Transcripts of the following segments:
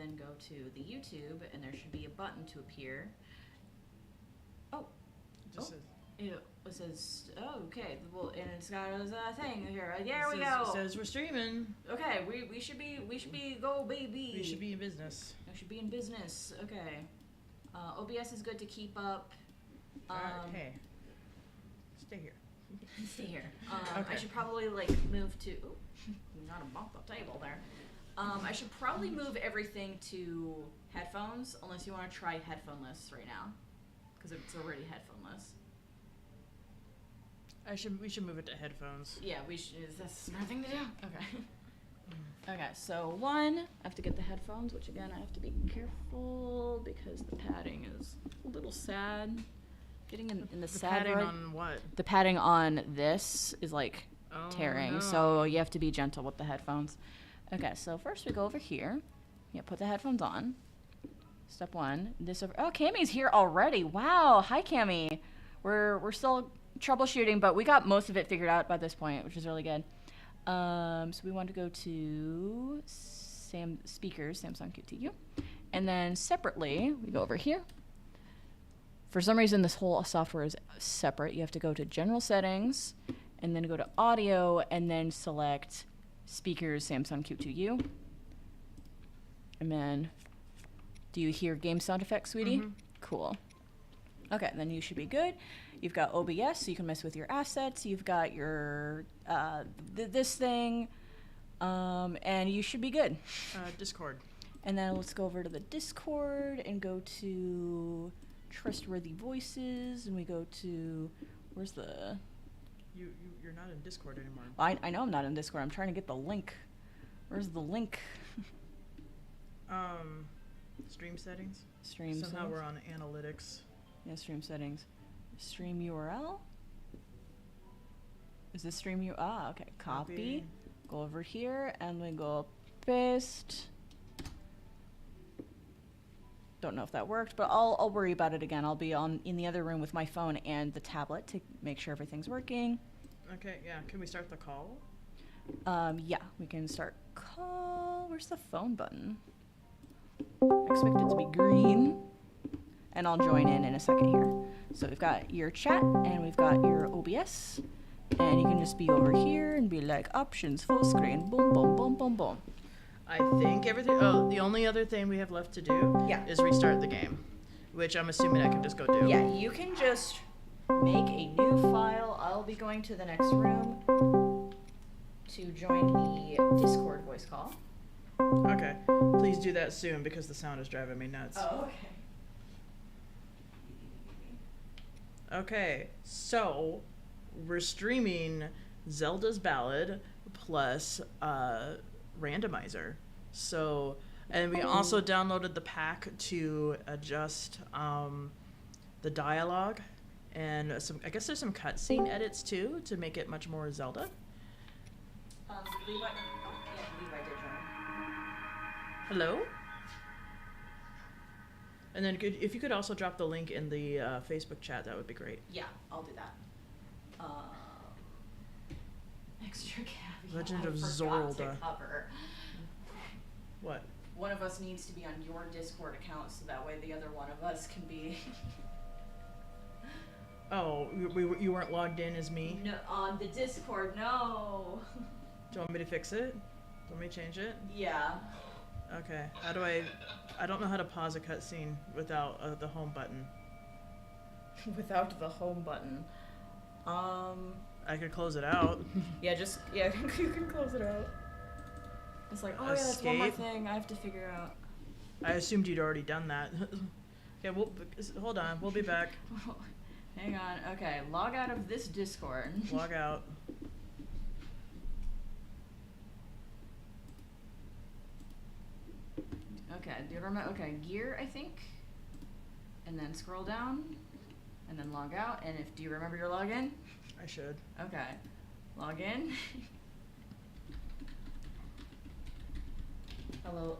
then go to the YouTube, and there should be a button to appear. Oh. It just says... It says, oh, okay, well, and it's got a thing here. There we go. It says we're streaming. Okay, we should be go baby. We should be in business. We should be in business. Okay. OBS is good to keep up. Hey, stay here. Stay here. Okay. I should probably like move to. Ooh, not a bump the table there. I should probably move everything to headphones, unless you want to try headphoneless right now, because it's already headphoneless. We should move it to headphones. Yeah, we should. Is that a smart thing to do? Okay. Okay, so one, I have to get the headphones, which again, I have to be careful because the padding is a little sad. Getting in the sad padding part, on what? The padding on this is like tearing, no. so you have to be gentle with the headphones. Okay, so first we go over here. Yeah, put the headphones on. Step one. This over. Oh, Cammie's here already. Wow. Hi, Cammie. We're still troubleshooting, but we got most of it figured out by this point, which is really good. So we want to go to speakers, Samsung QTU, and then separately we go over here. For some reason, this whole software is separate. You have to go to General Settings, and then go to Audio, and then select Speakers, Samsung Q2U. And then, do you hear game sound effects, sweetie? Mm-hmm. Cool. Okay, then you should be good. You've got OBS, so you can mess with your assets. You've got your this thing, and you should be good. Discord. And then let's go over to the Discord and go to Trustworthy Voices, and we go to where's the? You're not in Discord anymore. I know I'm not in Discord. I'm trying to get the link. Where's the link? Stream settings. Stream Somehow settings. we're on analytics. Yeah, stream settings. Stream URL? Is this stream okay. Copy. Go over here and we go paste. Don't know if that worked, but I'll worry about it again. I'll be in the other room with my phone and the tablet to make sure everything's working. Okay, yeah. Can we start the call? Yeah, we can start call. Where's the phone button? Expect it to be green. And I'll join in a second here. So we've got your chat and we've got your OBS. And you can just be over here and be like, options, full screen, boom, boom, boom, boom, boom. I think everything... Oh, the only other thing we have left to do is restart the game. Which I'm assuming I can just go do. Yeah, you can just make a new file. I'll be going to the next room to join the Discord voice call. Okay. Please do that soon because the sound is driving me nuts. Oh, okay. Okay, so we're streaming Zelda's Ballad plus Randomizer. So, and we also downloaded the pack to adjust the dialogue and I guess there's some cutscene edits too to make it much more Zelda. Levi, Levi did join. Hello? And then if you could also drop the link in the Facebook chat, that would be great. Yeah, I'll do that. Extra caveat. Legend of I forgot Zelda. to cover. What? One of us needs to be on your Discord account so that way the other one of us can be... Oh, you weren't logged in as me? No, on the Discord, no. Do you want me to fix it? Do you want me to change it? Yeah. Okay. How do I don't know how to pause a cutscene without the home button. Without the home button. I could close it out. Yeah, you can close it out. It's like, oh yeah, that's one more Escape. thing I have to figure out. I assumed you'd already done that. Okay, hold on. We'll be back. Hang on. Okay, log out of this Discord. Log out. Okay, do you remember? Okay, gear, I think. And then scroll down. And then log out. And do you remember your login? I should. Okay. Log in. Hello,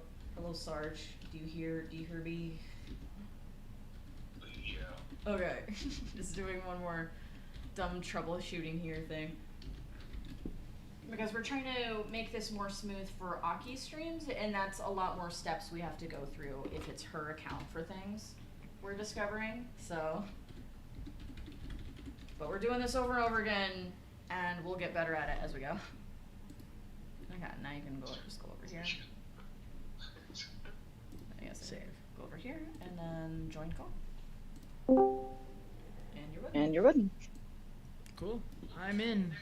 Sarge. Do you hear me? Yeah. Okay. Just doing one more dumb troubleshooting here thing. Because we're trying to make this more smooth for Aki streams, and that's a lot more steps we have to go through if it's her account for things we're discovering. So, but we're doing this over and over again, and we'll get better at it as we go. Okay, now you can just go over here. I guess save. Go over here, and then join call. And you're with me. And you're with me. Cool. I'm in.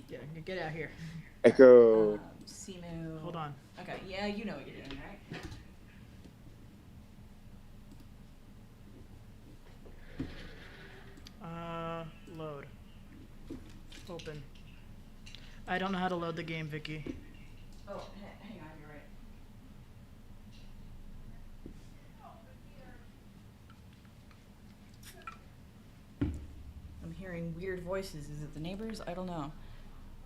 Yeah, get out here. Echo. Simu. Hold on. Okay, yeah, you know what you're doing, right? Load. Open. I don't know how to load the game, Vicky. Oh, hang on, you're right. I'm hearing weird voices. Is it the neighbors? I don't know.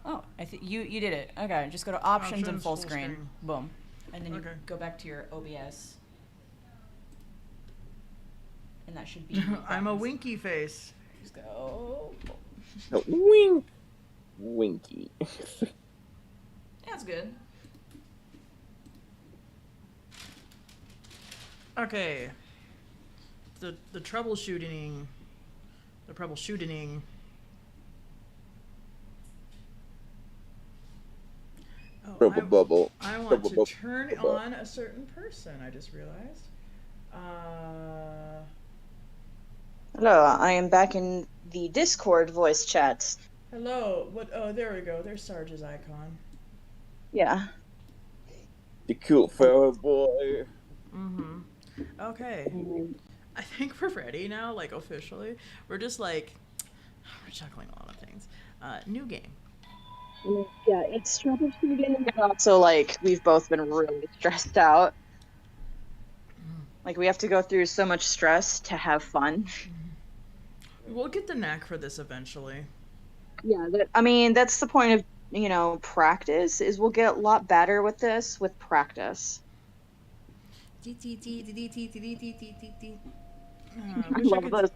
Oh, I think you did it. Okay, just go to options and full screen. Boom. And then you go back to your OBS. And that should be I'm a winky face. Just go. No, wink. Winky. That's good. Okay. The troubleshooting. The troubleshooting. Oh, Bubble. I want to turn on a certain person. I just realized. Hello, I am back in the Discord voice chat. Hello. What? Oh, there we go. There's Sarge's icon. Yeah. The cool fella boy. Mm-hmm. Okay. I think we're ready now, like officially. We're just like we're juggling a lot of things. New game. Yeah, it's troubleshooting, but also like we've both been really stressed out. Like we have to go through so much stress to have fun. We'll get the knack for this eventually. Yeah, that's the point of, practice, is we'll get a lot better with this with practice. I love those.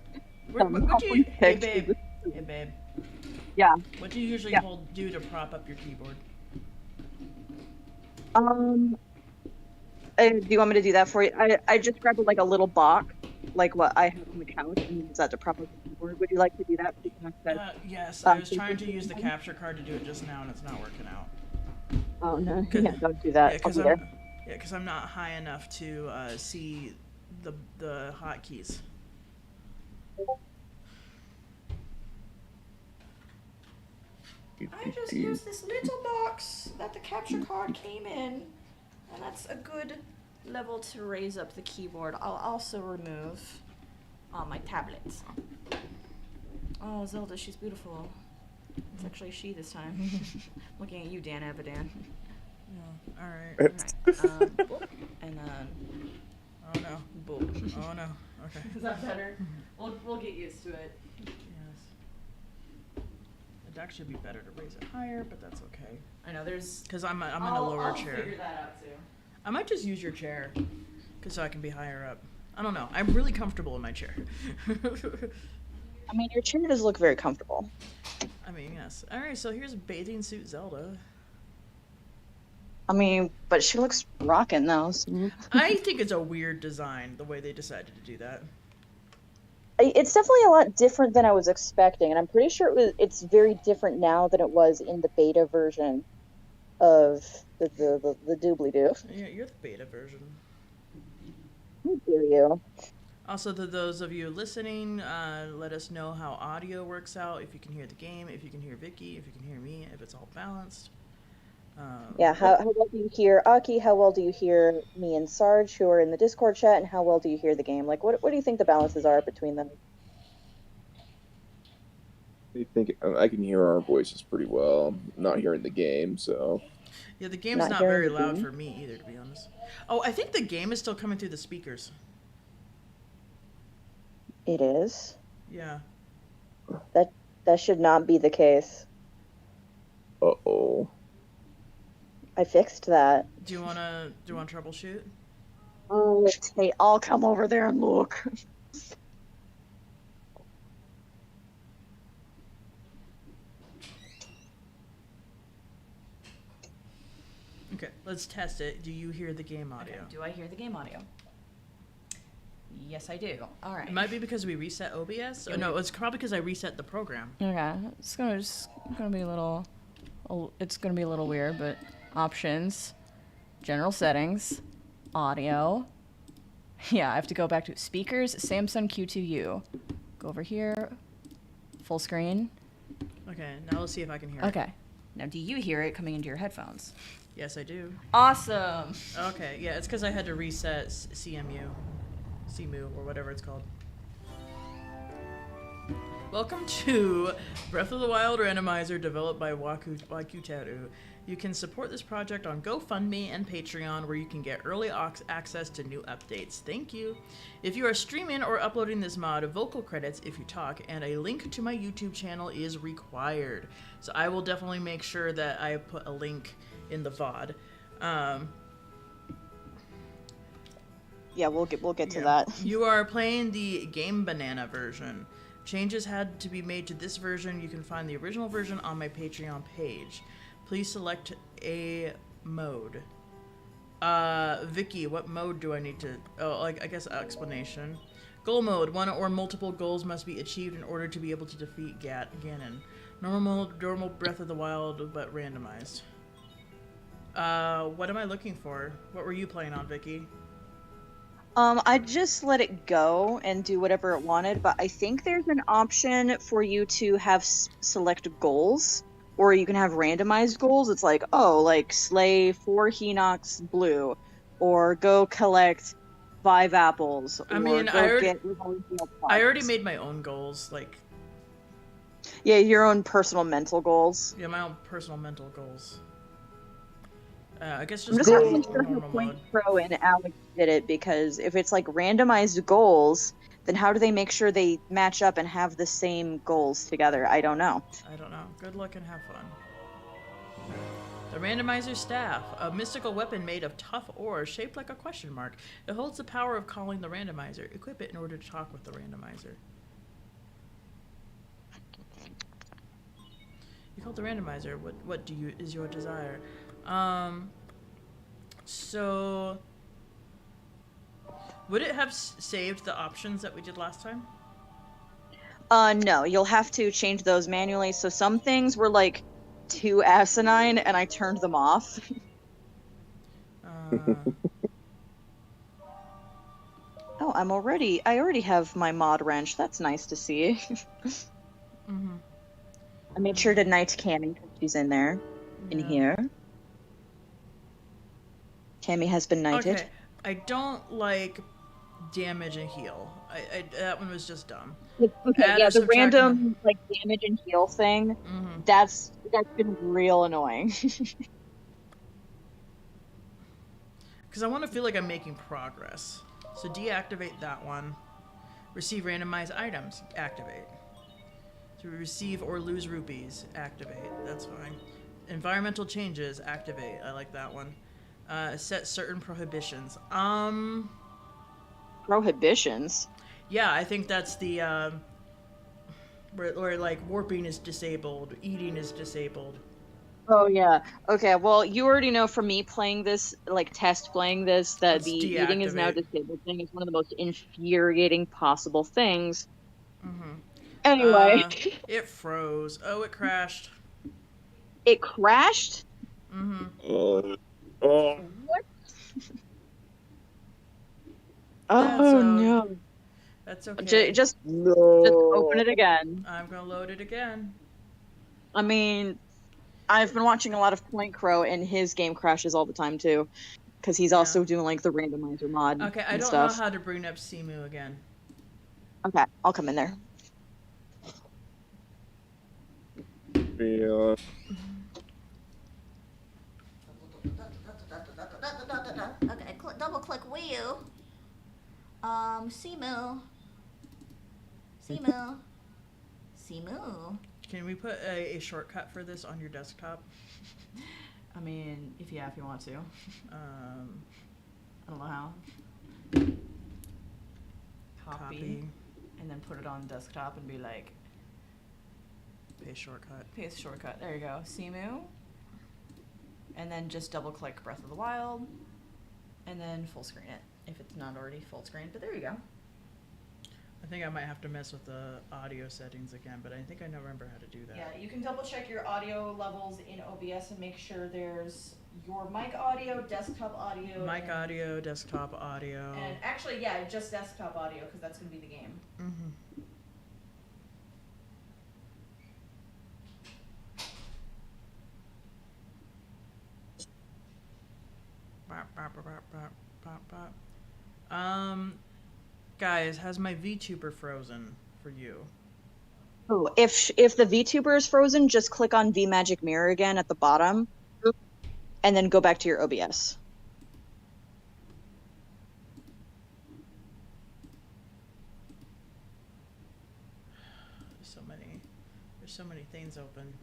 Hey babe. Hey babe. Yeah. What do you usually do to prop up your keyboard? Do you want me to do that for you? I just grabbed like a little box, like what I have on the couch, and use that to prop up the keyboard. Would you like to do that? Yes, I was trying to use the capture card to do it just now, and it's not working out. Oh no! Yeah, don't do that. Yeah, because I'm not high enough to see the hotkeys. I just used this little box that the capture card came in, and that's a good level to raise up the keyboard. I'll also remove my tablets. Oh, Zelda, she's beautiful. It's actually she this time. Looking at you, Dan Abadan. Yeah, alright. Boop, and then... Oh no. Boop. Oh no. Okay. Is that better? We'll get used to it. Yes. It'd actually be better to raise it higher, but that's okay. I know, there's... Because I'm in a lower chair. I'll figure that out, too. I might just use your chair, so I can be higher up. I don't know. I'm really comfortable in my chair. I mean, your chair does look very comfortable. I mean, yes. Alright, so here's bathing suit Zelda. I mean, but she looks rockin' though. So. I think it's a weird design, the way they decided to do that. It's definitely a lot different than I was expecting, and I'm pretty sure it's very different now than it was in the beta version of the doobly-doo. Yeah, you're the beta version. How dare you? Also, to those of you listening, let us know how audio works out, if you can hear the game, if you can hear Vicky, if you can hear me, if it's all balanced. Yeah, how well do you hear Aki? How well do you hear me and Sarge, who are in the Discord chat, and how well do you hear the game? Like, what do you think the balances are between them? I think I can hear our voices pretty well. I'm not hearing the game, so... Yeah, the game's not very loud for me either, to be honest. Oh, I think the game is still coming through the speakers. It is? Yeah. That should not be the case. Uh-oh. I fixed that. Do you wanna troubleshoot? Oh, hey, I'll come over there and look. Okay, let's test it. Do you hear the game audio? Okay, do I hear the game audio? Yes, I do. All right. It might be because we reset OBS. Yeah, Oh, no, it's probably because I reset the program. Okay, it's gonna be a little. It's gonna be a little weird, but options, general settings, audio. Yeah, I have to go back to speakers. Samsung Q2U. Go over here. Full screen. Okay, now let's see if I can hear it. Okay. Now, do you hear it coming into your headphones? Yes, I do. Awesome. Okay, yeah, it's because I had to reset CMU, or whatever it's called. Welcome to Breath of the Wild Randomizer, developed by Waikuteru. You can support this project on GoFundMe and Patreon, where you can get early access to new updates. Thank you. If you are streaming or uploading this mod, vocal credits if you talk, and a link to my YouTube channel is required. So I will definitely make sure that I put a link in the VOD. Yeah, we'll get to that. You are playing the Game Banana version. Changes had to be made to this version. You can find the original version on my Patreon page. Please select a mode. Vicky, what mode do I need to... Oh, like, I guess explanation. Goal mode. One or multiple goals must be achieved in order to be able to defeat Ganon. Normal mode, normal Breath of the Wild, but randomized. What am I looking for? What were you playing on, Vicky? I just let it go and do whatever it wanted, but I think there's an option for you to have select goals, or you can have randomized goals. It's like, oh, like slay 4 Hinox blue, or go collect 5 apples. I mean, I already made my own goals, like... Yeah, your own personal mental goals. Yeah, my own personal mental goals. I guess I'm just just go not sure how normal Point mode. Pro and Alex did it, because if it's like randomized goals, then how do they make sure they match up and have the same goals together? I don't know. I don't know. Good luck and have fun. The Randomizer Staff, a mystical weapon made of tough ore shaped like a question mark. It holds the power of calling the randomizer. Equip it in order to talk with the randomizer. You called the randomizer. What is your desire? So would it have saved the options that we did last time? No, you'll have to change those manually. So some things were like too asinine, and I turned them off. Oh, I already have my mod wrench. That's nice to see. I made sure to knight Cammy. She's in there, in here. Cammy has been knighted. Okay, I don't like damage and heal. That one was just dumb. Okay, Add yeah, or the subtract random like damage and heal thing. That's been real annoying. Because I want to feel like I'm making progress. So deactivate that one. Receive randomized items. Activate. To receive or lose rupees. Activate. That's fine. Environmental changes. Activate. I like that one. Set certain prohibitions. Prohibitions? Yeah, I think that's the, where like, warping is disabled, eating is disabled. Oh, yeah. Okay, well, you already know from me playing this, like, playing this, that Let's the eating is now deactivate. disabled thing is one of the most infuriating possible things. Anyway. It froze. Oh, it crashed. It crashed? Oh. What? That's, Oh, no. That's okay. Just No. open it again. I'm gonna load it again. I mean, I've been watching a lot of Point Crow, and his game crashes all the time, too. Because he's also doing, like, the randomizer mod Okay, I and don't stuff. know how to bring up Simu again. Okay, I'll come in there. Yeah. Okay, double click Wii U. Simu. Can we put a shortcut for this on your desktop? I mean, if you want to. I don't know how. Copy. And then put it on desktop and be like, Paste shortcut. paste shortcut. There you go. Simu. and then just double click Breath of the Wild, and then full screen it if it's not already full screen. But there you go. I think I might have to mess with the audio settings again, but I think I know remember how to do that. Yeah, you can double check your audio levels in OBS and make sure there's your mic audio, desktop audio. Mic audio, desktop audio. And actually, yeah, just desktop audio because that's going to be the game. Mm-hmm. Guys, has my VTuber frozen for you? Oh, if the VTuber is frozen, just click on VMagic Mirror again at the bottom, and then go back to your OBS. There's so many things open.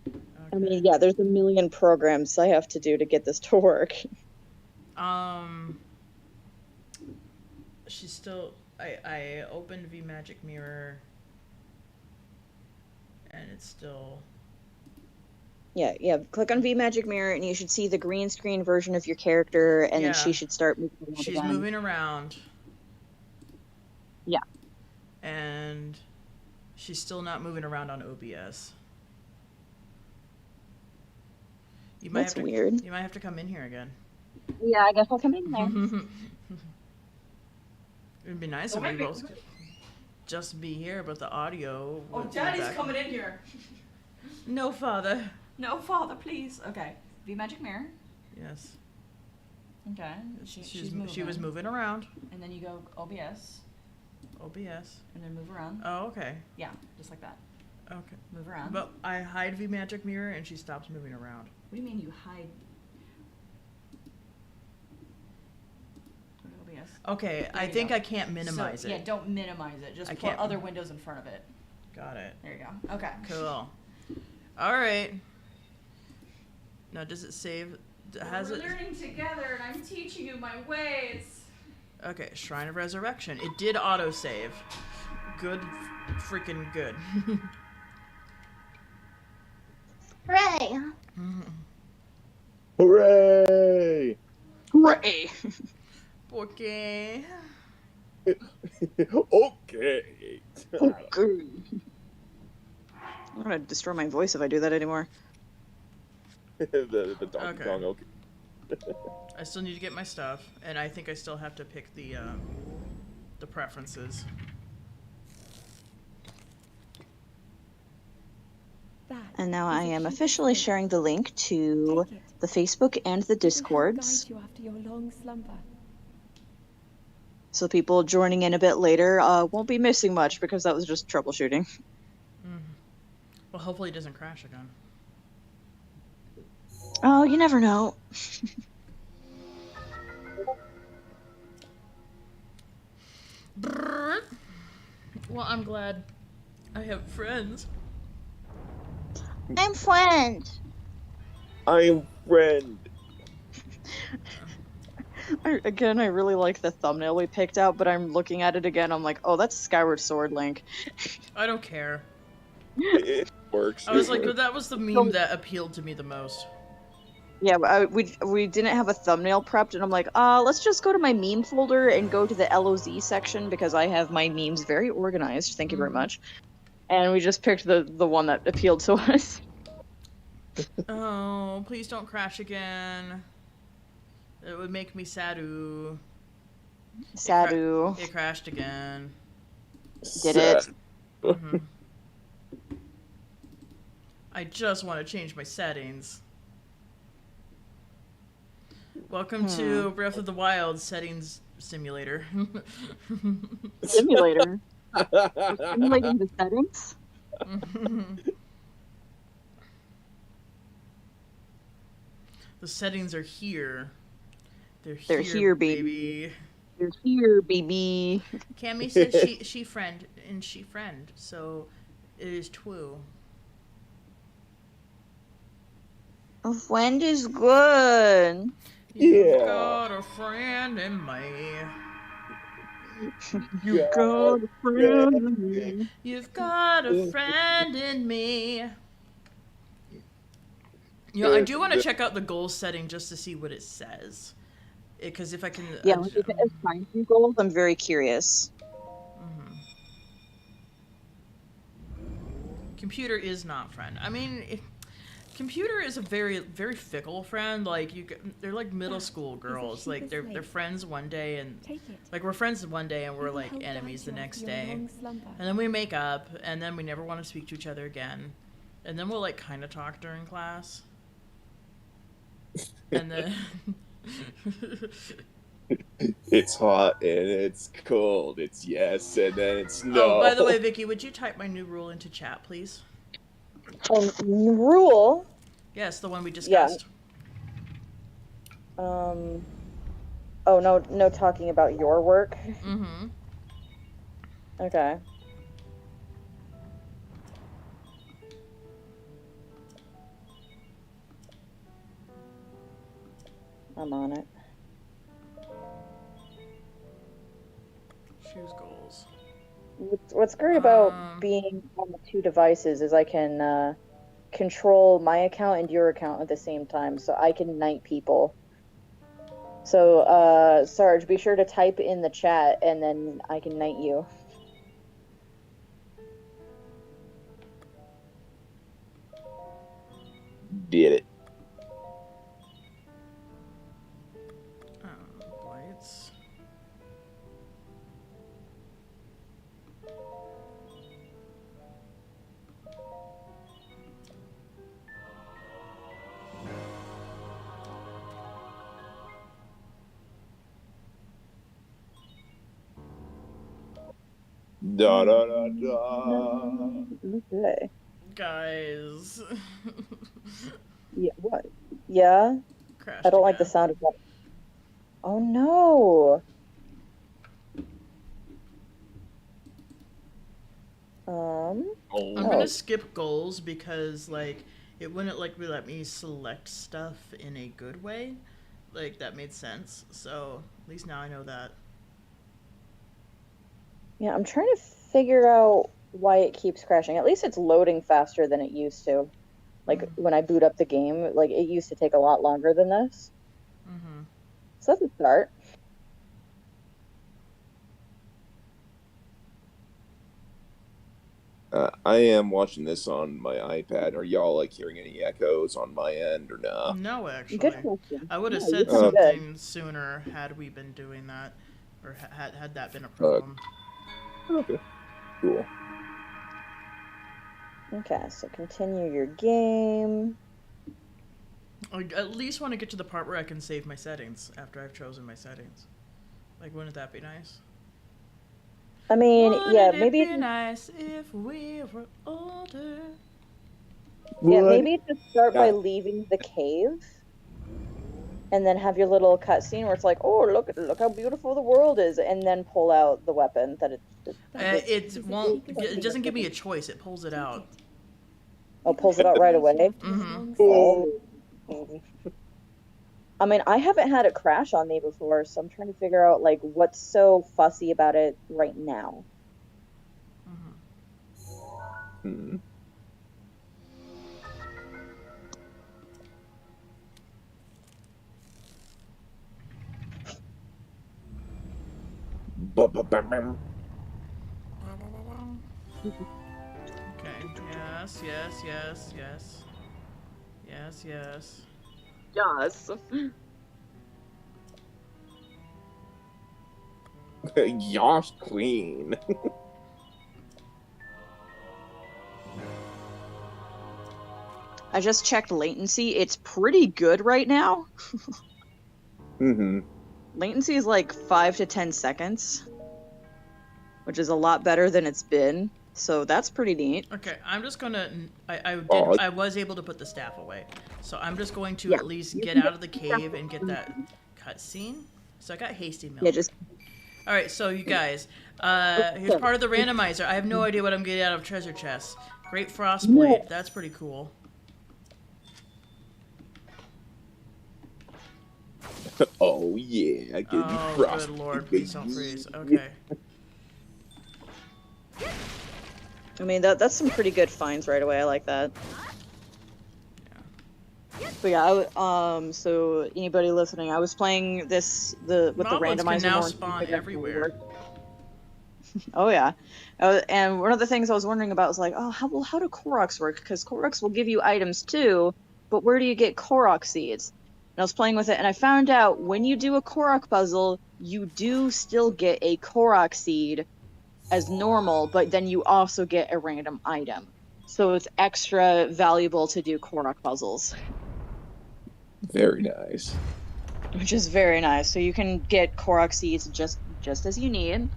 Okay. I mean, yeah, there's a million programs I have to do to get this to work. She's still. I opened VMagic Mirror, and it's still. Yeah. Click on VMagic Mirror, and you should see the green screen version of your character, and then she should start moving around. She's again. moving around. Yeah. And she's still not moving around on OBS. That's weird. You might have to come in here again. Yeah, I guess I'll come in there. It'd be nice if we both could just be here, but the audio. Oh, Daddy's coming in here. No, Father. No, Father, please. Okay. VMagic Mirror. Yes. Okay. She was moving around. And then you go OBS. OBS. And then move around. Oh, okay. Yeah, just like that. Okay. Move around. But I hide VMagic Mirror and she stops moving around. What do you mean you hide? Go to OBS. Okay, I think I can't minimize it. Yeah, don't minimize it. Just put other windows in front of it. Got it. There you go. Okay. Cool. All right. Now, does it save? Has We're it? learning together, and I'm teaching you my ways. Okay, Shrine of Resurrection. It did autosave. Good, freaking good. Hooray! Hooray! Hooray! Okay. Okay. Okay. I'm gonna destroy my voice if I do that anymore. the Donkey Kong. Okay. I still need to get my stuff, and I think I still have to pick the preferences. And now I am officially sharing the link to the Facebook and the Discords. So people joining in a bit later won't be missing much because that was just troubleshooting. Well, hopefully it doesn't crash again. Oh, you never know. Well, I'm glad I have friends. I'm friend. I am friend. I really like the thumbnail we picked out, but I'm looking at it again. I'm like, oh, that's Skyward Sword Link. I don't care. It works. I was like, that was the meme that appealed to me the most. Yeah, but we didn't have a thumbnail prepped, and I'm like, let's just go to my meme folder and go to the LOZ section because I have my memes very organized. Thank you very much. And we just picked the one that appealed to us. Oh, please don't crash again. It would make me sad-oo. Sad-oo. It crashed again. Did it? Mm-hmm. I just want to change my settings. Welcome to Breath of the Wild settings simulator. Simulator? Simulating the settings? The settings are here. They're here, baby. They're here, baby. Cammy says she friend, and she friend, so it is true. A friend is good. You've got a friend in me. You've got a friend in me. You've got a friend in me. You know, I do want to check out the goals setting just to see what it says. Because if I can... Yeah, like if it assigns you goals, I'm very curious. Computer is not friend. I mean, computer is a very, very fickle friend. Like, they're like middle school girls. Like, they're friends one day and... Like, we're friends one day and we're like enemies the next day. And then we make up and then we never want to speak to each other again. And then we'll like kind of talk during class. And then... It's hot and it's cold. It's yes and then it's no. Oh, by the way, Vicky, would you type my new rule into chat, please? Rule? Yes, the one we discussed. Yeah. Oh, no talking about your work? Mm-hmm. Okay. I'm on it. Choose goals. What's great about being on the two devices is I can control my account and your account at the same time, so I can knight people. So, Sarge, be sure to type in the chat, and then I can knight you. Did it. Blights. Da da da da. Okay. Guys. Yeah, what? Yeah? Crashed I don't like the again. sound of that. Oh no! I'm gonna skip goals because, like, it wouldn't let me select stuff in a good way. Like, that made sense. So, at least now I know that. Yeah, I'm trying to figure out why it keeps crashing. At least it's loading faster than it used to. Like, when I boot up the game, like, it used to take a lot longer than this. Mm-hmm. So that's a start. I am watching this on my iPad. Are y'all like hearing any echoes on my end or not? No, actually. Good question. I would have Yeah, said you're pretty something sooner had we been doing that, or had that been a problem. Okay, cool. Okay, so continue your game. I at least want to get to the part where I can save my settings after I've chosen my settings. Like, wouldn't that be nice? I mean, yeah, Wouldn't maybe it be nice if we were older? yeah, maybe just start by leaving the cave, and then have your little cutscene where it's like, oh, look how beautiful the world is, and then pull out the weapon that It doesn't give me a choice. It pulls it out. Oh, pulls it out right away. Mm-hmm. Oh. I mean, I haven't had it crash on me before, so I'm trying to figure out like what's so fussy about it right now. Hmm. Okay. Yes. Yes. Yes. Yes. Yes. Yes. Yes. Yosh queen. I just checked latency. It's pretty good right now. Mm-hmm. Latency is like 5 to 10 seconds, which is a lot better than it's been. So that's pretty neat. Okay, I'm just gonna. I was able to put the staff away, so I'm just going to at least get out of the cave and get that cutscene. So I got hasty milk. Yeah, just. All right, so you guys, here's part of the randomizer. I have no idea what I'm getting out of treasure chests. Great frostblade. That's pretty cool. Oh yeah, I give you Oh, frost. good lord, please don't freeze. Okay. I mean, that's some pretty good finds right away. I like that. Yeah. But yeah, so anybody listening, I was playing this with the Moblins randomizer. can now more spawn figure out how it everywhere. works. Oh yeah, and one of the things I was wondering about was like, oh, how do Koroks work? Because Koroks will give you items too, but where do you get Korok seeds? And I was playing with it, and I found out when you do a Korok puzzle, you do still get a Korok seed as normal, but then you also get a random item. So it's extra valuable to do Korok puzzles, Very nice. which is very nice. So you can get Korok seeds just as you need.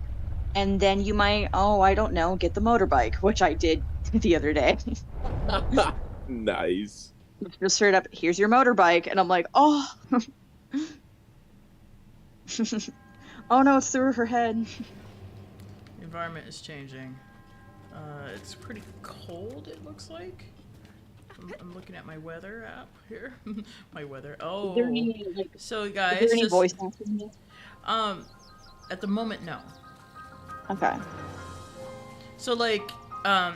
And then you might, oh, I don't know, get the motorbike, which I did the other day. Nice. Just straight up, here's your motorbike. And I'm like, oh. Oh no, it's through her head. The environment is changing. It's pretty cold, it looks like. I'm looking at my weather app here. My weather. Oh. Is there any, like, So guys, is there any just, voice acting? at the moment, no. Okay. So like,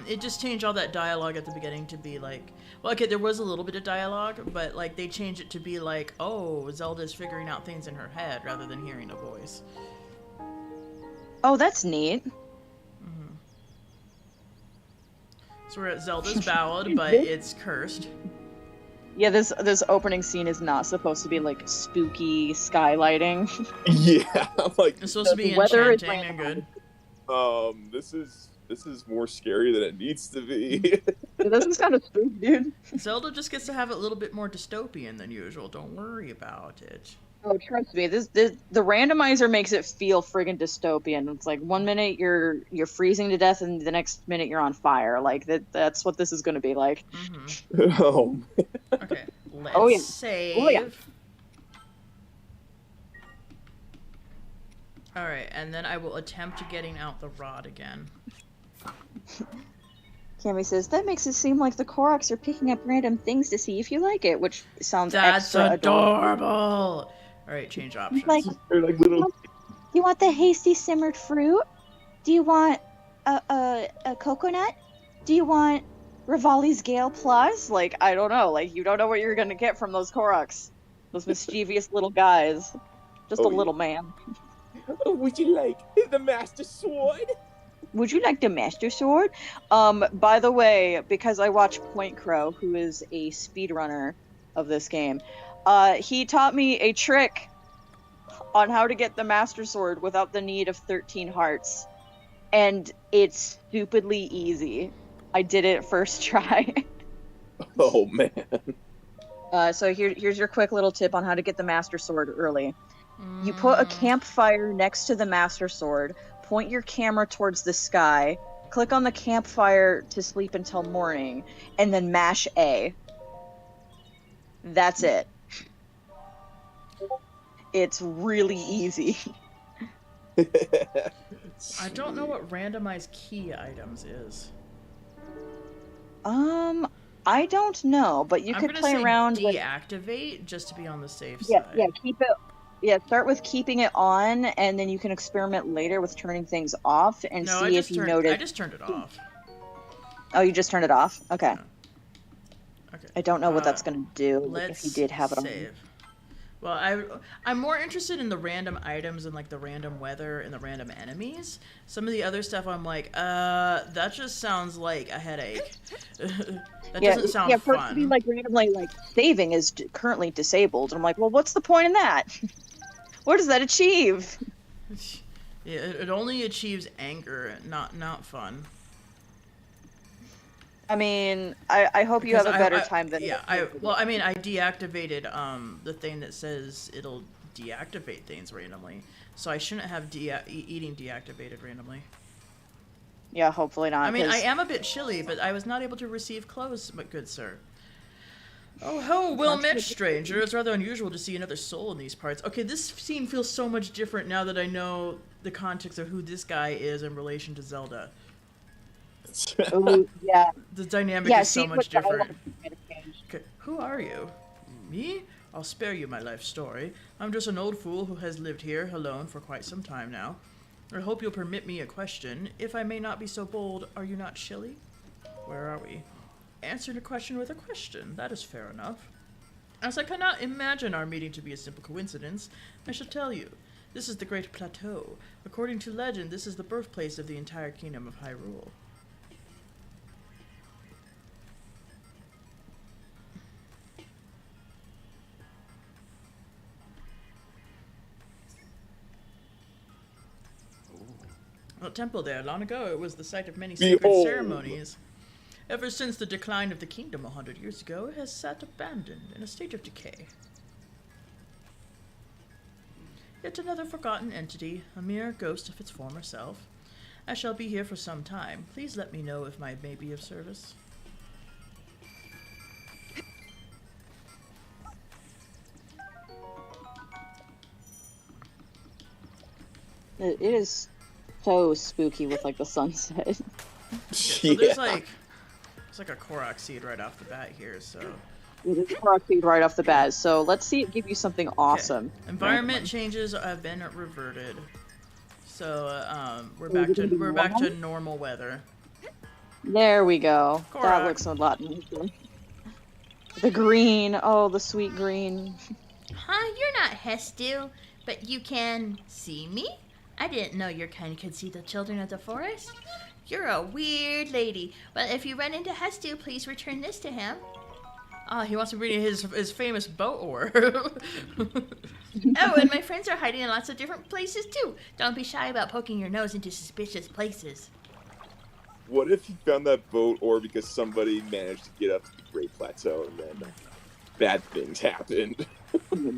it just changed all that dialogue at the beginning to be like, well, okay, there was a little bit of dialogue, but like they changed it to be like, oh, Zelda's figuring out things in her head rather than hearing a voice. Oh, that's neat. So we're at Zelda's Ballad, but it's cursed. Yeah, this opening scene is not supposed to be like spooky skylighting. Yeah, I'm like, It's supposed to be The weather is enchanting and good. this is more scary than it needs to be. This is kind of spooky, dude. Zelda just gets to have it a little bit more dystopian than usual. Don't worry about it. Oh, trust me, the randomizer makes it feel friggin' dystopian. It's like 1 minute you're freezing to death, and the next minute you're on fire. Like that's what this is going to be like. Oh. Okay, let's save. Oh, yeah. All right, and then I will attempt getting out the rod again. Cammy says that makes it seem like the Koroks are picking up random things to see if you like it, which sounds That's extra adorable. All right, change options. Like, They're like little. you want the hasty simmered fruit? Do you want a coconut? Do you want Rivali's Gale Plus? Like, I don't know. Like, you don't know what you're gonna get from those Koroks. Those mischievous little guys. Just Oh, a little man. Oh, would you like the Master Sword? Would you like the Master Sword? By the way, because I watch Point Crow, who is a speedrunner of this game, he taught me a trick on how to get the Master Sword without the need of 13 hearts. And it's stupidly easy. I did it first try. Oh man. So here's your quick little tip on how to get the Master Sword early. You put a campfire next to the Master Sword, point your camera towards the sky, click on the campfire to sleep until morning, and then mash A. That's it. It's really easy. I don't know what randomized key items is. I don't know, but you I'm could gonna play say around with... deactivate just to be on the safe Yeah, side. yeah, keep it... Yeah, start with keeping it on, and then you can experiment later with turning things off and No, see if you notice... I just turned it off. Oh, you just turned it off? Okay. Okay. I don't know what that's going to do Let's if you did have it save. Well, I'm more interested in the random items and like the random weather and the random enemies. Some of the other stuff I'm like, that just sounds like a headache. That doesn't sound for it to fun. be like randomly like saving is currently disabled. And I'm like, well, what's the point in that? What does that achieve? Yeah, it only achieves anger, not fun. I mean, I hope you have a better time than... Yeah, I deactivated the thing that says it'll deactivate things randomly, so I shouldn't have eating deactivated randomly. Yeah, hopefully not. I mean, 'cause- I am a bit chilly, but I was not able to receive clothes, but good sir. Oh, ho, well met, stranger. It's rather unusual to see another soul in these parts. Okay, this scene feels so much different now that I know the context of who this guy is in relation to Zelda. Ooh, yeah. The dynamic Yeah, is so see, much but I different. want to change. Okay, who are you? Me? I'll spare you my life story. I'm just an old fool who has lived here alone for quite some time now. I hope you'll permit me a question. If I may not be so bold, are you not chilly? Where are we? Answer the question with a question. That is fair enough. As I cannot imagine our meeting to be a simple coincidence, I shall tell you. This is the Great Plateau. According to legend, this is the birthplace of the entire kingdom of Hyrule. A temple there, long ago, it was the site of many sacred Behold. ceremonies. Ever since the decline of the kingdom 100 years ago, it has sat abandoned in a state of decay. Yet another forgotten entity, a mere ghost of its former self. I shall be here for some time. Please let me know if I may be of service. It is so spooky with like the sunset. So there's like a Korok seed right off the bat here, so... It is corrected right off the bat, so let's see it give you something awesome. Okay. Environment changes have been reverted. So, we're back to normal weather. There we go. Korok. That looks a lot nicer. The green, oh, the sweet green. Huh? You're not Hestu, but you can see me? I didn't know your kind could see the children of the forest. You're a weird lady, but if you run into Hestu, please return this to him. Ah, he wants to bring his famous boat ore. Oh, and my friends are hiding in lots of different places too. Don't be shy about poking your nose into suspicious places. What if you found that boat, or because somebody managed to get up to the Great Plateau and then bad things happened?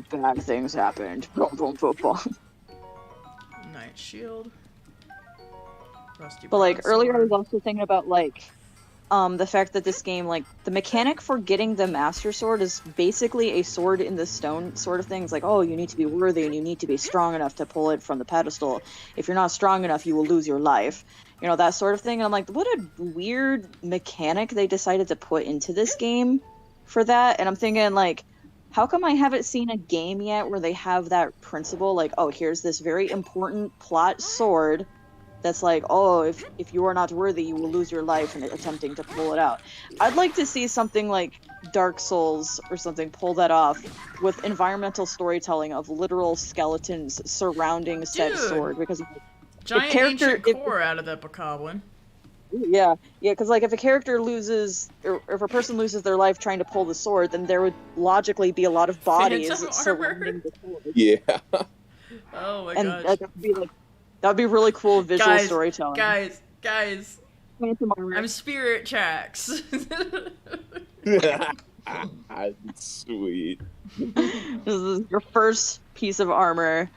Bad things happened. Boom, boom, boom, boom. Night shield. Rusty But like earlier, I broadsword. was also thinking about like, the fact that this game, like, the mechanic for getting the Master Sword is basically a sword in the stone sort of thing. It's like, oh, you need to be worthy and you need to be strong enough to pull it from the pedestal. If you're not strong enough, you will lose your life. You know, that sort of thing. And I'm like, what a weird mechanic they decided to put into this game for that. And I'm thinking, like, how come I haven't seen a game yet where they have that principle? Like, oh, here's this very important plot sword that's like, oh, if you are not worthy, you will lose your life in attempting to pull it out. I'd like to see something like Dark Souls or something pull that off with environmental storytelling of literal skeletons surrounding said Dude. sword. Because Giant character- ancient core out of that bokoblin. yeah, because like if a character loses, or if a person loses their life trying to pull the sword, then there would logically be a lot of bodies Phantom surrounding armor. the sword. Yeah. Oh my And gosh. that would be really cool visual Guys, storytelling. Guys, Phantom armor. I'm Spirit Tracks. Sweet. This is your first piece of armor,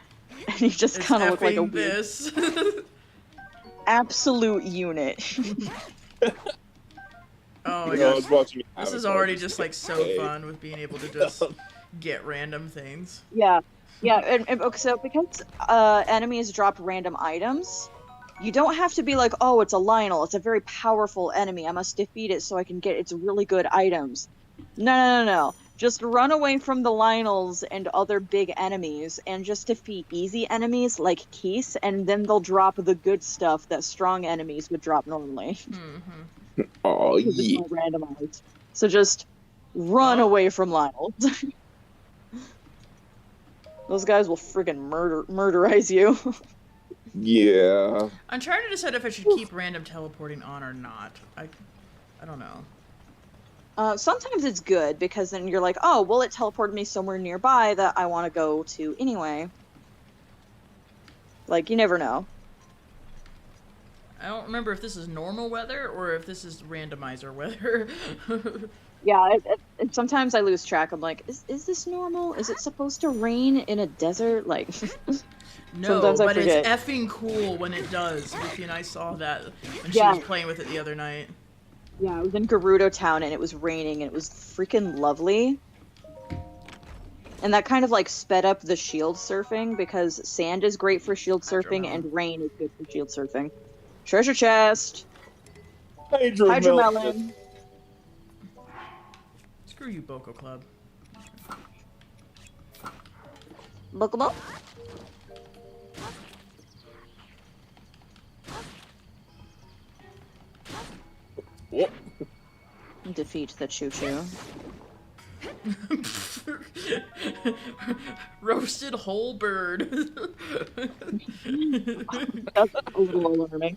and you just It's kind of look like a effing weird, this. absolute unit. Oh my You know, I gosh. was watching This is Avatar already just just the like so other day. fun with being able to just get random things. Yeah, okay, so because enemies drop random items, you don't have to be like, oh, it's a Lionel, it's a very powerful enemy, I must defeat it so I can get its really good items. No. Just run away from the Lionels and other big enemies and just defeat easy enemies like Keese, and then they'll drop the good stuff that strong enemies would drop normally. Oh, Because it's yeah. all randomized. So just run Oh. away from Lionel. Those guys will friggin' murderize you. Yeah. I'm trying to decide if I should keep random teleporting on or not. I don't know. Sometimes it's good because then you're like, oh, well, it teleported me somewhere nearby that I want to go to anyway. Like, you never know. I don't remember if this is normal weather or if this is randomizer weather. Yeah, and sometimes I lose track. I'm like, is this normal? Is it supposed to rain in a desert? Like, No, Sometimes I but forget. it's effing cool when it does. Vicky and I saw that when she Yeah. was playing with it the other night. yeah, I was in Gerudo Town and it was raining and it was freaking lovely. And that kind of like sped up the shield surfing because sand is great for shield surfing Hydromelon. and rain is good for shield surfing. Treasure chest, Hydromelon. hydromelon. Screw you, Boko Club. Bookable. Oh, Defeat the choo choo. Roasted whole bird. That's a little alarming.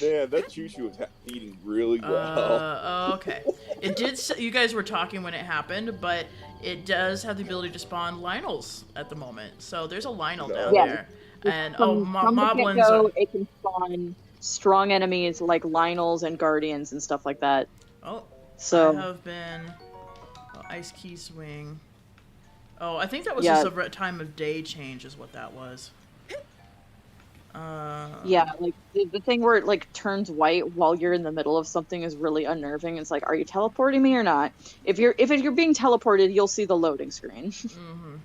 Man, that choo-choo was eating really well. Okay. It did. You guys were talking when it happened, but it does have the ability to spawn Lionels at the moment. So there's a Lionel down Yeah. there, and From the Moblins. get-go, it can spawn strong enemies like Lionels and Guardians and stuff like that. Oh, So I have been Ice Key Swing. Oh, I think that was Yeah. just a time of day change, is what that was. yeah, like the thing where it like turns white while you're in the middle of something is really unnerving. It's like, are you teleporting me or not? If you're being teleported, you'll see the loading screen. Mm-hmm.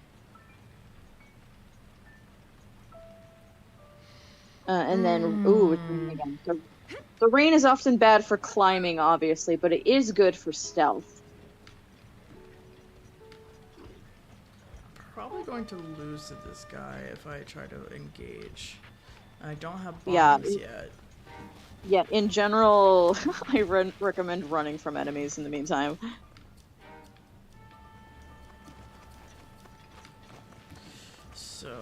And then it's raining again. The rain is often bad for climbing, obviously, but it is good for stealth. Probably going to lose to this guy if I try to engage. I don't have Yeah. bombs yet. Yeah, in general, I recommend running from enemies in the meantime. So.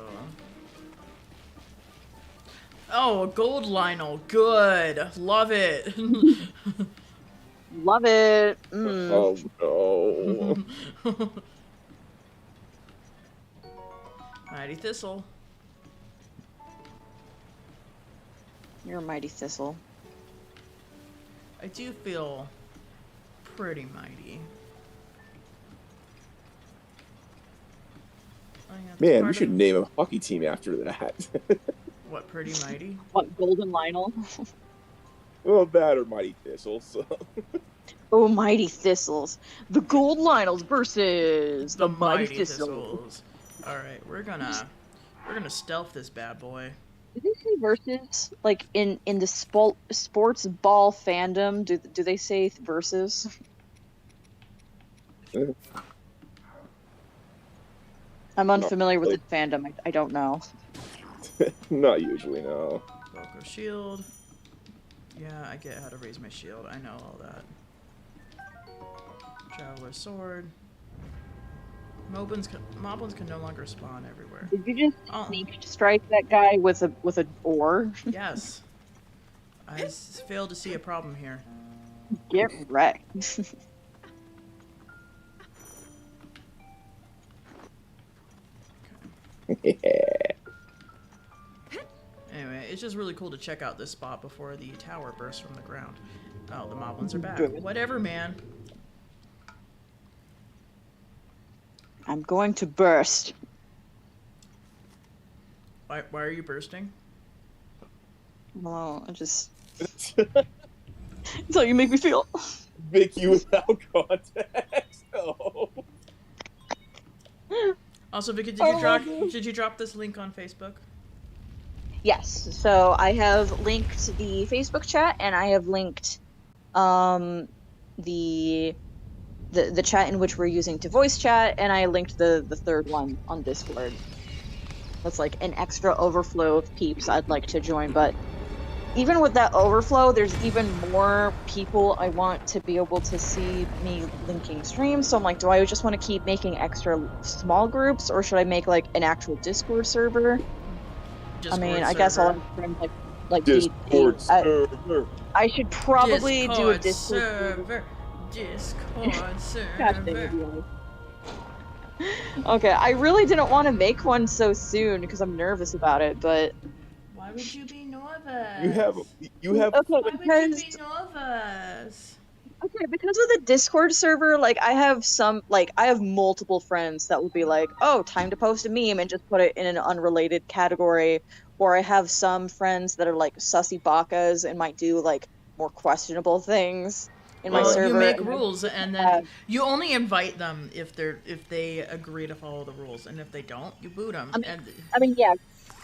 Oh, a gold Lionel. Good. Love it. Love it. Mm. Oh no. Mighty Thistle. You're a mighty thistle. I do feel pretty mighty. Oh, yeah, that's Man, part we should of- name a hockey team after that. What, pretty mighty? What, Golden Lionel? Well, that or Mighty Thistle. So. Oh, mighty thistles. The gold Lionels versus the mighty thistles. Alright, we're gonna stealth this bad boy. Did they say versus? Like in the sports ball fandom, do they say versus? I'm unfamiliar with the fandom. I don't know. Not usually, no. Velcro shield. Yeah, I get how to raise my shield. I know all that. Traveler sword. Moblins can no longer spawn everywhere. Did you just Oh. sneak strike that guy with a oar? Yes. I failed to see a problem here. Get wrecked. Yeah. Anyway, it's just really cool to check out this spot before the tower bursts from the ground. Oh, the moblins are back. Good. Whatever, man. I'm going to burst. Why are you bursting? Well, I just... That's how you make me feel. Vicky without context. Oh. Also, Vicky, did you drop this link on Facebook? Yes, so I have linked the Facebook chat, and I have linked the chat in which we're using to voice chat, and I linked the third one on Discord. That's like an extra overflow of peeps I'd like to join, but even with that overflow, there's even more people I want to be able to see me linking streams. So I'm like, do I just want to keep making extra small groups, or should I make like an actual Discord server? I mean, I guess I'll have like Discord server. I should probably do a Discord server. Discord Gosh, dang it, server. Eli. Okay, I really didn't want to make one so soon because I'm nervous about it, but Why would you be nervous? You have okay, Why would you because be nervous? because of the Discord server, like I have multiple friends that would be like, "Oh, time to post a meme," and just put it in an unrelated category, or I have some friends that are like sussy bakas and might do like more questionable things in my server. You make and rules, and then you only invite them if they agree to follow the rules, and if they don't, you boot them. I mean, yeah,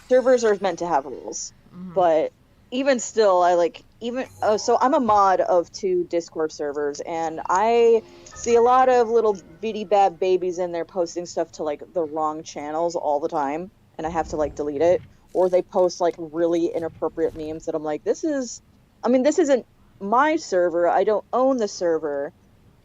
servers are meant to have rules, but even still, so I'm a mod of 2 Discord servers, and I see a lot of little bitty bad babies in there posting stuff to like the wrong channels all the time, and I have to like delete it, or they post like really inappropriate memes that I'm like, this isn't my server, I don't own the server,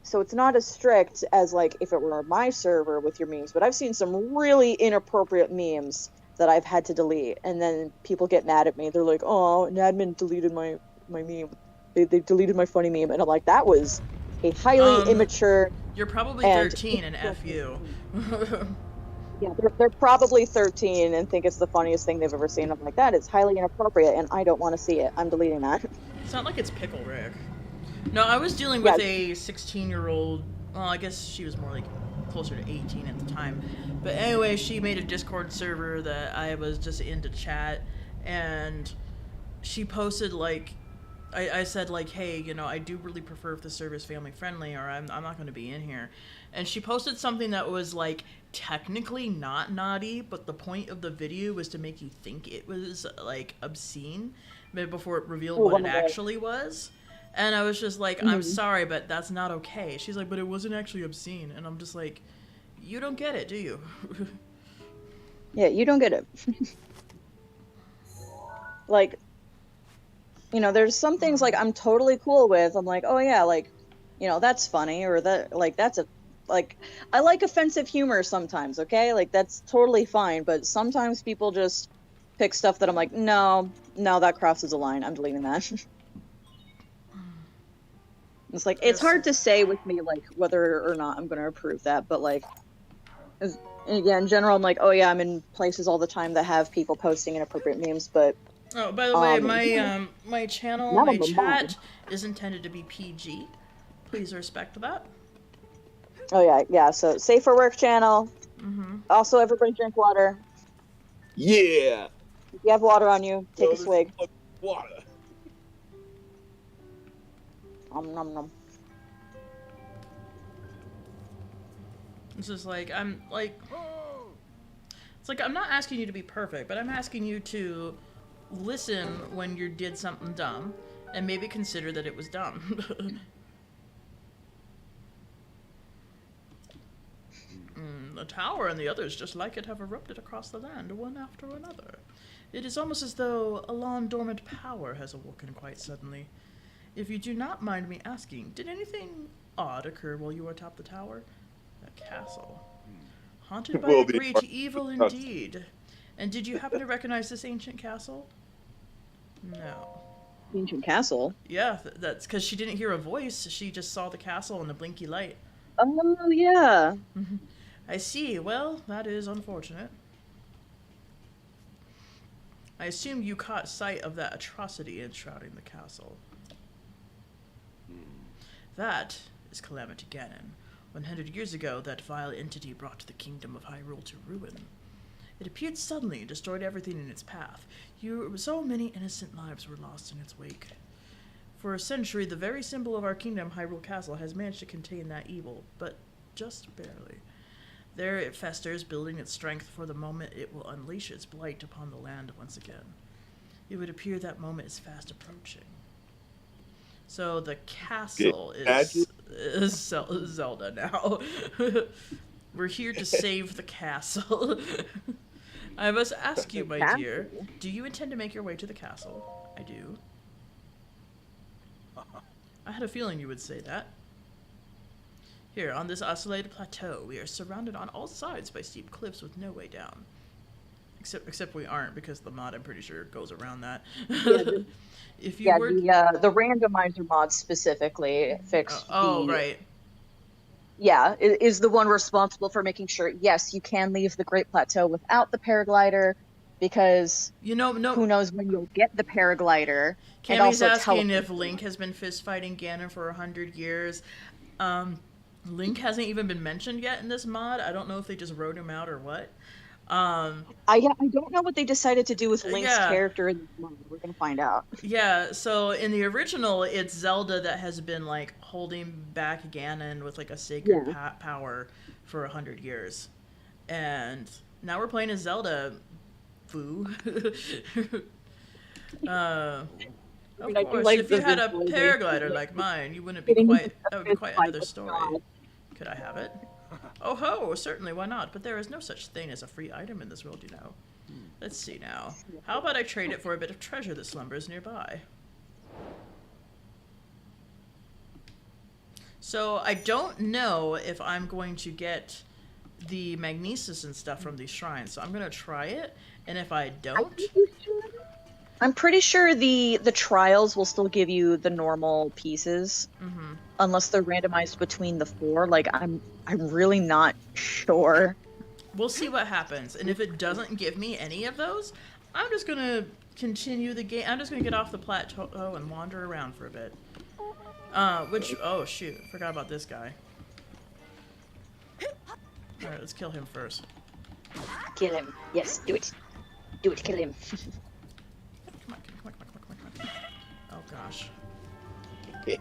So it's not as strict as like if it were my server with your memes, but I've seen some really inappropriate memes that I've had to delete, and then people get mad at me. They're like, "Oh, an admin deleted my meme. They deleted my funny meme," and I'm like, "That was a highly immature." You're probably and 13 and F you. Yeah, they're probably 13 and think it's the funniest thing they've ever seen. I'm like, that is highly inappropriate, and I don't want to see it. I'm deleting that. It's not like it's Pickle Rick. No, I was dealing with a 16-year-old. Well, I guess she was more like closer to 18 at the time. But anyway, she made a Discord server that I was just in to chat, and she posted like, I said like, hey, you know, I do really prefer if the server is family friendly, or I'm not going to be in here. And she posted something that was like technically not naughty, but the point of the video was to make you think it was like obscene, before it revealed what it actually was. And I was just like, I'm sorry, but that's not okay. She's like, but it wasn't actually obscene. And I'm just like, you don't get it, do you? Yeah, you don't get it. Like, you know, there's some things like I'm totally cool with. I'm like, oh yeah, like, you know, that's funny, or that, like, that's a, like, I like offensive humor sometimes, okay? Like, that's totally fine, but sometimes people just pick stuff that I'm like, no, that crosses a line. I'm deleting that. It's like, it's hard to say with me, like, whether or not I'm going to approve that, but, like, again, in general, I'm like, oh yeah, I'm in places all the time that have people posting inappropriate memes, but... Oh, by the way, my channel, my chat is intended to be PG. Please respect that. Oh yeah, so safe for work channel. Also, everybody drink water. Yeah. If you have water on you, take a swig. Water. Nom nom nom. It's just like, I'm like, it's like, I'm not asking you to be perfect, but I'm asking you to listen when you did something dumb, and maybe consider that it was dumb. The tower and the others just like it have erupted across the land, one after another. It is almost as though a long-dormant power has awoken quite suddenly. If you do not mind me asking, did anything odd occur while you were atop the tower? A castle. Haunted by a great evil indeed. And did you happen to recognize this ancient castle? No. Ancient castle? Yeah, that's because she didn't hear a voice. She just saw the castle and the blinky light. Oh, yeah. I see. Well, that is unfortunate. I assume you caught sight of that atrocity enshrouding the castle. That is Calamity Ganon. 100 years ago, that vile entity brought the kingdom of Hyrule to ruin. It appeared suddenly and destroyed everything in its path. So many innocent lives were lost in its wake. For a century, the very symbol of our kingdom, Hyrule Castle, has managed to contain that evil, but just barely. There it festers, building its strength for the moment it will unleash its blight upon the land once again. It would appear that moment is fast approaching. So the castle is Zelda now. We're here to save the castle. I must ask you, my dear, do you intend to make your way to the castle? I do. I had a feeling you would say that. Here, on this isolated plateau, we are surrounded on all sides by steep cliffs with no way down. Except we aren't, because the mod, I'm pretty sure, goes around that. If you were... the randomizer mod specifically fixed right. Yeah, is the one responsible for making sure, yes, you can leave the Great Plateau without the paraglider, because who knows when you'll get the paraglider. Cammy's asking if Link has been fist-fighting Ganon for 100 years. Link hasn't even been mentioned yet in this mod. I don't know if they just wrote him out or what. I don't know what they decided to do with Link's character in this mod. We're gonna find out. Yeah, so in the original, it's Zelda that has been like holding back Ganon with like a sacred power for 100 years, and now we're playing as Zelda. Foo. Of course, if you had a paraglider like mine, you wouldn't be quite. That would be quite another story. Could I have it? Oh ho, certainly, why not? But there is no such thing as a free item in this world, you know. Let's see now. How about I trade it for a bit of treasure that slumbers nearby? So I don't know if I'm going to get the magnesis and stuff from these shrines. So I'm gonna try it, and if I don't, I'm pretty sure the trials will still give you the normal pieces, unless they're randomized between the 4. Like I'm really not sure. we'll see what happens. And if it doesn't give me any of those, I'm just gonna continue the game. I'm just gonna get off the plateau and wander around for a bit. Oh shoot, forgot about this guy. Alright, let's kill him first. Kill him. Yes, do it. Do it, kill him. Come on. Oh gosh. Do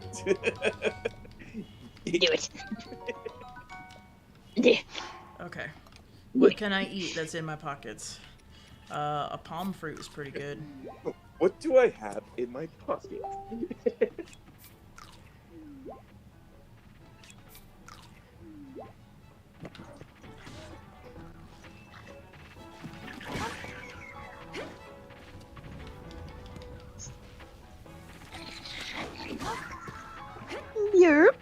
it. Yeah. Okay. What can I eat that's in my pockets? A palm fruit is pretty good. What do I have in my pocket? Yep.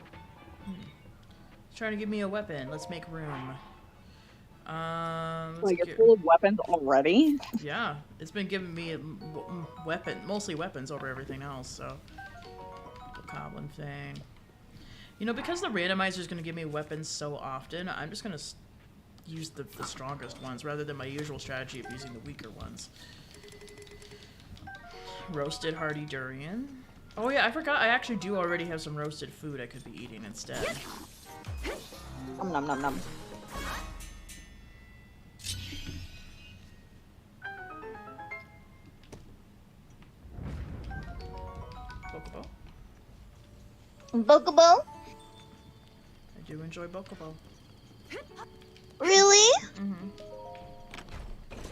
It's trying to give me a weapon. Let's make room. Like you're full of weapons already. Yeah, it's been giving me mostly weapons over everything else, so. The goblin thing. You know, because the randomizer is going to give me weapons so often, I'm just going to use the strongest ones rather than my usual strategy of using the weaker ones. Roasted hardy durian. Oh yeah, I forgot I actually do already have some roasted food I could be eating instead. Nom nom nom nom. Bokobo? Bokobo? I do enjoy Bokobo. Really?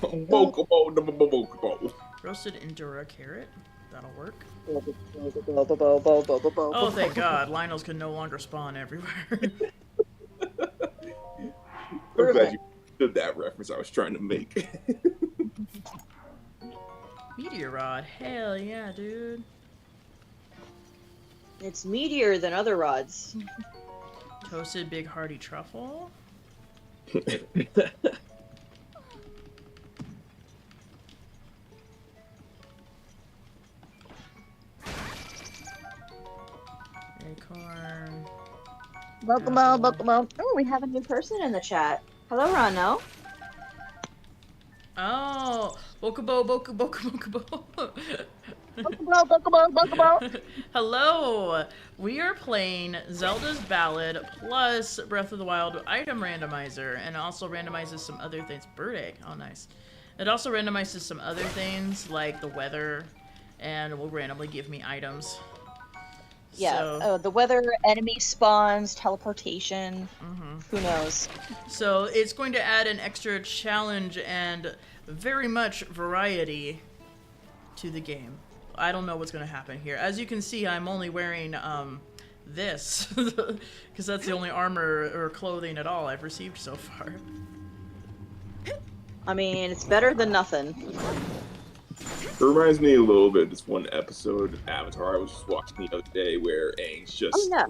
Bokobo. Roasted Endura carrot. That'll work. Oh, Oh, thank God. Lionels can no longer spawn everywhere. I'm glad you did that reference I was trying to make. Meteor rod. Hell yeah, dude. It's meatier than other rods. Toasted big hearty truffle. Acorn. Bokobo, Bokobo. Oh, we have a new person in the chat. Hello, Rano. Oh, Bokobo, Bokobo, Bokobo. Bokobo, Bokobo, Bokobo. Hello! We are playing Zelda's Ballad plus Breath of the Wild item randomizer, and also randomizes some other things. Bird egg, oh nice. It also randomizes some other things like the weather, and will randomly give me items. Yeah, So, the weather, enemy spawns, teleportation. Who knows? so it's going to add an extra challenge and very much variety to the game. I don't know what's going to happen here. As you can see, I'm only wearing this, because that's the only armor or clothing at all I've received so far. I mean, it's better than nothing. It reminds me a little bit of this one episode of Avatar I was just watching the other day where Aang's just Oh yeah.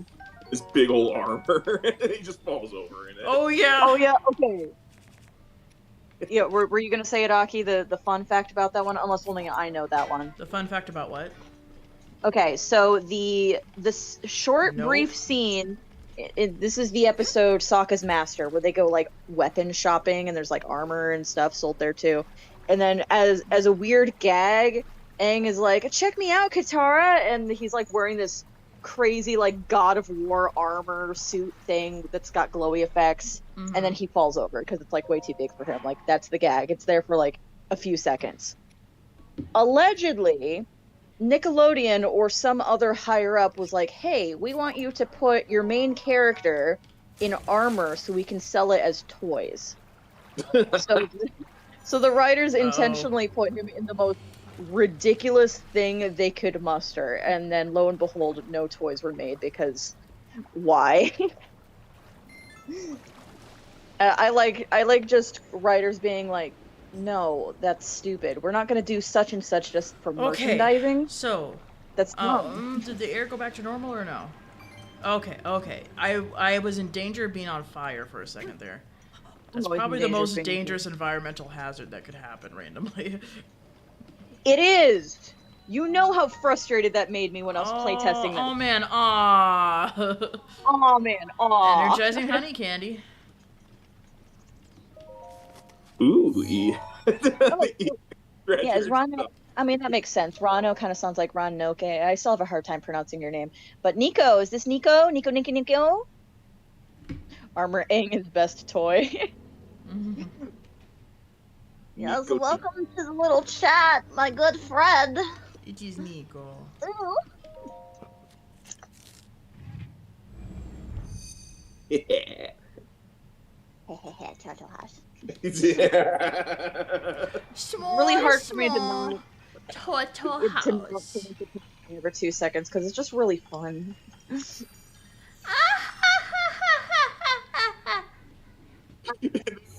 this big old armor and he just falls over in it. Oh yeah! Oh yeah. Okay. Yeah, were you gonna say it, Aki? The fun fact about that one? Unless only I know that one. The fun fact about what? Okay, so this short Nope. brief scene. This is the episode Sokka's Master, where they go like weapon shopping and there's like armor and stuff sold there too. And then as a weird gag, Aang is like, "Check me out, Katara," and he's like wearing this crazy like God of War armor suit thing that's got glowy effects, and then he falls over because it's like way too big for him. Like that's the gag. It's there for like a few seconds. Allegedly, Nickelodeon or some other higher up was like, "Hey, we want you to put your main character in armor so we can sell it as toys." So the writers intentionally put him in the most ridiculous thing they could muster, and then lo and behold, no toys were made because why? I like just writers being like, no, that's stupid. We're not gonna do such and such just for merchandising. So, That's dumb. did the air go back to normal or no? Okay. I was in danger of being on fire for a second there. That's always in probably the danger of most being- dangerous environmental hazard that could happen randomly. It is! You know how frustrated that made me when I was playtesting Oh that. man, ah. Oh man, aw. Energizing honey candy. Ooh. Yeah, Yeah, is Rano? I mean, that makes sense. Rano kind of sounds like Ron Noke. I still have a hard time pronouncing your name. But Nico, is this Nico? Nico? Armor Aang is best toy. Yes, welcome to the little chat, my good friend. It is Nico. Ooh. Yeah. Turtle House. Small, Really hard for me to not Turtle to house. not over 2 seconds because it's just really fun.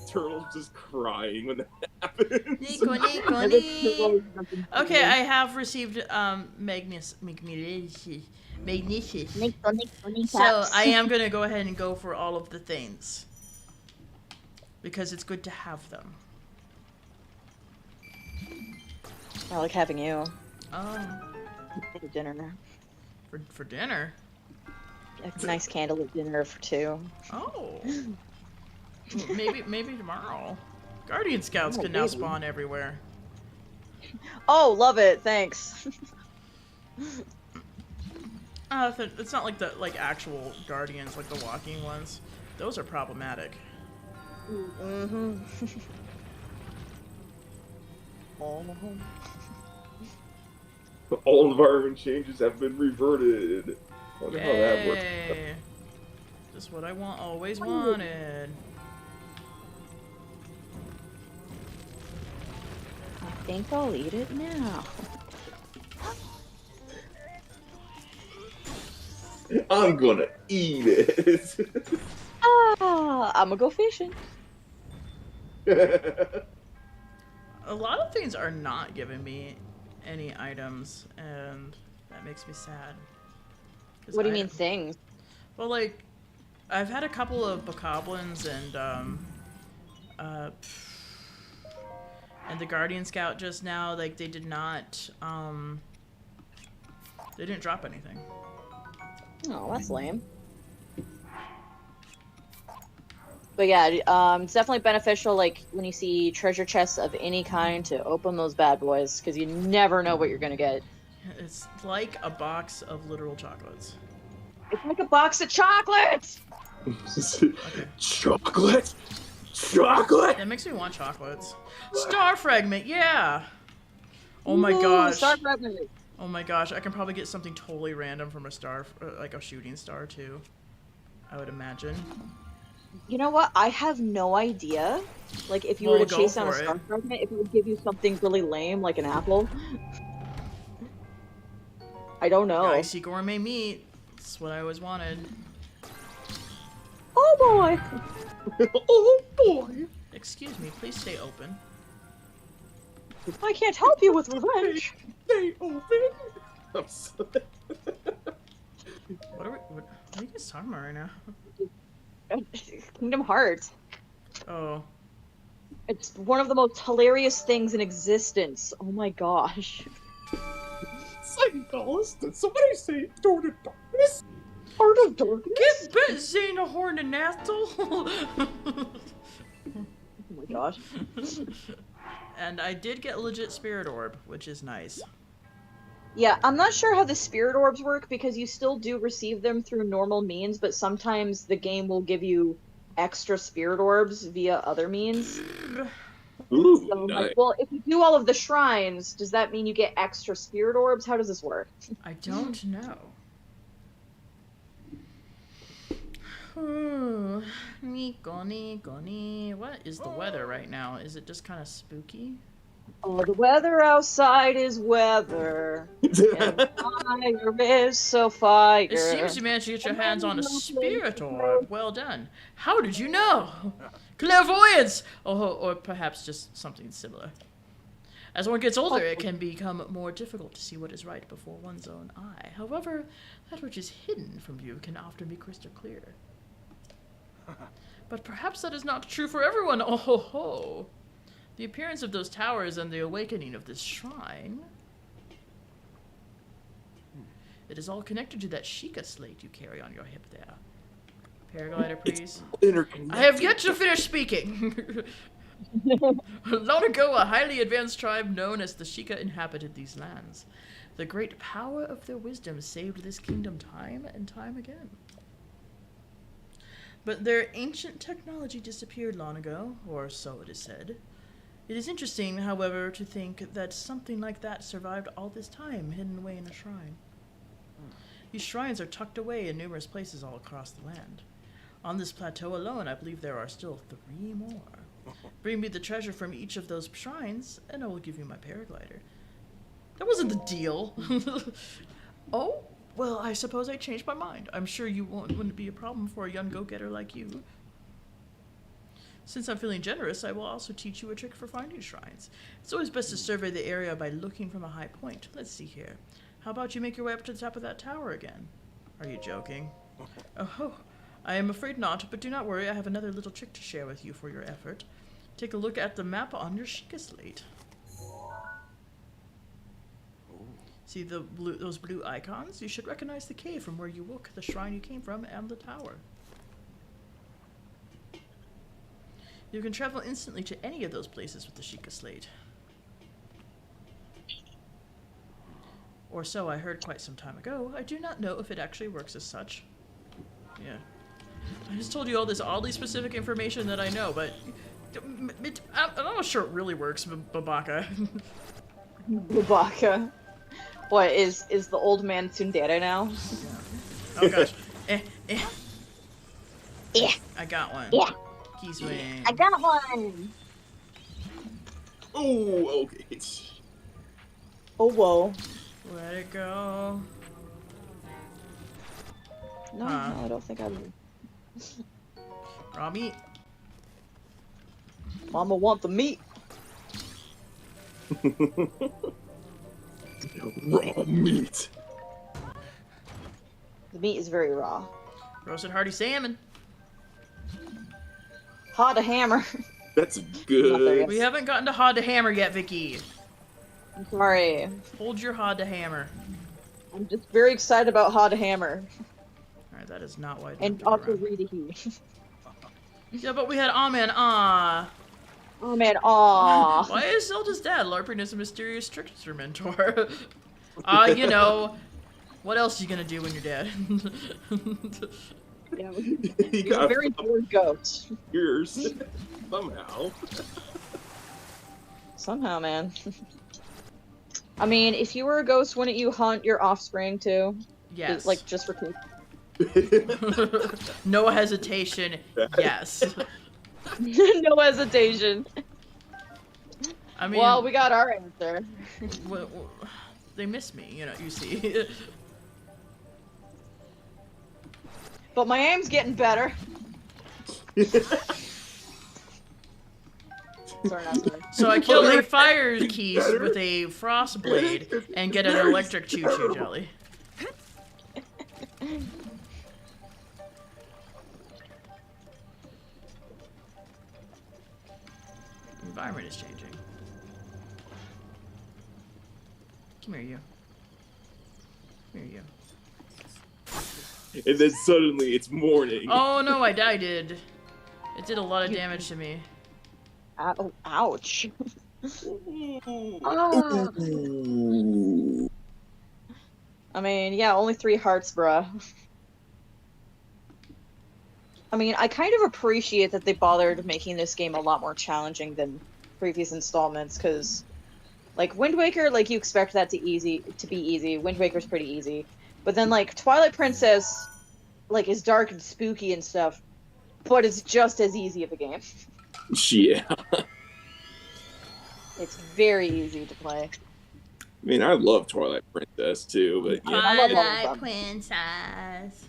Turtle's just crying when that happens. Nico. Okay, I have received magnesis. So I am gonna go ahead and go for all of the things because it's good to have them. I like having you For dinner. for dinner. A nice candlelit dinner for 2. Oh. Maybe tomorrow. Guardian Scouts Oh, can now maybe. spawn everywhere. Oh, love it. Thanks. It's not like the actual Guardians, like the walking ones. Those are problematic. Mm-hmm. All environment changes have been reverted. I wonder how that works. Yay! Just what I always wanted. I think I'll eat it now. I'm gonna eat it. I'm gonna go fishing. A lot of things are not giving me any items, and that makes me sad. 'Cause What do you mean things? Well, like, I've had a couple of bokoblins and the Guardian Scout just now, like, they didn't drop anything. Oh, that's lame. But yeah, it's definitely beneficial, like, when you see treasure chests of any kind to open those bad boys, because you never know what you're gonna get. It's like a box of literal chocolates. It's like a box of chocolates! Chocolate? Chocolate? That makes me want chocolates. Star fragment, yeah! Oh my Ooh, gosh. Star fragment. Oh my gosh, I can probably get something totally random from a star, like a shooting star too. I would imagine. You know what? I have no idea. Like, if you were Well, to go chase down a for it. star fragment, if it would give you something really lame, like an apple. I don't know. Icy gourmet meat. That's what I always wanted. Oh boy! Oh boy! Excuse me, please stay open. I can't help you with revenge. They open. I'm sorry. What are you guys talking about right now? Kingdom Hearts. Oh. It's one of the most hilarious things in existence. Oh my gosh. Psychos, did somebody say Door to Darkness? Heart of Darkness? Get bit, Xena Horn and Nastle! Oh my gosh. And I did get legit Spirit Orb, which is nice. Yeah, I'm not sure how the spirit orbs work because you still do receive them through normal means, but sometimes the game will give you extra spirit orbs via other means. Ooh, So I'm nice. like, well, if you do all of the shrines, does that mean you get extra spirit orbs? How does this work? I don't know. Nico. What is the weather right now? Is it just kind of spooky? Oh, the weather outside is weather. And fire is so fire. It seems you managed to get your hands on a spirit orb. Well done. How did you know? Clairvoyance! Or perhaps just something similar. As one gets older, it can become more difficult to see what is right before one's own eye. However, that which is hidden from view can often be crystal clear. But perhaps that is not true for everyone. Oh ho ho! The appearance of those towers and the awakening of this shrine. It is all connected to that Sheikah slate you carry on your hip there. Paraglider, please. I have yet to finish speaking. Long ago, a highly advanced tribe known as the Sheikah inhabited these lands. The great power of their wisdom saved this kingdom time and time again. But their ancient technology disappeared long ago, or so it is said. It is interesting, however, to think that something like that survived all this time, hidden away in a shrine. These shrines are tucked away in numerous places all across the land. On this plateau alone, I believe there are still 3 more. Bring me the treasure from each of those shrines, and I will give you my paraglider. That wasn't the deal. Oh, well, I suppose I changed my mind. I'm sure wouldn't be a problem for a young go-getter like you. Since I'm feeling generous, I will also teach you a trick for finding shrines. It's always best to survey the area by looking from a high point. Let's see here. How about you make your way up to the top of that tower again? Are you joking? Oh, I am afraid not, but do not worry. I have another little trick to share with you for your effort. Take a look at the map on your Sheikah slate. See those blue icons? You should recognize the cave from where you woke, the shrine you came from, and the tower. You can travel instantly to any of those places with the Sheikah slate. Or so I heard quite some time ago. I do not know if it actually works as such. Yeah. I just told you all this oddly specific information that I know, but I'm not sure it really works, Babaka. Babaka. What, is the old man tsundere now? Oh gosh. Yeah. I got one. Yeah. Key swing. I got one! Oh, okay. Oh, whoa. Let it go. No, no, I don't think I would. Raw meat. Mama want the meat. Raw meat. The meat is very raw. Roasted hearty salmon. Hot to hammer. That's Not there good. yet. We haven't gotten to hod to hammer yet, Vicky. I'm sorry. Hold your hod to hammer. I'm just very excited about hot to hammer. Alright, that is not why I And jumped also around. read a he. Yeah, but we had aw man, ah. Oh man, aw. Why is Zelda's dad LARPing as a mysterious trickster mentor? You know, what else are you gonna do when you're dead? Yeah, You he's a got very bored goat. years somehow. Somehow, man. I mean, if you were a ghost, wouldn't you hunt your offspring too? Yes. Like, just for keeps? No hesitation, yes. No hesitation. I mean, Well, we got our answer. they miss me, you see. But my aim's getting better. Sorry, not sorry. So I kill a fire keys with a frost blade and get an electric choo-choo jelly. The environment is changing. Come here, you. Come here, you. And then suddenly it's morning. Oh no, I did. It did a lot of damage to me. Ow, ouch. Ooh. I mean, yeah, only 3 hearts, bruh. I mean, I kind of appreciate that they bothered making this game a lot more challenging than previous installments, because, like, Wind Waker, like, you expect that to be easy. Wind Waker's pretty easy. But then, like, Twilight Princess, like, is dark and spooky and stuff, but it's just as easy of a game. Yeah. It's very easy to play. I mean, I love Twilight Princess too, but yeah. I love all of Twilight them. Princess.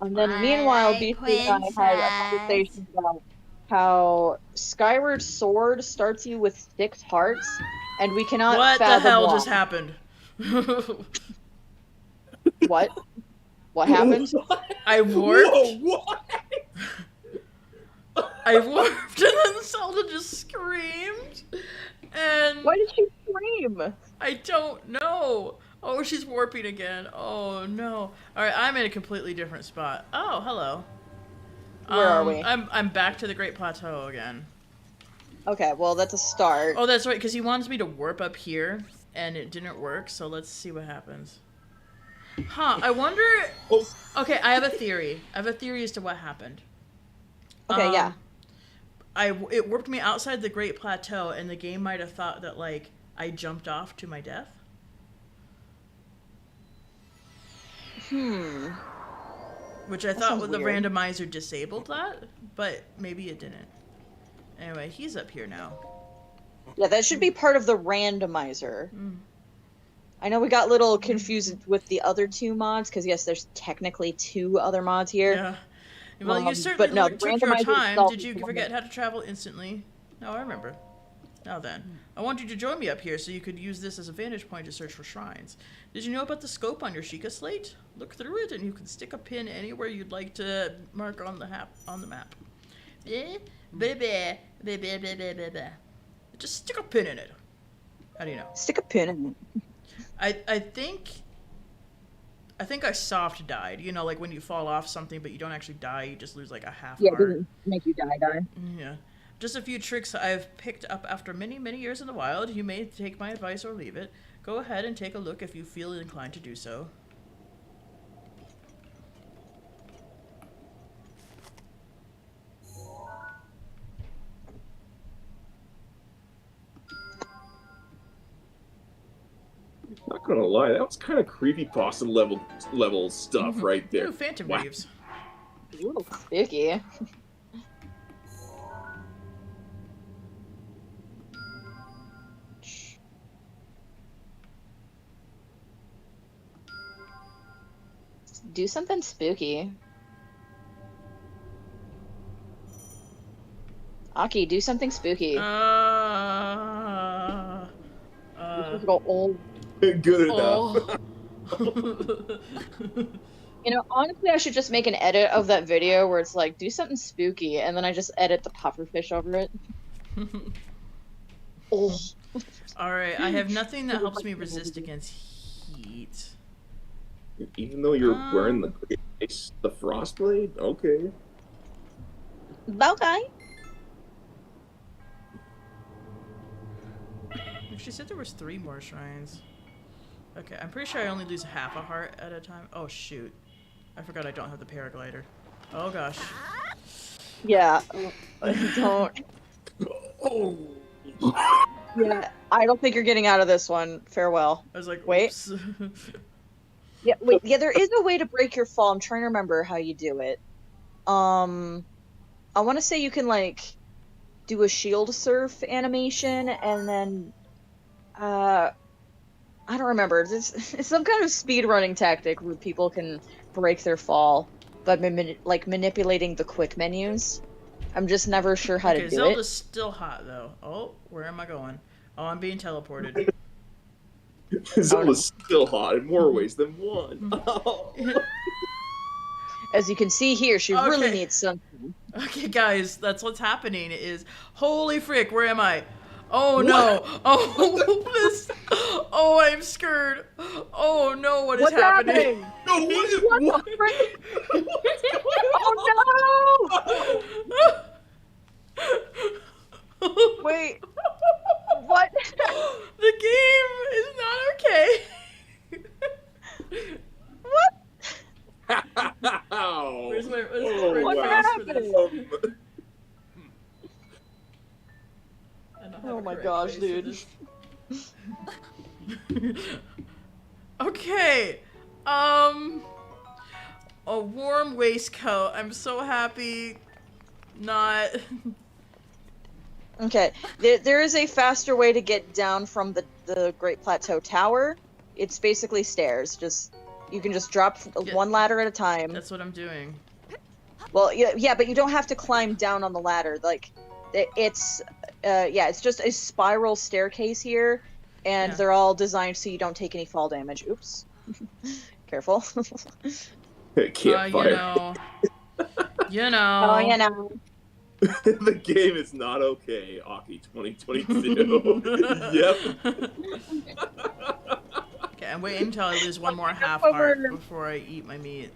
And then, meanwhile, Twilight BC and I had a conversation about how Skyward Sword starts you with 6 hearts, and we cannot What the fathom hell why. just happened? What? What happened? I warped. Whoa, what? I warped, and then Zelda just screamed. And Why did she scream? I don't know. Oh, she's warping again. Oh no. Alright, I'm in a completely different spot. Oh, hello. Where are we? I'm back to the Great Plateau again. Okay, well, that's a start. Oh, that's right, because he wants me to warp up here, and it didn't work, so let's see what happens. Huh, I wonder... Oh, Okay, I have a theory. I have a theory as to what happened. Okay, yeah. It warped me outside the Great Plateau, and the game might have thought that, like, I jumped off to my death. Which I thought sounds with the weird. randomizer disabled that, but maybe it didn't. Anyway, he's up here now. Yeah, that should be part of the randomizer. I know we got a little confused with the other 2 mods, because yes, there's technically 2 other mods here. Yeah. Well, you But certainly no, took your randomizer time. itself Did you is the one forget that- how to travel instantly? No, I remember. Now then, I want you to join me up here so you could use this as a vantage point to search for shrines. Did you know about the scope on your Sheikah slate? Look through it and you can stick a pin anywhere you'd like to mark on the map. Just stick a pin in it. How do you know? Stick a pin in it. I think I soft died. You know, like when you fall off something but you don't actually die, you just lose like a half Yeah, it heart. doesn't make you die. Yeah. Just a few tricks I've picked up after many, many years in the wild. You may take my advice or leave it. Go ahead and take a look if you feel inclined to do so. not gonna lie, that was kind of creepypasta level stuff right there. Ooh, Phantom Wow. Waves. Ooh, spooky. Do something spooky. Aki, do something spooky. Uh, Just go old. Good enough. oh. You know, honestly, I should just make an edit of that video where it's like, do something spooky, and then I just edit the pufferfish over it. Oh. Alright, I have nothing that helps me resist against heat. Even though you're wearing the frostblade, okay. Okay. She said there was 3 more shrines. Okay, I'm pretty sure I only lose half a heart at a time. Oh shoot. I forgot I don't have the paraglider. Oh gosh. Yeah. Don't. Oh. Yeah. I don't think you're getting out of this one. Farewell. I was like, Wait. oops. Yeah, wait. Yeah, there is a way to break your fall. I'm trying to remember how you do it. I want to say you can like do a shield surf animation, and then I don't remember. It's some kind of speed running tactic where people can break their fall by manipulating the quick menus. I'm just never sure how Okay, to do Zelda's it. still hot though. Oh, where am I going? Oh, I'm being teleported. Zelda's still hot in more ways than one. Oh. As you can see here, she really Okay. needs something. Okay, guys, that's what's happening. Is holy frick, where am I? Oh no! Oh, this! Oh, I'm scared. Oh no, what is What's happening? No, what? The frick? Oh no! Wait. What? The game is not okay. What? Ow. Where's my Oh, What wow. face for this? I don't have Oh a my correct gosh, face for dude. this. Okay. A warm waistcoat. I'm so happy. Not. Okay, there is a faster way to get down from the Great Plateau Tower. It's basically stairs. You can just drop Yeah. one ladder at a time. That's what I'm doing. Well, yeah, but you don't have to climb down on the ladder. Like, it's just a spiral staircase here, and Yeah. they're all designed so you don't take any fall damage. Oops. Careful. Campfire. You know. Oh, you know. The game is not okay, Aki 2022. Yep. Okay, I'm waiting until I lose one more half heart before I eat my meat.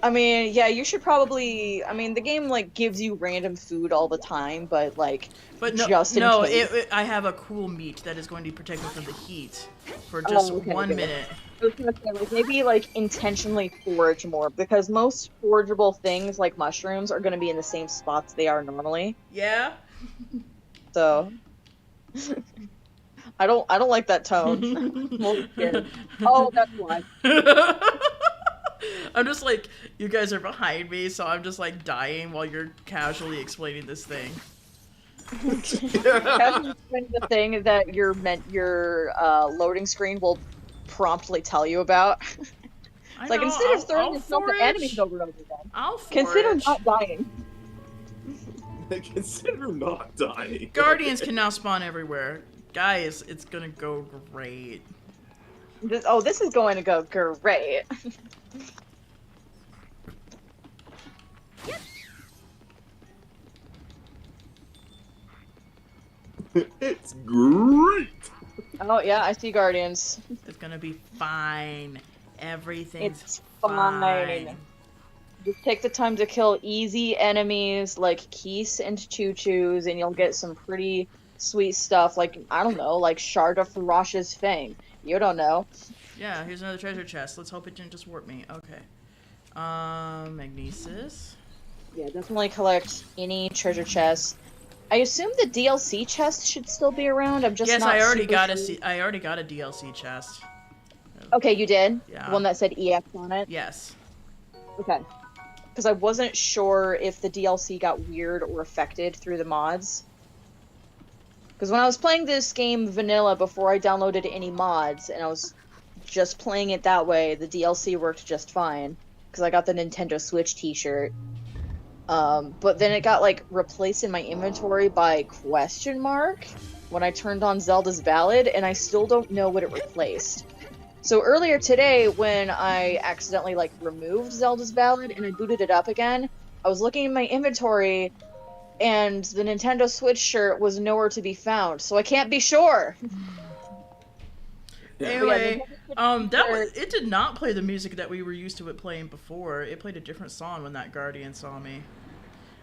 I mean, yeah, you should probably. I mean, the game like gives you random food all the time, but like, But no, just in case. I have a cool meat that is going to protect me from the heat for just okay, 1 good. minute. I was gonna say, like, maybe like intentionally forage more because most forageable things like mushrooms are gonna be in the same spots they are normally. Yeah. So, I don't like that tone. I'm a little scared. Oh, that's why. I'm just like, you guys are behind me, so I'm just like dying while you're casually explaining this thing. Casually explaining the thing that your loading screen will promptly tell you about. It's like, instead of throwing yourself at enemies over and over again, I'll forage. consider not dying. Consider not dying. Guardians can now spawn everywhere. Guys, it's gonna go great. This is going to go great. It's great. Oh yeah, I see guardians. It's gonna be fine. Everything's It's fine. fine. Just take the time to kill easy enemies like Keese and Choo-Choos, and you'll get some pretty sweet stuff like, I don't know, like Shard of Farash's Fang. You don't know. Yeah, here's another treasure chest. Let's hope it didn't just warp me. Okay. Magnesis. Yeah, definitely collect any treasure chest. I assume the DLC chest should still be around. I'm just Yes, not I already super got sure. I already got a DLC chest. Okay, you did? Yeah. The one that said EX on it? Yes. Okay. Because I wasn't sure if the DLC got weird or affected through the mods. Because when I was playing this game vanilla before I downloaded any mods, and I was just playing it that way, the DLC worked just fine. Because I got the Nintendo Switch t-shirt. But then it got, like, replaced in my inventory by question mark when I turned on Zelda's Ballad, and I still don't know what it replaced. So earlier today, when I accidentally, like, removed Zelda's Ballad and I booted it up again, I was looking in my inventory, and the Nintendo Switch shirt was nowhere to be found, so I can't be sure. Anyway, it did not play the music that we were used to it playing before. It played a different song when that Guardian saw me.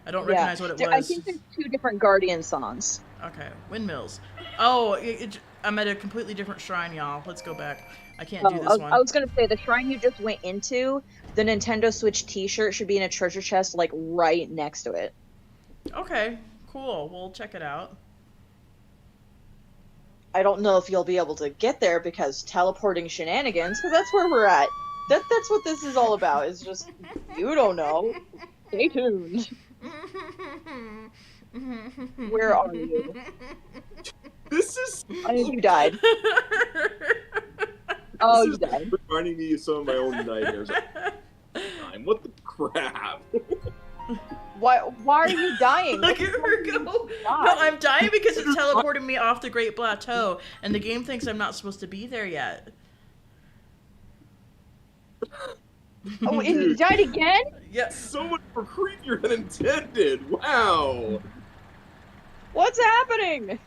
I don't recognize what it was. I think there's 2 different Guardian songs. Okay, windmills. Oh, I'm at a completely different shrine, y'all. Let's go back. I can't do this one. I was gonna say, the shrine you just went into, the Nintendo Switch t-shirt should be in a treasure chest, like, right next to it. Okay, cool. We'll check it out. I don't know if you'll be able to get there because teleporting shenanigans, because that's where we're at. That's what this is all about, is just, you don't know. Stay tuned. Where are you? This is. I think you died. Oh, you died. Reminding me of some of my own nightmares. What the crap? Why are you dying? Look at her go. No, I'm dying because it teleported me off the Great Plateau, and the game thinks I'm not supposed to be there yet. Oh, and you died again? Yes. So much more creepier than intended. Wow. What's happening?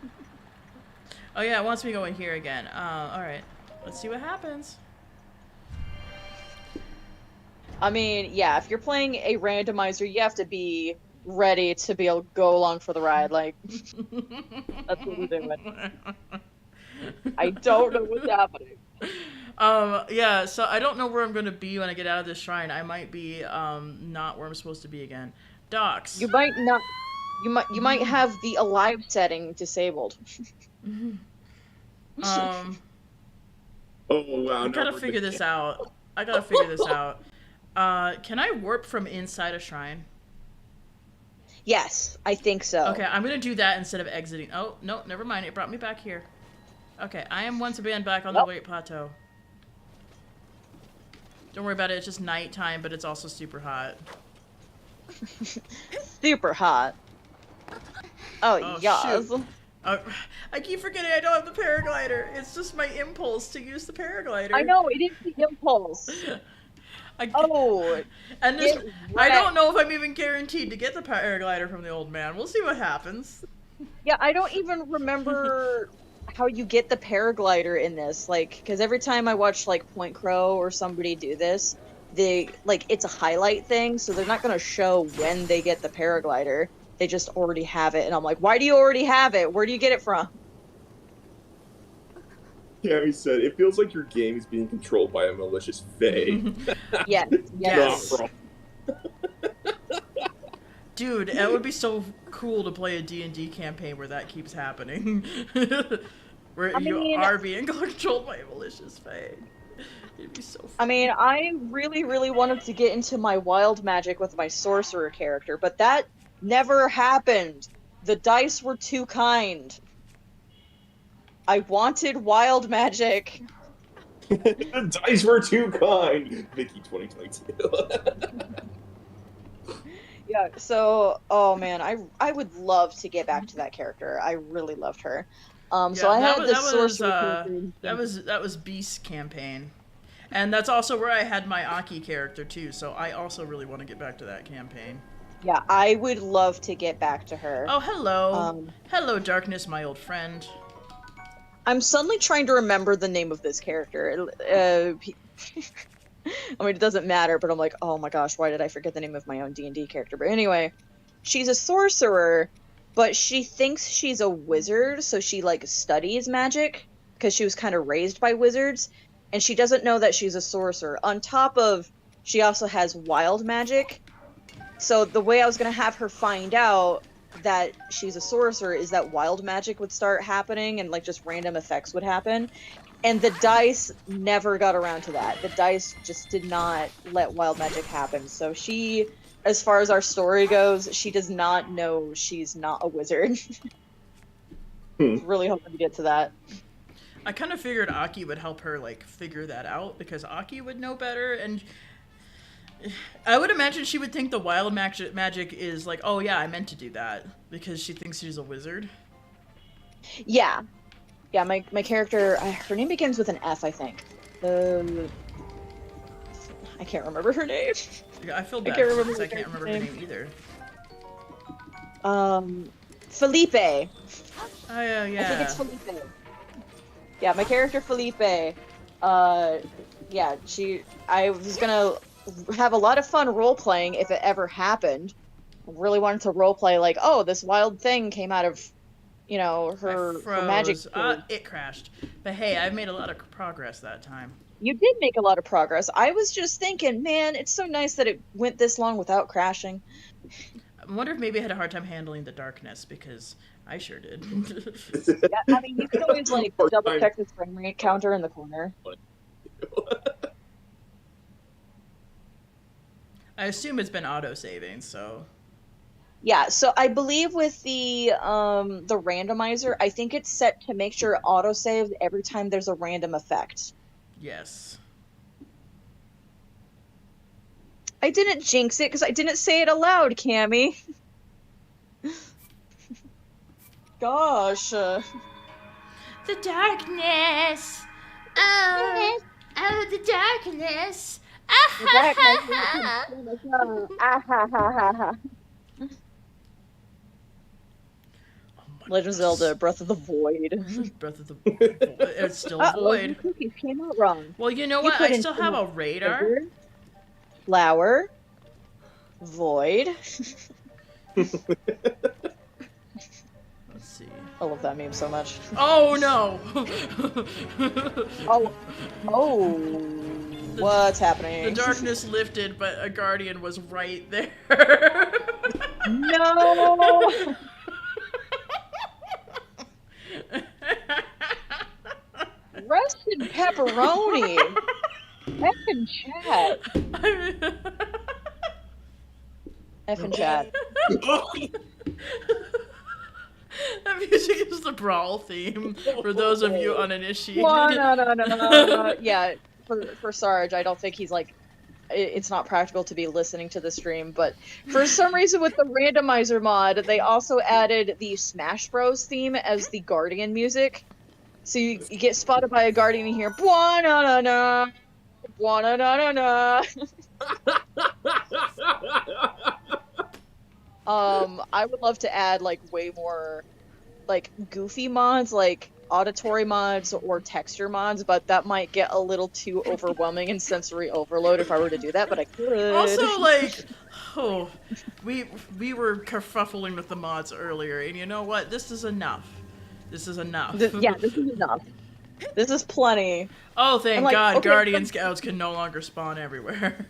Oh yeah, it wants me to go in here again. Alright. Let's see what happens. I mean, yeah, if you're playing a randomizer, you have to be ready to be able to go along for the ride. Like, that's what we're doing. I don't know what's happening. Yeah, so I don't know where I'm gonna be when I get out of this shrine. I might be, not where I'm supposed to be again. Docks. You might not. You might have the alive setting disabled. Oh wow. I gotta figure this out. I gotta figure this out. Can I warp from inside a shrine? Yes, I think so. Okay, I'm gonna do that instead of exiting. Oh, no, never mind. It brought me back here. Okay, I am once again back on the Great Plateau. Don't worry about it. It's just nighttime, but it's also super hot. Super hot. Oh, Oh, yes. shoot. I keep forgetting I don't have the paraglider. It's just my impulse to use the paraglider. I know, it is the impulse. Oh, and get I wrecked. don't know if I'm even guaranteed to get the paraglider from the old man. We'll see what happens. Yeah, I don't even remember how you get the paraglider in this. Like, because every time I watch, like, Point Crow or somebody do this, it's a highlight thing, so they're not going to show when they get the paraglider. They just already have it, and I'm like, why do you already have it? Where do you get it from? Cammy said, it feels like your game is being controlled by a malicious fae. Yes. Yes. Not wrong. Dude, that would be so cool to play a D&D campaign where that keeps happening. Where you are being controlled by a malicious fae. It'd be so fun. I mean, I really, really wanted to get into my wild magic with my sorcerer character, but that never happened. The dice were too kind. I wanted wild magic. The dice were too kind. Vicky 2022. Yeah, so, oh man, I would love to get back to that character. I really loved her. So I had this sorcerer character. That was Beast's campaign. And that's also where I had my Aki character too, so I also really want to get back to that campaign. Yeah, I would love to get back to her. Oh, hello. Hello, Darkness, my old friend. I'm suddenly trying to remember the name of this character. I mean, it doesn't matter, but I'm like, oh my gosh, why did I forget the name of my own D&D character? But anyway, she's a sorcerer, but she thinks she's a wizard, so she, like, studies magic, because she was kind of raised by wizards, and she doesn't know that she's a sorcerer. On top of, she also has wild magic, so the way I was going to have her find out that she's a sorcerer is that wild magic would start happening, and, like, just random effects would happen. And the dice never got around to that. The dice just did not let wild magic happen. So she, as far as our story goes, she does not know she's not a wizard. Really hoping to get to that. I kind of figured Aki would help her, like, figure that out, because Aki would know better, and I would imagine she would think the wild magic is like, oh yeah, I meant to do that, because she thinks she's a wizard. Yeah. Yeah, my character, her name begins with an F, I think. I can't remember her name. Yeah, I feel bad I can't remember, because I can't remember her name either. Felipe. Oh, yeah. I think it's Felipe. Yeah, my character Felipe. I was gonna have a lot of fun role-playing if it ever happened. I really wanted to role-play like, oh, this wild thing came out of, you know, her magic. It crashed. But hey, I've made a lot of progress that time. You did make a lot of progress. I was just thinking, man, it's so nice that it went this long without crashing. I wonder if maybe I had a hard time handling the darkness, because I sure did. Yeah, I mean, you could always, like, double-check the frame rate counter in the corner. I assume it's been auto-saving, so... Yeah, so I believe with the randomizer, I think it's set to make sure it autosaves every time there's a random effect. Yes. I didn't jinx it because I didn't say it aloud, Cammy. Gosh. The darkness. Oh, the darkness. Legend of Zelda, Breath of the Void. Breath of the It's still void. Cookies came out wrong. Well, you know what? I still have a radar. Sugar, flower. Void. Let's see. I love that meme so much. Oh no! Oh. What's happening? The darkness lifted, but a guardian was right there. No! Rest in pepperoni. Effing chat. Effing chat. That music is the Brawl theme, for those of you uninitiated. No. Yeah, for Sarge, I don't think he's, like, it's not practical to be listening to the stream, but for some reason with the Randomizer mod, they also added the Smash Bros theme as the Guardian music. So you get spotted by a Guardian and you hear bwa na na na, bwa na na na na. I would love to add like way more like goofy mods, like auditory mods or texture mods, but that might get a little too overwhelming and sensory overload if I were to do that, but I could. Also, like, oh, we were kerfuffling with the mods earlier, and you know what? This is enough. This is enough. This is enough. This is plenty. Oh, thank like, God, okay, Guardian Scouts can no longer spawn everywhere.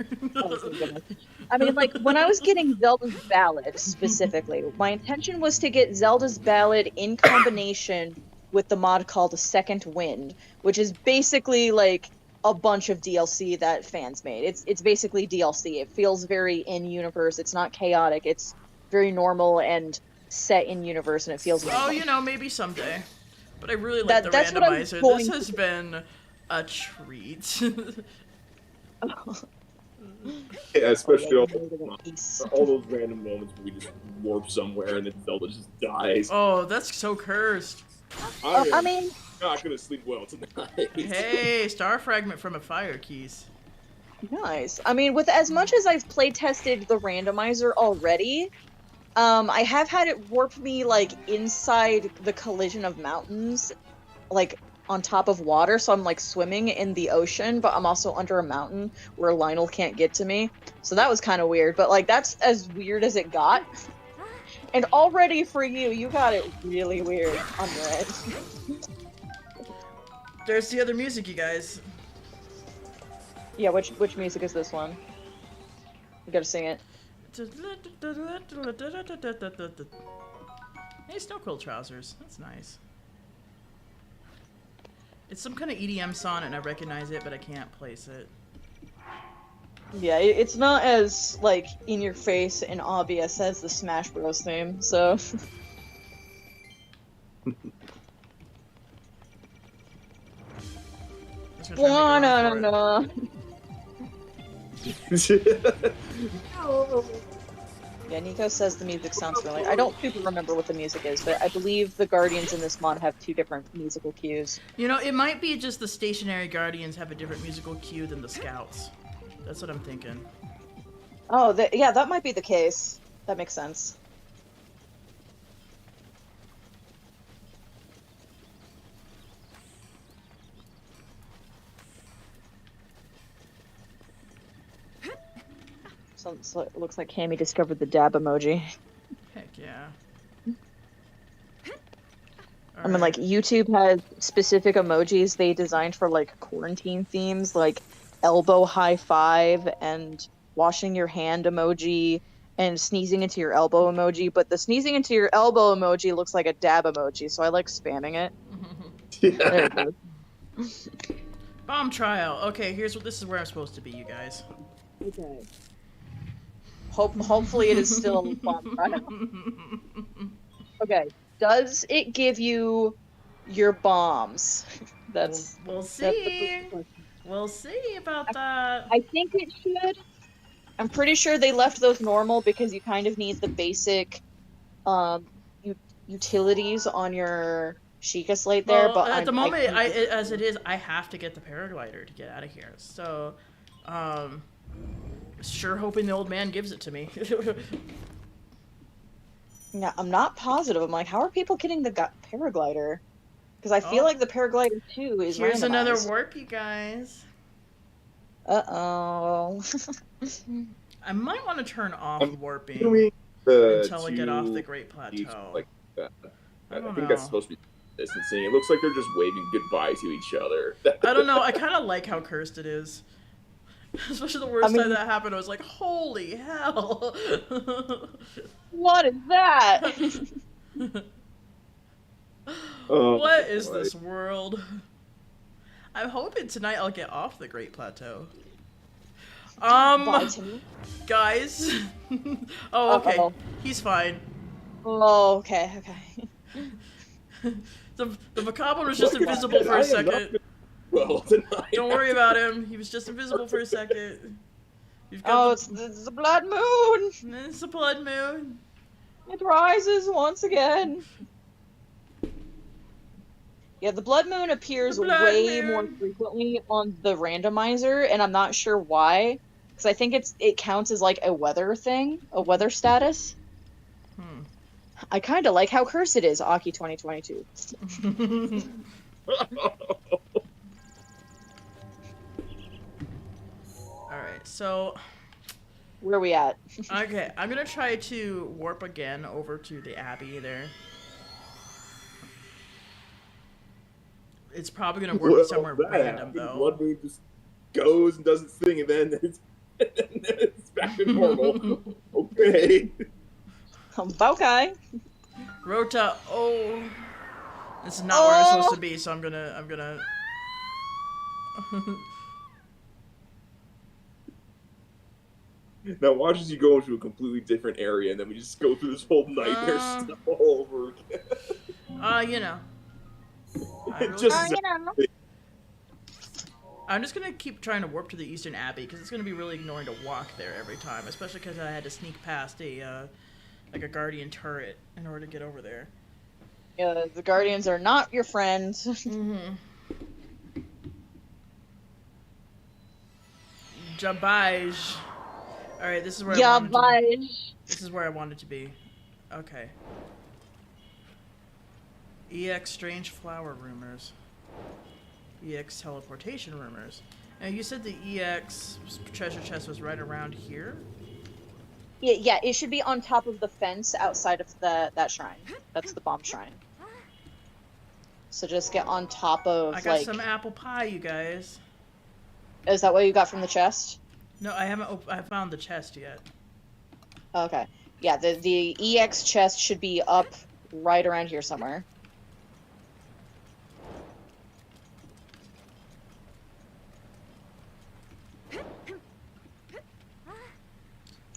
I mean, like, when I was getting Zelda's Ballad, specifically, my intention was to get Zelda's Ballad in combination with the mod called Second Wind, which is basically, like, a bunch of DLC that fans made. It's basically DLC. It feels very in-universe. It's not chaotic. It's very normal and set in universe, and it feels Oh, normal. you know, maybe someday. But I really like the that's what I'm randomizer. going This to has been a treat. Yeah, especially all Peace. those random moments where we just warp somewhere and then Zelda just dies. Oh, that's so cursed. I mean, not gonna sleep well tonight. Hey, star fragment from a fire keys. nice. I mean, with as much as I've play tested the randomizer already, I have had it warp me like inside the collision of mountains, like on top of water. So I'm like swimming in the ocean, but I'm also under a mountain where Lionel can't get to me. So that was kind of weird. But like that's as weird as it got. And already for you got it really weird on your end. There's the other music, you guys. Yeah, which music is this one? You gotta sing it. Hey, snow quill trousers. That's nice. It's some kind of EDM song, and I recognize it, but I can't place it. Yeah, it's not as, like, in your face and obvious as the Smash Bros. Theme, so... No, no. Yeah, Nico says the music sounds familiar. I don't super remember what the music is, but I believe the Guardians in this mod have 2 different musical cues. You know, it might be just the stationary Guardians have a different musical cue than the Scouts. That's what I'm thinking. Oh, yeah, that might be the case. That makes sense. So it looks like Cammy discovered the dab emoji. Heck yeah. I mean, like, YouTube has specific emojis they designed for, like, quarantine themes, like elbow high five and washing your hand emoji and sneezing into your elbow emoji, but the sneezing into your elbow emoji looks like a dab emoji, so I like spamming it. There it goes. Bomb trial. Okay, this is where I'm supposed to be, you guys. Okay. Hopefully it is still bomb trial. Okay. Does it give you your bombs? We'll see. We'll see about that. I think it should. I'm pretty sure they left those normal because you kind of need the basic utilities on your Sheikah slate there. Well, but at the moment, as it is, I have to get the paraglider to get out of here. So, sure hoping the old man gives it to me. Yeah, I'm not positive. I'm like, how are people getting the paraglider? Because I feel like the paraglider too is Here's randomized. another warp, you guys. Uh-oh. I might want to turn off warping until I get off the Great Plateau. Like that. I don't think know. that's supposed to be distancing. It looks like they're just waving goodbye to each other. I don't know. I kind of like how cursed it is. Especially the worst time that happened, I was like, holy hell. What is that? What is this world? I'm hoping tonight I'll get off the Great Plateau. Guys. Oh, okay. Uh-oh. He's fine. Oh, okay. The Macabre was just invisible for a second. Well, tonight. Don't worry about him. He was just invisible for a second. You've Oh, got it's the blood moon! it's a blood moon. It rises once again. Yeah, the blood moon appears The blood way moon. more frequently on the randomizer, and I'm not sure why. Because I think it counts as like a weather thing, a weather status. Hmm. I kind of like how cursed it is, Aki 2022. Alright, so Where are we at? okay, I'm gonna try to warp again over to the Abbey there. It's probably gonna warp me somewhere random though. Blood moon just goes and does its thing, and then it's back to normal. Okay. Okay. Rota, oh, this is not where I'm supposed to be, so I'm gonna. Now watch as you go into a completely different area, and then we just go through this whole nightmare stuff all over again. You know. I really- Just I'm just gonna keep trying to warp to the Eastern Abbey because it's gonna be really annoying to walk there every time, especially because I had to sneak past a like a Guardian turret in order to get over there. Yeah, the Guardians are not your friends. Mm-hmm. Jabaj. All right, this is where Yeah, I wanted bye. this is where I wanted to be. Okay. EX strange flower rumors. EX teleportation rumors. Now you said the EX treasure chest was right around here? Yeah, it should be on top of the fence outside of that shrine. That's the bomb shrine. So just get on top of, I got some apple pie, you guys. Is that what you got from the chest? No, I haven't I found the chest yet. Okay. Yeah, the EX chest should be up right around here somewhere.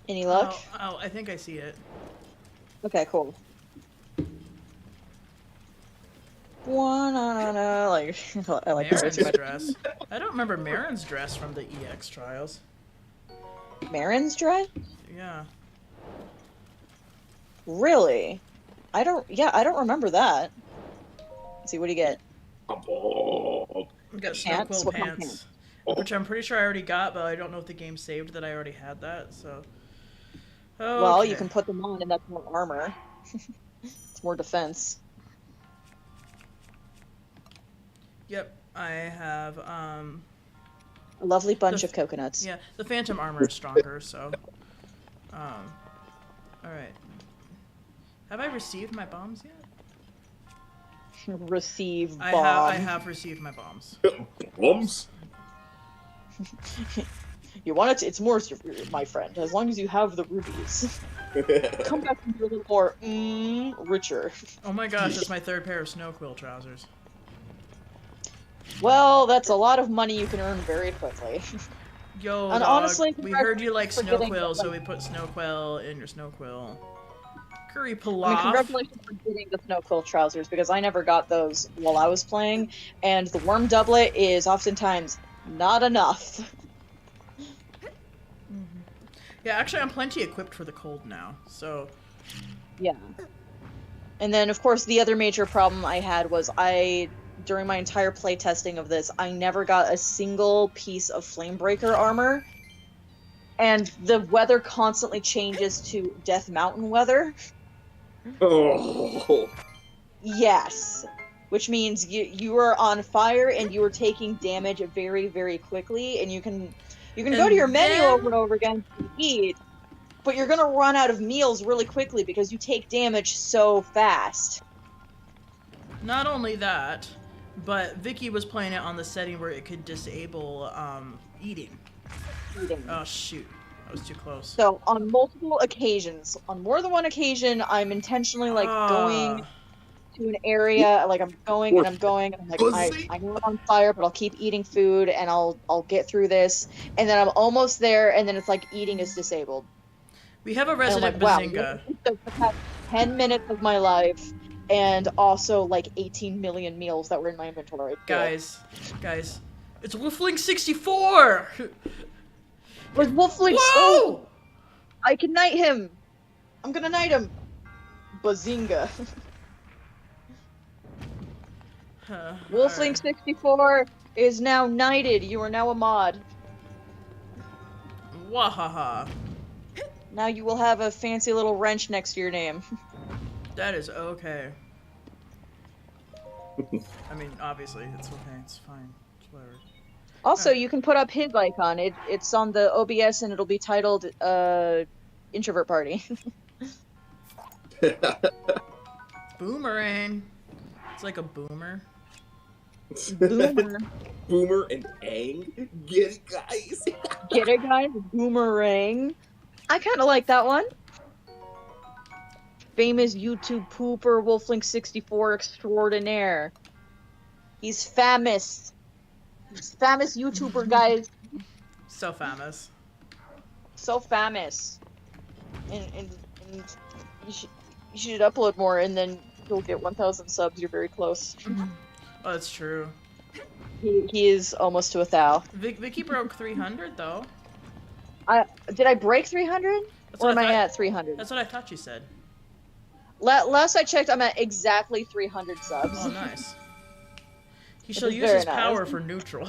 Any luck? Oh, I think I see it. Okay, cool. Like, I like Marin's this. dress. I don't remember Marin's dress from the EX trials. Marin's dress? Yeah. Really? I don't remember that. Let's see, what do you get? I got snow Pants? quill What kind of pants. Which I'm pretty sure I already got, but I don't know if the game saved that I already had that, so. Okay. Well, you can put them on and that's more armor. It's more defense. Yep, I have, A lovely bunch The- of coconuts. yeah, the phantom armor is stronger, so. Alright. Have I received my bombs yet? Receive bomb. I have received my bombs. Bums? You want it to, it's more, my friend, as long as you have the rubies. Come back and be a little more, richer. Oh my gosh, that's my third pair of snow quill trousers. Well, that's a lot of money you can earn very quickly. Yo, And dog, honestly, we heard you like snow forgetting quill, that, so we put snow quill in your snow quill. Curry I mean, pilaf. congratulations for getting the snow quill trousers, because I never got those while I was playing, and the worm doublet is oftentimes not enough. Yeah, actually, I'm plenty equipped for the cold now, so. Yeah. And then, of course, the other major problem I had was during my entire playtesting of this, I never got a single piece of Flamebreaker armor. And the weather constantly changes to Death Mountain weather. Oh. Yes. Which means you are on fire and you are taking damage very, very quickly, and you can go to your menu then- over and over again to eat, but you're gonna run out of meals really quickly because you take damage so fast. Not only that, but Vicky was playing it on the setting where it could disable eating. Oh shoot, that was too close. So on multiple occasions, on more than one occasion, I'm intentionally going to an area, like I'm going and I'm going, and I'm like, I know I'm on fire, but I'll keep eating food and I'll get through this, and then I'm almost there, and then it's like eating is disabled. We have a And I'm resident like, wow, Bazinga. this is the past 10 minutes of my life, and also like 18 million meals that were in my inventory. Guys, it's Wolfling 64! With Wolflings! Oh! I can knight him! I'm gonna knight him! Bazinga. Wolfling 64 is now knighted. You are now a mod. Wahaha. Now you will have a fancy little wrench next to your name. That is okay. I mean, obviously, it's okay. It's fine. It's whatever. Also, you can put up his icon. It's on the OBS and it'll be titled Introvert Party. Boomerang. It's like a boomer. Boomer. Boomer and Aang. Get it, guys. Get it, guys? Boomerang. I kind of like that one. Famous YouTube pooper Wolfling 64 extraordinaire. He's famous. He's famous YouTuber, guys. So famous. So famous. And you should upload more, and then you'll get 1,000 subs. You're very close. Oh, that's true. He is almost to 1,000. Vicky broke 300 though. Did I break 300? That's Or what am I I at 300? That's what I thought you said. Last I checked, I'm at exactly 300 subs. Oh, nice. He Which shall is use very his power nice. for neutral.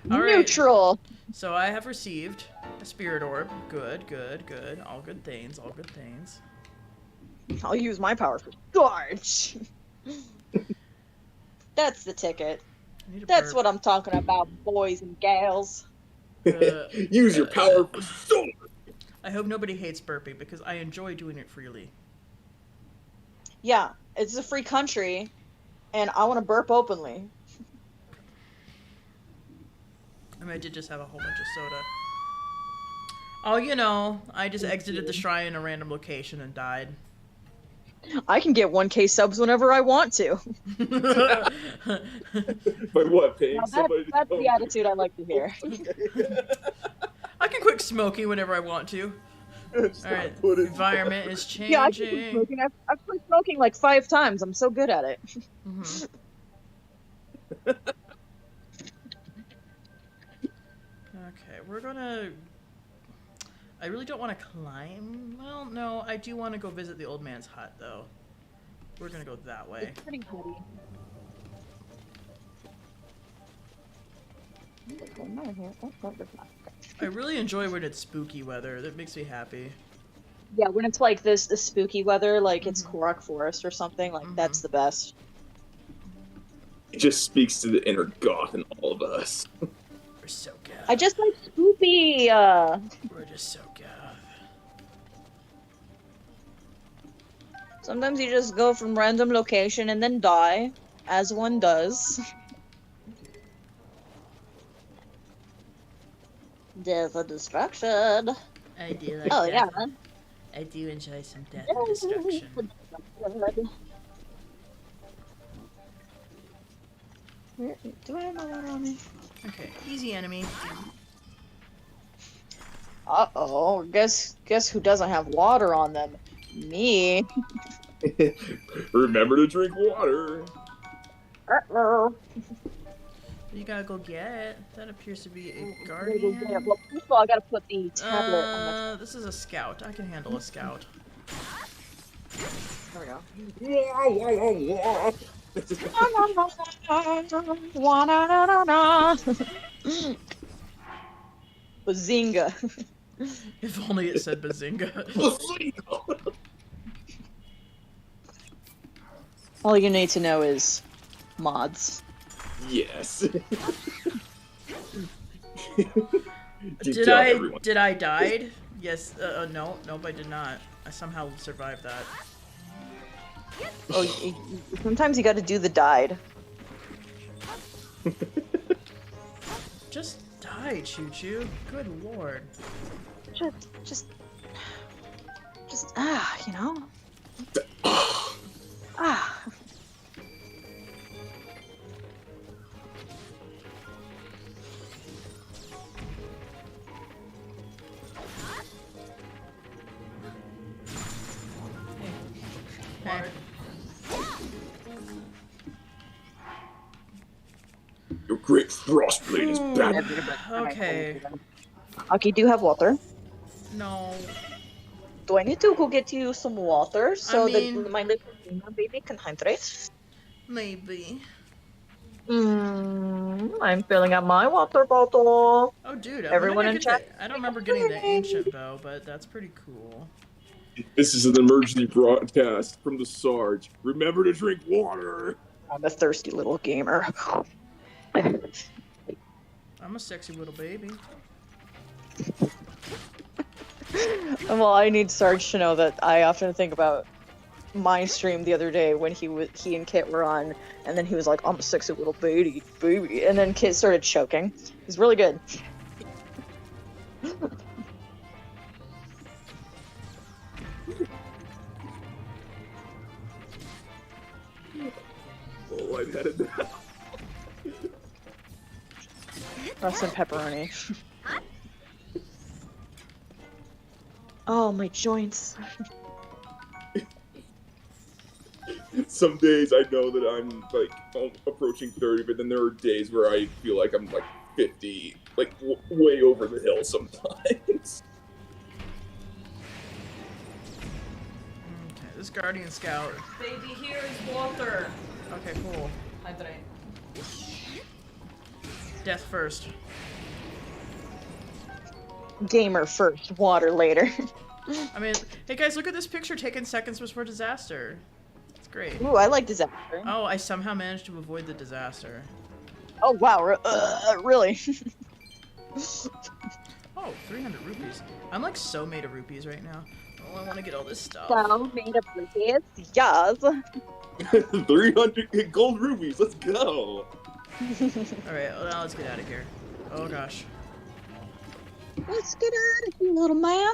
All right. Neutral. So I have received a spirit orb. Good, good, good. All good things. All good things. I'll use my power for storage. That's the ticket. I need a That's burp. what I'm talking about, boys and gals. Use your power for sword. I hope nobody hates burping because I enjoy doing it freely. Yeah, it's a free country, and I want to burp openly. I mean, I did just have a whole bunch of soda. Oh, you know, I just exited the shrine in a random location and died. I can get 1K subs whenever I want to. By what? Paying Now somebody to that's come? the attitude I like to hear. I can quit smoking whenever I want to. Just All right, not put it environment is changing. Yeah, I can quit smoking. I've quit smoking like 5 times. I'm so good at it. Mhm. Okay, we're gonna... I really don't want to climb. Well, no, I do want to go visit the old man's hut, though. We're gonna go that way. It's pretty pretty. I really enjoy when it's spooky weather. That makes me happy. Yeah, when it's like this spooky weather, like it's Korok Forest or something, like that's the best. It just speaks to the inner goth in all of us. We're so good. I just like spoopy. We're just so good. Sometimes you just go from random location and then die, as one does. Death or destruction. I do like Oh that. yeah. I do enjoy some death and destruction. Do I have my water on me? Okay, easy enemy. Uh-oh. Guess who doesn't have water on them? Me. Remember to drink water. Uh-oh. You gotta go get. That appears to be a Well, guardian. first of all, I gotta put the tablet on This is a scout. I can handle a scout. There we go. Bazinga. If only it said bazinga. All you need to know is mods. Yes. Did I died? Yes. No, I did not. I somehow survived that. Oh, sometimes you gotta do the died. Just die, Choo Choo. Good lord. Just, you know? Ah. Hey. Your great frostblade is back. Okay. Okay, do you have water? No. Do I need to go get you some water so mean- that my little gamer baby can hydrate? Maybe. I'm filling up my water bottle. Oh, dude, Everyone in get chat. I don't remember getting the ancient bow, but that's pretty cool. This is an emergency broadcast from the Sarge. Remember to drink water. I'm a thirsty little gamer. I'm a sexy little baby. Well, I need Sarge to know that I often think about my stream the other day when he and Kit were on, and then he was like, "I'm a sexy little baby," and then Kit started choking. He's really good. Oh, I've had it now. That's some pepperoni. Oh, my joints. Some days I know that I'm like approaching 30, but then there are days where I feel like I'm like 50, like way over the hill sometimes. Okay, this Guardian Scout. Baby, here is water. Okay, cool. Hydrate. Death first. Gamer first, water later. I mean, hey guys, look at this picture taken seconds before disaster. It's great. Ooh, I like disaster. Oh, I somehow managed to avoid the disaster. Oh, wow, really? Oh, 300 rupees. I'm like so made of rupees right now. Oh, I want to get all this stuff. So, made of rupees? Yes. 300 gold rubies, let's go. Alright, well, now let's get out of here. Oh gosh. Let's get out of here, little man.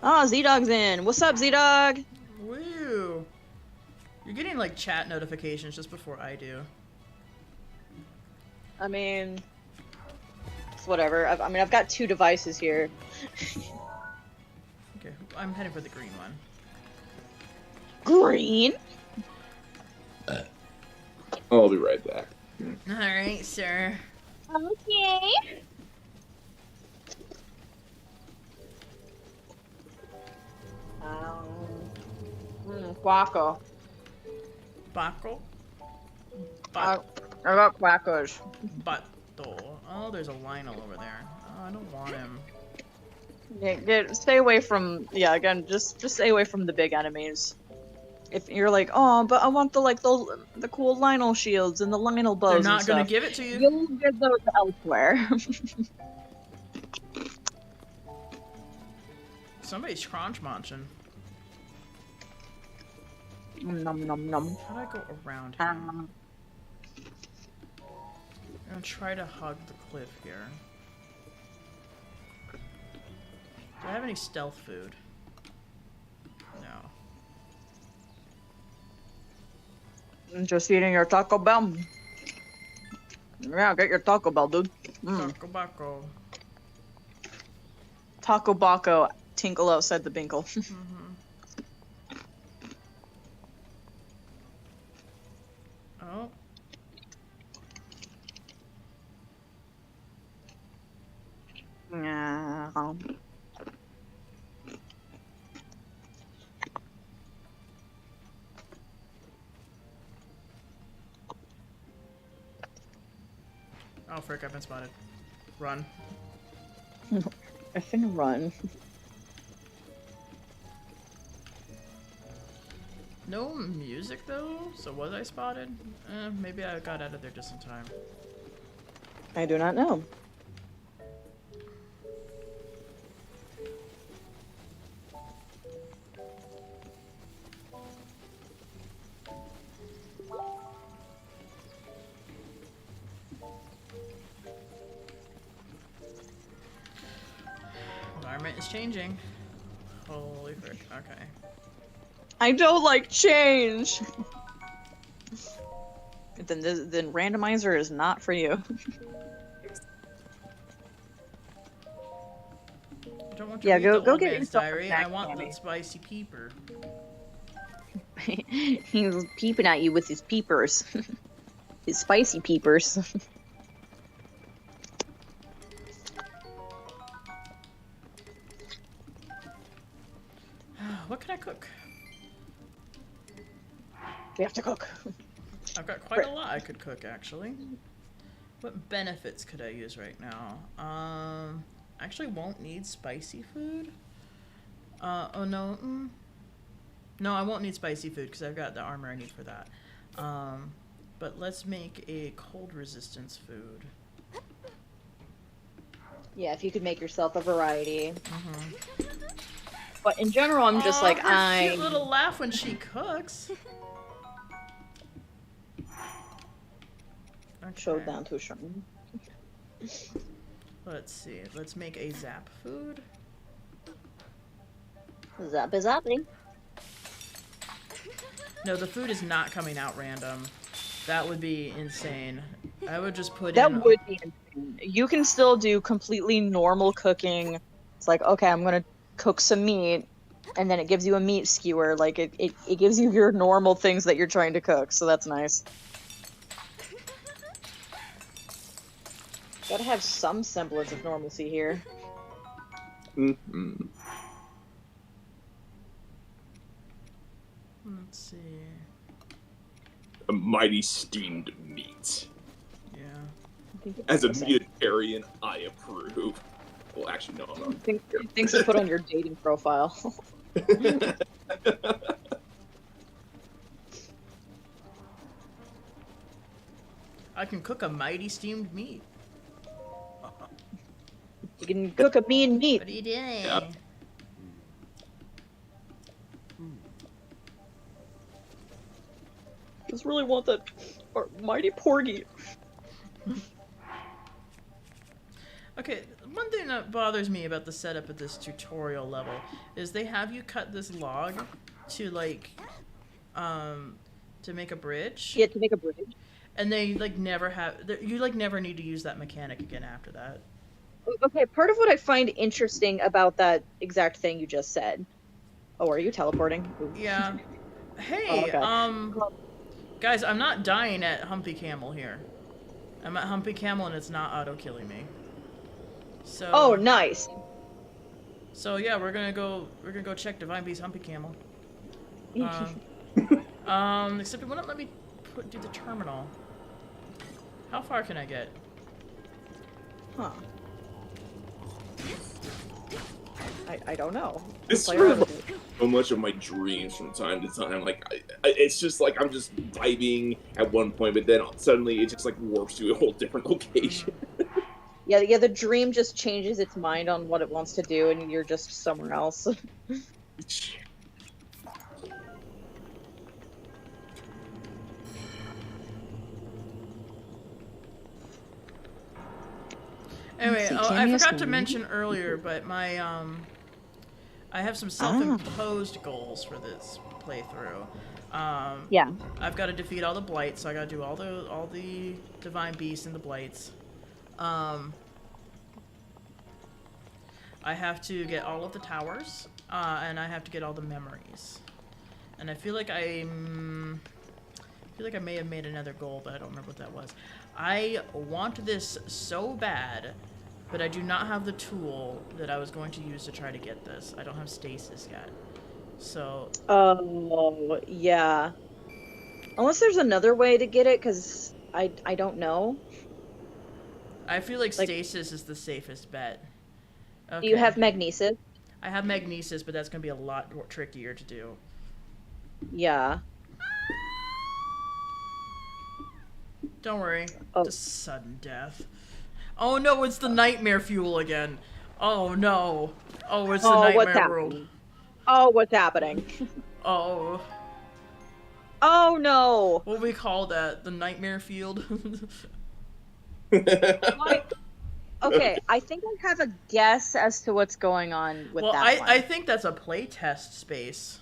Oh, Z-Dog's in. What's up, Z-Dog? Woo! You're getting like chat notifications just before I do. I mean, it's whatever. I've got 2 devices here. Okay, I'm heading for the green one. Green? I'll be right back. Alright, sir. Okay. Quacko. Baco? I got quackos. Bato. Oh, there's a Lionel over there. Oh, I don't want him. Stay away from, again, just stay away from the big enemies. If you're like, oh, but I want the cool Lionel shields and the Lionel bows They're and not gonna stuff, give it to you. you'll get those elsewhere. Somebody's crunch munching. Nom nom nom. How do I go around him? I'm gonna try to hug the cliff here. Do I have any stealth food? No. I'm just eating your Taco Bell. Yeah, get your Taco Bell, dude. Taco Baco. Taco Baco, tinkle outside the binkle. Oh. Yeah. Oh, frick, I've been spotted. Run. I think run. No music, though? So was I spotted? Maybe I got out of there just in time. I do not know. Environment is changing. Holy frick, okay. I don't like change. Then randomizer is not for you. I don't want to Yeah, read go the old get man's yourself a diary. snack, I want Tammy. the spicy peeper. He's peeping at you with his peepers. His spicy peepers. What can I cook? We have to cook. I've got quite a lot I could cook, actually. What benefits could I use right now? I actually won't need spicy food. Oh no. No, I won't need spicy food because I've got the armor I need for that. But let's make a cold resistance food. Yeah, if you could make yourself a variety. But in general, I'm just like, her cute little laugh when she cooks. Showed down to a shrine. Let's see. Let's make a zap food. Zappy zappy. No, the food is not coming out random. That would be insane. I would just put That in... would be insane. You can still do completely normal cooking. It's like, okay, I'm gonna cook some meat, and then it gives you a meat skewer. Like, it gives you your normal things that you're trying to cook, so that's nice. Gotta have some semblance of normalcy here. Mm-hmm. Let's see. A mighty steamed meat. Yeah. As a vegetarian, I approve. Well, actually, no, I'm not. Things to put on your dating profile. I can cook a mighty steamed meat. You can cook a mean meat. What are you doing? Yep. Just really want that mighty porgy. Okay, one thing that bothers me about the setup of this tutorial level is they have you cut this log to, like, to make a bridge. Yeah, to make a bridge. And they, like, never have... You, like, never need to use that mechanic again after that. Okay, part of what I find interesting about that exact thing you just said. Oh, are you teleporting? Ooh. Yeah. Hey, Oh, okay. Guys, I'm not dying at Humpy Camel here. I'm at Humpy Camel and it's not auto-killing me. So... Oh, nice. So yeah, we're gonna go check Divine Beast Humpy Camel. Except it wouldn't let me do the terminal. How far can I get? Huh. I don't know. It's Play sort around of with it. so much of my dreams from time to time. Like, it's just like I'm just diving at one point, but then suddenly it just like warps to a whole different location. Yeah, the dream just changes its mind on what it wants to do, and you're just somewhere else. Anyway, see, I Cameo's forgot to coming. mention earlier, but my I have some self-imposed goals for this playthrough. Yeah. I've got to defeat all the blights, so I got to do all the divine beasts and the blights. I have to get all of the towers, and I have to get all the memories. And I feel like I may have made another goal, but I don't remember what that was. I want this so bad, but I do not have the tool that I was going to use to try to get this. I don't have stasis yet. So... Oh, yeah. Unless there's another way to get it, because I don't know. I feel like stasis is the safest bet. Okay. Do you have magnesis? I have magnesis, but that's going to be a lot more trickier to do. Yeah. Don't worry. Oh. Just sudden death. Oh no, it's the nightmare fuel again. Oh no. Oh, it's the what's nightmare world. happening? Oh, what's happening? Oh. Oh no! What do we call that? The nightmare field? Okay, I think I have a guess as to what's going on with that one. I think that's a playtest space.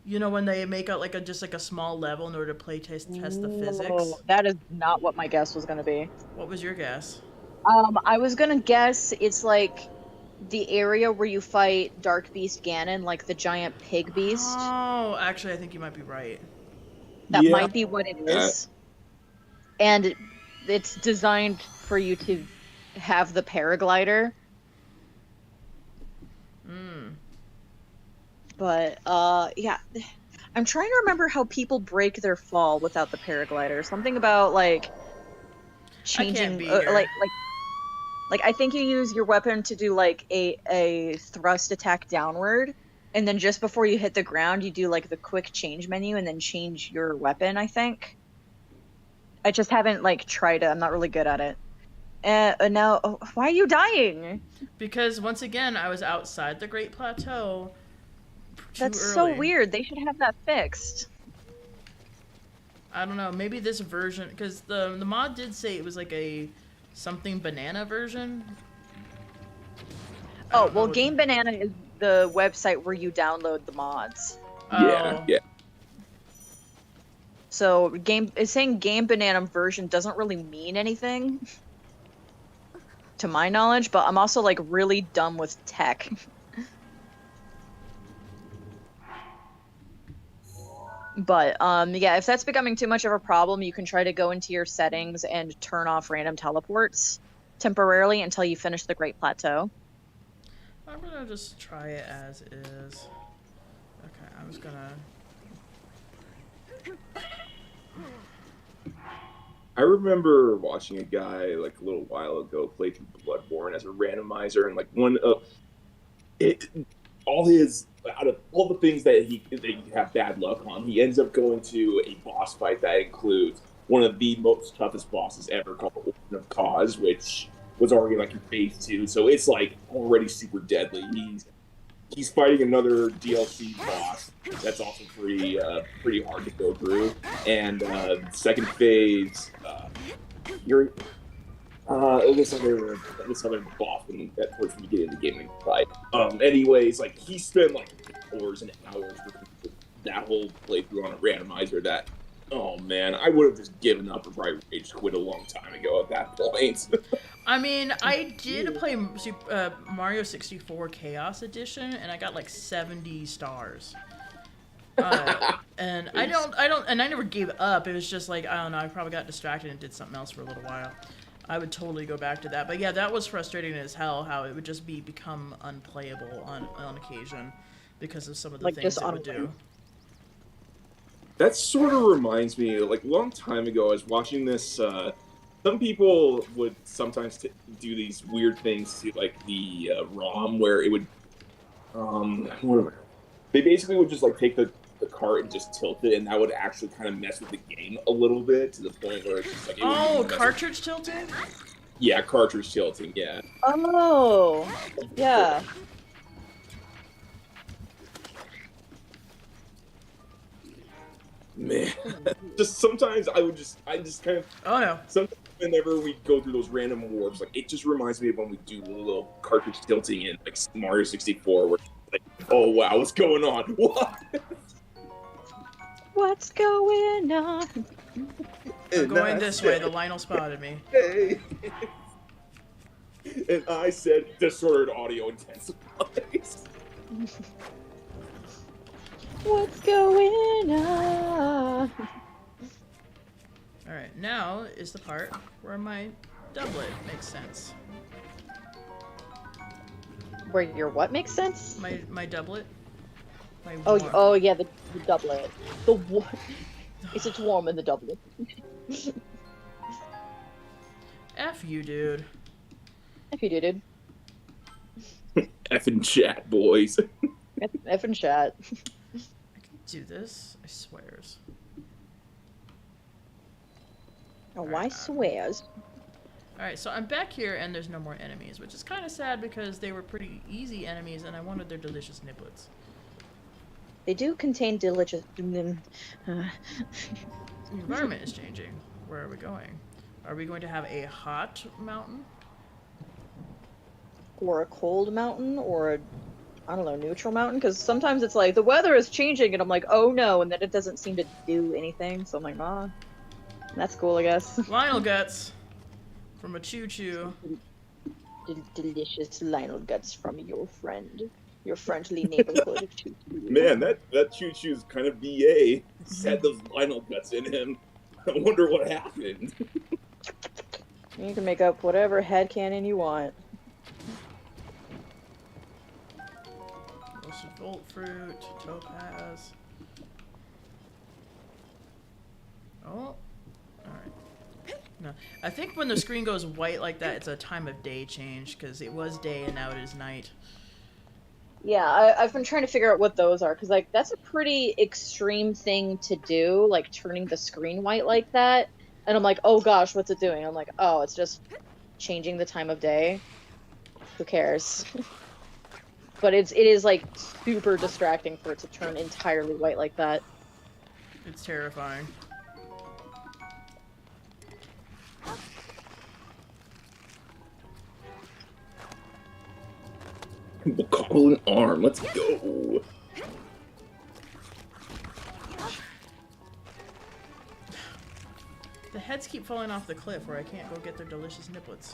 You know, when they make out just a small level in order to test the physics. Whoa, that is not what my guess was going to be. What was your guess? I was going to guess it's like the area where you fight Dark Beast Ganon, like the giant pig beast. Oh, actually, I think you might be right. That Yeah. might be what it is. And it's designed for you to have the paraglider. Mm. But, yeah. I'm trying to remember how people break their fall without the paraglider. Something about, like, changing... be here. Like, I think you use your weapon to do, like, a thrust attack downward, and then just before you hit the ground, you do, like, the quick change menu, and then change your weapon, I think. I just haven't, like, tried it. I'm not really good at it. And now... Oh, why are you dying? Because, once again, I was outside the Great Plateau too That's early. so weird. They should have that fixed. I don't know. Maybe this version... Because the mod did say it was like a... something banana version. I Oh, don't know well, what- Game Banana is the website where you download the mods. Oh. Yeah. So it's saying Game Banana version doesn't really mean anything, to my knowledge. But I'm also like really dumb with tech. But yeah, if that's becoming too much of a problem, you can try to go into your settings and turn off random teleports temporarily until you finish the Great Plateau. I'm gonna just try it as is. Okay, I was gonna... I remember watching a guy like a little while ago play through Bloodborne as a randomizer, and like out of all the things that you have bad luck on, he ends up going to a boss fight that includes one of the most toughest bosses ever, called Orphan of Cause, which was already like in phase 2, so it's like already super deadly. He's fighting another DLC boss that's also pretty hard to go through. And second phase, you're this other boss that towards the beginning of the game fight. Anyways, like he spent like hours and hours with that whole playthrough on a randomizer. That, oh man, I would have just given up or probably rage quit a long time ago at that point. I mean, I did play Mario 64 Chaos Edition, and I got like 70 stars. And I don't, and I never gave up. It was just like, I don't know, I probably got distracted and did something else for a little while. I would totally go back to that. But yeah, that was frustrating as hell, how it would just become unplayable on occasion because of some of the Like, things just it would do. That sort of reminds me, like a long time ago, I was watching this. Some people would sometimes do these weird things to like the ROM, where it would, they basically would just like take the cart and just tilt it, and that would actually kind of mess with the game a little bit to the point where it's just like, Oh, cartridge tilting? Yeah, cartridge tilting. Yeah. Oh, yeah. Man, just sometimes I just kind of. Oh no. Sometimes whenever we go through those random warps, like it just reminds me of when we do a little cartridge tilting in like Mario 64, where it's like, oh wow, what's going on? What? What's going on? I'm going this way. The Lionel spotted me. Hey. And I said disordered audio intensifies. What's going on? Alright, now is the part where my doublet makes sense. Where your what makes sense? My doublet? My Oh, warm. oh yeah, the doublet. It's warm in the doublet. F you, dude. If you do, dude. Effing chat, boys. F and chat. I can do this, I swears. Oh, I swears. Alright, so I'm back here and there's no more enemies, which is kind of sad because they were pretty easy enemies and I wanted their delicious niblets. They do contain delicious. The environment is changing. Where are we going? Are we going to have a hot mountain? Or a cold mountain, or a, I don't know, neutral mountain. Because sometimes it's like the weather is changing, and I'm like, oh no, and then it doesn't seem to do anything. So I'm like, ah, that's cool, I guess. Lionel guts from a choo-choo. delicious Lionel guts from your friendly neighborhood choo-choo. Man, that Choo Choo's kind of BA. Had those Lionel guts in him. I wonder what happened. You can make up whatever headcanon you want. Roasted bolt fruit, topaz. Oh, alright. No, I think when the screen goes white like that, it's a time of day change, because it was day and now it is night. Yeah, I've been trying to figure out what those are, because, like, that's a pretty extreme thing to do, like, turning the screen white like that. And I'm like, oh gosh, what's it doing? I'm like, oh, it's just changing the time of day. Who cares? But it is, like, super distracting for it to turn entirely white like that. It's terrifying. We'll call an arm. Let's go. The heads keep falling off the cliff where I can't go get their delicious niblets.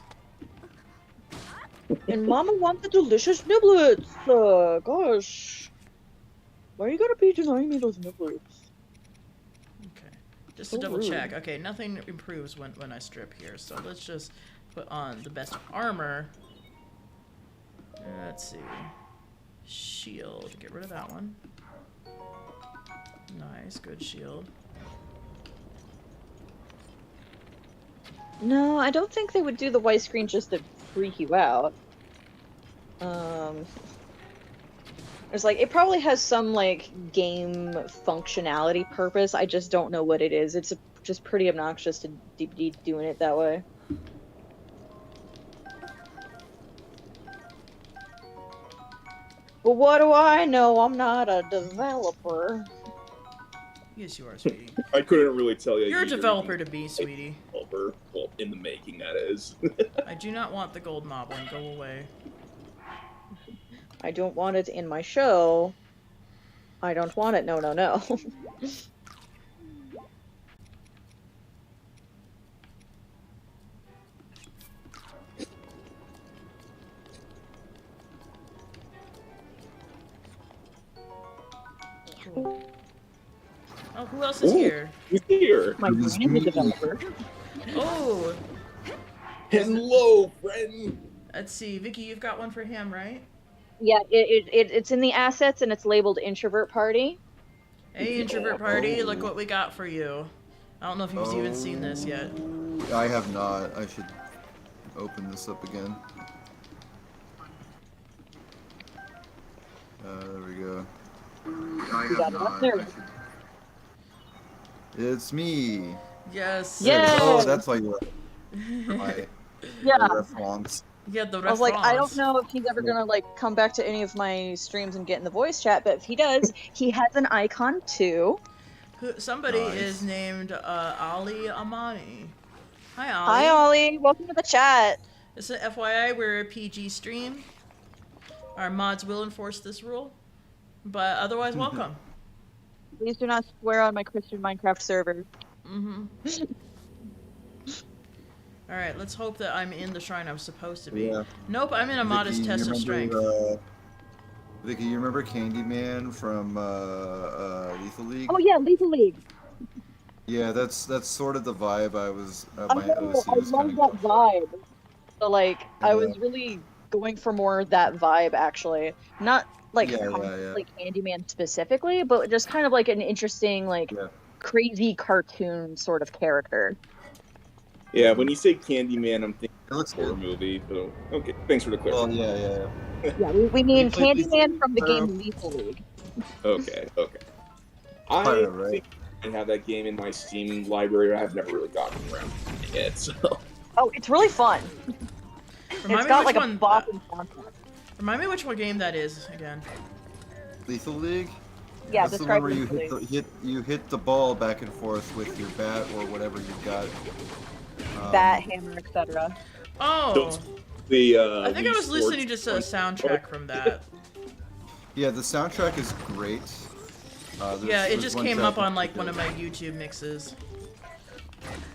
And Mama wants the delicious niblets! Gosh. Why you gotta be denying me those niblets? Okay. Just to So double rude. check. Okay, nothing improves when I strip here, so let's just put on the best armor. Let's see. Shield. Get rid of that one. Nice, good shield. No, I don't think they would do the white screen just to freak you out. It's like, it probably has some, like, game functionality purpose. I just don't know what it is. It's just pretty obnoxious to be doing it that way. But what do I know? I'm not a developer. Yes, you are, sweetie. I couldn't really tell you. You're a either. developer to be, sweetie. Developer. Well, in the making, that is. I do not want the gold moblin. Go away. I don't want it in my show. I don't want it. No, no, no. Oh, who else is Ooh. here? Who's here? My brain is a developer. Oh, Hello, friend. let's see. Vicky, you've got one for him, right? Yeah, it's in the assets and it's labeled introvert party. Hey, introvert party, look what we got for you. I don't know if you've even seen this yet. I have not. I should open this up again. There we go. I You got have it up not. there. I should- It's me. Yes. Yeah. Oh, that's why you my Yeah. reference. Yeah, the I was like, I don't reference. know if he's ever gonna like come back to any of my streams and get in the voice chat, but if he does, he has an icon too. Somebody Nice. is named Ali Amani. Hi, Ali. Hi, Ollie. Welcome to the chat. It's an FYI, we're a PG stream. Our mods will enforce this rule, but otherwise, welcome. Please do not swear on my Christian Minecraft server. Mm-hmm. All right, let's hope that I'm in the shrine I'm supposed to be. Yeah. Nope, I'm in a modest Vicky, test you of strength. remember, Vicky, you remember Candyman from Lethal League? Oh yeah, Lethal League. Yeah, that's sort of the vibe I was. Oh, My OC I was love kind that of. vibe. So like, I Yeah. was really going for more of that vibe actually. Not like Yeah, like Candyman specifically, but just kind of like an interesting, like Yeah. crazy cartoon sort of character. Yeah, when you say Candyman, I'm thinking It looks horror good. movie. So okay, thanks for the Well, clarification. yeah. Yeah, we mean You played Candyman from the Lethal- game Lethal League. Okay. I Pirate, right? think I have that game in my Steam library. I've never really gotten around to it. So Oh, it's really fun. Remind It's me got which like a one. bopping soundtrack. Remind me which one game that is again. Lethal League. Yeah, That's the one describe where you Lethal League. you hit the ball back and forth with your bat or whatever you've got. Bat, hammer, etc. Oh, Those- the I think I Wii was listening to Sports a soundtrack from that. Yeah, the soundtrack is great. Yeah, it there's just one came track up on in like one of particular- my YouTube mixes.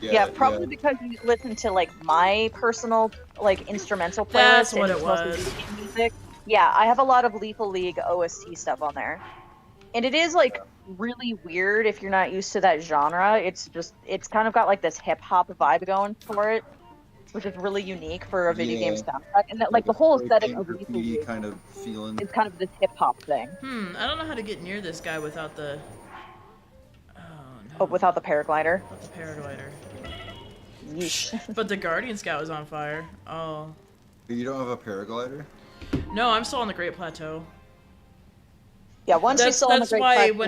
Yeah, probably because you listen to like my personal like instrumental playlist. That's and what it's it mostly was. video game music. Yeah, I have a lot of Lethal League OST stuff on there. And it is like really weird if you're not used to that genre. It's kind of got like this hip hop vibe going for it, which is really unique for a video game Yeah. soundtrack. And that, like a the whole spray aesthetic paint of Lethal graffiti League kind of feeling. is kind of this hip hop thing. I don't know how to get near this guy without the. Oh no. Oh, without the paraglider. Without the paraglider. Yeesh. But the Guardian Scout is on fire. Oh. You don't have a paraglider? No, I'm still on the Great Plateau. Yeah, once you saw the That's Great why Plateau,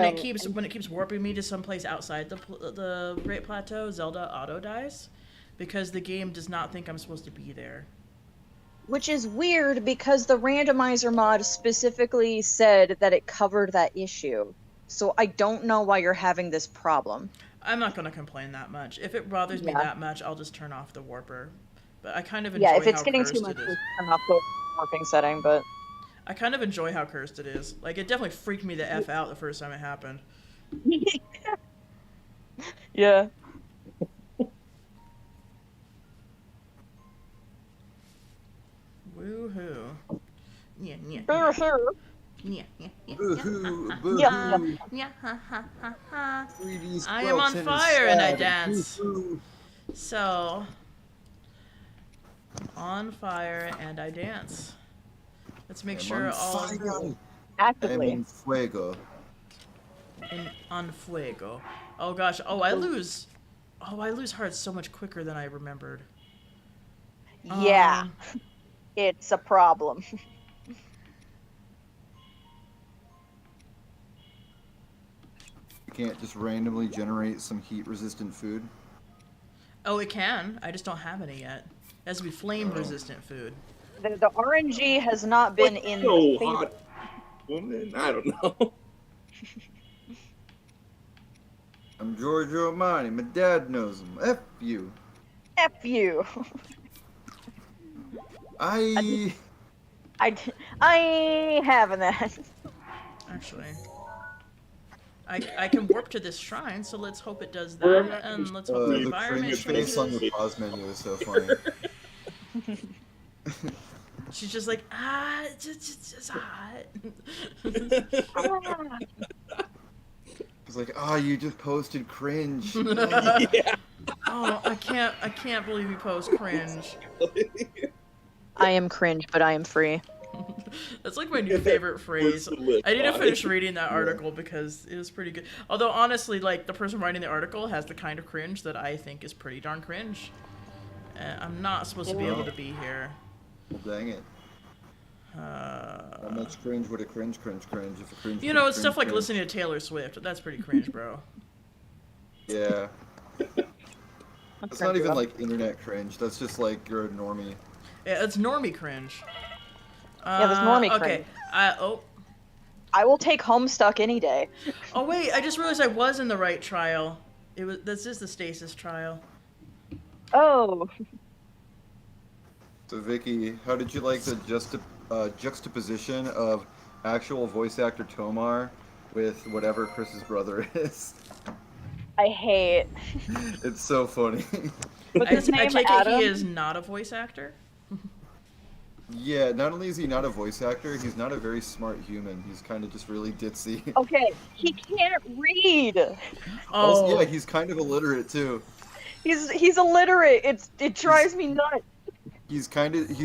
when it keeps warping me to someplace outside the Great Plateau, Zelda auto dies, because the game does not think I'm supposed to be there. which is weird because the randomizer mod specifically said that it covered that issue. So I don't know why you're having this problem. I'm not gonna complain that much. If it bothers me Yeah. that much, I'll just turn off the warper. But I kind of enjoy Yeah, if it's how getting cursed too much, it is. just turn off the warping setting, but I kind of enjoy how cursed it is. Like, it definitely freaked me the F out the first time it happened. yeah. Woohoo. Yeah, yeah, Sure, sure. yeah, yeah, yeah. Boo-hoo, boo-hoo. Yeah. Yeah, ha, ha, ha, ha. 3D I am on squelch fire and I inside. dance. Boo-hoo. So, on fire and I dance. Let's make I'm sure on all fire. I'm Actively. in fuego. on fuego. Oh gosh. Oh, I lose hearts so much quicker than I remembered. Yeah. It's a problem. You can't just randomly generate some heat-resistant food. Oh, it can. I just don't have any yet. It has to be flame-resistant food. The RNG has not been What's in so the hot, woman? I don't know. I'm Giorgio Armani. My dad knows him. F you. F you. I ain't having that. Actually. I can warp to this shrine, so let's hope it does that, and let's hope the the environment cringe face on changes. the pause menu is so funny. She's just like, it's hot. It's like, you just posted cringe. Yeah. Oh, I can't believe you post cringe. I am cringe, but I am free. That's like my new favorite phrase. I need to finish reading that article because it was pretty good. Although honestly, like the person writing the article has the kind of cringe that I think is pretty darn cringe. I'm not supposed to be able to be here. Dang it. How much cringe would a cringe if a cringe You know, cringe, it's stuff like cringe. listening to Taylor Swift. That's pretty cringe, bro. Yeah. That's not even like internet cringe. That's just like you're a normie. Yeah, it's normie cringe. Yeah, there's normie okay. cringe. I will take Homestuck any day. Oh wait, I just realized I was in the right trial. This is the Stasis Trial. Oh. So Vicky, how did you like the juxtaposition of actual voice actor Tomar with whatever Chris's brother is? I hate. It's so funny. What's his name? I take Adam? it he is not a voice actor. Yeah, not only is he not a voice actor, he's not a very smart human. He's kind of just really ditzy. Okay, he can't read. Oh, Yeah, he's kind of illiterate too. He's illiterate. It drives me nuts. He's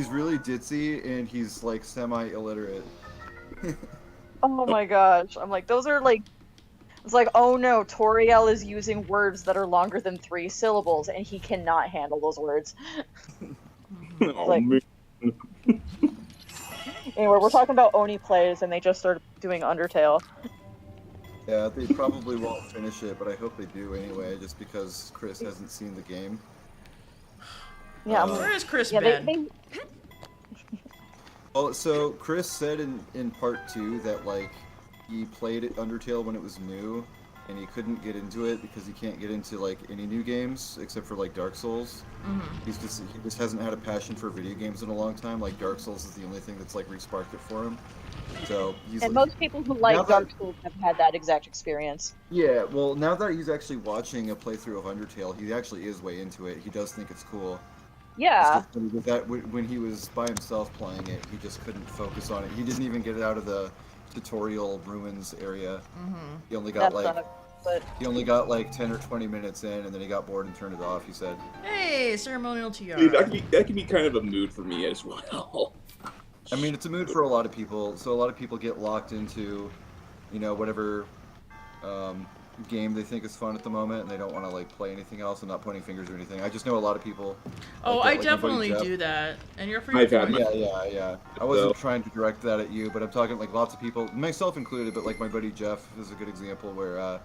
really ditzy and he's like semi-illiterate. Oh my gosh. I'm like, those are like, it's like, oh no, Toriel is using words that are longer than 3 syllables and he cannot handle those words. Oh, Like- man. Anyway, we're talking about Oni plays and they just started doing Undertale. Yeah, they probably won't finish it, but I hope they do anyway, just because Chris hasn't seen the game. Yeah, where is Chris yeah, been? Well, so Chris said in part 2 that like he played Undertale when it was new, and he couldn't get into it because he can't get into like any new games except for like Dark Souls. He just hasn't had a passion for video games in a long time. Like Dark Souls is the only thing that's like resparked it for him. So he's And like, most people who now like that- Dark Souls have had that exact experience. yeah. Well, now that he's actually watching a playthrough of Undertale, he actually is way into it. He does think it's cool. Yeah. It's just with that when he was by himself playing it, he just couldn't focus on it. He didn't even get it out of the tutorial ruins area. He only got That sucks, but he only got like 10 or 20 minutes in, and then he got bored and turned it off. He said. Hey, ceremonial tiara. Dude, that can be kind of a mood for me as well. I mean, it's a mood for a lot of people. So a lot of people get locked into, you know, whatever game they think is fun at the moment, and they don't want to like play anything else. I'm not pointing fingers or anything. I just know a lot of people. Oh, like I that, like my buddy definitely Jeff. do that, and you're free I've to had do my- it. Yeah. I wasn't trying to direct that at you, but I'm talking like lots of people, myself included, but like my buddy Jeff is a good example where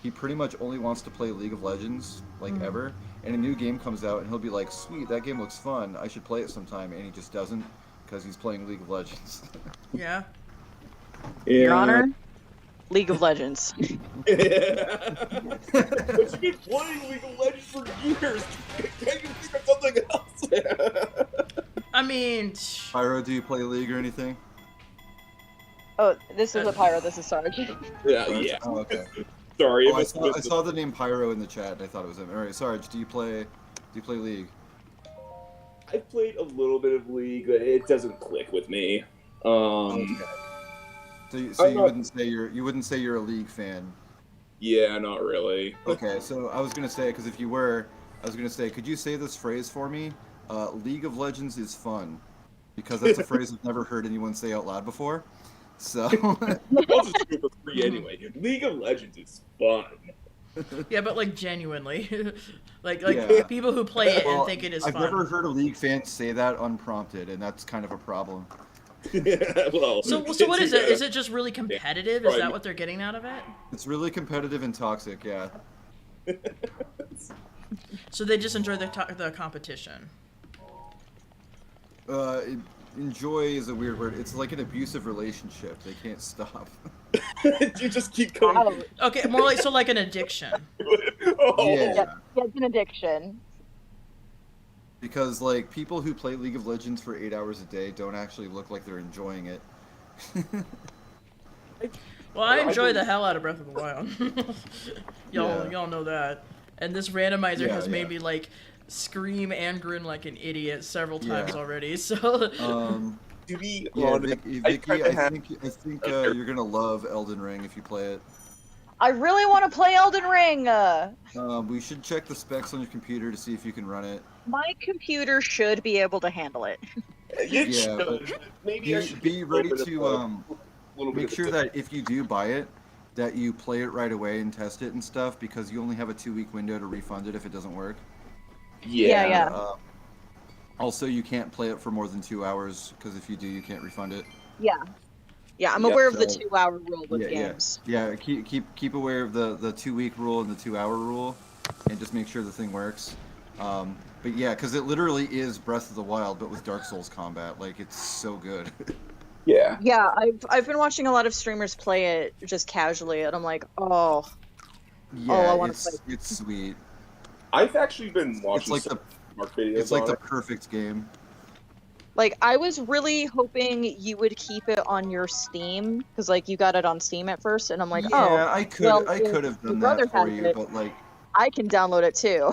he pretty much only wants to play League of Legends, like ever, and a new game comes out and he'll be like, sweet, that game looks fun, I should play it sometime, and he just doesn't because he's playing League of Legends. Yeah. Your Honor, League of Legends. But you've been playing League of Legends for years. Can't you think of something else? I mean, Pyro, do you play League or anything? Oh, this is a Pyro, this is Sarge. Yeah. Oh, okay. Sorry. Oh, I saw the name Pyro in the chat, and I thought it was him. All right, Sarge, do you play League? I played a little bit of League, but it doesn't click with me. So you I'm not- wouldn't say you're a League fan. Yeah, not really. Okay, so I was gonna say, because if you were, I was gonna say, could you say this phrase for me? League of Legends is fun, because that's a phrase I've never heard anyone say out loud before. So. I'll just do it for free anyway. League of Legends is fun. yeah, but like genuinely, like Yeah. people who play it Well, and think it is I've fun. never heard a League fan say that unprompted, and that's kind of a problem. Well, So what is it? Is it just really competitive? Is that what they're getting out of it? It's really competitive and toxic, yeah. So they just enjoy the competition. Enjoy is a weird word. It's like an abusive relationship. They can't stop. You just keep going. Wow. Okay, more like like an addiction. Oh. Yeah. It's an addiction. Because like people who play League of Legends for 8 hours a day don't actually look like they're enjoying it. Well, I enjoy the hell out of Breath of the Wild. Yeah. Y'all know that. And this randomizer Yeah, has made yeah. me like scream and grin like an idiot several times Yeah. already. So To be Yeah, honest, Vicky, I think you're gonna love Elden Ring if you play it. I really want to play Elden Ring! We should check the specs on your computer to see if you can run it. My computer should be able to handle it. Yeah, but maybe I should be ready little bit make of sure a- that if you do buy it, that you play it right away and test it and stuff, because you only have a 2-week window to refund it if it doesn't work. Yeah. Also, you can't play it for more than 2 hours, because if you do, you can't refund it. Yeah. Yeah, I'm Yeah, aware of the so- 2-hour rule with Yeah, games. Yeah, keep aware of the 2-week rule and the 2-hour rule, and just make sure the thing works. But yeah, because it literally is Breath of the Wild, but with Dark Souls combat. Like, it's so good. Yeah. Yeah, I've been watching a lot of streamers play it just casually, and I'm like, oh, Yeah, I wanna it's sweet. I've actually been watching like some Mark videos It's like on the it. perfect game. like I was really hoping you would keep it on your Steam because like you got it on Steam at first, and I'm like, Yeah, oh, I could well, I if could have your done brother that for has you, it- but like I can download it too.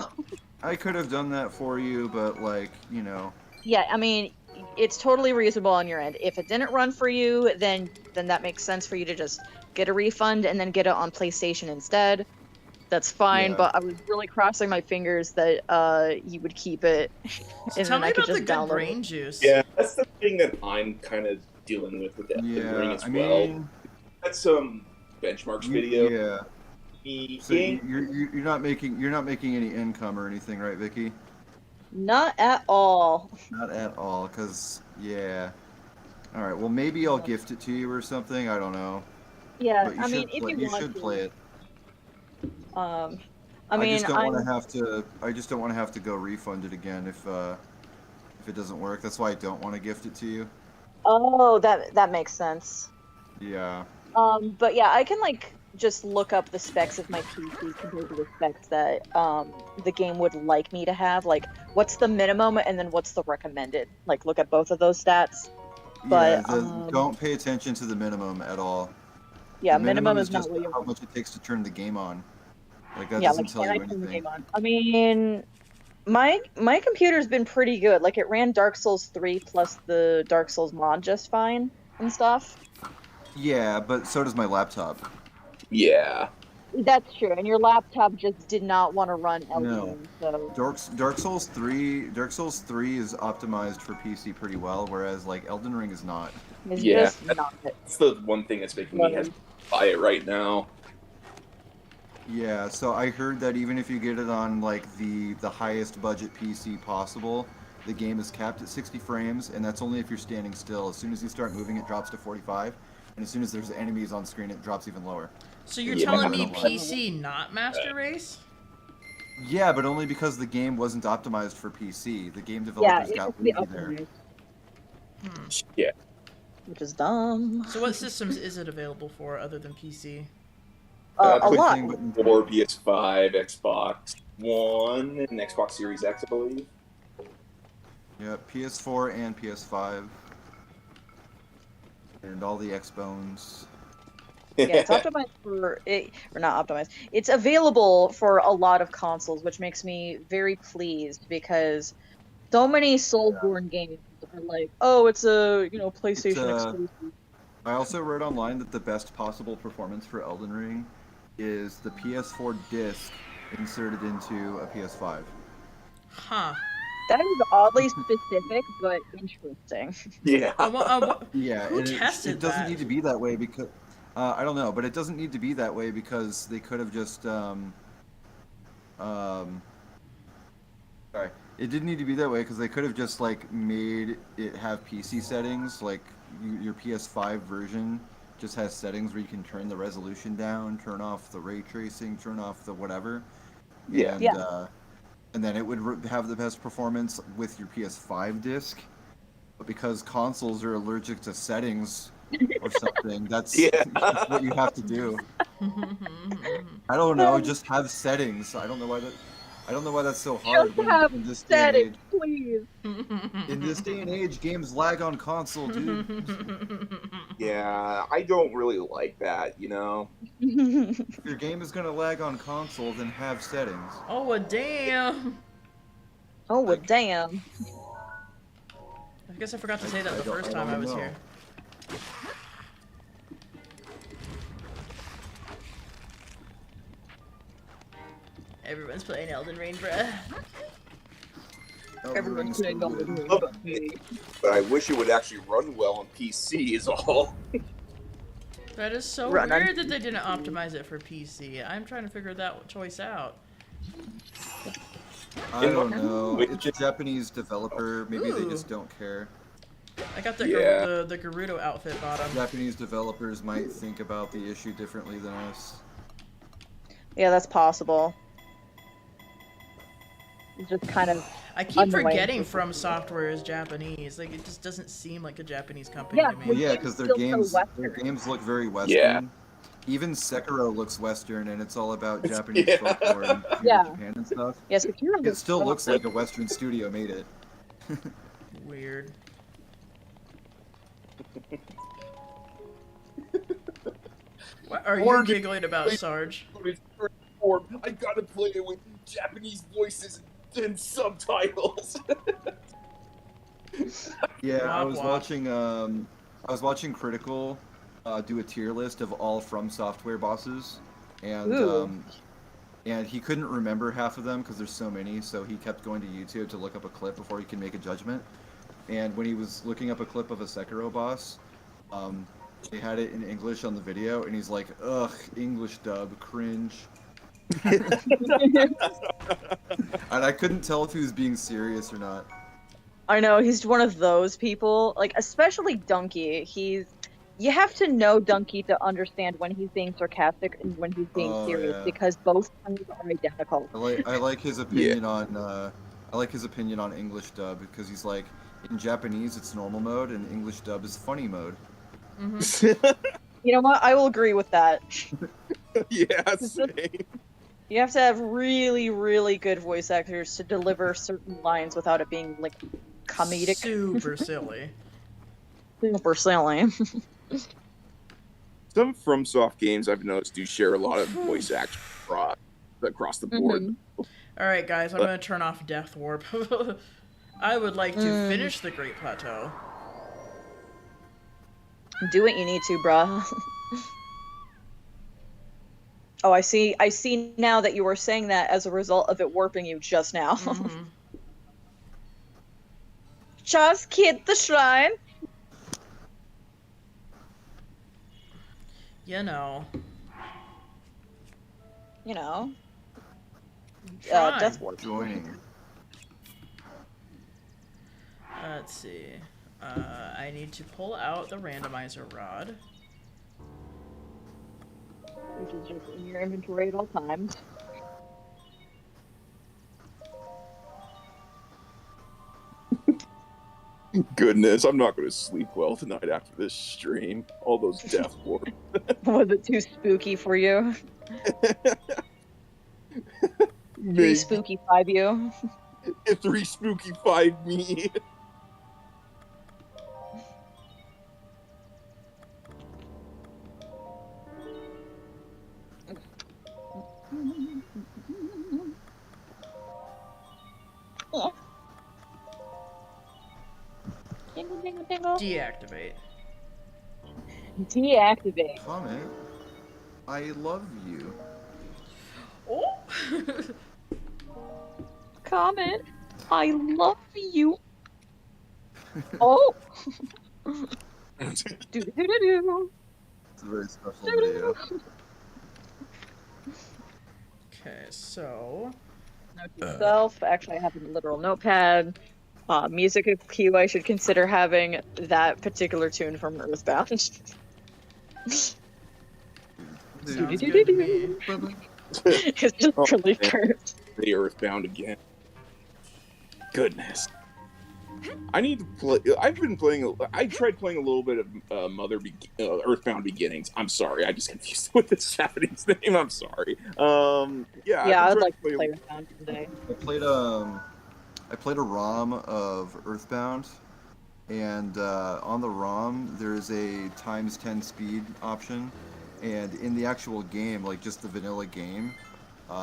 I could have done that for you, but like, you know. Yeah, I mean, it's totally reasonable on your end. If it didn't run for you, then that makes sense for you to just get a refund and then get it on PlayStation instead. That's fine, Yeah. but I was really crossing my fingers that you would keep it, So and tell then me I could about the just good download brain it. juice. Yeah, that's the thing that I'm kind of dealing with the Ring Yeah, as I well. mean, That's some benchmarks video. yeah. The So game, you're not making any income or anything, right, Vicky? Not at all. Not at all, cause yeah. All right, well maybe I'll gift it to you or something. I don't know. Yeah, But you I mean, should if play, you you want should to. play it. I mean, just don't I'm. want to have to. I just don't want to have to go refund it again if it doesn't work. That's why I don't want to gift it to you. Oh, that makes sense. Yeah. But yeah, I can like just look up the specs of my PC compared to the specs that the game would like me to have. Like, what's the minimum and then what's the recommended? Like, look at both of those stats. But don't pay attention to the minimum at all. yeah, The minimum is not just what you how much it takes to turn the game on. Like that yeah, doesn't like tell can you I turn the anything. game on? I mean, my computer's been pretty good. Like, it ran Dark Souls 3 plus the Dark Souls mod just fine and stuff. Yeah, but so does my laptop. Yeah. That's true, and your laptop just did not want to run Elden No. Ring, so Dark Souls 3 is optimized for PC pretty well, whereas like Elden Ring is not. it's Yeah. just not it. That's the one thing that's making me hesitate to buy it right now. Yeah, so I heard that even if you get it on like the highest budget PC possible, the game is capped at 60 frames, and that's only if you're standing still. As soon as you start moving, it drops to 45, and as soon as there's enemies on screen, it drops even lower. So you're Yeah. telling me I don't know. PC, not Master Race? Yeah, but only because the game wasn't optimized for PC. The game Yeah, developers it got has to be lazy there. optimized, Yeah. which is dumb. So what systems is it available for other than PC? A quick lot. thing, but- For PS5, Xbox One, and Xbox Series X, I believe. Yeah, PS4 and PS5. And all the Xbones. Yeah, it's optimized for it, or not optimized. It's available for a lot of consoles, which makes me very pleased because so many Soulsborne games are like, oh, it's a PlayStation exclusive. I also read online that the best possible performance for Elden Ring is the PS4 disc inserted into a PS5. Huh. That is oddly specific, but interesting. Yeah. Yeah, Who and tested it doesn't that? need to be that way because I don't know, but it doesn't need to be that way because they could have just sorry, it didn't need to be that way because they could have just like made it have PC settings, like your PS5 version just has settings where you can turn the resolution down, turn off the ray tracing, turn off the whatever. Yeah. And, Yeah. And then it would have the best performance with your PS5 disc. But because consoles are allergic to settings or something, that's what you have to do. I don't know, just have settings. I don't know why that's so hard Just have in this day and settings, age. please. In this day and age, games lag on console, dude. Yeah, I don't really like that, you know? If your game is gonna lag on console, then have settings. Oh, well, damn. Oh, well, damn. I guess I forgot to say that I the don't- first I time I don't was know. here. Everyone's playing Elden Ring, bruh. Everyone's playing Elden Ring Oh, but me. But I wish it would actually run well on PC is all. That is so Run on weird that they didn't optimize it for PC. I'm trying to figure that choice out. I don't know. Wait, It's a Japanese developer. Maybe they Ooh. just don't care. I got the Yeah. the Gerudo outfit bottom. Japanese developers might think about the issue differently than us. Yeah, that's possible. It's just kind of I keep Annoying. forgetting From Software is Japanese. Like it just doesn't seem like a Japanese company Yeah, to Well, me. yeah, games because feel so their Western. games look very Western. Yeah. Even Sekiro looks Western, and it's all about Japanese Yeah. folklore and Yeah. Japan and stuff. yes. If you're It still looks like a Western studio made it. Weird. What are you Or- giggling about, Sarge? I gotta play it with Japanese voices and subtitles. Yeah, I Womp was womp. watching Critical do a tier list of all From Software bosses, and Ooh. and he couldn't remember half of them because there's so many. So he kept going to YouTube to look up a clip before he can make a judgment. And when he was looking up a clip of a Sekiro boss, they had it in English on the video, and he's like, "Ugh, English dub, cringe." And I couldn't tell if he was being serious or not. I know, he's one of those people, like, especially Donkey. You have to know Donkey to understand when he's being sarcastic and when he's being Oh, serious, yeah. because both times are identical. I like his opinion on English dub because he's like, in Japanese it's normal mode and English dub is funny mode. You know what? I will agree with that. Yeah, same. You have to have really, really good voice actors to deliver certain lines without it being like comedic. Super silly. Super silly. Some FromSoft games I've noticed do share a lot of voice actors across the board. All right, guys, I'm gonna turn off Death Warp. I would like to finish the Great Plateau. Do what you need to, bruh. Oh, I see. I see now that you were saying that as a result of it warping you just now. Just hit the shrine. You know. Shrine. Death Warp. Joining. Let's see. I need to pull out the randomizer rod. Which is just in your inventory at all times. Goodness, I'm not going to sleep well tonight after this stream. All those death warp. Was it too spooky for you? Maybe. 3 spooky 5 you? 3 spooky 5 me. Dingle, dingle, dingle. Deactivate. Deactivate. Comment. I love you. Oh! Comment. I love you. Oh. Do-do-do-do. It's a very special video. Okay, so... Note to yourself. Actually, I have a literal notepad. Music cue. I should consider having that particular tune from Earthbound. Sounds good to me. It's just really man. cursed. The Earthbound again. Goodness. I need to play. I've been playing. I tried playing a little bit of Earthbound Beginnings. I'm sorry, I just confused it with the Japanese name. I'm sorry. Yeah, I'd like to play Earthbound today. I played a ROM of Earthbound, and on the ROM there's a ×10 speed option, and in the actual game, like just the vanilla game,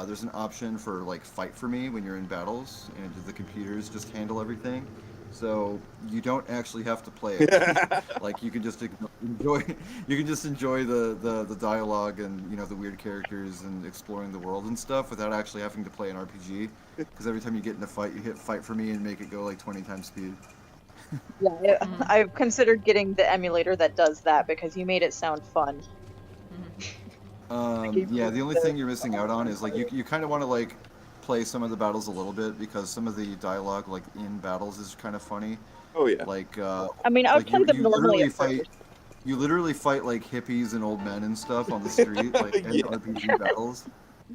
there's an option for like fight for me when you're in battles, and the computers just handle everything. So you don't actually have to play it. Like you can just enjoy. You can just enjoy the dialogue and the weird characters and exploring the world and stuff without actually having to play an RPG. Because every time you get in a fight, you hit fight for me and make it go like 20 times speed. Yeah, I've considered getting the emulator that does that because you made it sound fun. Yeah, the only thing you're missing out on is like you kind of want to like play some of the battles a little bit because some of the dialogue like in battles is kind of funny. Oh yeah. Like I mean, I would play them normally at first. You literally fight like hippies and old men and stuff on the street, like in RPG battles.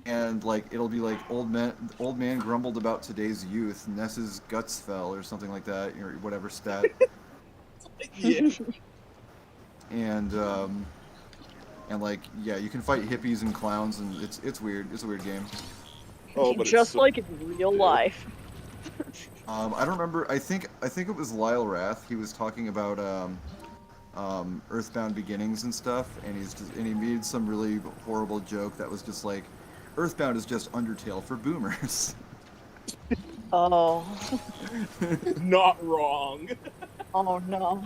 And like it'll be like old man grumbled about today's youth, Ness's guts fell or something like that, or whatever stat. Yeah. And like yeah, you can fight hippies and clowns, and it's weird. It's a weird game. Oh, but Just like in real life. I don't remember. I think it was Lyle Rath. He was talking about Earthbound Beginnings and stuff, and he made some really horrible joke that was just like, Earthbound is just Undertale for boomers. Oh. Not wrong. Oh no.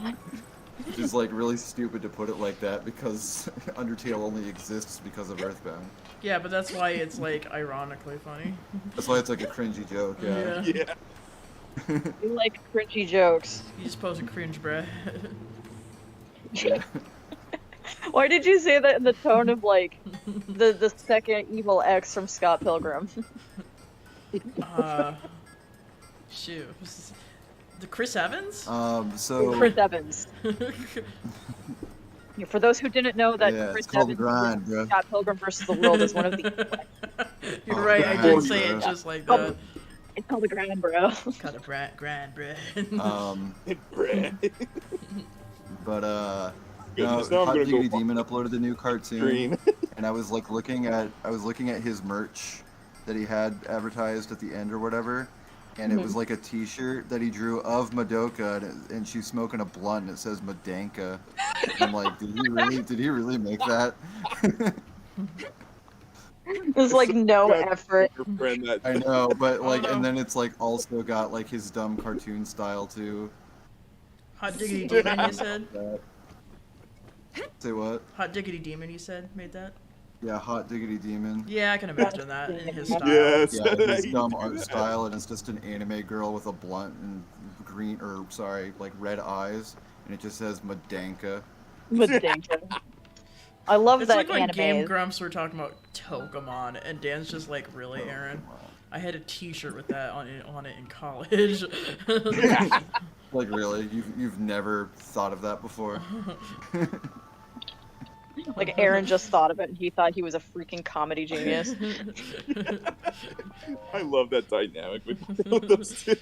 Which is like really stupid to put it like that because Undertale only exists because of Earthbound. Yeah, but that's why it's like ironically funny. That's why it's like a cringy joke. Yeah. Yeah. You like cringy jokes. You just pose a cringe, bruh. Yeah. Why did you say that in the tone of like the second evil X from Scott Pilgrim? Shoot. The Chris Evans? Chris Evans. Yeah, for those who didn't know that Yeah, Chris it's called Evans Grind, bro. in Scott Pilgrim vs. the World is one of the You're right, I did say it just like that. It's called the Grand Bro. Kind of grand, bruh. But goodness, No, now I'm Hot gonna Diggity go Demon uploaded a new cartoon, screen. and I was looking at his merch that he had advertised at the end or whatever, and it was like a T-shirt that he drew of Madoka, and she's smoking a blunt, and it says Madanka. And I'm like, did he really make that? There's like no Got effort. your friend that I know, but like, no. and then it's like also got like his dumb cartoon style too. Hot Diggity Demon, you said? Say what? Hot Diggity Demon, you said, made that? Yeah, Hot Diggity Demon. Yeah, I can imagine that in his style. Yes. Yeah, his He dumb did art that. style, and it's just an anime girl with a blunt and like red eyes, and it just says Madanka. Madanka. I love It's that like when anime. Game Grumps were talking about Pokemon, and Dan's just like, really, Aaron? I had a T-shirt with that on it in college. Like really, you've never thought of that before? Like Aaron just thought of it and he thought he was a freaking comedy genius. I love that dynamic with those two.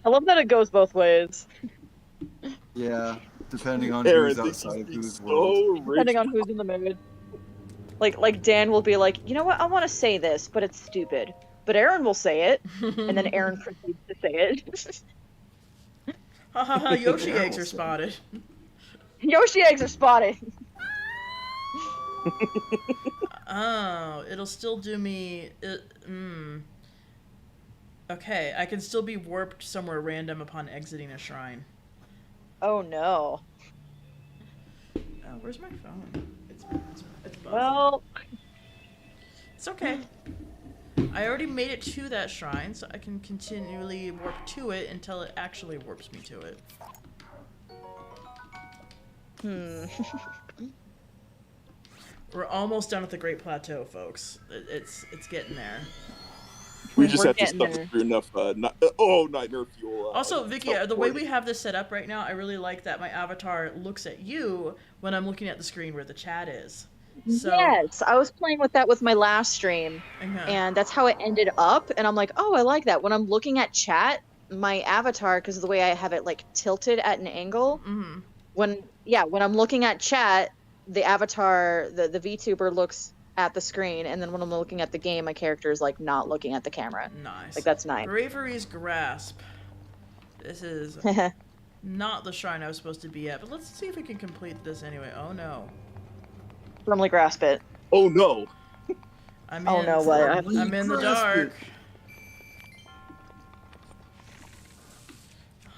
I love that it goes both ways. Yeah, depending on Aaron who's thinks outside of he's whose world. so rich. Depending on who's in the mood. Like Dan will be like, you know what, I want to say this, but it's stupid. But Aaron will say it, and then Aaron proceeds to say it. Ha ha ha, Yoshi Aaron eggs will are say. spotted. Yoshi eggs are spotted. Oh, it'll still do me. Okay, I can still be warped somewhere random upon exiting a shrine. Oh no. Oh, where's my phone? It's above. Well, It's okay. I already made it to that shrine, so I can continually warp to it until it actually warps me to it. We're almost done with the Great Plateau, folks. It's getting there. We just We're have to getting stuff there. through enough. Nightmare fuel. Also, Vicky, stuff the way for we it. have this set up right now, I really like that my avatar looks at you when I'm looking at the screen where the chat is. So, yes, I was playing with that with my last stream, okay. and that's how it ended up. And I'm like, oh, I like that. When I'm looking at chat, my avatar, because of the way I have it like tilted at an angle, Mhm. when I'm looking at chat, the avatar, the VTuber looks at the screen, and then when I'm looking at the game, my character is like not looking at the camera. Nice. Like that's nice. Bravery's Grasp. This is not the shrine I was supposed to be at, but let's see if we can complete this anyway. Oh no. Firmly grasp it. Oh no! I'm Oh, in, no way. I'm in the Grasp dark. it.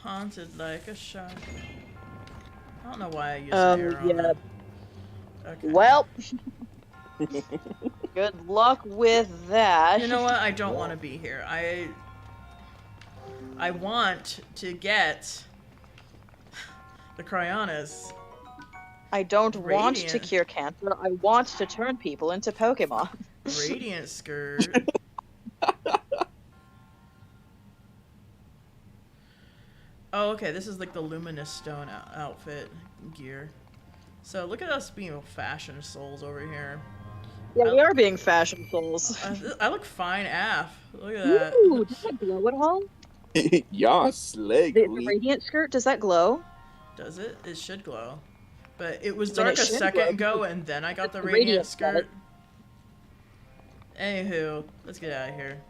Haunted like a shark. I don't know why I used arrow on yeah. that. Okay. Well, good luck with that. You know what? I don't want to be here. I want to get the Cryonis. I don't want to Radiant. cure cancer. I want to turn people into Pokemon. Radiant skirt. Oh, okay. This is like the Luminous Stone outfit gear. So look at us being fashion souls over here. Yeah, we are being fashion souls. I look fine, AF. Look at that. Ooh, does that glow at all? Yes, leg. The radiant skirt, does that glow? Does it? It should glow. But it was Then dark it a should second glow. ago, and then I got the The radiant radiant skirt. Anywho, let's get out of here.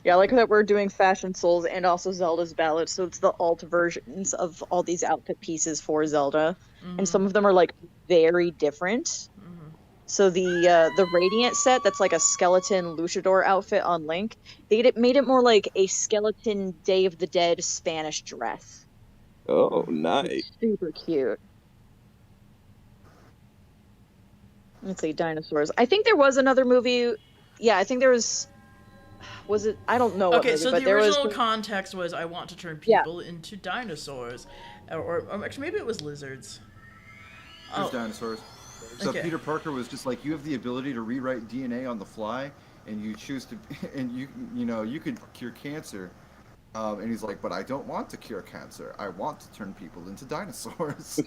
Yeah, I like that we're doing fashion souls and also Zelda's Ballad, so it's the alt versions of all these outfit pieces for Zelda, and some of them are like very different. So the Radiant set, that's like a skeleton luchador outfit on Link, they made it more like a skeleton Day of the Dead Spanish dress. Oh, nice. Super cute. Let's see, Dinosaurs. I think there was another movie. Yeah, I think there was. Was it? I don't know. What Okay, movie, so but the there original was. context was I want to turn Yeah. people into dinosaurs. Or actually, maybe it was lizards. There's Oh, dinosaurs. So Okay. Peter Parker was just like, you have the ability to rewrite DNA on the fly, and you choose to, and you could cure cancer. And he's like, but I don't want to cure cancer. I want to turn people into dinosaurs.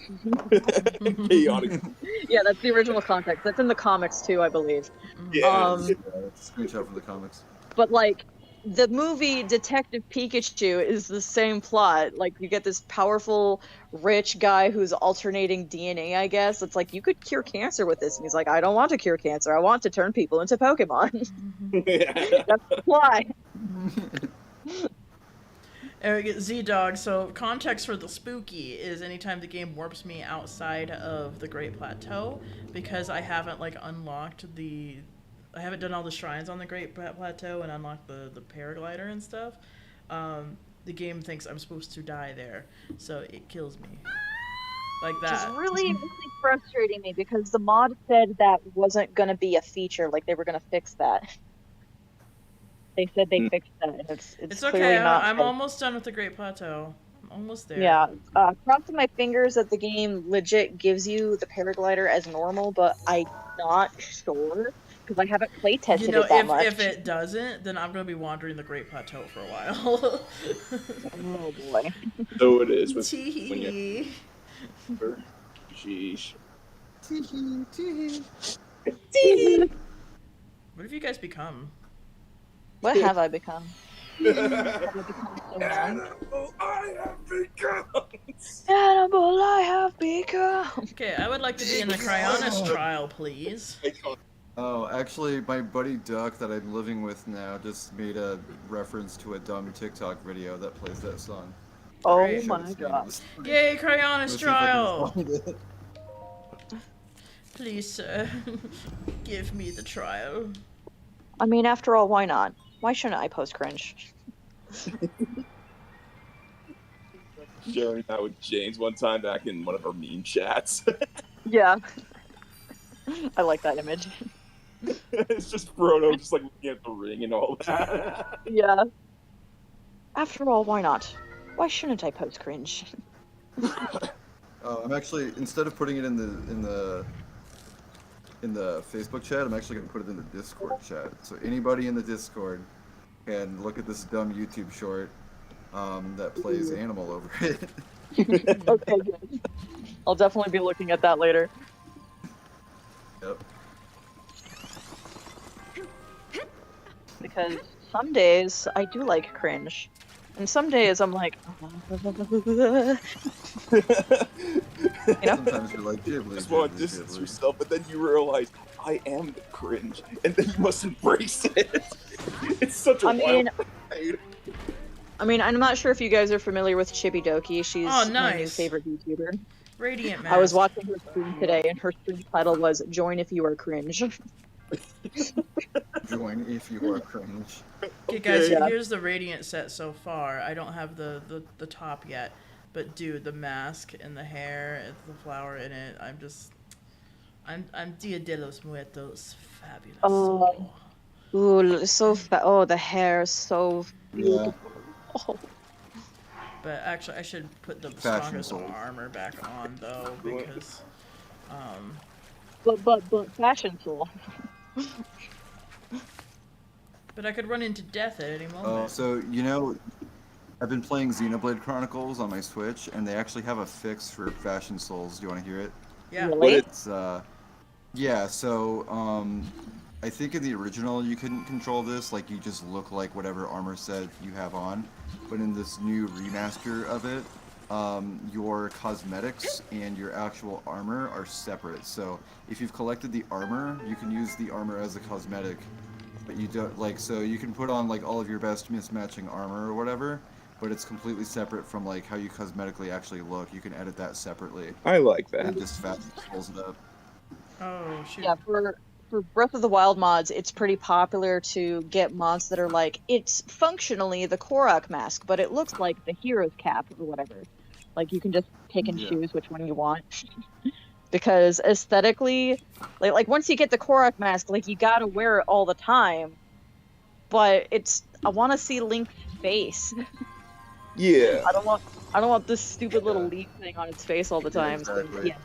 Chaotic. Yeah, that's the original context. That's in the comics too, I believe. Yeah. Um, It's a screenshot from the comics. But like, the movie Detective Pikachu is the same plot. Like, you get this powerful, rich guy who's alternating DNA, I guess. It's like, you could cure cancer with this. And he's like, I don't want to cure cancer. I want to turn people into Pokemon. That's the plot. Z-Dog, so context for the spooky is anytime the game warps me outside of the Great Plateau, because I haven't, like, I haven't done all the shrines on the Great Plateau and unlocked the paraglider and stuff. The game thinks I'm supposed to die there, so it kills me. Like that. Which is really, really frustrating me, because the mod said that wasn't going to be a feature, like they were going to fix that. They said they fixed that, and it's okay, clearly not I'm fixed. almost done with the Great Plateau. I'm almost there. Yeah, crossing my fingers that the game legit gives you the paraglider as normal, but I'm not sure, because I haven't play tested it that much. If it doesn't, then I'm going to be wandering the Great Plateau for a while. Oh boy. So it is with when Tee. you. Sheesh. What have you guys become? What have I become? Have I become so young? Animal I have become. Animal I have become. Okay, I would like to be in the Cryonis trial, please. Oh, actually, my buddy Duck that I'm living with now just made a reference to a dumb TikTok video that plays that song. Oh Great. my god. Yay, Let's Cryonis see if I can trial! find it. Please, sir, give me the trial. I mean, after all, why not? Why shouldn't I post cringe? Sharing that with James one time back in one of our meme chats. Yeah. I like that image. It's just Frodo just like looking at the ring and all that. Yeah. After all, why not? Why shouldn't I post cringe? Oh, I'm actually, instead of putting it in the Facebook chat, I'm actually going to put it in the Discord chat. So anybody in the Discord can look at this dumb YouTube short that plays Animal over it. Okay, good. I'll definitely be looking at that later. Yep. Because some days I do like cringe. And some days I'm like, you know? Sometimes you're like, You Ghibli, just want to Ghibli, distance Ghibli. yourself, but then you realize I am the cringe, and then you must embrace it. It's such a wild ride. I mean, I'm not sure if you guys are familiar with Chibi Doki. She's Oh, my new nice. favorite YouTuber. Radiant Mask. I was watching her stream today, and her stream title was "Join if you are cringe." Join if you are cringe. Okay, guys, Yeah. here's the Radiant set so far. I don't have the top yet, but dude, the mask and the hair and the flower in it, I'm Dia de los Muertos. Fabulous. Oh. Ooh, so oh, the hair is so Yeah. beautiful. But actually, I should put the Fashion strongest soul. armor back on, though, because, But fashion tool. but I could run into death at any moment. Oh, so you know, I've been playing Xenoblade Chronicles on my Switch, and they actually have a fix for Fashion Souls. Do you want to hear it? Yeah. Really? It's yeah. So I think in the original you couldn't control this, like you just look like whatever armor set you have on. But in this new remaster of it, your cosmetics and your actual armor are separate. So if you've collected the armor, you can use the armor as a cosmetic, but you don't like. So you can put on like all of your best mismatching armor or whatever, but it's completely separate from like how you cosmetically actually look. You can edit that separately I like and that. just pulls it up. Oh, shoot. Yeah, for Breath of the Wild mods, it's pretty popular to get mods that are like, it's functionally the Korok mask, but it looks like the hero's cap or whatever. Like, you can just pick and Yeah. choose which one you want. Because aesthetically, like once you get the Korok mask, like, you gotta wear it all the time. But I want to see Link's face. Yeah. I don't want this stupid little leaf thing on its face all the Yeah, time. So, exactly. yeah.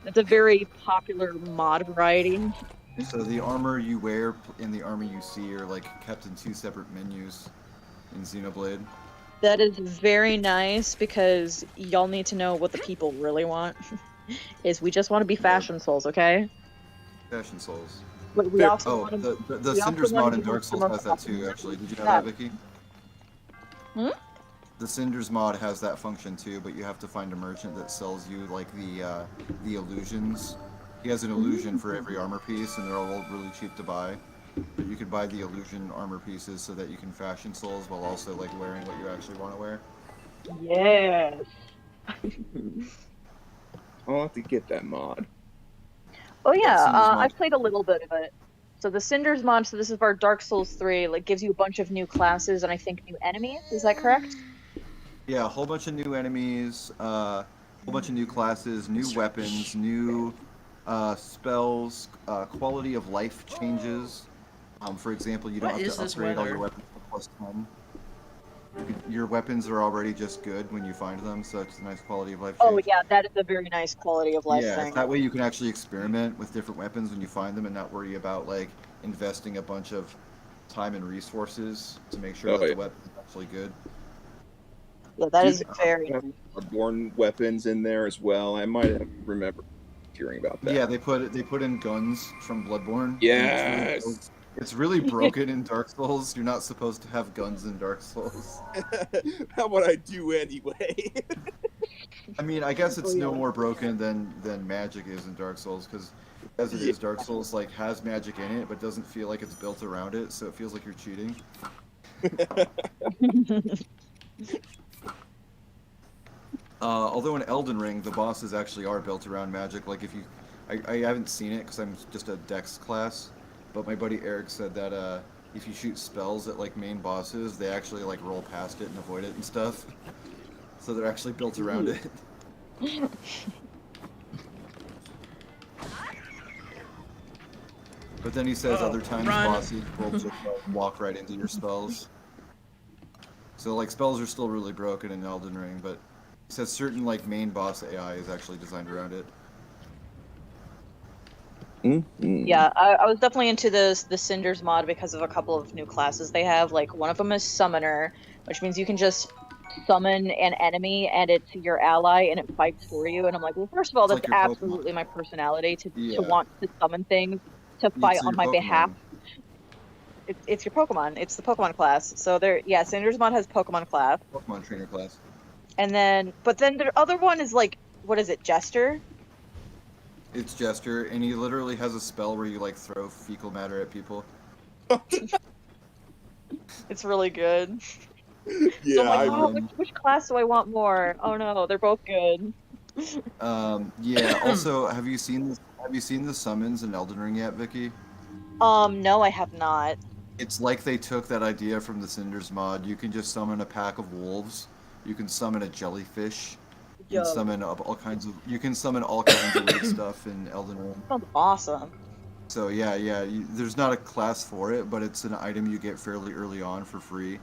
It's a very popular mod variety. So the armor you wear and the armor you see are like kept in two separate menus in Xenoblade. That is very nice because y'all need to know what the people really want. Is we just want to be fashion souls, okay? Fashion Souls. But we also Oh, wanted, the we also Cinders mod wanted in to Dark make Souls some has that too, actually. Did you know that. that, Vicky? Hmm? The Cinders mod has that function too, but you have to find a merchant that sells you like the illusions. He has an illusion for every armor piece, and they're all really cheap to buy. But you could buy the illusion armor pieces so that you can fashion souls while also like wearing what you actually want to wear. Yes. I'll have to get that mod. Oh yeah, Cinders mod. I've played a little bit of it. So the Cinders mod, so this is for Dark Souls 3, like gives you a bunch of new classes and I think new enemies, is that correct? Yeah, a whole bunch of new enemies, a whole bunch of new classes, new weapons, new spells, quality of life changes. For example, you don't What have is to this upgrade all your weather? weapons to +10. Your weapons are already just good when you find them, so it's a nice quality of life Oh change. yeah, that is a very nice quality of life Yeah, thing. that way you can actually experiment with different weapons when you find them and not worry about like investing a bunch of time and resources to make sure Oh, that yeah. the weapon is actually good. Yeah, that is Dude, very have nice. Bloodborne weapons in there as well. I might have remembered hearing about that. Yeah, they put in guns from Bloodborne. Yes. It's really broken in Dark Souls. You're not supposed to have guns in Dark Souls. How would I do anyway? I mean, I guess it's Oh, yeah. no more broken than magic is in Dark Souls, because as it is, Dark Souls like has magic in it, but doesn't feel like it's built around it, so it feels like you're cheating. Although in Elden Ring, the bosses actually are built around magic. Like if you, I haven't seen it because I'm just a Dex class, but my buddy Eric said that if you shoot spells at like main bosses, they actually like roll past it and avoid it and stuff. So they're actually built around it. But then he says Uh-oh, other times run. bosses will just walk right into your spells. So like spells are still really broken in Elden Ring, but he says certain like main boss AI is actually designed around it. Mm-hmm. Yeah, I was definitely into the Cinders mod because of a couple of new classes they have. Like one of them is Summoner, which means you can just summon an enemy and it's your ally and it fights for you. And I'm like, well, first of all, It's that's like your Pokemon. absolutely my personality to Yeah. want to summon things to fight It's on your my behalf. Pokemon. It's your Pokemon. It's the Pokemon class. So yeah, Cinders mod has Pokemon class, Pokemon trainer class. and but then the other one is like, what is it, Jester? It's Jester, and he literally has a spell where you like throw fecal matter at people. It's really good. Yeah, So I'm like, I- which class do I want more? Oh no, they're both good. Yeah. Also, have you seen the summons in Elden Ring yet, Vicky? No, I have not. It's like they took that idea from the Cinders mod. You can just summon a pack of wolves. You can summon a jellyfish. You can summon all kinds of. You can summon all kinds of weird stuff in Elden Ring. Sounds awesome. So yeah, there's not a class for it, but it's an item you get fairly early on for free.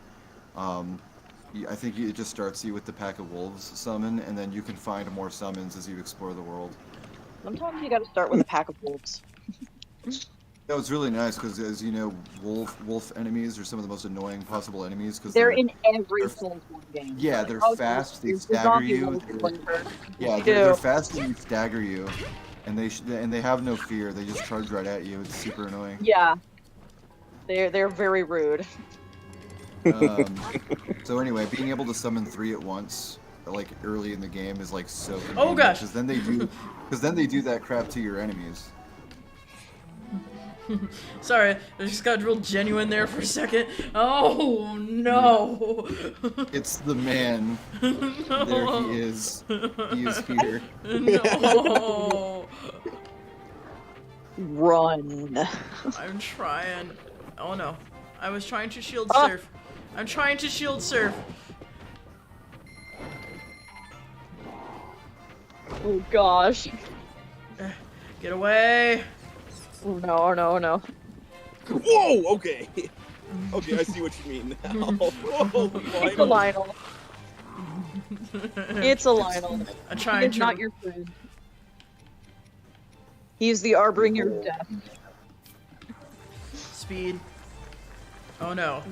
I think it just starts you with the pack of wolves summon, and then you can find more summons as you explore the world. Sometimes you gotta start with a pack of wolves. That was really nice because, as you know, wolf enemies are some of the most annoying possible enemies because They're in every Souls 1 game. Yeah, Like, they're oh, fast. They there's stagger zombie you. wolves or whatever. Yeah, They they're do. fast and they stagger you, and they have no fear. They just charge right at you. It's super annoying. Yeah. They're very rude. So anyway, being able to summon 3 at once, like early in the game, is like so convenient. Oh, gosh. Because then they do that crap to your enemies. Sorry, I just got real genuine there for a second. Oh no! It's the man. No. There he is. He is here. No! Run. I'm trying. Oh no. I was trying to shield Ah. surf. I'm trying to shield surf. Oh gosh. Get away! Oh no, oh no, oh no. Whoa! Okay. Okay, I see what you mean now. Whoa, It's a Lionel. It's a Lionel. I'm He trying is to. not your friend. He is the Arbringer of Death. Speed. Oh no.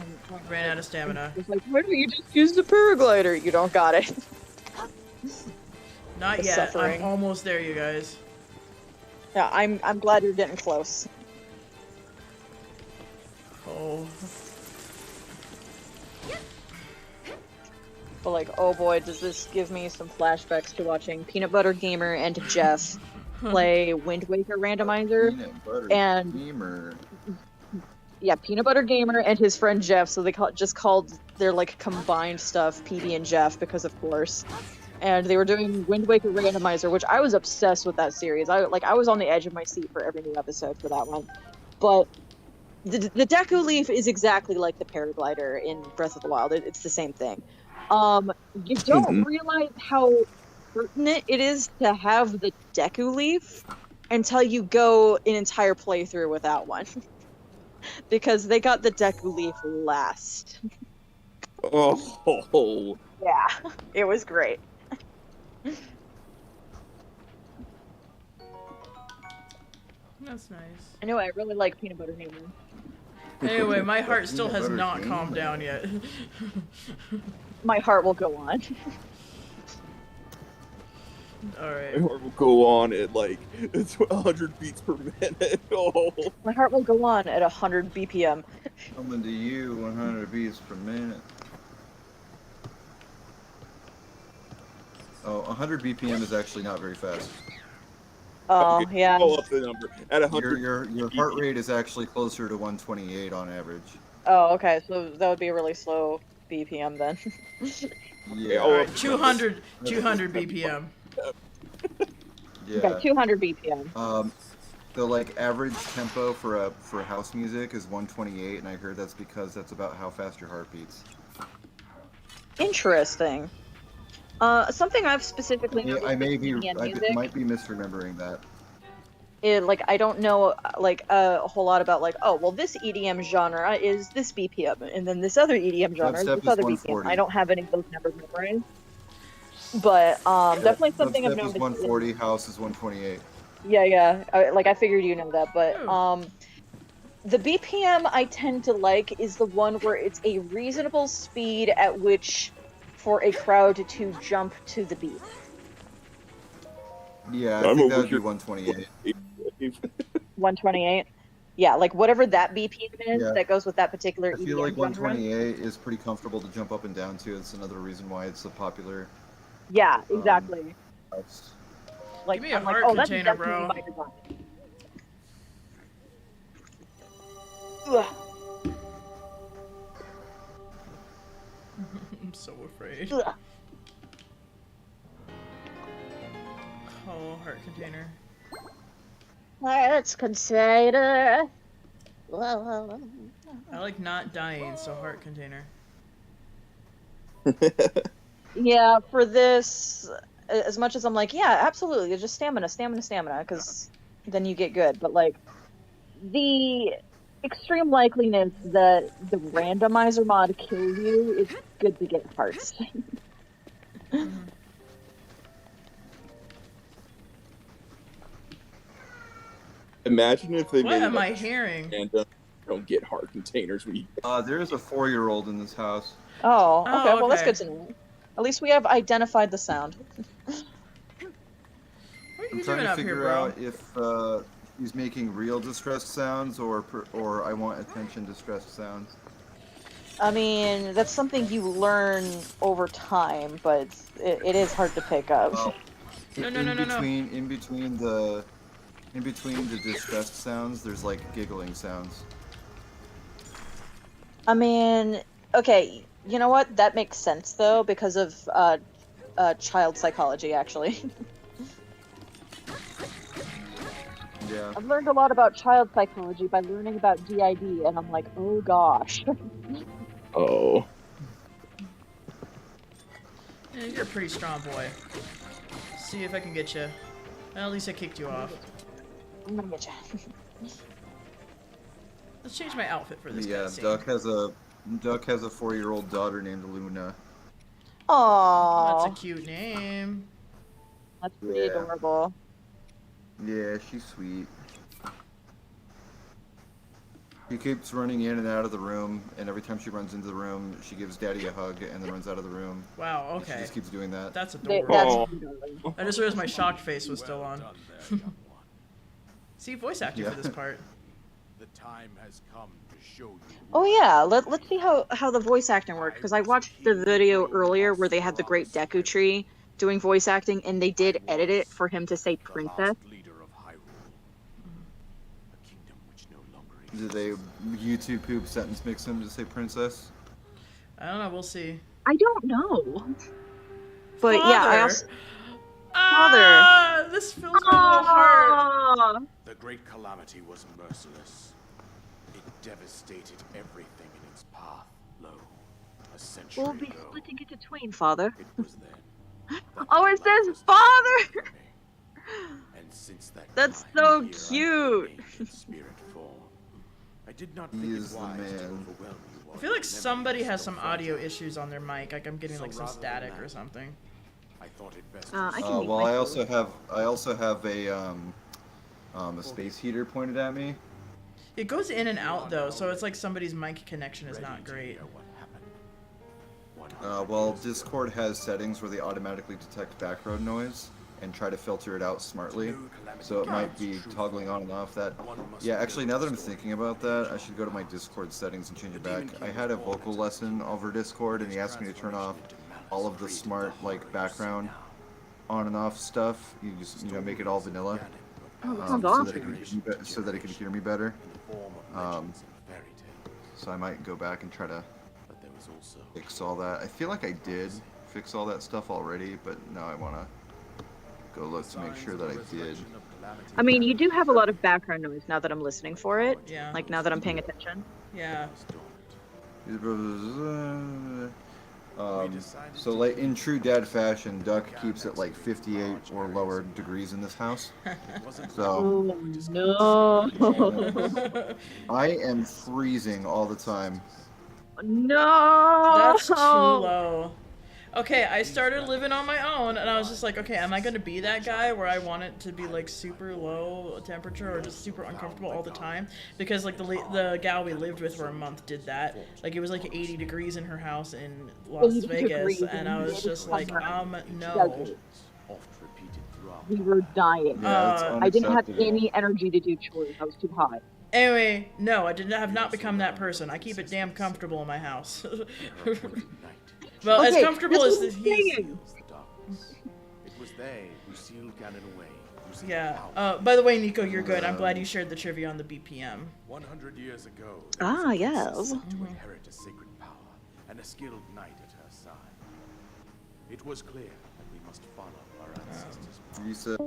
Ran out of stamina. It's like, why don't you just use the paraglider? You don't got it. Not The yet. suffering. I'm almost there, you guys. Yeah, I'm glad you're getting close. Oh. But like, oh boy, does this give me some flashbacks to watching Peanut Butter Gamer and Jeff play Wind Waker Randomizer. Peanut butter And- gamer. Yeah, Peanut Butter Gamer and his friend Jeff, so they just called their like combined stuff PB and Jeff because of course. And they were doing Wind Waker Randomizer, which I was obsessed with that series. I was on the edge of my seat for every new episode for that one. But the Deku Leaf is exactly like the paraglider in Breath of the Wild. It's the same thing. You don't realize how pertinent it is to have the Deku Leaf until you go an entire playthrough without one. Because they got the Deku Leaf last. Oh. Yeah, it was great. That's nice. Anyway, I really like Peanut Butter Gamer. Anyway, my heart still has Peanut butter not calmed gamer. down yet. My heart will go on. Alright. Or will go on at like 100 beats per minute. Oh. My heart will go on at 100 BPM. Coming to you, 100 beats per minute. Oh, 100 BPM is actually not very fast. Oh, Okay, yeah. Pull up the number at 100. Your heart rate is actually closer to 128 on average. Oh, okay, so that would be a really slow BPM then. Yeah. Oh, Alright, 200 BPM. Yeah. Okay, 200 BPM. The like average tempo for house music is 128, and I heard that's because that's about how fast your heart beats. Interesting. Something I've specifically noticed I may with be, EDM I music, might be misremembering that. like I don't know like a whole lot about like, oh well, this EDM genre is this BPM, and then this other EDM genre is Dubstep this is other 140. BPM. I don't have any of those numbers memorized. But definitely something I've Dubstep is noticed. 140, house is 128. Yeah. I figured you know that, but Oh. the BPM I tend to like is the one where it's a reasonable speed at which for a crowd to jump to the beat. Yeah, I I'm think that over would be here. 128. 128. Yeah, like whatever that BPM is Yeah. that goes with that particular I EDM feel like genre. 128 is pretty comfortable to jump up and down to. It's another reason why it's so popular. Yeah, exactly. House. Like, Give me a I'm like, heart oh, that's container, definitely bro. by design. Ugh. I'm so afraid. Ugh. Oh, heart container. Let's consider. I like not dying, so heart container. Yeah, for this, as much as I'm like, yeah, absolutely, just stamina, because then you get good. But like, the extreme likeliness that the randomizer mod kills you is good to get hearts. Imagine if they What made am it I like hearing? and don't get heart containers when you There is a 4-year-old in this house. Oh, Oh, okay, well that's okay. good to know. At least we have identified the sound. What are I'm you trying doing to up here, figure bro? out if he's making real distressed sounds or I want attention distressed sounds. I mean, that's something you learn over time, but it is hard to pick up. Well, No. In between the distressed sounds, there's like giggling sounds. I mean, okay, you know what? That makes sense though, because of child psychology, actually. Yeah. I've learned a lot about child psychology by learning about DID, and I'm like, oh gosh. Oh. Yeah, you're a pretty strong boy. See if I can get you. Well, at least I kicked you off. I'm gonna get you. Let's change my outfit for this Yeah, cutscene. Duck has a 4-year-old daughter named Luna. Aww, That's a cute name. that's pretty Yeah. adorable. Yeah, she's sweet. She keeps running in and out of the room, and every time she runs into the room, she gives Daddy a hug and then runs out of the room. Wow, And She okay. just keeps doing that. That's They- adorable. that's Oh. I just realized my shocked face was still on. Well done there, young one. See, voice acting Yeah. for this part. The time has come to Oh yeah, let's see how the voice acting worked, because I watched the video earlier where they had the Great Deku Tree doing voice acting, and they did edit it for him to say princess. Did they YouTube poop sentence mix him to say princess? I don't know. We'll see. I don't know. But yeah, I also Ah, this fills my little heart. Ah! The great calamity was merciless. It devastated everything in its path. Lo, a century We'll be ago, splitting it in twain, father. it was then. that Oh, the it land says was father! taken from me. And since that That's time, so here I cute. remain in spirit form. I did not think He it is the wise to man. overwhelm you. I feel like somebody has some audio issues on their mic. Like I'm getting So like some rather than static that, or something. I thought it best I to can make Well, my I also have a space heater pointed at me. It goes in and out though, so it's like somebody's mic connection is not great. Well, Discord has settings where they automatically detect background noise and try to filter it out smartly. So it might be toggling on and off that. Yeah, actually, now that I'm thinking about that, I should go to my Discord settings and change it back. I had a vocal lesson over Discord, and he asked me to turn off all of the smart, like, background on and off stuff. You just, make it all vanilla. Oh, that sounds So that it can hear me better. So I might go back and try to fix all that. I feel like I did fix all that stuff already, but now I want to go look to make sure that I did. I mean, you do have a lot of background noise now that I'm listening for it. Yeah. Like now that I'm paying attention. Yeah. So like in true dad fashion, Duck keeps it like 58 or lower degrees in this house. So No. I am freezing all the time. No. That's too low. Okay, I started living on my own, and I was just like, okay, am I gonna be that guy where I want it to be like super low temperature or just super uncomfortable all the time? Because like the gal we lived with for a month did that. Like it was like 80 degrees in her house in Las 80 Vegas, degrees and I was just like, no. Desert. We were dying. Yeah, it's I didn't have unacceptable. any energy to do chores. I was too hot. Anyway, no, I have not become that person. I keep it damn comfortable in my house. Well, Okay, as comfortable that's as what I'm he's. saying. It was they who sealed Ganon away. using Yeah. power. By the way, Nico, you're good. I'm glad you shared the trivia on the BPM. 100 years ago, Ah, there was a yes. princess sent to inherit a sacred power and a skilled knight at her side. It was clear that we must follow our ancestors' path. You said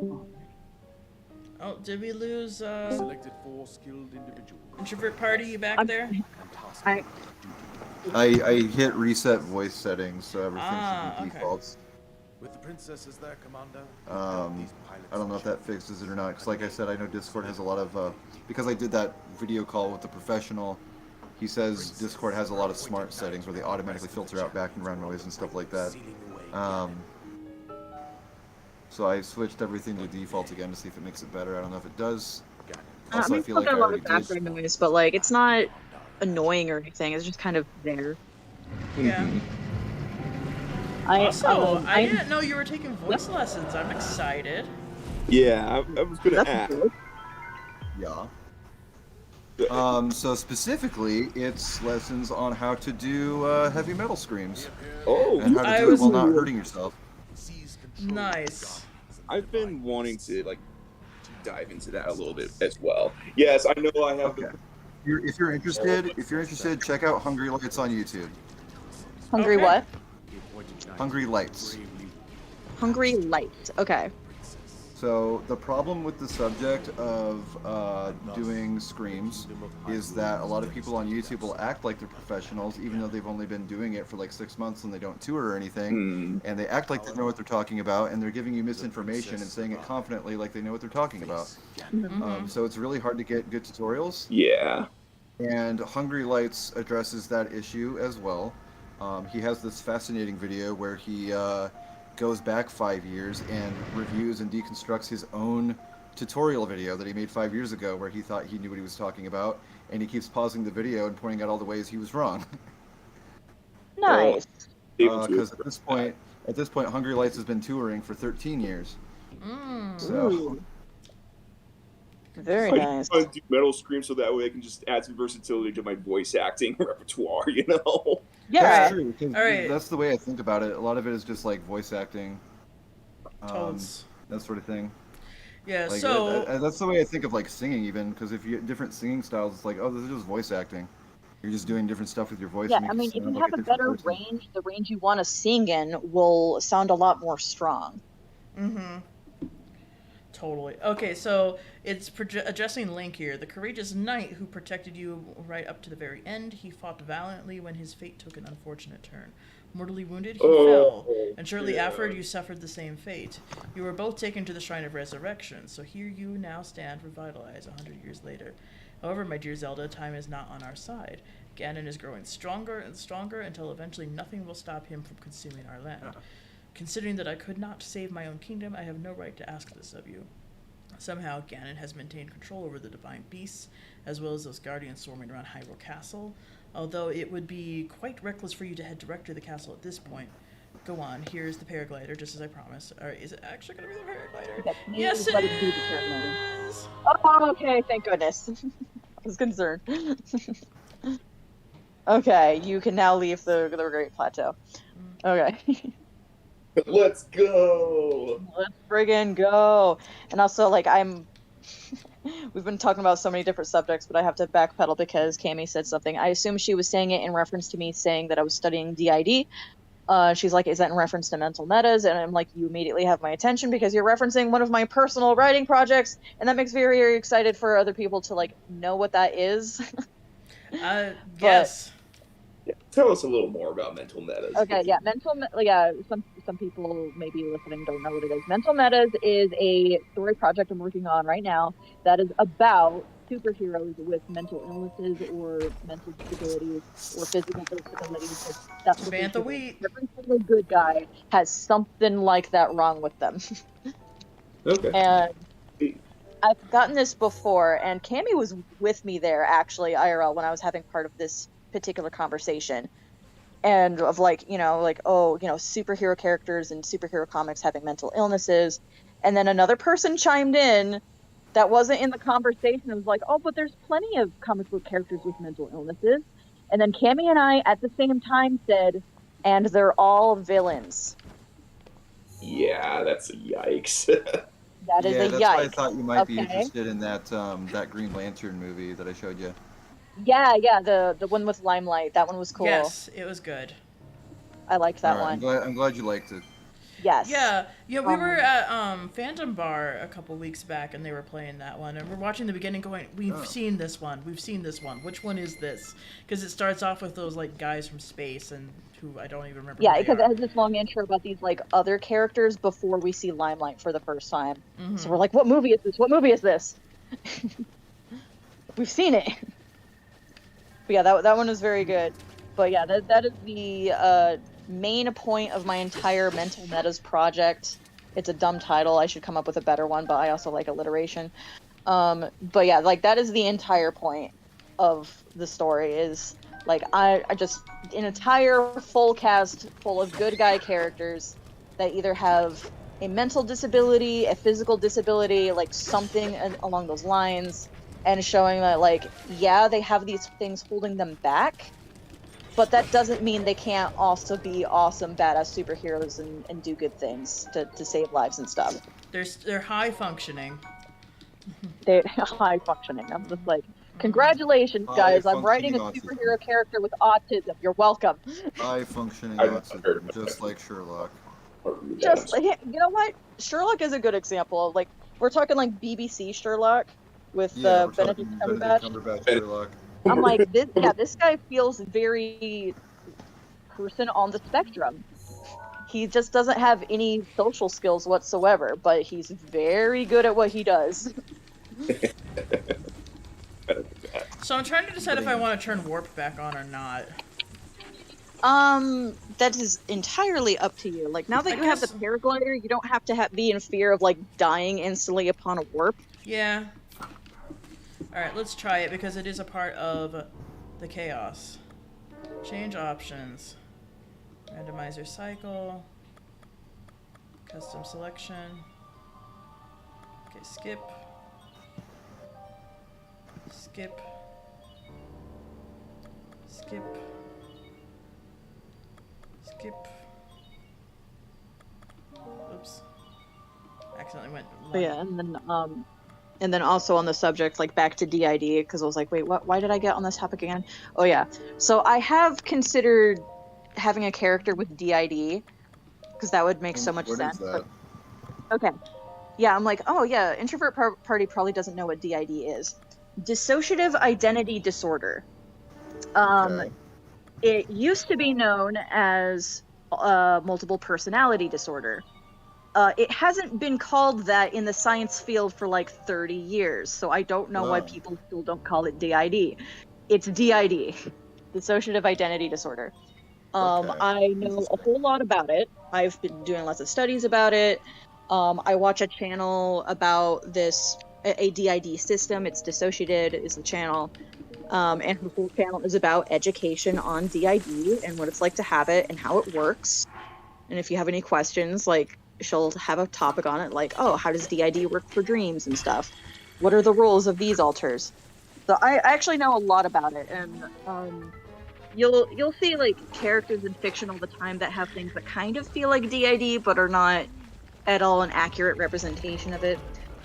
Oh, did we lose Selected 4 skilled individuals introvert party? You back I'm- there? and tasked I- them with duty. I hit reset voice settings, so everything Ah, should be okay. defaults. With the princess as their commander, I don't know if that fixes it or not, because like I said, I know Discord has a lot of, because I did that video call with the professional, he says Discord has a lot of smart settings where they automatically filter out background noise and stuff like that. So I switched everything to default again to see if it makes it better. I don't know if it does. I Also, I mean, feel still like I got a lot already of did. background noise, but like it's not annoying or anything. It's just kind of there. Yeah. I Also, I didn't know you were taking voice lessons. I'm excited. Yeah, I was gonna That's ask. good. Yeah. So specifically, it's lessons on how to do heavy metal screams Oh, and how to I do it was- while not hurting yourself. Nice. I've been wanting to like dive into that a little bit as well. Yes, I know I have. Okay. If you're interested, check out Hungry Lights on YouTube. Hungry Okay. what? Hungry Lights. Hungry light. Okay. So the problem with the subject of doing screams is that a lot of people on YouTube will act like they're professionals, even though they've only been doing it for like 6 months and they don't tour or anything. And they act like they know what they're talking about, and they're giving you misinformation and saying it confidently like they know what they're talking about. So it's really hard to get good tutorials. Yeah. And Hungry Lights addresses that issue as well. He has this fascinating video where he goes back 5 years and reviews and deconstructs his own tutorial video that he made 5 years ago where he thought he knew what he was talking about, and he keeps pausing the video and pointing out all the ways he was wrong. Nice. Because at this point, Hungry Lights has been touring for 13 years. So, Ooh. Very I nice. just want to do metal scream so that way I can just add some versatility to my voice acting repertoire, you know? Yeah. That's true. 'Cause All right. That's the way I think about it. A lot of it is just like voice acting, Totes. that sort of thing. Yeah, Like so that's the way I think of like singing, even because if you get different singing styles, it's like, oh, this is just voice acting. You're just doing different stuff with your voice Yeah, to make I it mean, if sound you like have a a different better person. range, the range you want to sing in will sound a lot more strong. totally. Okay, so it's addressing Link here. The courageous knight who protected you right up to the very end. He fought valiantly when his fate took an unfortunate turn. Mortally wounded, he fell, and shortly afterward you suffered the same fate. You were both taken to the Shrine of Resurrection, so here you now stand revitalized 100 years later. However, my dear Zelda, time is not on our side. Ganon is growing stronger and stronger until eventually nothing will stop him from consuming our land. Considering that I could not save my own kingdom, I have no right to ask this of you. Somehow, Ganon has maintained control over the divine beasts, as well as those guardians swarming around Hyrule Castle, although it would be quite reckless for you to head direct to the castle at this point. Go on, here's the paraglider, just as I promised. Alright, is it actually going to be the paraglider? Okay, Yes, it let it be the paraglider. is! Oh, okay, thank goodness. I was concerned. Okay, you can now leave the Great Plateau. Okay. Let's go! Let's friggin' go. And also, like, we've been talking about so many different subjects, but I have to backpedal because Cammy said something. I assume she was saying it in reference to me saying that I was studying DID. She's like, is that in reference to mental metas? And I'm like, you immediately have my attention because you're referencing one of my personal writing projects, and that makes me very, very excited for other people to, like, know what that is. Yes. Tell us a little more about mental metas. Okay, yeah, some people maybe listening don't know what it is. Mental Metas is a story project I'm working on right now that is about superheroes with mental illnesses or mental disabilities or physical disabilities. That's what they Bantha do. Wheat. Every single good guy has something like that wrong with them. Okay. And I've gotten this before, and Cammy was with me there actually, IRL, when I was having part of this particular conversation. And of like, superhero characters and superhero comics having mental illnesses. And then another person chimed in that wasn't in the conversation and was like, oh, but there's plenty of comic book characters with mental illnesses. And then Cammy and I at the same time said, and they're all villains. Yeah, that's a yikes. That is Yeah, a that's yikes. why I thought you might be Okay. interested in that Green Lantern movie that I showed you. Yeah, the one with Limelight. That one was cool. Yes, it was good. I liked that Alright, one. I'm glad you liked it. Yes. Yeah, we were at Phantom Bar a couple weeks back, and they were playing that one, and we're watching the beginning, going, "We've seen this one. We've seen this one. Which one is this?" Because it starts off with those like guys from space, and who I don't even remember. Yeah, who they because it are. has this long intro about these like other characters before we see Limelight for the first time. So we're like, "What movie is this? What movie is this?" We've seen it. But yeah, that one is very good. But yeah, that is the main point of my entire Mental Metas project. It's a dumb title. I should come up with a better one, but I also like alliteration. But yeah, like that is the entire point of the story is like I just an entire full cast full of good guy characters that either have a mental disability, a physical disability, like something along those lines, and showing that like yeah, they have these things holding them back, but that doesn't mean they can't also be awesome badass superheroes and do good things to save lives and stuff. They're high functioning. They're high functioning. I'm just like, congratulations, guys! I'm writing a High-functioning superhero character with autism. You're welcome. High functioning I've heard autism, about just that. like Sherlock. Just like, you know what? Sherlock is a good example of like we're talking like BBC Sherlock with Yeah, we're Benedict talking Cumberbatch. Benedict Cumberbatch Sherlock. I'm like this guy feels very person on the spectrum. He just doesn't have any social skills whatsoever, but he's very good at what he does. So I'm trying to decide if I want to turn warp back on or not. That is entirely up to you. Like, now that I you have the guess- paraglider, you don't have to be in fear of, like, dying instantly upon a warp. Yeah. Alright, let's try it because it is a part of the chaos. Change options. Randomizer cycle. Custom selection. Okay, skip. Skip. Skip. Skip. Oops. Accidentally went. But yeah, and then also on the subject, like back to DID, because I was like, wait, what? Why did I get on this topic again? Oh yeah, so I have considered having a character with DID, because that would make so much What sense. is that? Okay, yeah, I'm like, oh yeah, introvert party probably doesn't know what DID is. Dissociative identity disorder. Okay. It used to be known as multiple personality disorder. It hasn't been called that in the science field for like 30 years, so I don't know why Wow. people still don't call it DID. It's DID, dissociative identity disorder. Okay. I know a whole lot about it. I've been doing lots of studies about it. I watch a channel about this, a DID system. It's Dissociated is the channel. And her whole channel is about education on DID and what it's like to have it and how it works. And if you have any questions, like, she'll have a topic on it, like, oh, how does DID work for dreams and stuff? What are the roles of these alters? So I actually know a lot about it, and you'll see like characters in fiction all the time that have things that kind of feel like DID, but are not at all an accurate representation of it.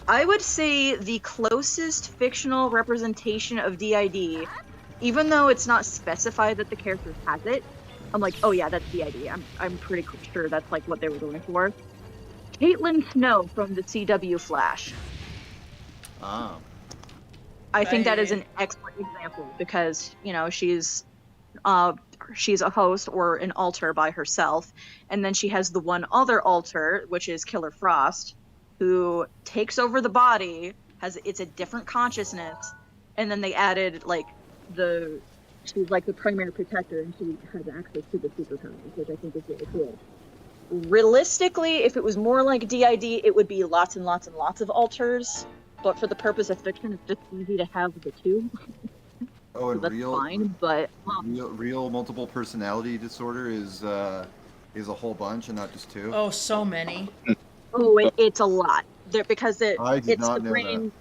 I would say the closest fictional representation of DID, even though it's not specified that the character has it, I'm like, oh yeah, that's DID. I'm pretty sure that's like what they were going for. Caitlin Snow from the CW Flash. Ah. I think that is an excellent example because, you know, she's a host or an alter by herself, and then she has the one other alter, which is Killer Frost, who takes over the body, it's a different consciousness, and then they added like she's like the primary protector, and she has access to the superpowers, which I think is really cool. Realistically, if it was more like DID, it would be lots and lots and lots of alters. But for the purpose of fiction, it's just easy to have the two. Oh, and so that's fine. But real multiple personality disorder is a whole bunch and not just two. Oh, so many. Oh, it's a lot. Because I did it's not the know brain.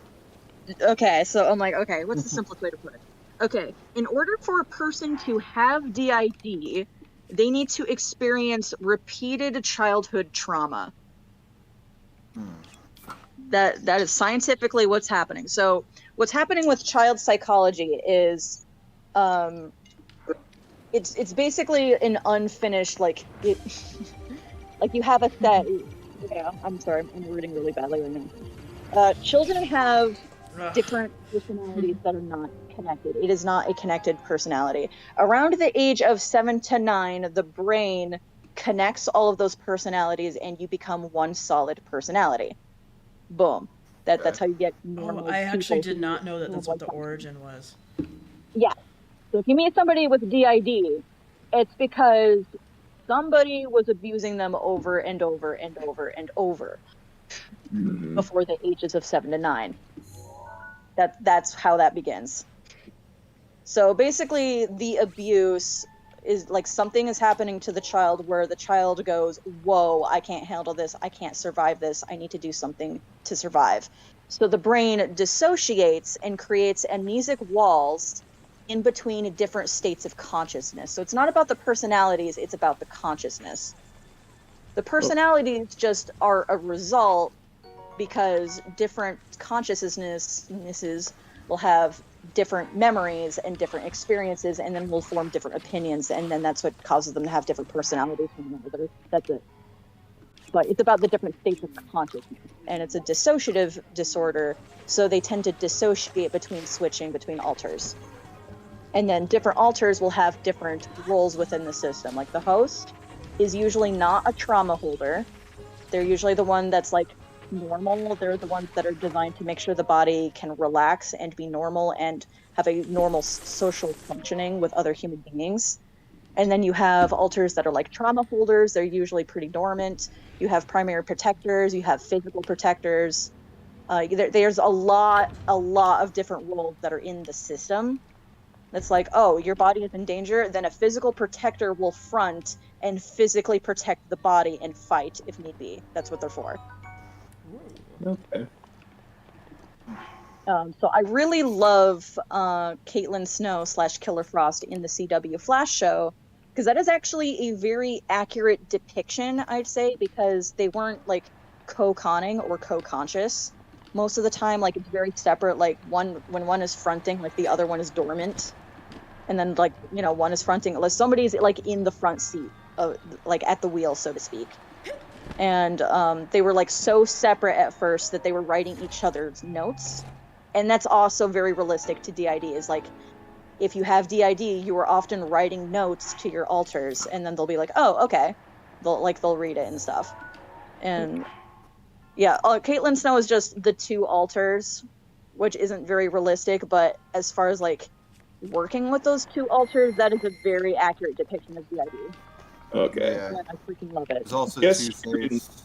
Okay, so I'm like, okay, what's the simplest way to put it? Okay, in order for a person to have DID, they need to experience repeated childhood trauma. That is scientifically what's happening. So what's happening with child psychology is it's basically an unfinished like you have a set. Yeah, I'm sorry, I'm reading really badly right now. Children have different personalities that are not connected. It is not a connected personality. Around the age of 7 to 9, the brain connects all of those personalities and you become one solid personality. Boom. That's how you get normal. Oh, I actually did not know that that's what the origin was. Yeah. So if you meet somebody with DID, it's because somebody was abusing them over and over and over and over before the ages of 7 to 9. That's how that begins. So basically, the abuse is like something is happening to the child where the child goes, whoa, I can't handle this. I can't survive this. I need to do something to survive. So the brain dissociates and creates amnesic walls in between different states of consciousness. So it's not about the personalities, it's about the consciousness. The personalities just are a result because different consciousnesses will have different memories and different experiences, and then will form different opinions, and then that's what causes them to have different personalities from one another. That's it. But it's about the different states of consciousness, and it's a dissociative disorder, so they tend to dissociate switching between alters. And then different alters will have different roles within the system. Like the host is usually not a trauma holder. They're usually the one that's like normal. They're the ones that are designed to make sure the body can relax and be normal and have a normal social functioning with other human beings. And then you have alters that are like trauma holders. They're usually pretty dormant. You have primary protectors. You have physical protectors. There's a lot of different roles that are in the system. It's like, oh, your body is in danger. Then a physical protector will front and physically protect the body and fight if need be. That's what they're for. Okay. So I really love Caitlin Snow / Killer Frost in the CW Flash show, because that is actually a very accurate depiction, I'd say, because they weren't like co-conning or co-conscious. Most of the time, like it's very separate. Like when one is fronting, like the other one is dormant, and then like one is fronting. Like somebody's like in the front seat, like at the wheel, so to speak. And they were like so separate at first that they were writing each other's notes. And that's also very realistic to DID, is like, if you have DID, you are often writing notes to your alters, and then they'll be like, oh, okay. They'll read it and stuff. And yeah, Caitlin Snow is just the 2 alters, which isn't very realistic, but as far as like working with those 2 alters, that is a very accurate depiction of DID. Okay. Yeah. I freaking love it. There's also Yes, Two-Face.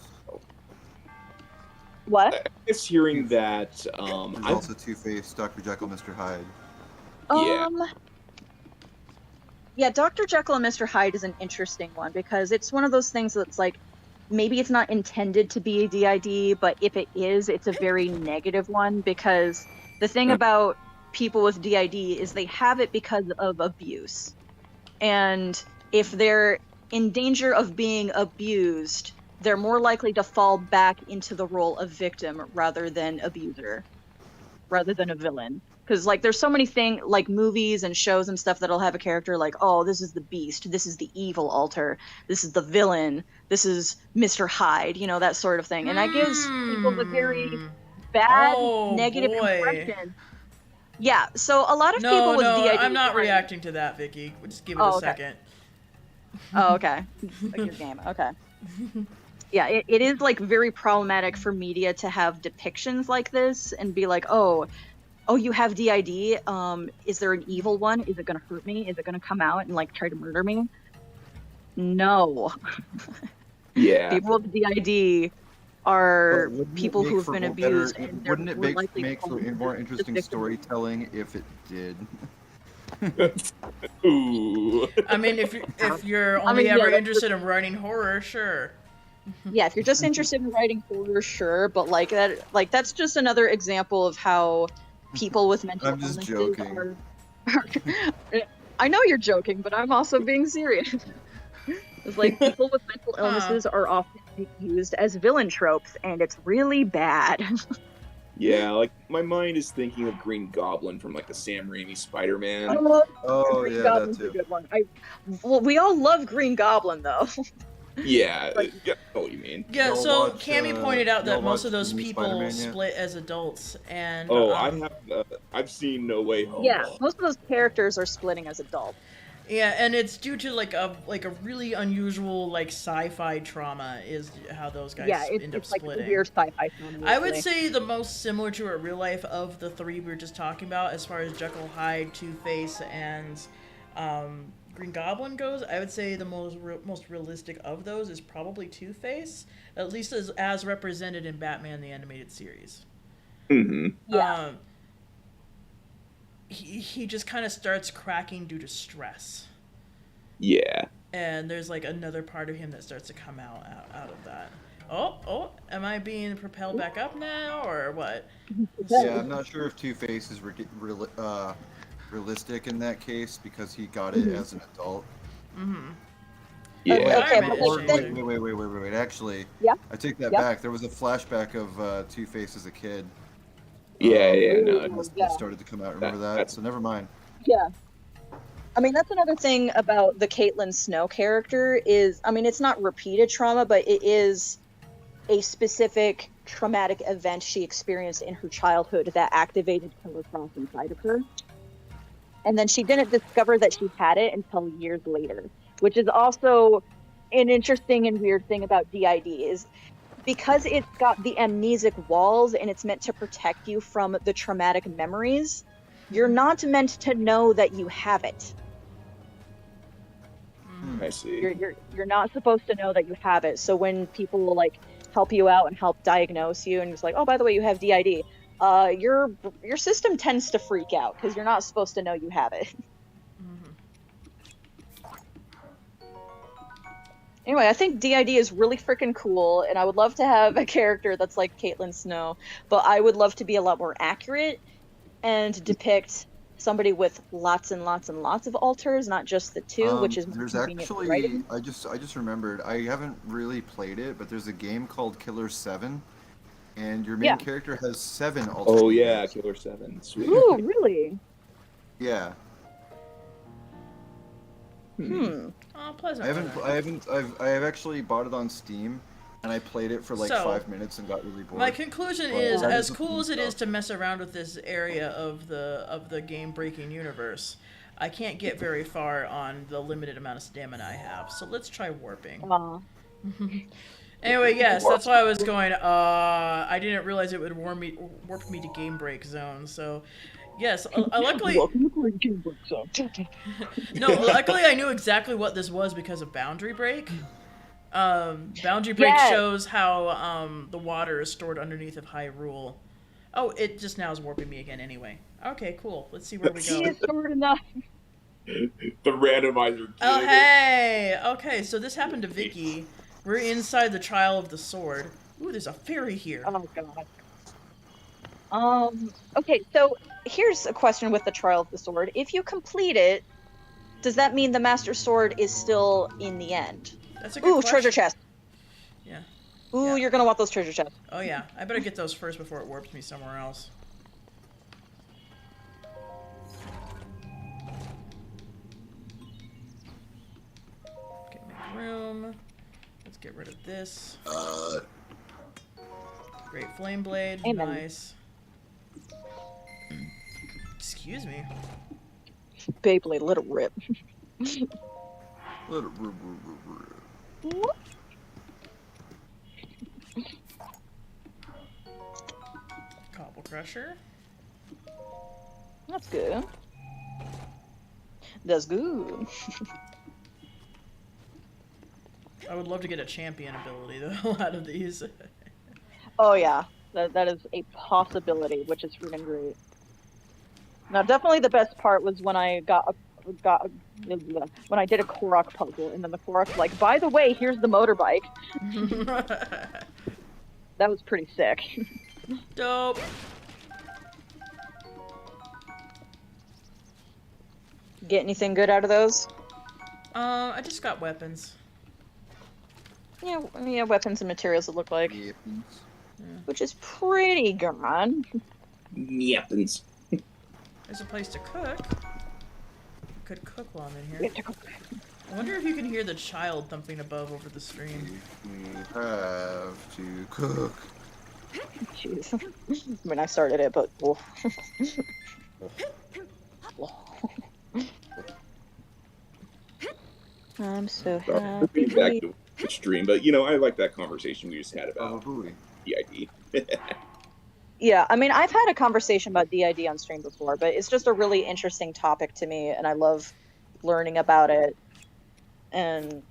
What? I guess hearing that, There's I also Two-Face, Dr. Jekyll, Mr. Hyde. Yeah. Yeah, Dr. Jekyll and Mr. Hyde is an interesting one, because it's one of those things that's like, maybe it's not intended to be a DID, but if it is, it's a very negative one, because the thing about people with DID is they have it because of abuse. And if they're in danger of being abused, they're more likely to fall back into the role of victim rather than abuser, rather than a villain. Because like there's so many things, like movies and shows and stuff, that'll have a character like, oh, this is the beast, this is the evil alter, this is the villain, this is Mr. Hyde, that sort of thing. And that gives people a very bad, negative impression. Yeah, so a lot of people with DID... I'm not reacting to that, Vicky. Just give it a second. Oh, okay. Like your game. Okay. Yeah, it is like very problematic for media to have depictions like this and be like, oh, you have DID. Is there an evil one? Is it gonna hurt me? Is it gonna come out and like try to murder me? No. Yeah. People with DID are people who have been abused. Wouldn't it make for more interesting storytelling if it did? Ooh. I mean, if you're only ever interested in writing horror, sure. Yeah, if you're just interested in writing horror, sure, but that's just another example of how people with mental illnesses I'm just joking. I know you're joking, but I'm also being serious. It's like people with mental illnesses are often used as villain tropes, and it's really bad. Yeah, like my mind is thinking of Green Goblin from like the Sam Raimi Spider-Man. Green Goblin's that too. a good one. Well, we all love Green Goblin, though. Yeah, I know what you mean. Yeah, Y'all so watch, Cammy pointed out that y'all most of watch those the new people Spider-Man yet? split as adults, and I've seen No Way Home. Yeah, most of those characters are splitting as adults. yeah, and it's due to like a really unusual like sci-fi trauma is how those guys end up it's like splitting. a weird sci-fi film. I would say the most similar to a real life of the 3 we were just talking about, as far as Jekyll, Hyde, Two-Face, and Green Goblin goes, I would say the most realistic of those is probably Two-Face, at least as represented in Batman the Animated Series. Mm-hmm. Yeah. He just kind of starts cracking due to stress. Yeah. And there's like another part of him that starts to come out of that. Oh, am I being propelled back up now, or what? Yeah, I'm not sure if Two-Face is realistic in that case, because he got it as an adult. Mm-hmm. Yeah. Okay, but Or, then- wait. Actually, Yeah? I take that Yeah? back. There was a flashback of Two-Face as a kid. Yeah, no. That started to come out. Remember that? So never mind. Yeah. I mean, that's another thing about the Caitlin Snow character is, I mean, it's not repeated trauma, but it is a specific traumatic event she experienced in her childhood that activated Killer Frost inside of her. And then she didn't discover that she had it until years later, which is also an interesting and weird thing about DID is because it's got the amnesic walls and it's meant to protect you from the traumatic memories, you're not meant to know that you have it. I see. You're not supposed to know that you have it. So when people will like help you out and help diagnose you and it's like, oh, by the way, you have DID, your system tends to freak out because you're not supposed to know you have it. Anyway, I think DID is really freaking cool, and I would love to have a character that's like Caitlin Snow, but I would love to be a lot more accurate and depict somebody with lots and lots and lots of altars, not just the two, which is more There's convenient for actually, writing. I just remembered, I haven't really played it, but there's a game called Killer 7, and your main Yeah. character has 7 altars. Oh yeah, Killer 7. Sweet. Ooh, really? Yeah. Hmm. Oh, pleasant. I have actually bought it on Steam, and I played it for like So, 5 minutes and got really bored. My conclusion Well, is, that as is a cool cool as it is stuff. to mess around with this area of the game-breaking universe, I can't get very far on the limited amount of stamina I have. So let's try warping. Anyway, yes, that's why I was going. I didn't realize it would warp me to game break zone. So, yes, luckily. No, luckily I knew exactly what this was because of Boundary Break. Boundary Break Yes. shows how the water is stored underneath of Hyrule. Oh, it just now is warping me again anyway. Okay, cool. Let's see where we He go. is short enough. The randomizer. Oh, kid. hey! Okay, so this happened to Vicky. We're inside the Trial of the Sword. Ooh, there's a fairy here. Oh god. Okay, so here's a question with the Trial of the Sword. If you complete it, does that mean the Master Sword is still in the end? That's a good Ooh, question. treasure chest. Yeah. Ooh, Yeah. you're gonna want those treasure chests. Oh, yeah. I better get those first before it warps me somewhere else. Okay, make room. Let's get rid of this. Great Flame Blade. Amen. Nice. Excuse me. Beyblade, let it rip. Let it rip, rip, rip, rip. Cobble Crusher. That's good. That's good. I would love to get a champion ability, though, out of these. Oh yeah, that is a possibility, which is freaking great. Now, definitely the best part was when I when I did a Korok puzzle, and then the Korok was like, by the way, here's the motorbike. That was pretty sick. Dope. Get anything good out of those? I just got weapons. Yeah, weapons and materials it look like, Yep. which is pretty good. Yappins. There's a place to cook. Could cook while I'm in here. I wonder if you can hear the child thumping above over the stream. We have to cook. Jeez. I mean, I started it, but. Oh. I'm so Sorry for being back happy. to the stream, but I like that conversation we just had Oh, about booty. DID. Yeah, I mean, I've had a conversation about DID on stream before, but it's just a really interesting topic to me, and I love learning about it. And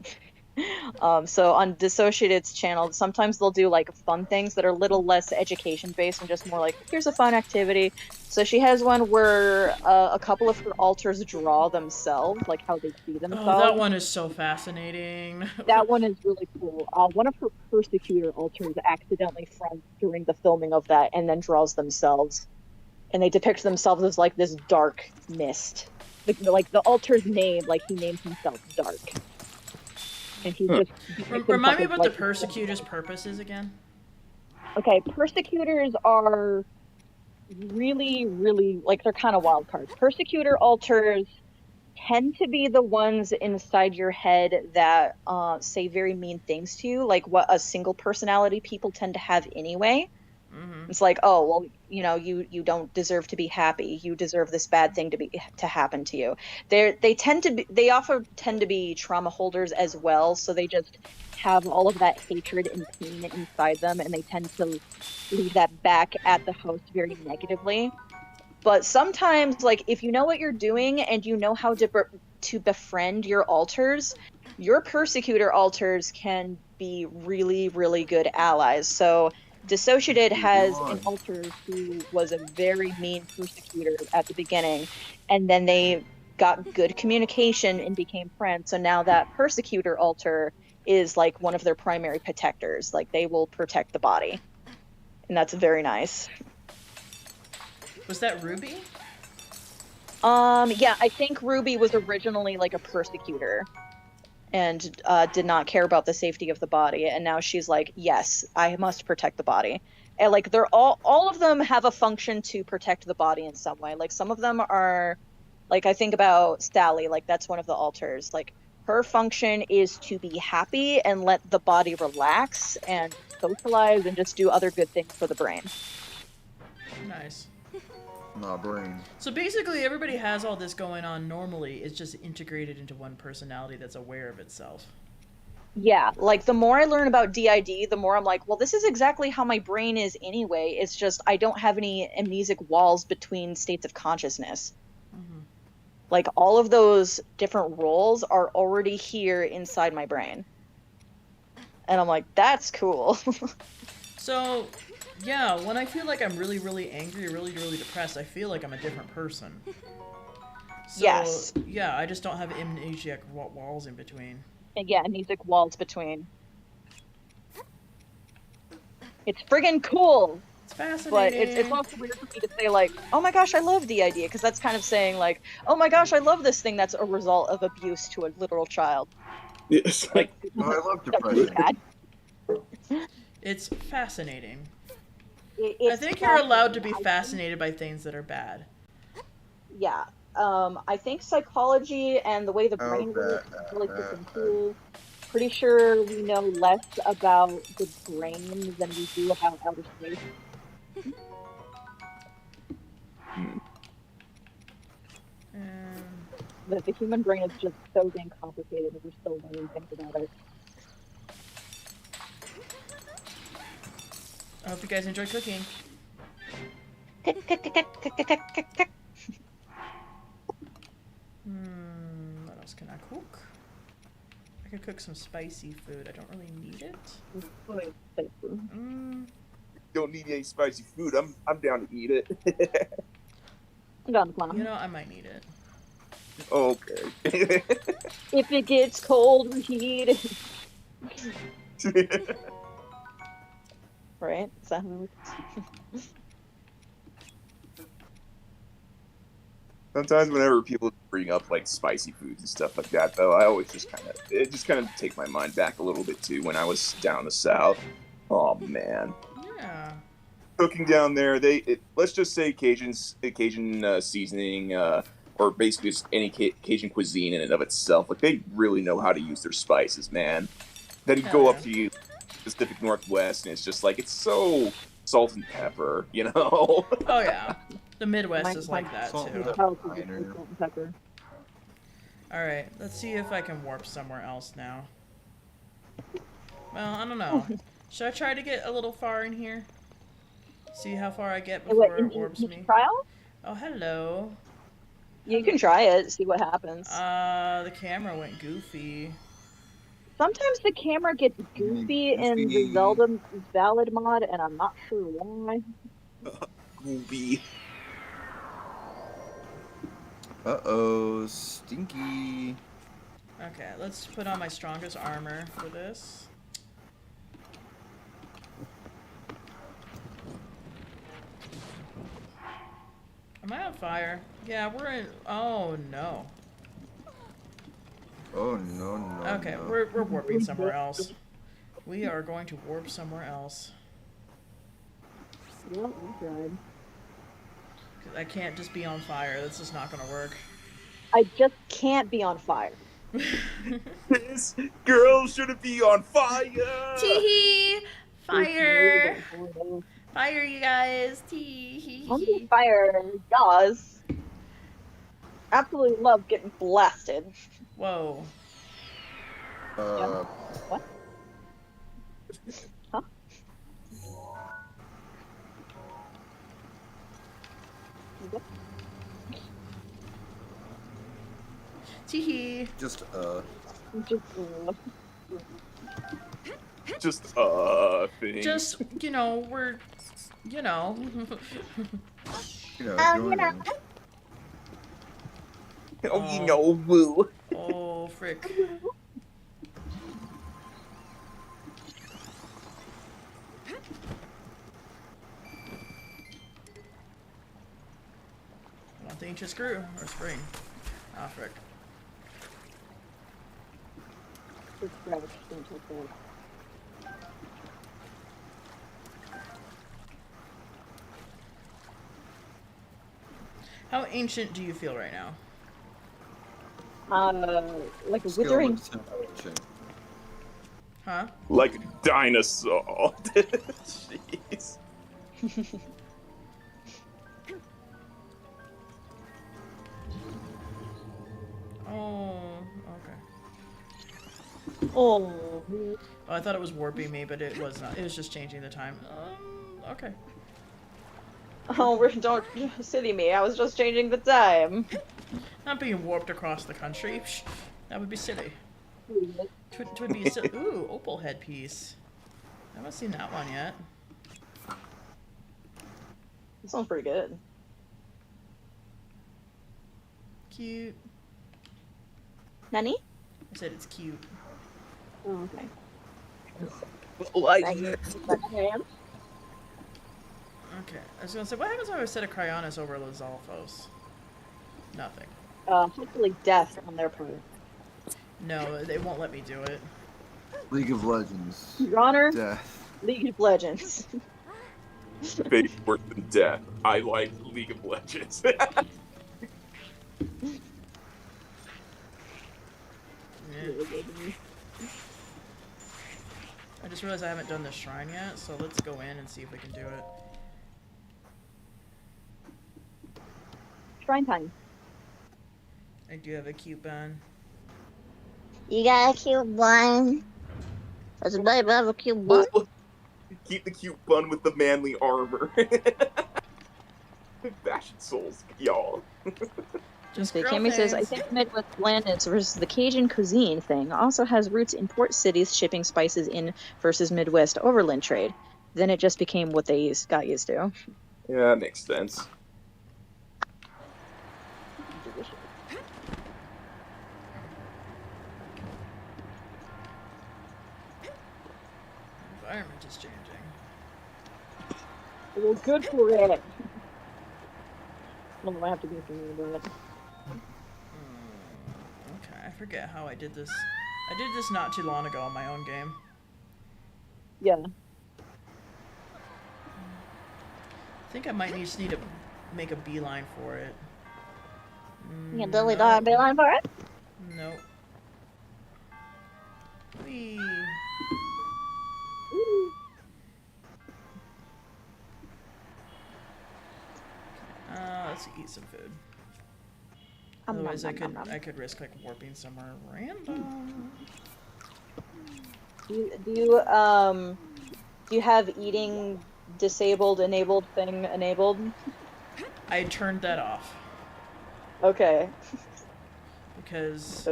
so on Dissociated's channel, sometimes they'll do like fun things that are a little less education based and just more like, here's a fun activity. So she has one where a couple of her altars draw themselves, like how they see themselves. Oh, that one is so fascinating. That one is really cool. One of her persecutor altars accidentally fronts during the filming of that and then draws themselves. And they depict themselves as like this dark mist. Like the altar's name, like he names himself Dark. And he's just Remind me what the like, persecutor's purpose is again. Okay, persecutors are really, really, like, they're kind of wild cards. Persecutor altars tend to be the ones inside your head that say very mean things to you, like what a single personality people tend to have anyway. Mm-hmm. It's like, oh, well, you don't deserve to be happy. You deserve this bad thing to happen to you. They often tend to be trauma holders as well, so they just have all of that hatred and pain inside them, and they tend to leave that back at the host very negatively. But sometimes, like, if you know what you're doing and you know how to befriend your altars, your persecutor altars can be really, really good allies. So Dissociated has an altar who was a very mean persecutor at the beginning, and then they got good communication and became friends. So now that persecutor altar is like one of their primary protectors. Like they will protect the body. And that's very nice. Was that Ruby? Yeah, I think Ruby was originally like a persecutor and did not care about the safety of the body, and now she's like, yes, I must protect the body. And like they're all of them have a function to protect the body in some way. Like some of them are, like I think about Sally, like that's one of the altars. Like her function is to be happy and let the body relax and socialize and just do other good things for the brain. Nice. Nah, brain. So basically, everybody has all this going on normally. It's just integrated into one personality that's aware of itself. Yeah, like the more I learn about DID, the more I'm like, well, this is exactly how my brain is anyway. It's just I don't have any amnesic walls between states of consciousness. Mm-hmm. Like all of those different roles are already here inside my brain. And I'm like, that's cool. So, yeah, when I feel like I'm really, really angry, really, really depressed, I feel like I'm a different person. So, Yes. Yeah, I just don't have amnesiac walls in between. And yeah, amnesic walls between. It's friggin' cool. It's fascinating. But it's also weird for me to say, like, oh my gosh, I love the idea, because that's kind of saying, like, oh my gosh, I love this thing that's a result of abuse to a literal child. It's like, Oh, I love That's really depression. bad. It's fascinating. I It's think you're allowed to be fascinating. fascinated by things that are bad. Yeah. I think psychology and the way the brain works is really freaking cool. Pretty sure we know less about the brain than we do about outer space. The human brain is just so dang complicated and we're still learning things about it. I hope you guys enjoy cooking. What else can I cook? I could cook some spicy food. I don't really need it. don't need any spicy food. I'm down to eat it. I'm down the plan. You know, I might need it. Okay. If it gets cold, we eat it. Right? Is that how it works? Sometimes whenever people bring up like spicy foods and stuff like that, though, I always just kind of take my mind back a little bit too. When I was down the south, oh man, Yeah. cooking down there, let's just say Cajun seasoning, or basically just any Cajun cuisine in and of itself. Like they really know how to use their spices, man. Then you go up to the Pacific Northwest, and it's just like it's so salt and pepper, you know. Oh yeah. The Midwest is like that Salt too. and Pepper. Alright, let's see if I can warp somewhere else now. Well, I don't know. Should I try to get a little far in here? See how far I get before it warps me? Trial? Oh, hello. You can try it, see what happens. The camera went goofy. Sometimes the camera gets goofy in the Zelda Ballad mod, and I'm not sure why. Goofy. Uh-oh, stinky. Okay, let's put on my strongest armor for this. Am I on fire? Yeah, we're in. Oh no. Oh, no, no, Okay, no. we're warping somewhere else. We are going to warp somewhere else. Well, we tried. 'Cause I can't just be on fire. This is not gonna work. I just can't be on fire. This girl shouldn't be on fire. Teehee! Fire! Fire, you guys! On Teehee! fire, Jaws. Absolutely love getting blasted. Whoa. What? Huh? What? Teehee. Just, Just, Thing. Just, you know, we're, you know. you know, Oh, doing you know. Oh, you know, woo. Oh, frick. I want the ancient screw or spring. Ah, frick. How ancient do you feel right now? Like a Scale withering. of 10 out of 10. Huh? Like a dinosaur. Jeez. Oh, okay. Oh. Oh, I thought it was warping me, but it was not. It was just changing the time. Okay. Oh, don't silly me. I was just changing the time. Not being warped across the country. Psh, that would be silly. It would be a silly. Ooh, opal headpiece. I haven't seen that one yet. That sounds pretty good. Cute. Nani? I said it's cute. Oh, okay. Like, Okay. I was gonna say, what happens if I set a Cryonis over Lizalfos? Nothing. Hopefully death on their part. No, they won't let me do it. League of Legends. Your Honor, Death. League of Legends. fate worse than death. I like League of Legends. I just realized I haven't done the shrine yet, so let's go in and see if we can do it. Shrine time. I do have a cute bun. You got a cute bun. Does a baby have a cute bun? Keep the cute bun with the manly armor. Fashion souls, y'all. Just Okay, girl Cammy says, I things. think Midwest blandness versus the Cajun cuisine thing also has roots in port cities shipping spices in versus Midwest overland trade. Then it just became what they got used to. Yeah, that makes sense. Environment is changing. Well, good for it. I don't know what I have to go through about it. Okay, I forget how I did this. I did this not too long ago on my own game. Yeah. I think I might just need to make a beeline for it. You can delete our beeline for it? Nope. Whee. Let's eat some food. Otherwise, I could risk like warping somewhere random. Do you have eating disabled enabled thing enabled? I turned that off Okay. because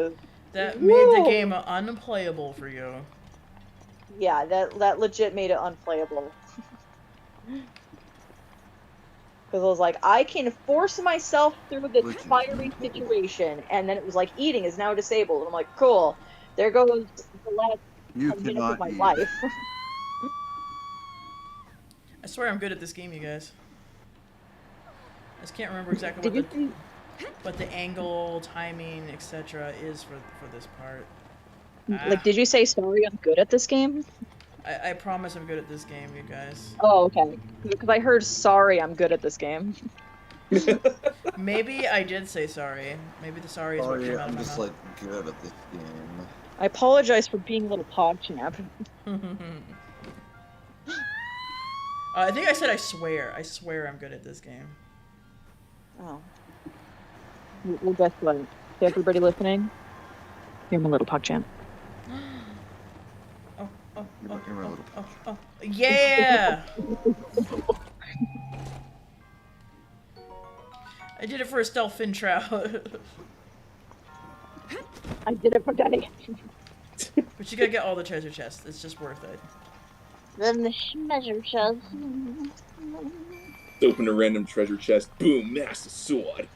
that made the Whoa. game unplayable for you. Yeah, that legit made it unplayable. Because I was like, I can force myself through this Legit. fiery situation, and then it was like, eating is now disabled. And I'm like, cool. There goes the last You 10 minutes of cannot my eat. life. I swear I'm good at this game, you guys. I just can't remember exactly Did what you what the angle, timing, etc. is for this part. like? Did you say sorry? I'm good at this game. I promise I'm good at this game, you guys. Oh, okay. Because I heard sorry. I'm good at this game. Maybe I did say sorry. Maybe the sorry is Oh what came yeah, out I'm of my just mouth. like good at this game. I apologize for being a little PogChamp. I think I said I swear. I swear I'm good at this game. Oh. Well, guess what? To everybody listening, you're my little PogChamp. You're my little Oh, yeah! I did it for a stealth fin trout. I did it for Daddy. But you gotta get all the treasure chests. It's just worth it. Then the measure shows. Open a random treasure chest. Boom, master sword.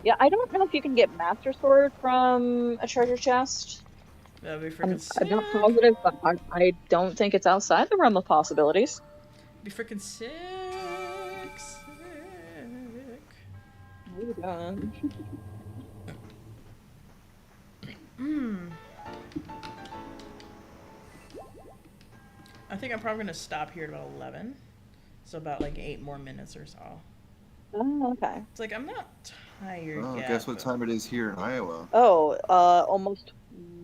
Yeah, I don't know if you can get Master Sword from a treasure chest. That'd be I'm freaking not sick. positive, but I don't think it's outside the realm of possibilities. Be freaking sick. Maybe done. I think I'm probably gonna stop here at about 11. So about like 8 more minutes or so. Oh, okay. It's like I'm not tired Oh, yet. guess what but- time it is here in Iowa? Oh, almost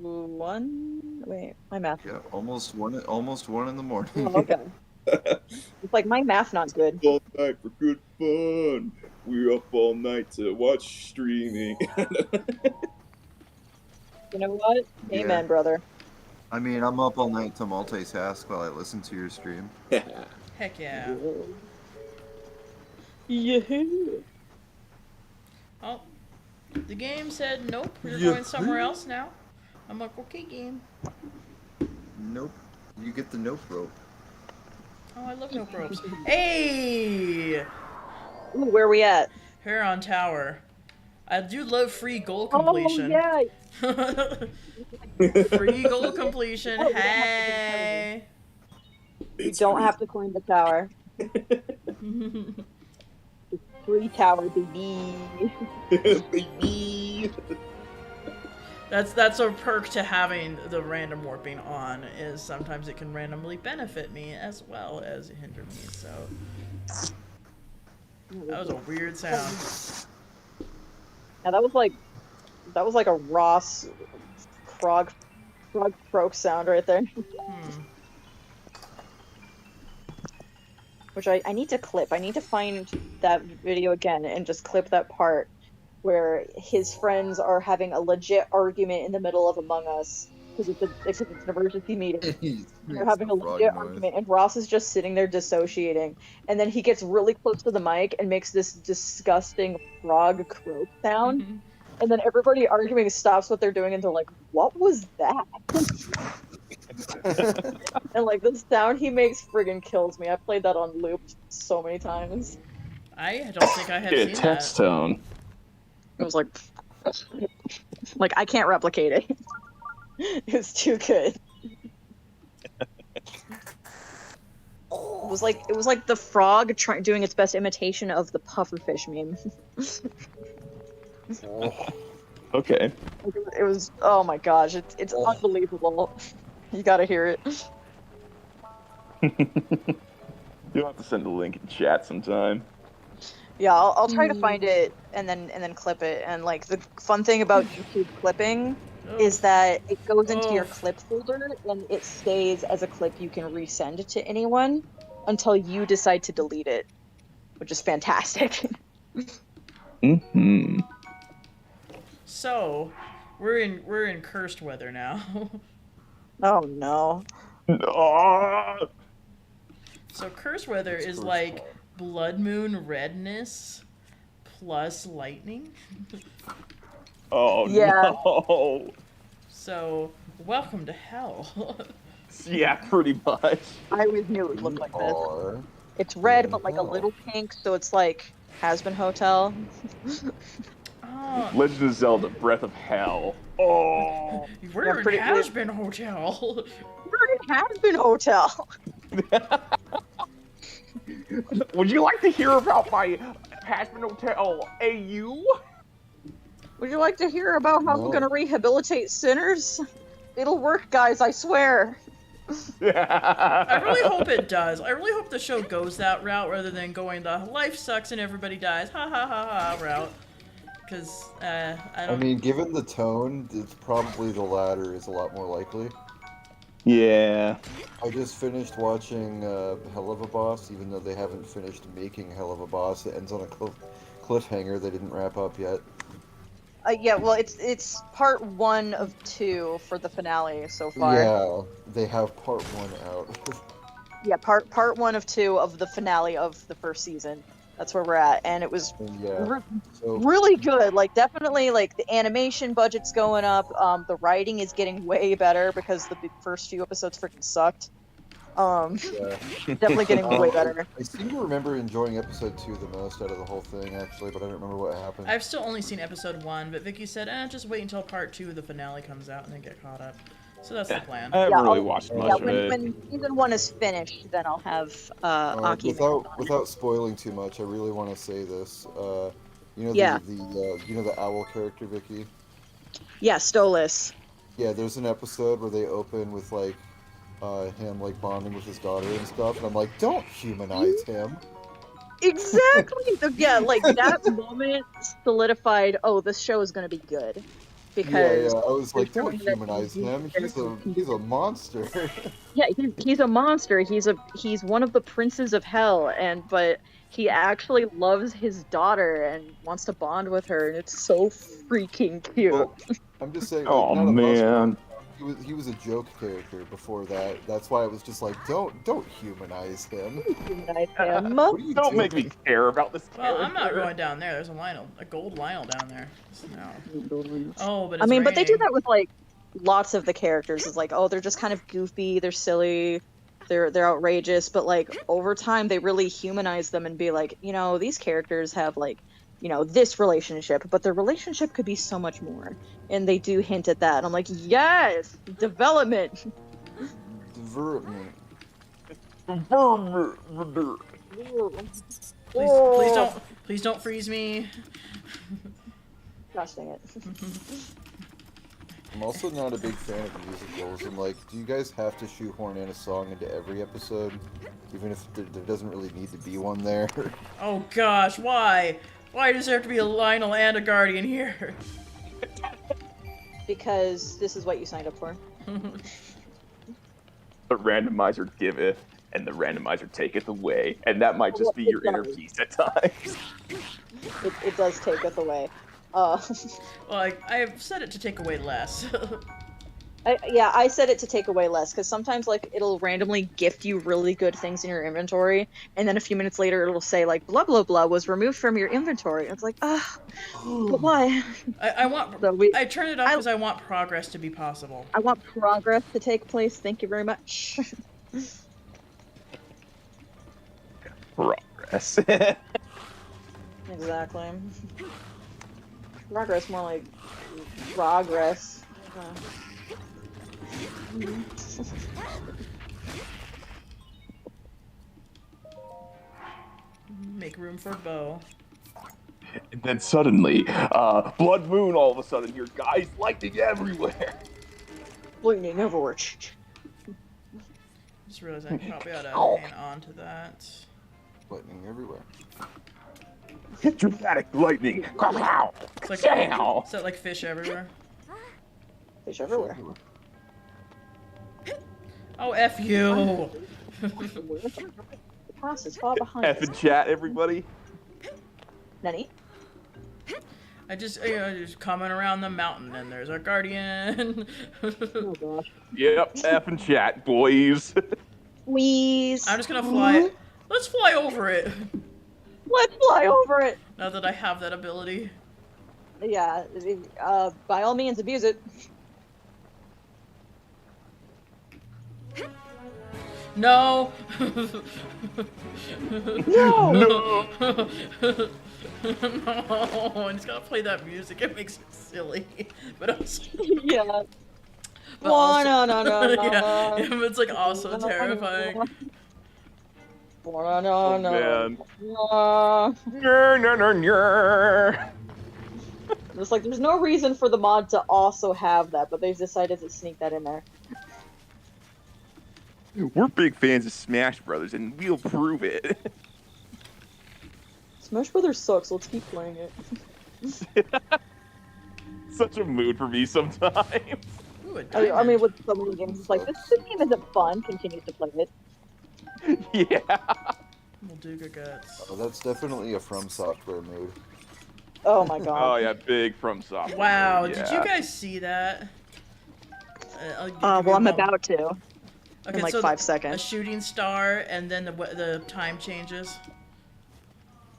1? Wait, my math. Yeah, almost one in the morning. Oh, okay. It's like my math not good. All night for good fun. We're up all night to watch streaming. You know what? Yeah. Amen, brother. I mean, I'm up all night to multitask while I listen to your stream. Heck yeah. Yeah. Oh, the game said nope. We're Yeah. going somewhere else now. I'm like, okay, game. Nope. You get the nope rope. Oh, I love nope ropes. Hey, Ooh, where are we at? Heron Tower. I do love free goal completion. Oh, yeah. Free goal completion. Hey. You don't have to climb the tower. Free tower, baby. Baby. That's a perk to having the random warping on, is sometimes it can randomly benefit me as well as hinder me, so. That was a weird sound. Yeah, that was like a Ross frog croak sound right there. Which I need to clip. I need to find that video again and just clip that part where his friends are having a legit argument in the middle of Among Us because it's an emergency meeting. They're having a legit argument, and Ross is just sitting there dissociating. And then he gets really close to the mic and makes this disgusting frog croak sound. And then everybody arguing stops what they're doing and they're like, "What was that?" And like the sound he makes friggin' kills me. I played that on loop so many times. I don't think I have Yeah, seen text that. tone. It was like I can't replicate it. It's too good. It was like the frog doing its best imitation of the pufferfish meme. Okay. It was, oh my gosh, it's unbelievable. You gotta hear it. You'll have to send a link in chat sometime. Yeah, I'll try to find it and then clip it. And like the fun thing about YouTube clipping is that it goes into your clip folder and it stays as a clip you can resend to anyone until you decide to delete it, which is fantastic. Mm-hmm. So, we're in cursed weather now. Oh no. Oh, So cursed weather is like blood moon redness plus lightning. oh Yeah. no. So, welcome to hell. Yeah, pretty much. I always knew it would look like this. It's red, but like a little pink, so it's like Has-Been Hotel. Oh, Legend of Zelda: Breath of Hell. Oh. we're in Has-Been Hotel. We're in Has-Been Hotel. Would you like to hear about my Has-Been Hotel AU? Would you like to hear about how I'm gonna rehabilitate sinners? It'll work, guys, I swear. I really hope it does. I really hope the show goes that route rather than going the life sucks and everybody dies, ha ha ha ha route. Because, I don't... I mean, given the tone, it's probably the latter is a lot more likely. Yeah. I just finished watching Hell of a Boss, even though they haven't finished making Hell of a Boss. It ends on a cliffhanger they didn't wrap up yet. Yeah, well, it's part 1 of 2 for the finale so far. Yeah, they have part 1 out. Yeah, part 1 of 2 of the finale of the first season. That's where we're at, and it was really good. Like, definitely, like, the animation budget's going up. The writing is getting way better because the first few episodes freaking sucked. Yeah. Definitely getting way better. I seem to remember enjoying episode 2 the most out of the whole thing, actually, but I don't remember what happened. I've still only seen episode 1, but Vicky said, just wait until part 2 of the finale comes out and then get caught up. So that's the plan. I haven't Yeah, really watched much of it. when season 1 is finished, then I'll have Aki. Without spoiling too much, I really want to say this. You know Yeah. the owl character, Vicky? Yeah, Stolas. Yeah, there's an episode where they open with like him like bonding with his daughter and stuff, and I'm like, don't humanize him. Exactly. Yeah, like that moment solidified. Oh, this show is gonna be good. Because Yeah, I was like, don't something that humanize he- him. He's a monster. yeah, he's a monster. He's one of the princes of hell, but he actually loves his daughter and wants to bond with her, and it's so freaking cute. Well, I'm just saying. Like, Oh not a monster. man. He was a joke character before that. That's why I was just like, don't humanize him. Humanize him. What are you Don't doing? make me care about this character. Well, I'm not going down there. There's a gold Lionel down there. No. Oh, but it's I mean, but they do raining. that with like lots of the characters. It's like, oh, they're just kind of goofy, they're silly, they're outrageous, but like over time they really humanize them and be like, these characters have like, this relationship, but their relationship could be so much more. And they do hint at that. And I'm like, yes, development. Development. Please don't freeze me. Gosh dang it. I'm also not a big fan of musicals. I'm like, do you guys have to shoehorn in a song into every episode? Even if there doesn't really need to be one there? Oh gosh, why? Why does there have to be a Lionel and a Guardian here? Because this is what you signed up for. The randomizer giveth, and the randomizer taketh away, and that might just be your inner peace at times. It does take us away. Well, I've set it to take away less. I said it to take away less, because sometimes like it'll randomly gift you really good things in your inventory, and then a few minutes later it'll say like blah blah blah was removed from your inventory. It's like, but why? I turn it off because I want progress to be possible. I want progress to take place. Thank you very much. Progress. Exactly. Progress, more like progress. Make room for Bo. And then suddenly, Blood Moon all of a sudden, your guys lightning everywhere. Lightning everywhere. Just realized I probably ought to hang on to that. Lightning everywhere. Dramatic lightning. It's like, is that like fish everywhere? Fish everywhere. Oh, F you! The pass is far behind F us. in chat, everybody. Nani? I just coming around the mountain and there's our Guardian. Oh gosh. Yep, F in chat, boys. Wheeze. I'm just gonna fly. Let's fly over it. Let's fly over it. Now that I have that ability. Yeah, by all means, abuse it. No! No! No! No! And it's gotta play that music. It makes it silly. But also. Yeah. But also, No. yeah, but it's like also terrifying. Oh, man. It's like there's no reason for the mod to also have that, but they've decided to sneak that in there. We're big fans of Smash Brothers, and we'll prove it. Smash Brothers sucks. Let's keep playing it. Such a mood for me sometimes. Ooh, a I diamond. mean, with so many games, it's like this game isn't fun. Continue to play it. Yeah. Molduga guts. Oh, that's definitely a From Software mood. Oh my god. Oh yeah, big from software. Wow, yeah. did you guys see that? I'll give you Well, a I'm moment. about to. Okay, in like so 5 A seconds. shooting star, and then the time changes.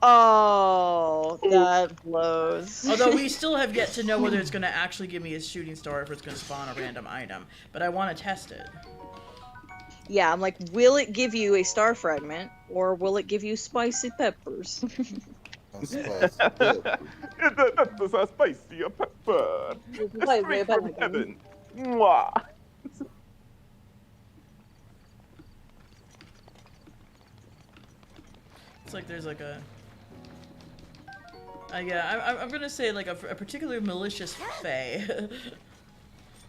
Oh, that blows. Although we still have yet to know whether it's going to actually give me a shooting star or if it's going to spawn a random item. But I want to test it. Yeah, I'm like, will it give you a star fragment, or will it give you spicy peppers? A spicy pepper. That's a spicy pepper. Straight from heaven. Mwah. It's like there's like a. Yeah, I'm gonna say like a particularly malicious fae.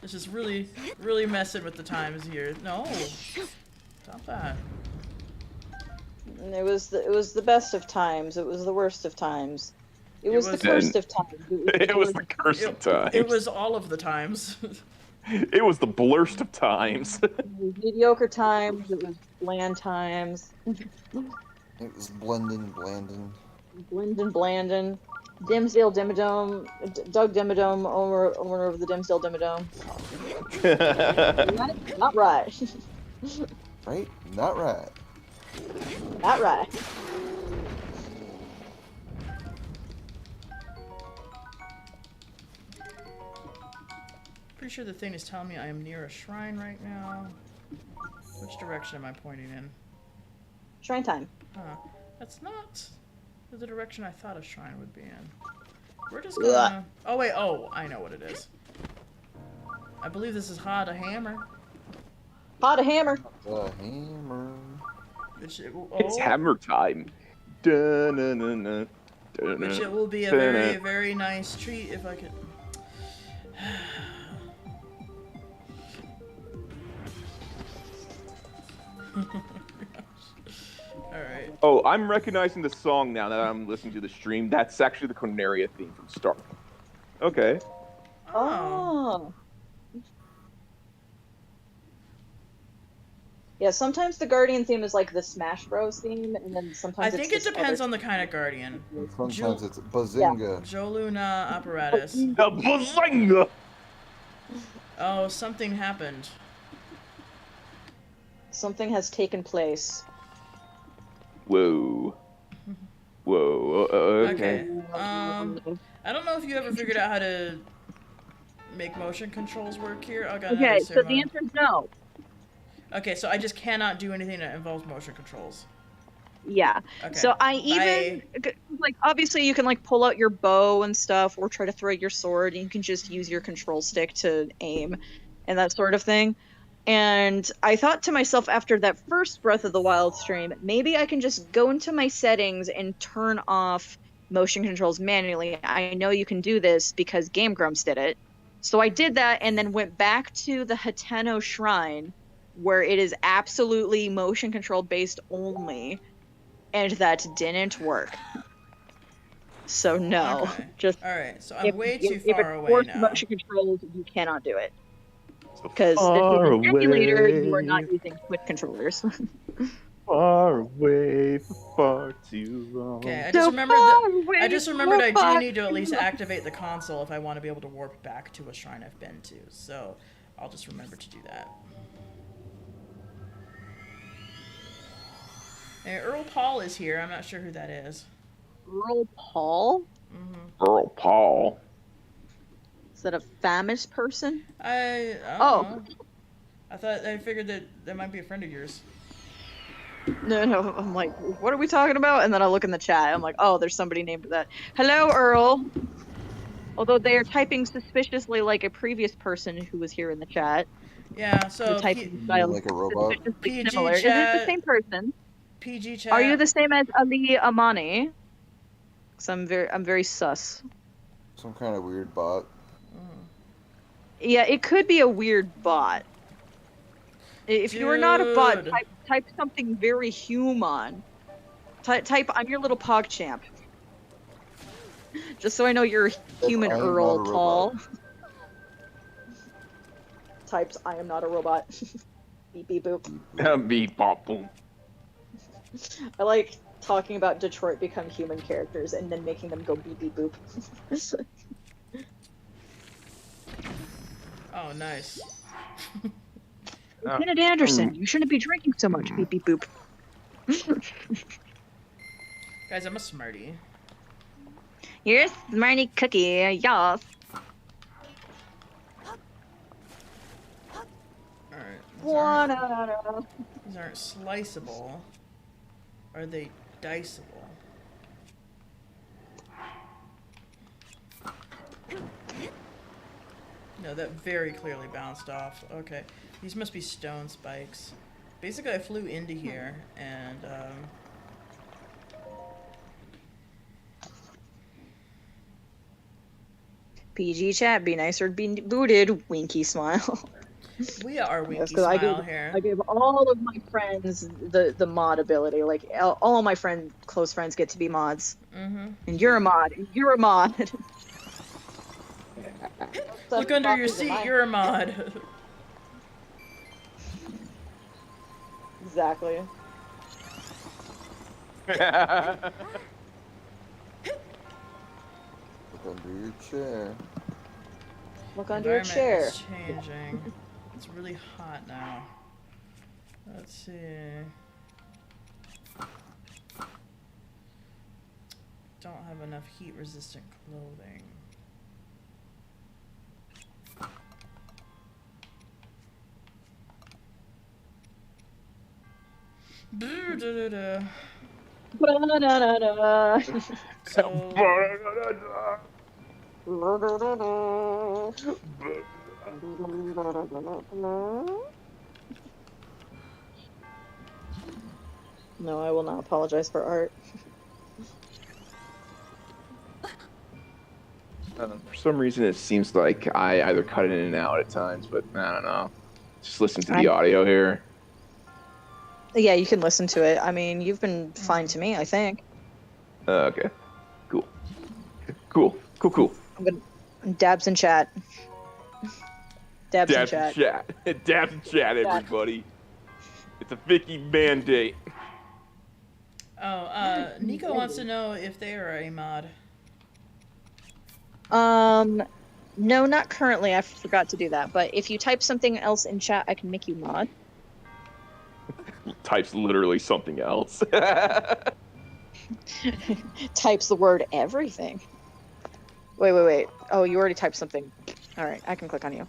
It's just really messing with the times here. No, stop that. It was the best of times. It was the worst of times. It was the was- cursed of times. It was the curse of times. It was all of the times. It was the blurst of times. mediocre times. It was bland times. It was blending, blanding. Blandon. Dimsdale Dimmadome. Doug Dimmadome, owner of the Dimsdale Dimmadome. Not right. Right? Not right. Not right. Pretty sure the thing is telling me I am near a shrine right now. Which direction am I pointing in? Shrine time. Huh. That's not the direction I thought a shrine would be in. We're just gonna... Oh wait, oh, I know what it is. I believe this is Hard a Hammer. Pot a hammer. The hammer. Which It's hammer time. Dun-dun-dun-dun. Which it will be a very, very nice treat if I could... Alright. Oh, I'm recognizing the song now that I'm listening to the stream. That's actually the Corneria theme from Star. Okay. Oh. Yeah, sometimes the Guardian theme is like the Smash Bros theme, and then I sometimes think it's it depends other... on the kind of Guardian. Sometimes it's Bazinga. Joluna apparatus. The Bazinga! Oh, something happened. Something has taken place. Whoa. Whoa. Okay. I don't know if you ever figured out how to make motion controls work here. Oh, God, Okay, so the answer is no. Okay, so I just cannot do anything that involves motion controls. Yeah. Okay. So I even like obviously you can like pull out your bow and stuff or try to throw your sword and you can just use your control stick to aim and that sort of thing. And I thought to myself after that first Breath of the Wild stream, maybe I can just go into my settings and turn off motion controls manually. I know you can do this because Game Grumps did it. So I did that and then went back to the Hateno Shrine where it is absolutely motion control based only. And that didn't work. So no, Okay. just Alright, so I'm way too if far it's away forced now. motion controls, you cannot do it So because this is far an emulator. away. You are not using Switch controllers. Far away for far too long. Okay, I So just remembered far that. away I just from remembered I the fire. do need to at least activate the console if I want to be able to warp back to a shrine I've been to. So I'll just remember to do that. Hey, Earl Paul is here. I'm not sure who that is. Earl Paul? Earl Paul. Is that a famous person? I don't Oh. know. I figured that might be a friend of yours. No. I'm like, what are we talking about? And then I look in the chat. I'm like, oh, there's somebody named that. Hello, Earl. Although they are typing suspiciously like a previous person who was here in the chat. Yeah, so The typing style Like a robot? suspiciously PG similar. Is it chat. the same person? PG chat. Are you the same as Ali Amani? Because I'm very sus. Some kind of weird bot. Yeah, it could be a weird bot. If you are not a bot, Dude. type something very human. Type I'm your little PogChamp. Just so I know you're human, I am Earl not a Paul. robot. Types I am not a robot. Beep beep boop. Beep bop boom. I like talking about Detroit Become Human characters and then making them go beep beep boop. Oh, nice. Lieutenant Anderson, you shouldn't be drinking so much. Beep beep boop. Guys, I'm a smarty. You're a smarty cookie, yes. Alright, Banana. These aren't sliceable. Are they diceable? No, that very clearly bounced off. Okay. These must be stone spikes. Basically, I flew into here, and, PG chat, be nice or be booted. Winky smile. we are Yes, Winky 'cause Smile here. I gave all of my friends the mod ability. Like all of my close friends get to be mods. Mm-hmm. And you're a mod. And you're a mod. Look under your seat, you're a mod. Exactly. Look under your chair. Look under your Environment chair. is changing. It's really hot now. Let's see. Don't have enough heat-resistant clothing. Da-da-da. Ba-da-da-da-da. So, No, I will not apologize for art. For some reason, it seems like I either cut it in and out at times, but I don't know. Just listen to the audio here. Yeah, you can listen to it. I mean, you've been fine to me, I think. Okay. Cool. Cool. Cool, cool. I'm gonna dabs in chat. Dabs in Dabs in chat. chat. Dabs in chat, everybody. It's a Vicky mandate. oh, Nico wants to know if they are a mod. No, not currently. I forgot to do that. But if you type something else in chat, I can make you mod. Types literally something else. Types the word everything. Wait. Oh, you already typed something. All right, I can click on you.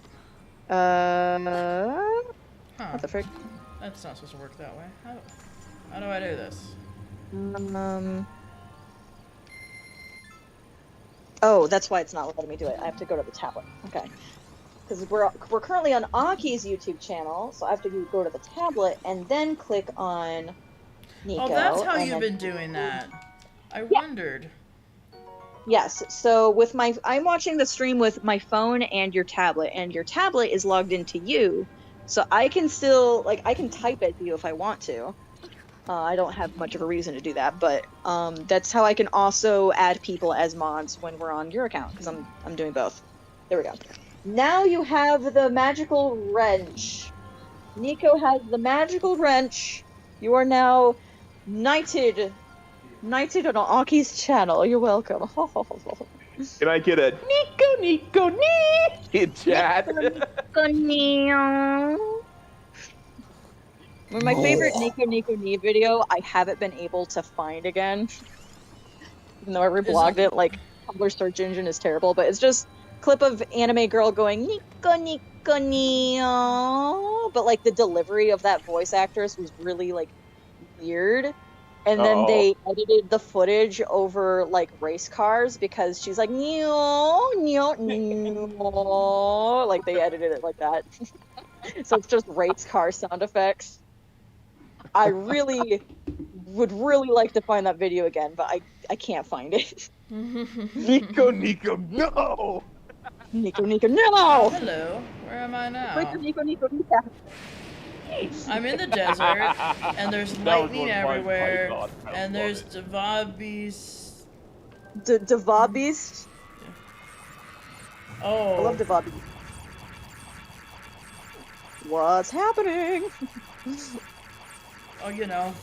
Huh. What the frick? That's not supposed to work that way. How do I do this? Oh, that's why it's not letting me do it. I have to go to the tablet. Okay. Because we're currently on Aki's YouTube channel, so I have to go to the tablet and then click on Nico. Oh, that's how and you've then- been doing that. I wondered. Yes. So I'm watching the stream with my phone and your tablet is logged into you, so I can still I can type at you if I want to. I don't have much of a reason to do that, but that's how I can also add people as mods when we're on your account, because I'm doing both. There we go. Now you have the magical wrench. Nico has the magical wrench. You are now knighted on Aki's channel. You're welcome. Can I get a Nico in chat? My favorite Nico Knee video, I haven't been able to find again. Even though I reblogged it, Tumblr search engine is terrible, but it's just clip of anime girl going Nico Neo, but the delivery of that voice actress was really weird. And then they edited the footage over race cars because she's like Neo. They edited it like that. So it's just race car sound effects. I really would like to find that video again, but I can't find it. Nico, no! Nico, no! Hello, where am I now? Nico. I'm in the desert, and there's lightning everywhere, and there's Devabis. Devabis? Oh. I love Devabis. What's happening? Oh,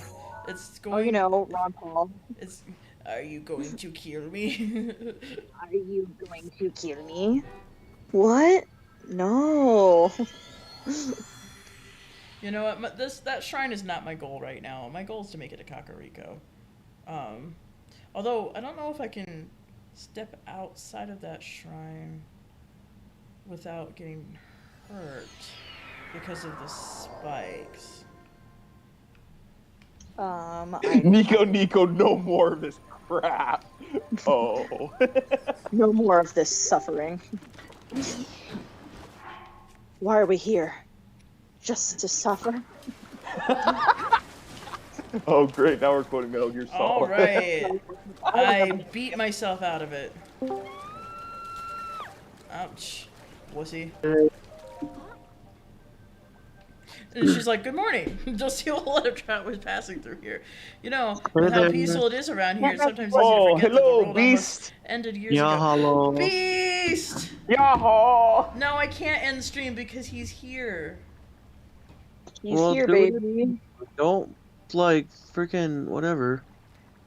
it's going. Oh, Ron Paul. It's. Are you going to kill me? Are you going to kill me? What? No. You know what? That shrine is not my goal right now. My goal is to make it a Kakariko. Although I don't know if I can step outside of that shrine without getting hurt. because of the spikes. Nico, no more of this crap. Oh. No more of this suffering. Why are we here? Just to suffer? Oh, great. Now we're quoting Metal Gear Solid. All right. I beat myself out of it. Ouch. Wussy. And she's like, good morning. Don't see a whole lot of travelers passing through here. You know, with how peaceful it is around here, sometimes Oh, you forget that the hello, world Beast. almost ended years Yeah, ago. hello. Beast! Yahoo! No, I can't end the stream because he's here. He's Well, here, dude. baby. Don't, like, freaking whatever.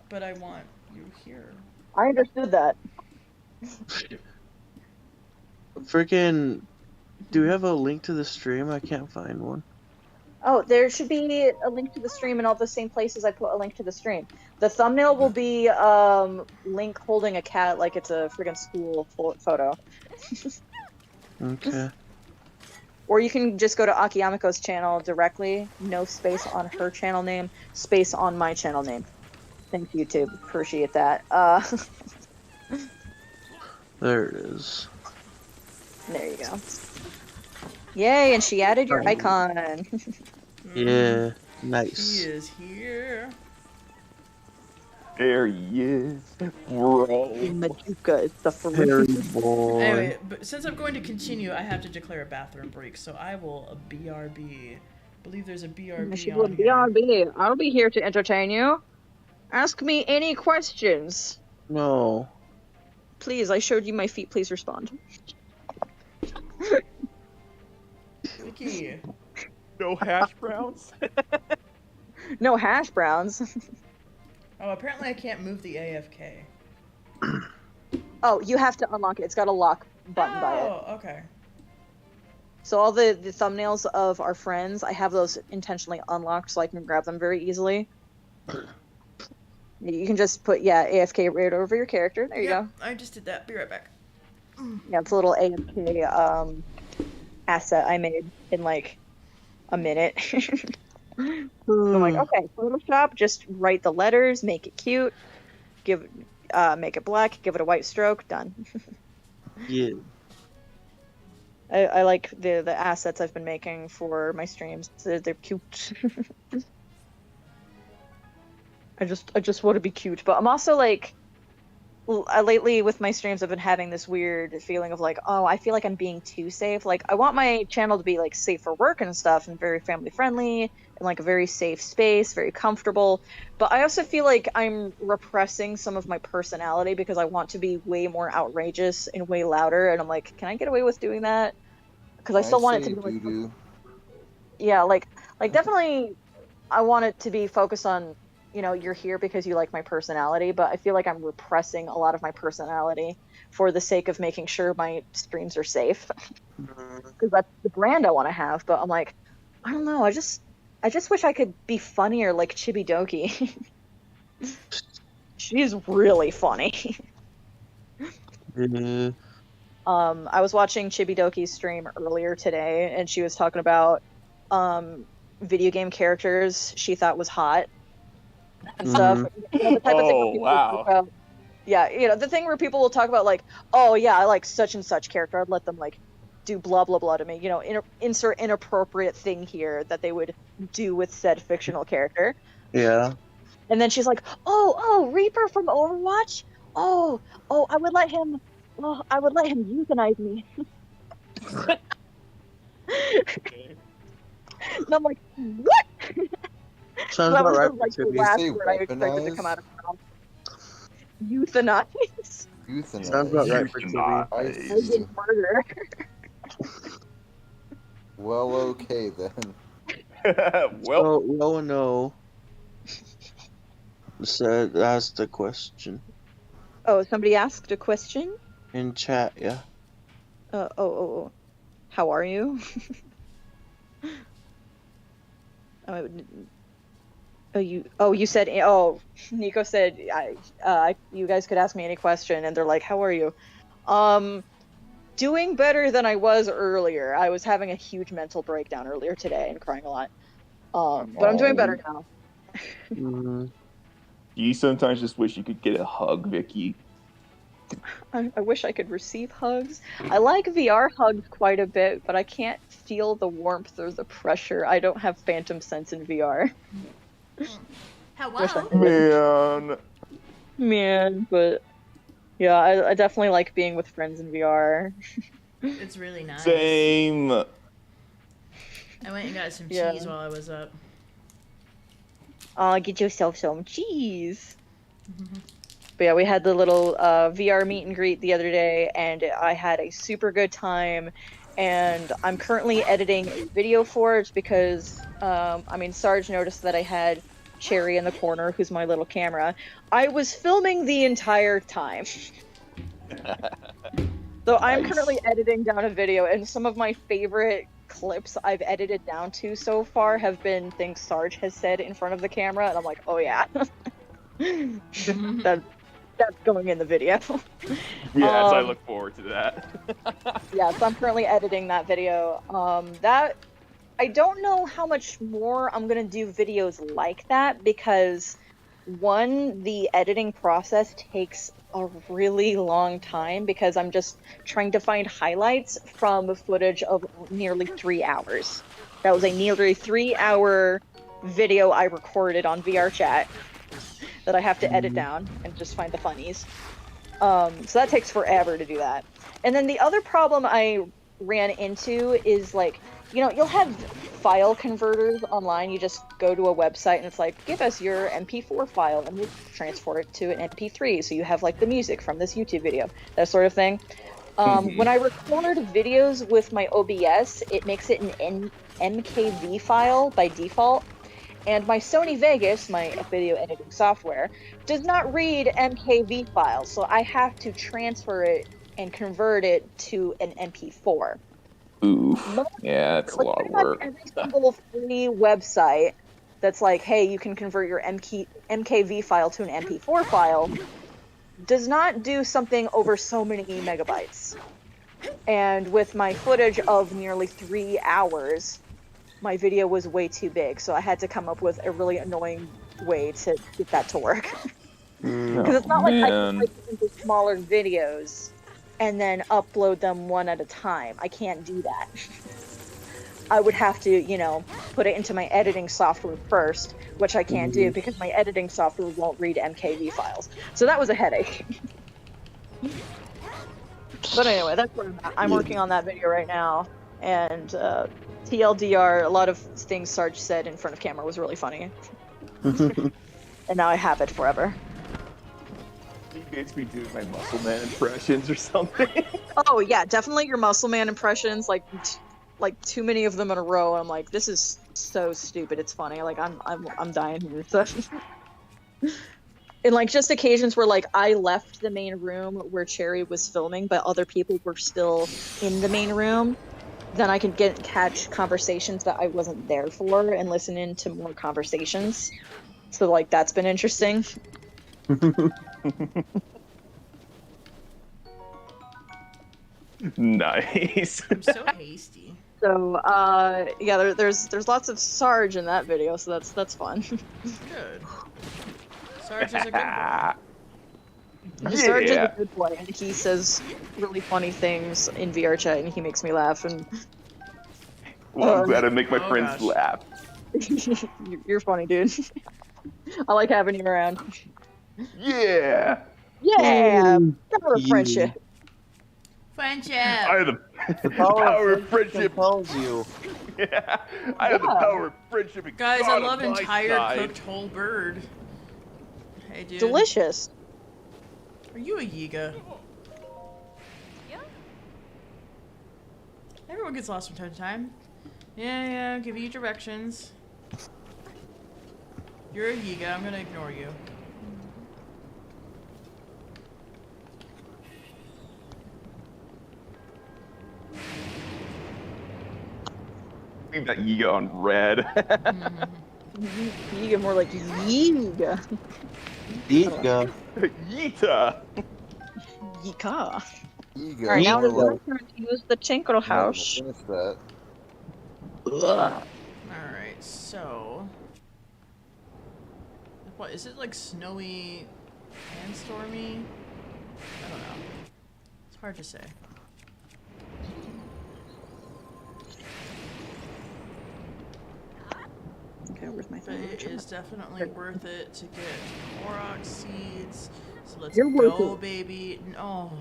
But I want you here. I understood that. Freaking, do we have a link to the stream? I can't find one. Oh, there should be a link to the stream in all the same places I put a link to the stream. The thumbnail will be Link holding a cat like it's a friggin' school photo. Okay. Or you can just go to Akiyamiko's channel directly, no space on her channel name, space on my channel name. Thanks, YouTube. Appreciate that. There it is. There you go. Yay, and she added your icon. Yeah, He nice. is here. There he is, bro. Majuka is the Harry first. boy. Anyway, but since I'm going to continue, I have to declare a bathroom break, so I will BRB. I believe there's a BRB on here. BRB. I'll be here to entertain you. Ask me any questions. No. Please, I showed you my feet. Please respond. Vicky. No hash browns? No hash browns. Oh, apparently I can't move the AFK. Oh, you have to unlock it. It's got a lock button by it. Oh, okay. So all the thumbnails of our friends, I have those intentionally unlocked so I can grab them very easily. You can just put, AFK right over your character. There you go. I just did that. Be right back. Yeah, it's a little AFK asset I made in like a minute. I'm like, okay, Photoshop, just write the letters, make it cute, make it black, give it a white stroke, done. Yeah. I like the assets I've been making for my streams. They're cute. I just want to be cute, but I'm also like, lately with my streams I've been having this weird feeling of like, oh, I feel like I'm being too safe. Like I want my channel to be like safe for work and stuff and very family friendly and like a very safe space, very comfortable. But I also feel like I'm repressing some of my personality because I want to be way more outrageous and way louder, and I'm like, can I get away with doing that? Because I still want it to be like, yeah, like definitely I want it to be focused on, you know, you're here because you like my personality, but I feel like I'm repressing a lot of my personality for the sake of making sure my streams are safe. Because that's the brand I want to have. But I'm like, I don't know. I just wish I could be funnier like Chibidoki. She's really funny. Yeah. I was watching Chibidoki's stream earlier today, and she was talking about video game characters she thought was hot. And stuff. You know, the type of thing where people talk about, yeah, you know, the thing where people will talk about like, oh yeah, I like such and such character. I'd let them like do blah blah blah to me. You know, insert inappropriate thing here that they would do with said fictional character. Yeah. And then she's like, oh, Reaper from Overwatch. Oh, I would let him euthanize me. And I'm like, what? Sounds That about was right. like the last word I expected to come out of her mouth. Euthanize? Sounds about right for TV. I did murder. Well, okay then. Well, no. Said asked a question Oh, somebody asked a question? in chat. Yeah. Oh. How are you? You said, Nico said, you guys could ask me any question, and they're like, how are you? doing better than I was earlier. I was having a huge mental breakdown earlier today and crying a lot. But I'm doing better now. You sometimes just wish you could get a hug, Vicky. I wish I could receive hugs. I like VR hugs quite a bit, but I can't feel the warmth or the pressure. I don't have phantom sense in VR. Hello. Man. But yeah, I definitely like being with friends in VR. It's really nice. Same. I went and got some cheese while I was up. Get yourself some cheese. But yeah, we had the little VR meet and greet the other day, and I had a super good time. And I'm currently editing a video for it because, Sarge noticed that I had Cherry in the corner, who's my little camera. I was filming the entire time. So I'm currently editing down a video, and some of my favorite clips I've edited down to so far have been things Sarge has said in front of the camera, and I'm like, oh yeah. That's going in the video. Yes, I look forward to that. Yeah, so I'm currently editing that video. I don't know how much more I'm gonna do videos like that because one, the editing process takes a really long time because I'm just trying to find highlights from footage of nearly 3 hours. That was a nearly 3-hour video I recorded on VR chat that I have to edit down and just find the funnies. So that takes forever to do that. And then the other problem I ran into is like, you'll have file converters online. You just go to a website and it's like, give us your MP4 file and we'll transfer it to an MP3. So you have like the music from this YouTube video, that sort of thing. When I record videos with my OBS, it makes it an MKV file by default. And my Sony Vegas, my video editing software, does not read MKV files, so I have to transfer it and convert it to an MP4. Oof. Yeah, that's a lot of work. Every single free website that's like, hey, you can convert your MKV file to an MP4 file does not do something over so many megabytes. And with my footage of nearly 3 hours, my video was way too big, so I had to come up with a really annoying way to get that to work. Because it's not like I can break it into smaller videos and then upload them one at a time. I can't do that. I would have to, put it into my editing software first, which I can't do because my editing software won't read MKV files. So that was a headache. But anyway, that's where I'm at. I'm working on that video right now, and TLDR, a lot of things Sarge said in front of camera was really funny. And now I have it forever. You guys be doing my Muscle Man impressions or something? Oh yeah, definitely your Muscle Man impressions, like too many of them in a row. I'm like, this is so stupid. It's funny. Like I'm dying here. So. And like just occasions where like I left the main room where Cherry was filming, but other people were still in the main room. Then I can catch conversations that I wasn't there for and listen in to more conversations. So like that's been interesting. Nice. I'm so hasty. So yeah, there's lots of Sarge in that video, so that's fun. Good. Sarge is a good boy. Sarge is a good boy, and he says really funny things in VR chat, and he makes me laugh. And well, I'm glad I make my friends laugh. You're funny, dude. I like having you around. Yeah. Yeah. Power of friendship. Friendship. I have the power of friendship. Tells you. Yeah. I have the power of friendship. And Guys, God I love on my entire side. cooked whole bird. Hey, dude. Delicious. Are you a Yiga? Yeah. Everyone gets lost from time to time. Yeah, give you directions. You're a Yiga, I'm gonna ignore you. Leave that Yiga on red. Yiga, more like Yiga. Yiga. Yita. Yika. You go. Alright, now Ego. it's my turn to use the Tinkle House. Finish that. Alright, so... What, is it like snowy and stormy? I don't know. It's hard to say. Okay, where's my But thing? it is definitely worth it to get Korok seeds. So let's You're worth go, it. baby. Oh,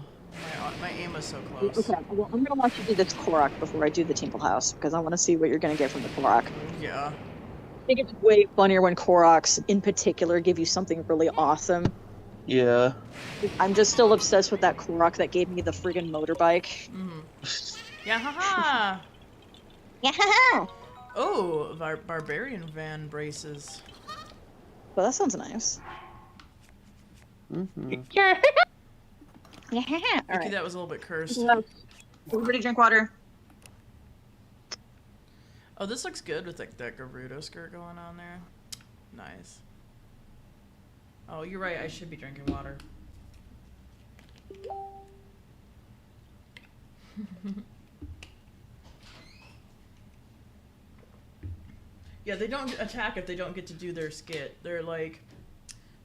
my aim was so close. Okay, well, I'm gonna watch you do this Korok before I do the Tinkle House, because I want to see what you're gonna get from the Korok. Yeah. I think it's way funnier when Koroks, in particular, give you something really awesome. Yeah. I'm just still obsessed with that Korok that gave me the friggin' motorbike. Yeah, haha! Yeah. Oh, barbarian van braces. Well, that sounds nice. Mm-hmm. Yeah. Okay, Alright. that was a little bit cursed. Everybody drink water. Oh, this looks good with like that Gerudo skirt going on there. Nice. Oh, you're right. I should be drinking water. Yeah, they don't attack if they don't get to do their skit. They're like,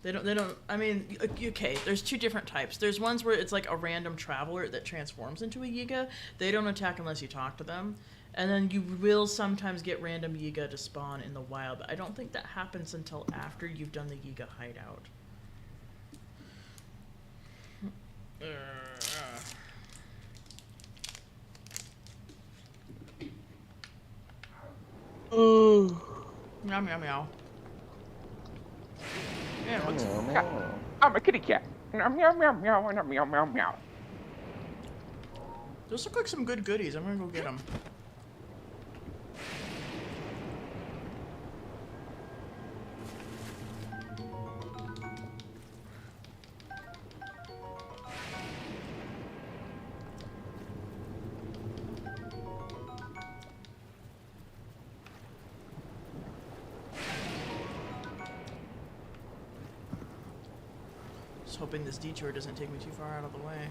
they don't, I mean, okay, there's two different types. There's ones where it's like a random traveler that transforms into a Yiga. They don't attack unless you talk to them. And then you will sometimes get random Yiga to spawn in the wild, but I don't think that happens until after you've done the Yiga hideout. Meow meow meow. Yeah, what's I'm a kitty cat. Meow meow meow meow meow meow meow meow. those look like some good goodies. I'm gonna go get them. Just hoping this detour doesn't take me too far out of the way.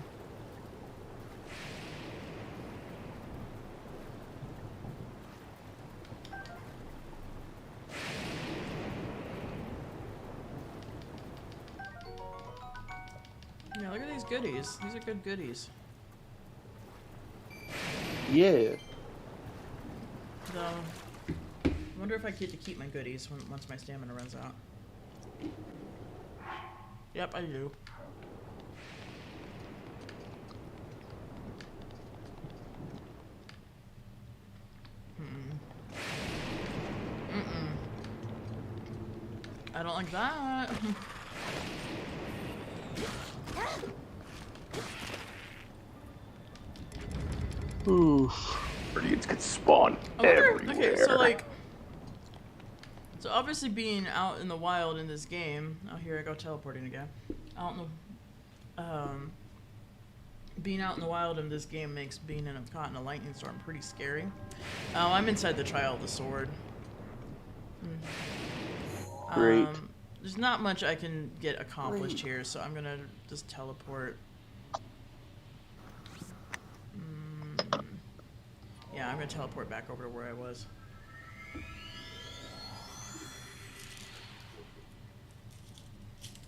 Yeah, look at these goodies. These are good goodies. Yeah. Though, I wonder if I get to keep my goodies once my stamina runs out. Yep, I do. I don't like that. Oof. Guardians could spawn everywhere. Okay, so like, so obviously being out in the wild in this game. Oh, here I go teleporting again. Out in the, being out in the wild in this game makes being caught in a lightning storm pretty scary. Oh, I'm inside the Trial of the Sword. Great. There's not much I can get accomplished here, so I'm gonna just teleport. Yeah, I'm gonna teleport back over to where I was.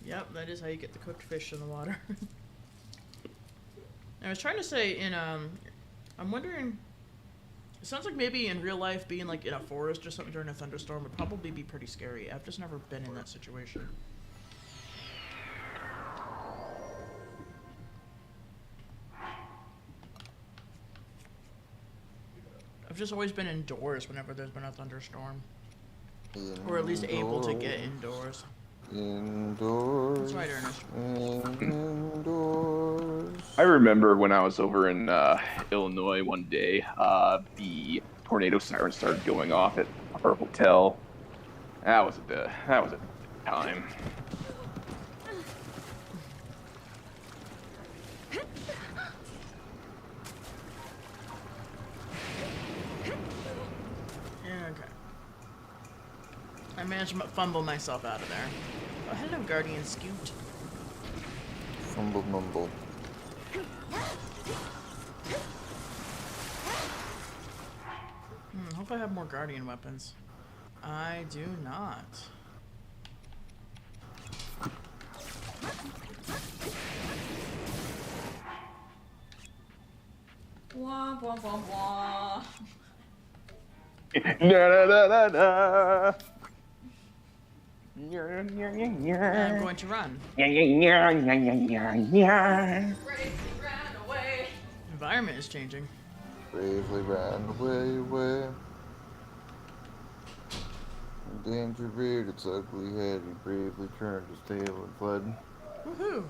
Yep, that is how you get the cooked fish in the water. I was trying to say in I'm wondering. It sounds like maybe in real life being like in a forest or something during a thunderstorm would probably be pretty scary. I've just never been in that situation. I've just always been indoors whenever there's been a thunderstorm. Or at least able to get indoors. Indoors. That's right, Ernest. Indoors. I remember when I was over in Illinois one day, the tornado siren started going off at our hotel. That was a time. Okay. I managed to fumble myself out of there. Oh, hello, Guardian Scoot. Fumble mumble. Hope I have more guardian weapons. I do not. Wah, wah, wah, wah. I'm going to run. Environment is changing. Bravely ran away, away. Danger reared its ugly head. He bravely turned his tail and fled. Woohoo!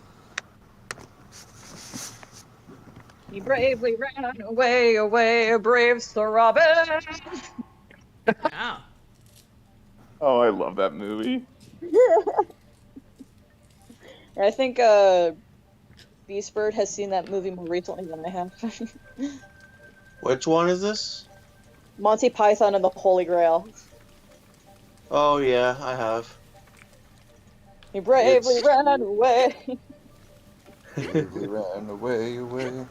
He bravely ran away, away, a brave Sir Robin. Yeah. Oh, I love that movie. I think Beastbird has seen that movie more recently than I have. Which one is this? Monty Python and the Holy Grail. Oh yeah, I have. He bravely It's- ran away. Bravely ran away, away.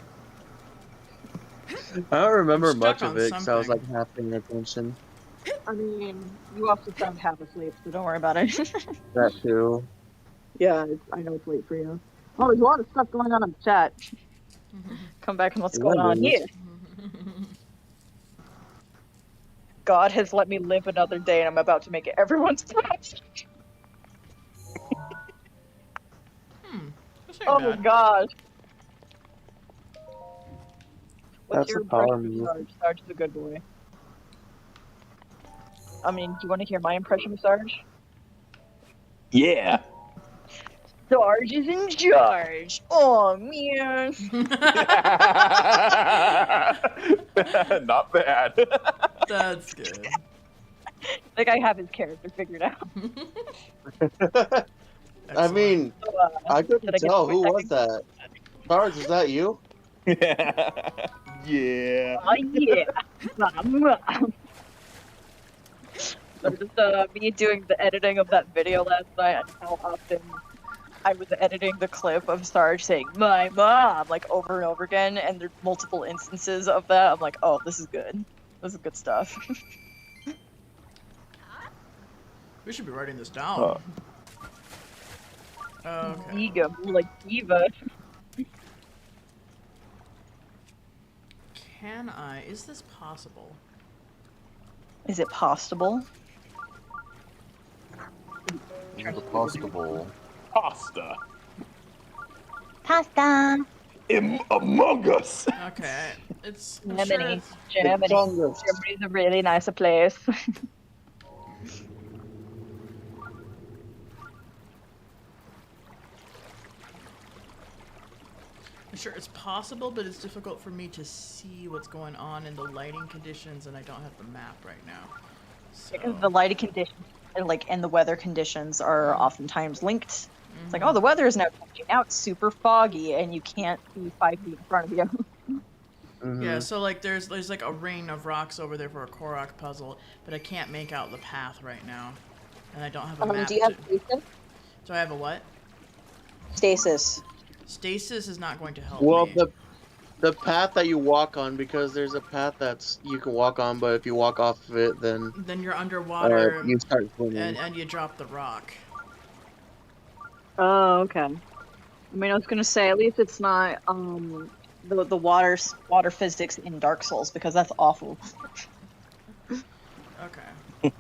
I don't remember I'm much stuck of on it because I was like something. half paying attention. I mean, you also sound half asleep, so don't worry about it. That too. Yeah, I know it's late for you. Oh, there's a lot of stuff going on in the chat. Come back and what's Yeah, going on there here. is. God has let me live another day, and I'm about to make it everyone's problem. This ain't Oh bad. gosh. What's That's your a power impression move. of Sarge? Sarge is a good boy. I mean, do you want to hear my impression of Sarge? Yeah. Sarge is in charge. Oh man. Not bad. That's good. Like I have his character figured out. I Excellent. mean, So, I couldn't did I get tell to who my was that. Sarge, is that you? Yeah. Oh yeah. So just me doing the editing of that video last night and how often I was editing the clip of Sarge saying "my mom" like over and over again, and there's multiple instances of that. I'm like, oh, this is good. This is good stuff. We should be writing this down. Okay. Diga, more like diva. Can I? Is this possible? Is it possible? The possible. Pasta. Pasta. Among Us. Okay. It's. I'm Germany. sure it's- Germany. Fungus. Germany's a really nice place. I'm sure it's possible, but it's difficult for me to see what's going on in the lighting conditions, and I don't have the map right now. So. Because the lighting conditions and the weather conditions are oftentimes linked. It's like, oh, the weather is now changing. Now it's super foggy, and you can't see 5 feet in front of you. Yeah, so like there's like a ring of rocks over there for a Korok puzzle, but I can't make out the path right now, and I don't have a map. Do you have stasis? Do I have a what? Stasis. Stasis is not going to help Well, me. the path that you walk on, because there's a path that's you can walk on, but if you walk off of it, then Then you're underwater, you start swimming. and you drop the rock. Oh, okay. I mean, I was gonna say at least it's not the water physics in Dark Souls, because that's awful. Okay.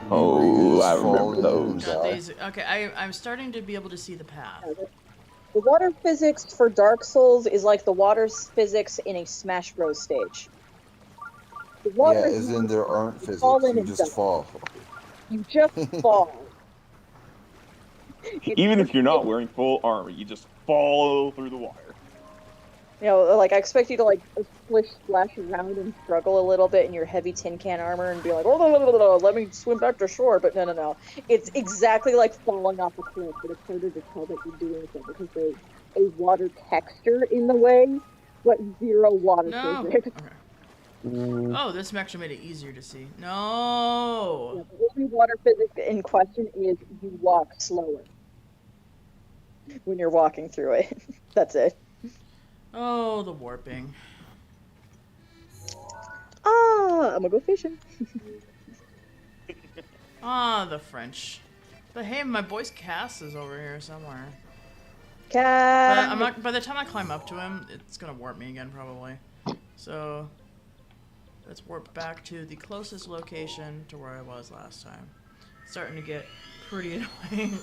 Oh, I Breeze remember falling those. Got die. these. Okay, I'm starting to be able to see the path. The water physics for Dark Souls is like the water physics in a Smash Bros. Stage. The Yeah, water as in there aren't you physics, fall in you and just die. fall. You just fall. Even if you're not wearing full armor, you just fall through the water. You know, like I expect you to like splash around and struggle a little bit in your heavy tin can armor and be like, oh, let me swim back to shore. But no. It's exactly like falling off a cliff, but it's harder to tell that you're doing it because there's a water texture in the way, but zero water No. physics. Okay. Oh, this actually made it easier to see. No. The only water physics in question is you walk slower when you're walking through it. That's it. Oh, the warping. I'm gonna go fishing. Ah, the French. But hey, my boy's Cass is over here somewhere. But I'm not. By the time I climb up to him, it's gonna warp me again probably. So let's warp back to the closest location to where I was last time. It's starting to get pretty annoying.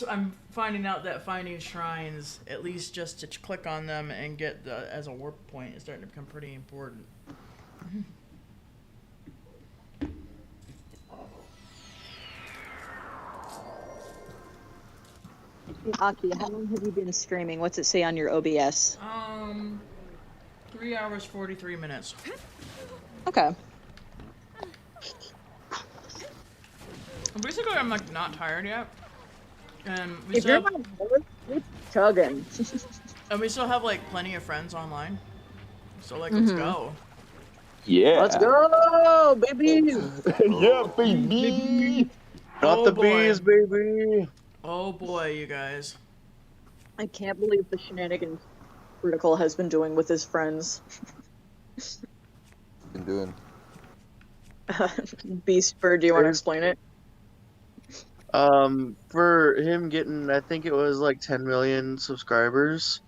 I'm finding out that finding shrines, at least just to click on them and get as a warp point, is starting to become pretty important. Aki, how long have you been streaming? What's it say on your OBS? 3 hours 43 minutes. Okay. Basically, I'm like not tired yet, and we If you're still not bored, you're chugging. have like plenty of friends online. So like, let's go. Yeah. Let's go, baby! Yeah, baby. Not Oh, the boy. bees, baby! Oh boy, you guys. I can't believe the shenanigans Critical has been doing with his friends. Been doing. Beast Bird, do you want to explain it? For him getting, I think it was like 10 million subscribers,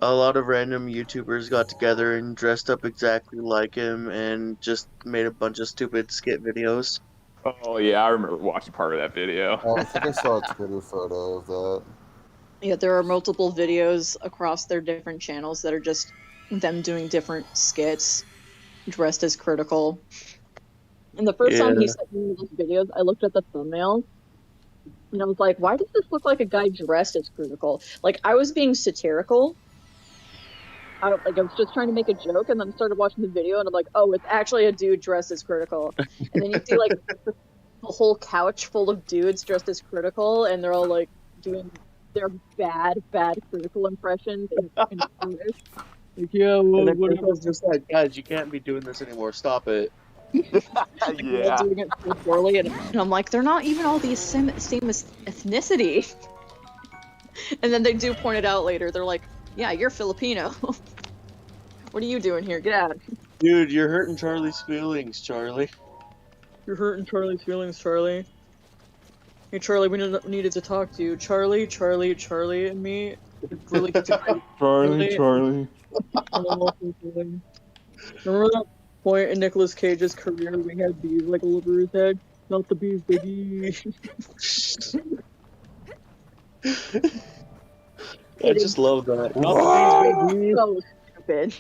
a lot of random YouTubers got together and dressed up exactly like him and just made a bunch of stupid skit videos. Oh yeah, I remember watching part of that video. Oh, I think I saw a Twitter photo of that. Yeah, there are multiple videos across their different channels that are just them doing different skits dressed as Critical. And the first time he sent me those videos, I looked at the thumbnail and I was like, why does this look like a guy dressed as Critical? Like, I was being satirical. I was just trying to make a joke, and then I started watching the video, and I'm like, oh, it's actually a dude dressed as Critical. And then you see, like, the whole couch full of dudes dressed as Critical, and they're all, like, doing their bad Critical impressions in English. Like, yeah, well, And what then was just like, guys, you can't be doing this anymore. Stop it. Yeah. doing it so poorly, and I'm like, they're not even all the same ethnicity. And then they do point it out later. They're like, yeah, you're Filipino. What are you doing here? Get out. Dude, you're hurting Charlie's feelings, Charlie. You're hurting Charlie's feelings, Charlie. Hey, Charlie, we needed to talk to you. Charlie, and me. Really get to Charlie. Remember that point in Nicolas Cage's career we had bees like all over his head? Not the bees, baby. I just love that. Not the bees, baby. So stupid.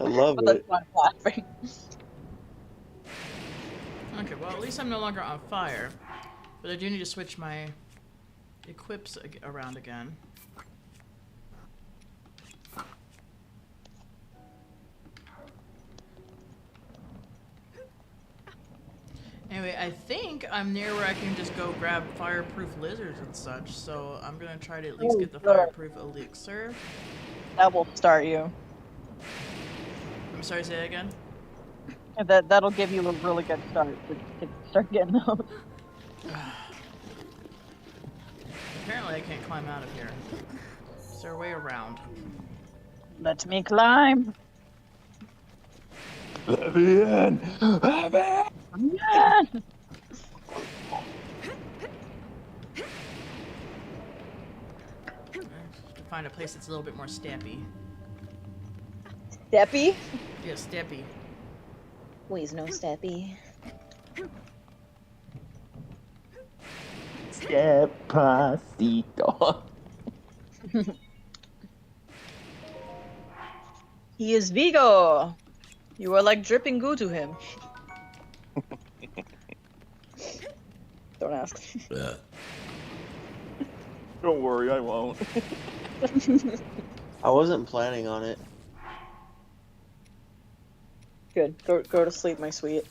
I love But it. that's why I'm laughing. Okay, well at least I'm no longer on fire, but I do need to switch my equips around again. Anyway, I think I'm near where I can just go grab fireproof lizards and such, so I'm gonna try to at least get the fireproof elixir. That will start you. I'm sorry, say that again? That'll give you a really good start to start getting those. Apparently I can't climb out of here. Is there a way around? Let me climb. Let me in. Let me in. Yeah. To find a place that's a little bit more steppy. Steppy? Yeah, steppy. Please, no Steppy. Despacito. He is Vigo. You are like dripping goo to him. Don't ask. Don't worry, I won't. I wasn't planning on it. Good. Go to sleep, my sweet.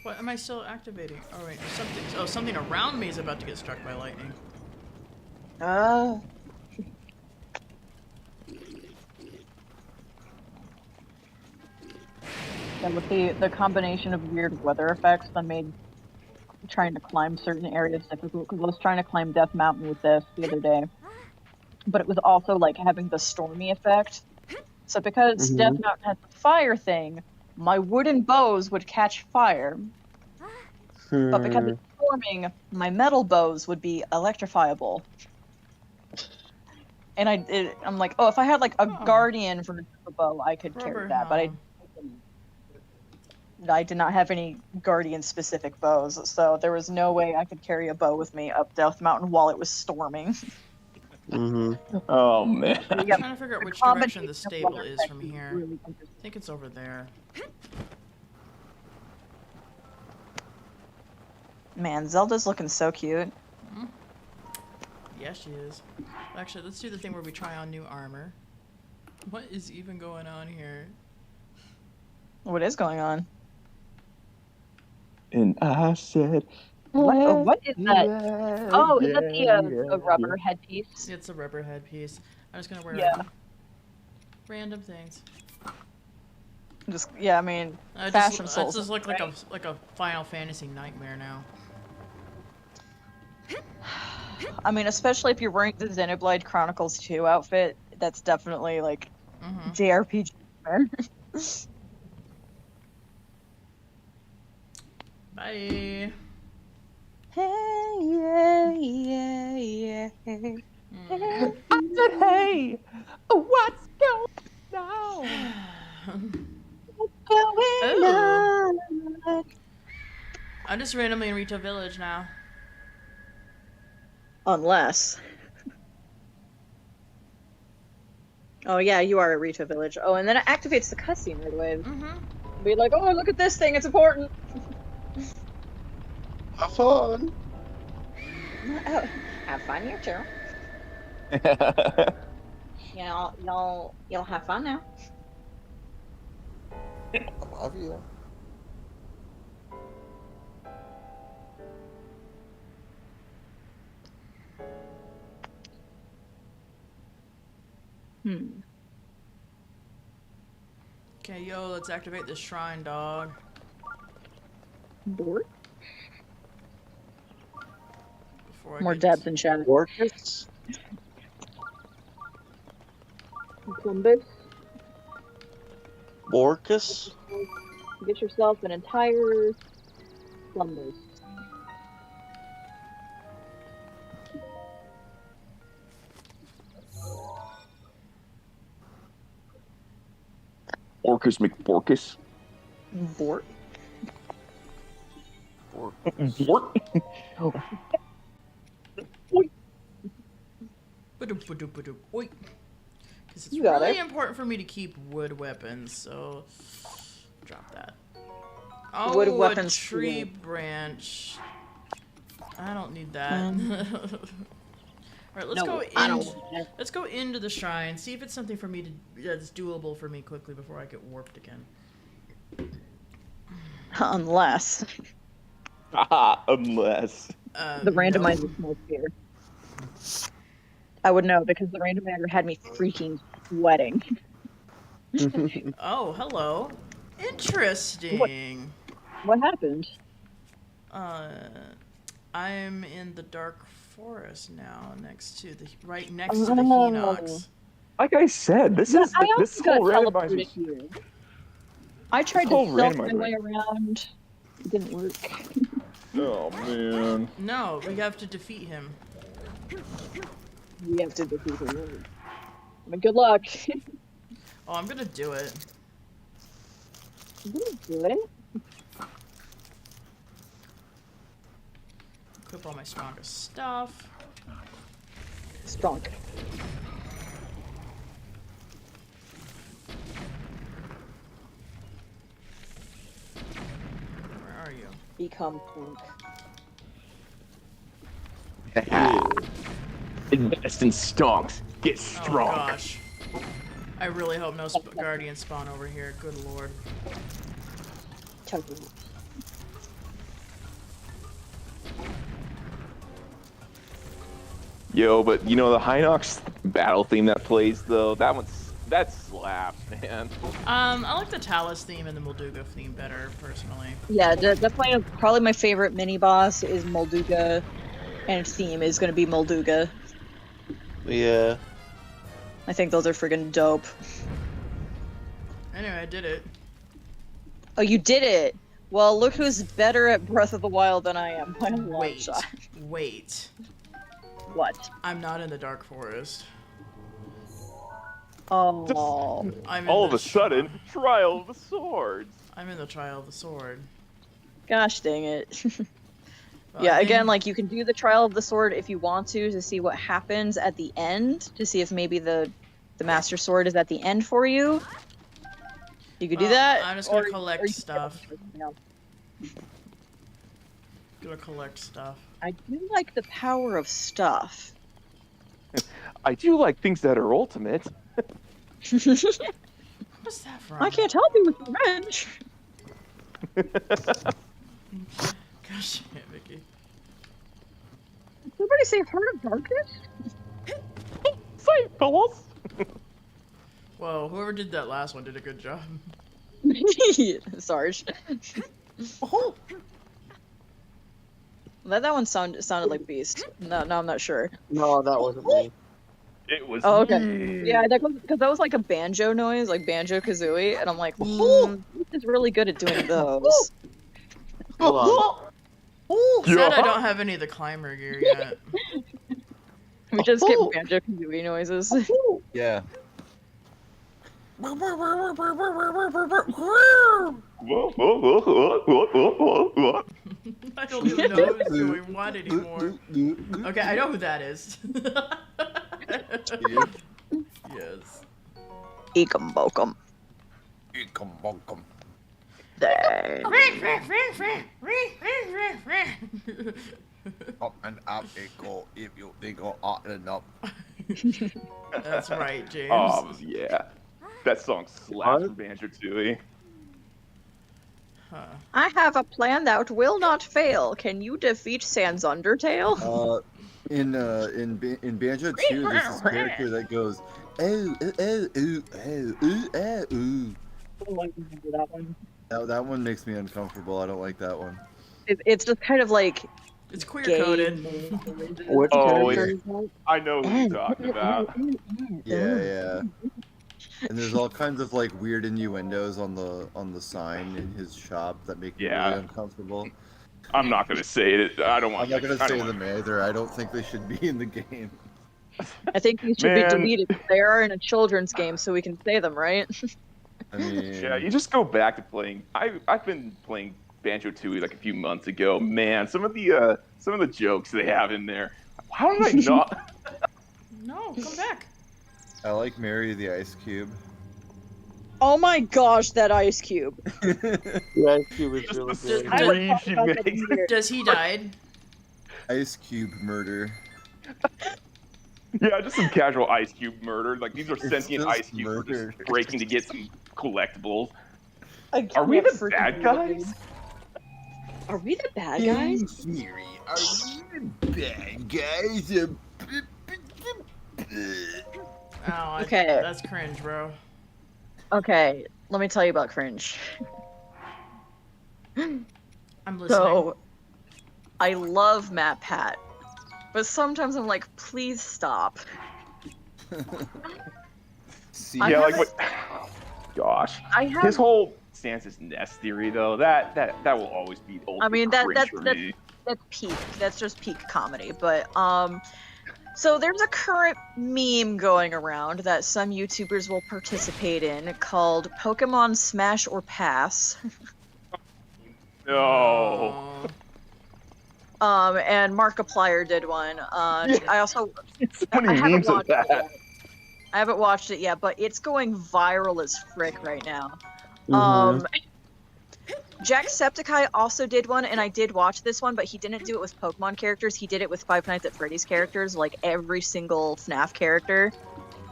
What am I still activating? Oh wait, something around me is about to get struck by lightning. Ah. And with the combination of weird weather effects that made trying to climb certain areas difficult, because I was trying to climb Death Mountain with this the other day. but it was also like having the stormy effect. So because Death Mountain had the fire thing, my wooden bows would catch fire. But because it's storming, my metal bows would be electrifiable. And I'm like, oh, if I had like a guardian for a bow, I could carry that. But I did not have any guardian-specific bows, so there was no way I could carry a bow with me up Death Mountain while it was storming. Oh man. I'm trying to figure out which direction the stable is from here. I think it's over there. Man, Zelda's looking so cute. Yeah, she is. Actually, let's do the thing where we try on new armor. What is even going on here? What is going on? And I said, what is that? Oh, is that the rubber headpiece? It's a rubber headpiece. I'm just gonna wear random things. Just I mean, fashion souls. It just look like a Final Fantasy nightmare now. I mean, especially if you're wearing the Xenoblade Chronicles 2 outfit, that's definitely like JRPG. Bye. Hey, yeah. I said, hey, what's going on? What's going on? I'm just randomly in Rito Village now. Unless. Oh yeah, you are at Rito Village. Oh, and then it activates the cutscene right away. Be like, oh, look at this thing, it's important. Have fun. Oh, have fun, you too. You'll have fun now. Love you. Okay, yo, let's activate this shrine, dog. Bored? Before More depth in chat. Orcus? Columbus. Orcus? Get yourself an entire Columbus. Orcus McBorcus. Bort? Bort? Because it's You got really it. important for me to keep wood weapons, so drop that. Oh, Wood a weapons tree too. branch. I don't need that. Alright, let's No, go I don't in. want that. Let's go into the shrine. See if it's something for me to that's doable for me quickly before I get warped again. Unless Unless. the randomizer smells here. I would know because the randomizer had me freaking sweating. Oh, hello. Interesting. What happened? I'm in the dark forest now, next to the next to the Hinox. Like I said, this is I this also got whole teleported randomizer. here. I tried to whole stealth my randomizer. way around. It didn't work. Oh man. No, we have to defeat him. We have to defeat him. I mean, good luck. Oh, I'm gonna do it. Good. Equip all my strongest stuff. Strong. Where are you? Become punk. Invest in stonks. Get Oh strong. gosh. I really hope no guardians spawn over here. Good lord. Totally. Yo, but you know the Hinox battle theme that plays though, that slaps, man. I like the Talus theme and the Molduga theme better, personally. Yeah, definitely. Probably my favorite mini boss is Molduga, and its theme is going to be Molduga. Yeah. I think those are friggin' dope. Anyway, I did it. Oh, you did it! Well, look who's better at Breath of the Wild than I am. By a long Wait. shot. Wait. What? I'm not in the Dark Forest. Oh. I'm in All the of a sudden, Trial of the Swords. I'm in the Trial of the Sword. Gosh dang it. Well, Yeah, I again, think- like, you can do the Trial of the Sword if you want to see what happens at the end, to see if maybe the Master Sword is at the end for you. You could do Well, that. I'm just gonna or collect you can stuff. do something else. Gonna collect stuff. I do like the power of stuff. I do like things that are ultimate. What's that from? I can't help you with revenge. Gosh damn it, Vicky. Did somebody say Heart of Darkness? Say, fellas. Whoa, whoever did that last one did a good job. Sarge. That one sounded like Beast. No, I'm not sure. No, that wasn't me. It was. Oh, okay. me. Yeah, because that was like a banjo noise, like Banjo Kazooie, and I'm like, this is really good at doing those. Hold on. Said I Yeah. don't have any of the climber gear yet. We just get Banjo Kazooie noises. Yeah. Whoa, whoa, whoa, whoa, whoa, whoa, whoa. I don't even know who's doing what anymore. Okay, I know who that is. Yes. Eekum bokum. Dang. Up and up it go if you think go up and up. That's right, James. Oh, yeah. That song slaps from Banjo-Tooie. Huh. I have a plan that will not fail. Can you defeat Sans Undertale? In Banjo 2, there's this character that goes, oh, oh, oh, ooh, oh, ooh, oh, ooh. I remember that one. That one makes me uncomfortable. I don't like that one. It's just kind of like It's queer coded. Which Oh, character? it's, I know who you're talking about. Yeah. And there's all kinds of like weird innuendos on the sign in his shop that make me Yeah. really uncomfortable. I'm not gonna say it. I don't want. I'm not gonna I say don't them either. I don't think they should be in the game. I think these should Man. be deleted. They are in a children's game, so we can say them, right? I mean, Yeah, you just go back to playing. I've been playing Banjo-Tooie like a few months ago. Man, some of the jokes they have in there. How did I not? No, come back. I like Mary the Ice Cube. Oh my gosh, that ice cube. Yeah, she was Just really the good. I would scream talk she about that makes. later. Does he died? Ice Cube murder. Yeah, just some casual Ice Cube murder. Like these are It's sentient just Ice Cubes murder. just breaking to get some collectibles. I Are we can't the freaking bad believe it. guys? Are we the bad guys? Mary, are you the bad guys? Oh, Okay. That's cringe, bro. Okay, let me tell you about cringe. I'm listening. So, I love Matt Pat, but sometimes I'm like, please stop. See, I Yeah, like haven't- what? Gosh, I have. his whole Stance's Nest theory though, that will always be ultimate mean, that- cringe that's- for that's- me. That's peak. That's just peak comedy. But so there's a current meme going around that some YouTubers will participate in called Pokemon Smash or Pass. No. Oh. And Markiplier did one. I also So many I haven't memes of watched it that. yet. I haven't watched it yet, but it's going viral as frick right now. Mhm. Jacksepticeye also did one, and I did watch this one, but he didn't do it with Pokemon characters. He did it with Five Nights at Freddy's characters, like every single FNAF character.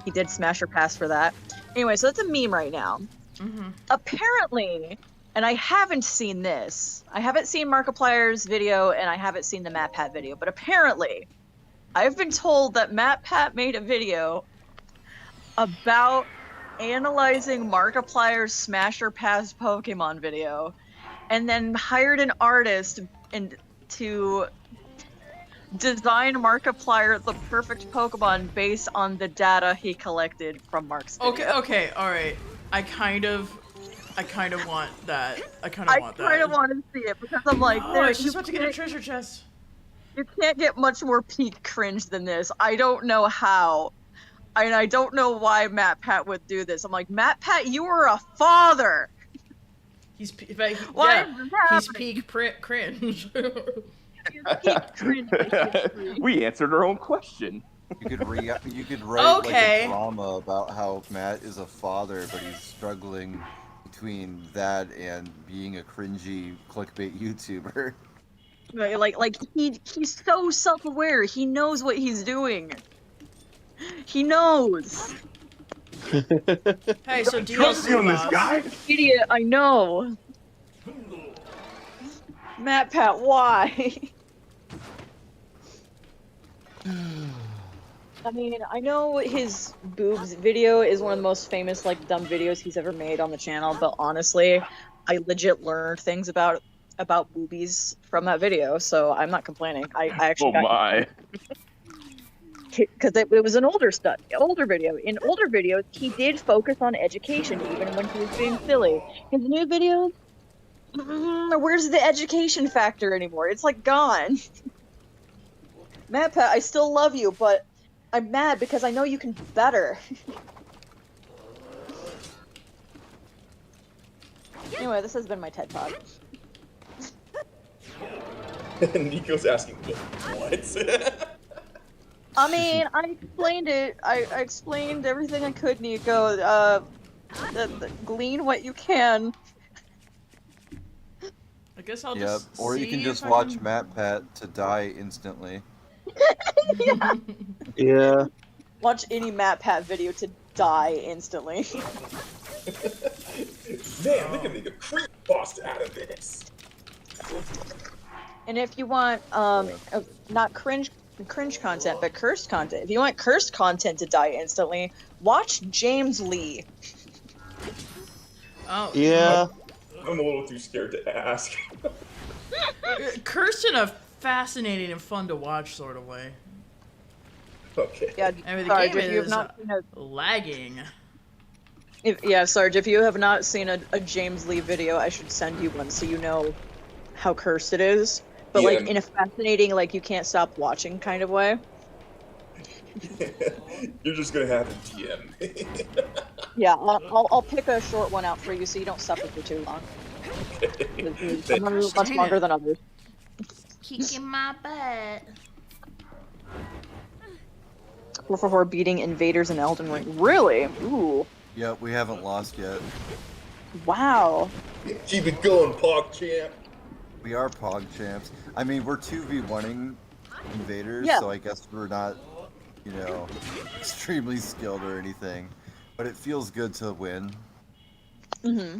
He did Smash or Pass for that. Anyway, so it's a meme right now. Mm-hmm. Apparently, and I haven't seen this. I haven't seen Markiplier's video, and I haven't seen the MatPat video, but apparently, I've been told that MatPat made a video about analyzing Markiplier's Smash or Pass Pokemon video, and then hired an artist to Design Markiplier the perfect Pokemon based on the data he collected from Mark's video. Okay, alright. I kind of want that. I kind I of want that. kind of want to see it because I'm like, Oh, there, she's about to get a treasure chest. you can't get much more peak cringe than this. I don't know how. And I don't know why Matt Pat would do this. I'm like, Matt Pat, you were a father! He's peak cringe. We answered our own question. You could write Okay. like a drama about how Matt is a father, but he's struggling between that and being a cringy clickbait YouTuber. Like he's so self-aware. He knows what he's doing. He knows. Hey, so Trust on this guy. Idiot, I know. Matt Pat, why? I mean, I know his boobs video is one of the most famous, like, dumb videos he's ever made on the channel, but honestly, I legit learned things about boobies from that video, so I'm not complaining. I actually because it was an older video. In older videos, he did focus on education, even when he was being silly. His new videos, where's the education factor anymore? It's like gone. Matt Pat, I still love you, but I'm mad because I know you can do better. Anyway, this has been my TED Talk. Nico's asking, what? I mean, I explained it. I explained everything I could, Nico. Glean what you can. I guess I'll Yep, just or you see can just if I watch can- Matt Pat to die instantly. Yeah. Watch any Matt Pat video to die instantly. Man, we can make a creepypasta out of this. And if you want, not cringe content, but cursed content. If you want cursed content to die instantly, watch James Lee. Oh. Yeah. I'm a little too scared to ask. Cursed in a fascinating and fun to watch sort of way. Okay. Yeah, I mean, the Sarge, game if you have is not seen lagging. Sarge, if you have not seen a James Lee video, I should send you one so you know how cursed it is. But like in a fascinating, like you can't stop watching kind of way. You're just gonna have to DM me. Yeah, I'll pick a short one out for you so you don't suffer for too long. Some are much longer than others. Kicking my butt. 444 beating invaders in Elden Ring. Really? Ooh. Yep, we haven't lost yet. Wow. Keep it going, Pog Champ. We are Pog champs. I mean, we're 2v1ing invaders, Yeah. so I guess we're not, extremely skilled or anything. But it feels good to win. Mm-hmm.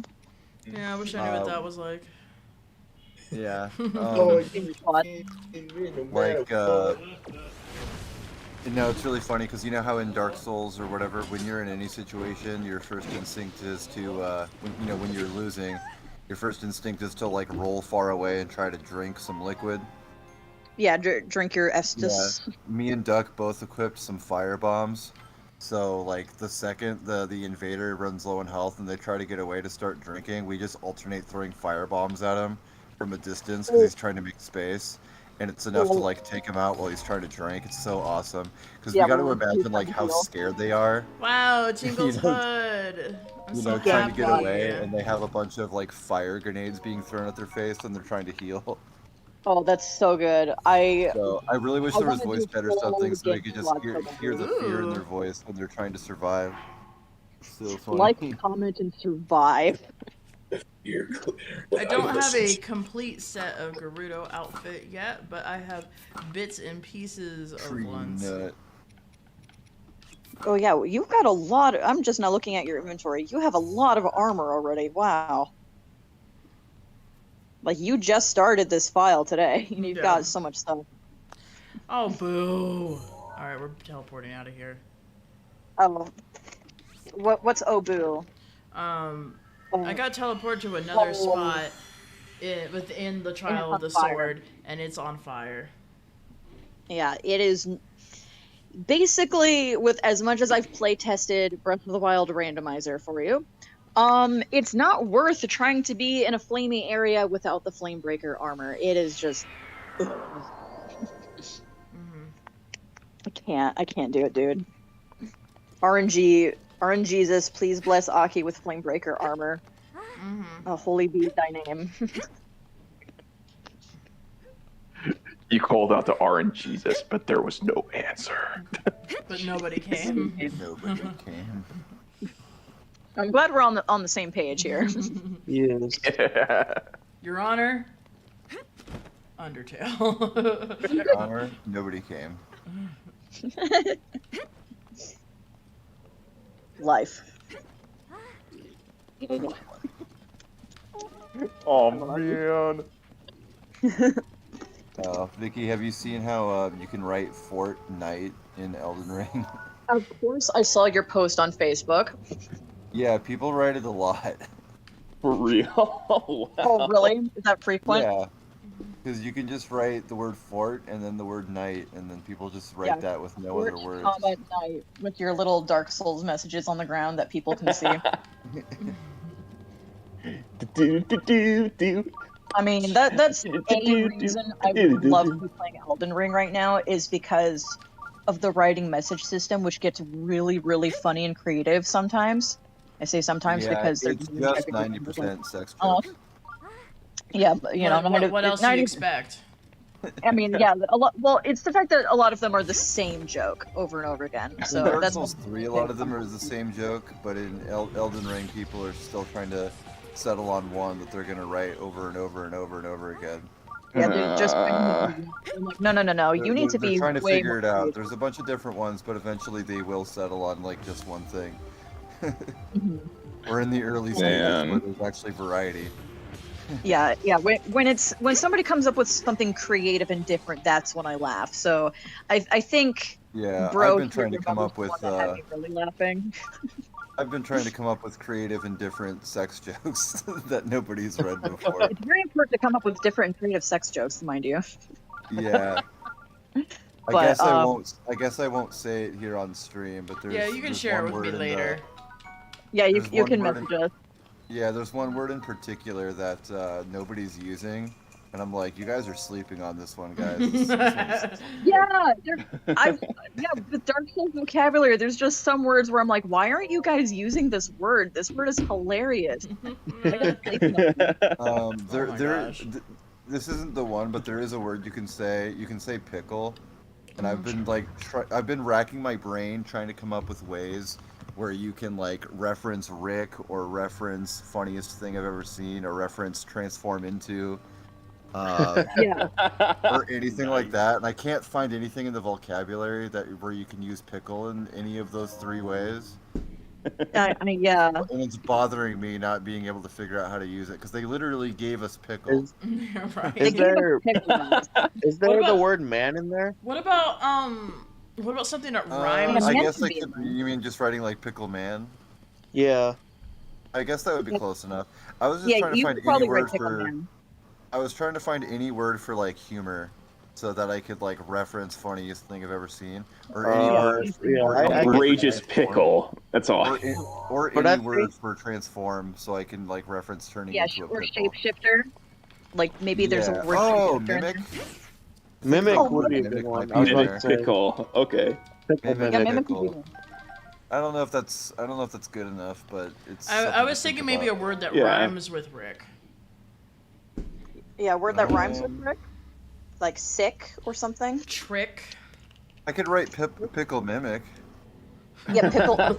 Yeah, I wish I knew what that was like. Yeah. It's really funny because you know how in Dark Souls or whatever, when you're in any situation, your first instinct is to, when you're losing, your first instinct is to like roll far away and try to drink some liquid. Yeah, drink your Estus. Yeah. Me and Duck both equipped some fire bombs. So like the second the invader runs low on health and they try to get away to start drinking, we just alternate throwing fire bombs at him from a distance because he's trying to make space. And it's enough to like take him out while he's trying to drink. It's so awesome because we got to imagine like how scared they are. Wow, Tingle's Hood. Trying to get away, and they have a bunch of like fire grenades being thrown at their face, and they're trying to heal. Oh, that's so good. I really wish there was voice chat or something so we could just hear the fear in Ooh. their voice when they're trying to survive. So funny. like, comment, and survive. I don't have a complete set of Gerudo outfit yet, but I have bits and pieces of ones. Oh yeah, you've got a lot. I'm just now looking at your inventory. You have a lot of armor already. Wow. Like you just started this file today, and you've got so much stuff. Oh boo! All right, we're teleporting out of here. Oh, what's Obu? I got teleported to another spot within the Trial of the Sword, and it's on fire. Yeah, it is basically, with as much as I've play tested Breath of the Wild Randomizer for you, it's not worth trying to be in a flamey area without the Flamebreaker armor. It is just I can't do it, dude. RNGesus, please bless Aki with Flamebreaker armor. A holy be thy name. You called out to RNGesus, but there was no answer. But nobody came. Nobody came. I'm glad we're on the same page here. Yes. Your Honor, Undertale. Honor, nobody came. Life. Oh man. Vicky, have you seen how you can write Fort Knight in Elden Ring? Of course, I saw your post on Facebook. Yeah, people write it a lot. For real? Wow. Oh, really? Is that frequent? Yeah. Because you can just write the word fort and then the word night, and then people just write that with no other words. Combat night with your little Dark Souls messages on the ground that people can see. I mean, that's any reason I would love to be playing Elden Ring right now is because of the writing message system, which gets really, really funny and creative sometimes. I say sometimes because they're it's just 90% sex jokes. Yeah, but you know, what else do you expect? I mean, yeah, a lot. Well, it's the fact that a lot of them are the same joke over and over again. So Dark that's Souls 3, a lot of them are the same joke, but in Elden Ring, people are still trying to settle on one that they're gonna write over and over and over and over again. Yeah, they're just like, no. You need to be trying to way figure it more out. creative. There's a bunch of different ones, but eventually they will settle on like just one thing. We're in the early stages where there's actually variety. Yeah. When somebody comes up with something creative and different, that's when I laugh. So I think I've been trying to come up with really laughing. I've been trying to come up with creative and different sex jokes that nobody's read before. It's very important to come up with different and creative sex jokes, mind you. Yeah. But, I guess I won't say it here on stream, but there's you can share it with me later. Yeah, you can message us. Yeah, there's one word in particular that nobody's using, and I'm like, you guys are sleeping on this one, guys. With Dark Souls vocabulary, there's just some words where I'm like, why aren't you guys using this word? This word is hilarious. This isn't the one, but there is a word you can say. You can say pickle, and I've been like, I've been racking my brain trying to come up with ways where you can like reference Rick or reference funniest thing I've ever seen or reference transform into. Or anything like that, and I can't find anything in the vocabulary where you can use pickle in any of those three ways. And it's bothering me not being able to figure out how to use it because they literally gave us pickle. Is there the word man in there? What about something that rhymes? I guess you mean just writing like pickle man? Yeah. I guess that would be close enough. I was just trying to find any word for. Man. I was trying to find any word for like humor, so that I could like reference funniest thing I've ever seen, or any word for outrageous pickle. That's all. Or any word for transform, so I can like reference turning into a pickle. Or shapeshifter. Like maybe there's a word. Oh, mimic. Mimic would be a good one. Mimic pickle. Okay. Mimic pickle. I don't know if that's good enough, but it's. I was thinking maybe a word that rhymes with Rick. Yeah, a word that rhymes with Rick? Like sick or something? Trick. I could write pickle mimic. Yeah, pickle mimic.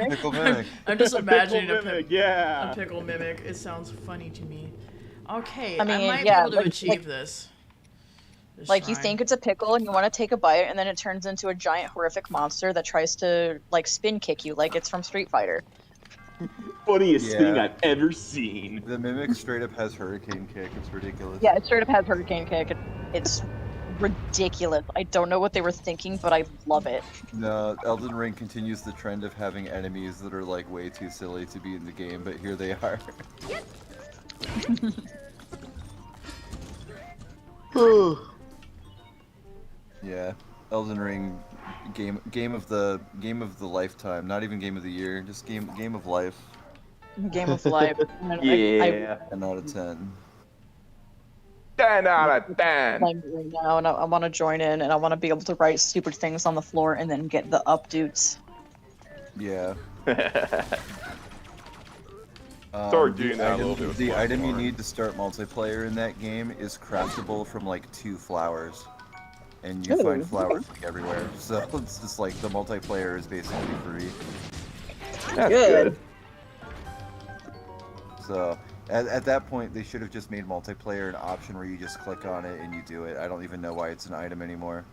Pickle mimic. I'm just imagining a mimic, pickle mimic. It sounds funny to me. Okay, I mean, might be able to achieve this. Like you think it's a pickle and you want to take a bite, and then it turns into a giant horrific monster that tries to like spin kick you like it's from Street Fighter. Funniest thing I've ever seen. The mimic straight up has hurricane kick. It's ridiculous. Yeah, it straight up has hurricane kick. It's ridiculous. I don't know what they were thinking, but I love it. No, Elden Ring continues the trend of having enemies that are like way too silly to be in the game, but here they are. Yeah, Elden Ring, game of the lifetime. Not even game of the year, just game of life. Game of life. Yeah. 10 out of 10. 10 out of 10. Playing it right now, and I want to join in, and I want to be able to write stupid things on the floor and then get the updates. Yeah. Start doing that a little bit with The item you Bloodborne. need to start multiplayer in that game is craftable from like 2 flowers. And you find flowers like everywhere. So it's just like the multiplayer is basically free. That's Good. good. So at that point they should have just made multiplayer an option where you just click on it and you do it. I don't even know why it's an item anymore.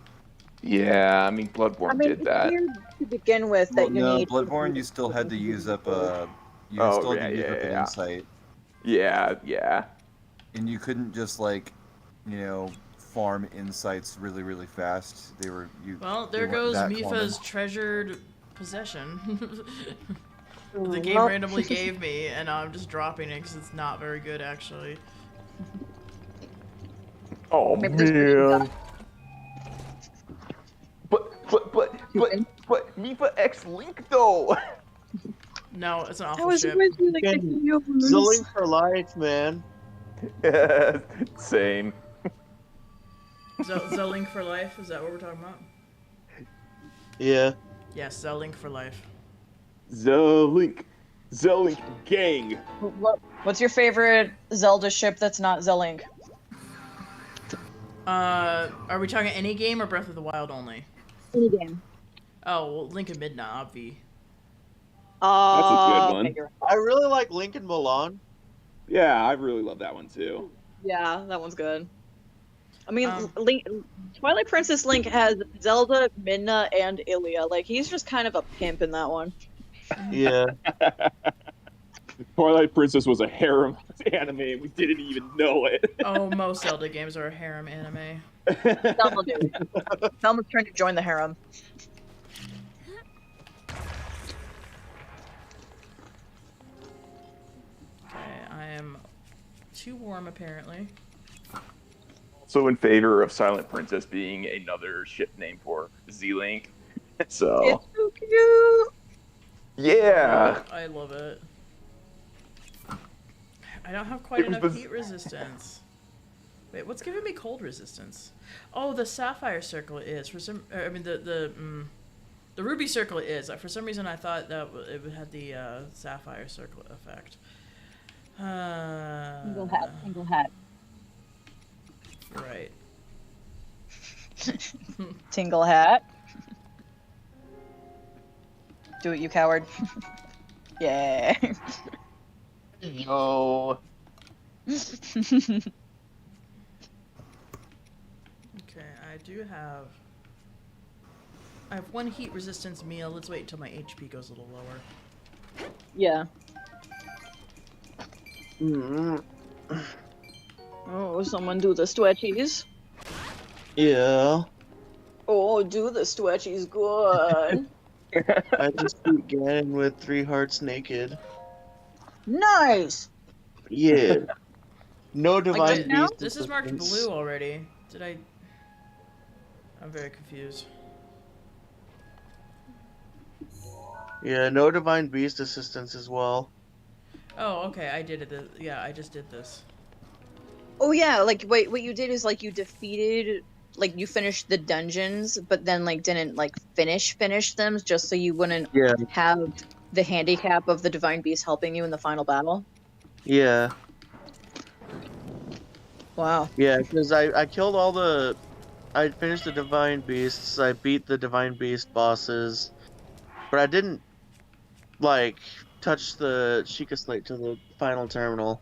Yeah, I mean, Bloodborne did it's that. weird to begin with that you No, need. Bloodborne you still had to use up an insight. Yeah. And you couldn't just like, farm insights really, really fast. Well, there they weren't goes that Mifa's common. treasured possession. The game Well- randomly gave me, and I'm just dropping it because it's not very good, actually. Oh Maybe there's a man. But Mifa X Link though. No, it's an That awful was ship. originally like the Zilling for life, man. Same. Zelink for life? Is that what we're talking about? Yeah. Yes, Zelink for life. Zelink gang. What's your favorite Zelda ship that's not Zelink? Are we talking any game or Breath of the Wild only? Any game. Oh, well, Link and Midna, obvi. That's a good one. Okay, I really like Lincoln Milan. Yeah, I really love that one too. yeah, that one's good. I mean, Um, Link, Twilight Princess Link has Zelda, Midna, and Ilia. Like, he's just kind of a pimp in that one. Yeah. Twilight Princess was a harem anime and we didn't even know it. Oh, most Zelda games are a harem anime. Thelma, dude. Thelma's trying to join the harem. Okay, I am too warm, apparently. So in favor of Silent Princess being another ship name for Z-Link. So It's so cute! yeah. I love it. I don't have quite It was enough the- heat resistance. Wait, what's giving me cold resistance? Oh, the sapphire circle is for some. I mean, the ruby circle is. For some reason, I thought that it had the sapphire circle effect. Single hat. You're right. Tingle hat. Do it, you coward. Yeah. Yo. Okay, I have one heat resistance meal. Let's wait until my HP goes a little lower. Yeah. Mm, Oh, someone do the stretchies. yeah. Oh, do the stretchies good. I just beat Ganon with 3 hearts naked. Nice! Yeah. No divine just now? beast. This is marked assistance. blue already. Did I? I'm very confused. Yeah, no divine beast assistance as well. Oh, okay. I did it. Yeah, I just did this. Oh yeah, like wait, what you did is like you defeated, like you finished the dungeons, but then like didn't like finish them just so you wouldn't Yeah. have the handicap of the divine beast helping you in the final battle. Yeah. Wow. Yeah, because I killed all the... I finished the divine beasts, I beat the divine beast bosses, but I didn't, like, touch the Sheikah Slate to the final terminal.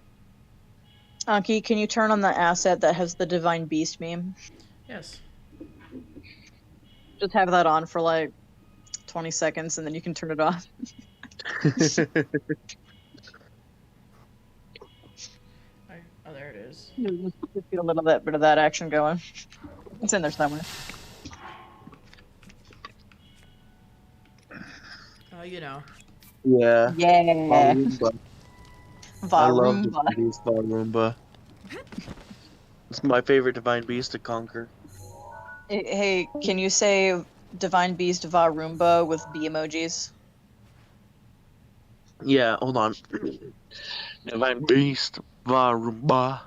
Anki, can you turn on the asset that has the divine beast meme? Yes. Just have that on for like 20 seconds and then you can turn it off. Oh, there it is. Just get a little bit of that action going. It's in there somewhere. Oh, you know. Yeah. Yeah. Varumba. I love Varumba. the beast Varumba. It's my favorite divine beast to conquer. Hey, can you say Divine Beast Va Roomba with B emojis? Yeah, hold on. Divine Beast, Varumba.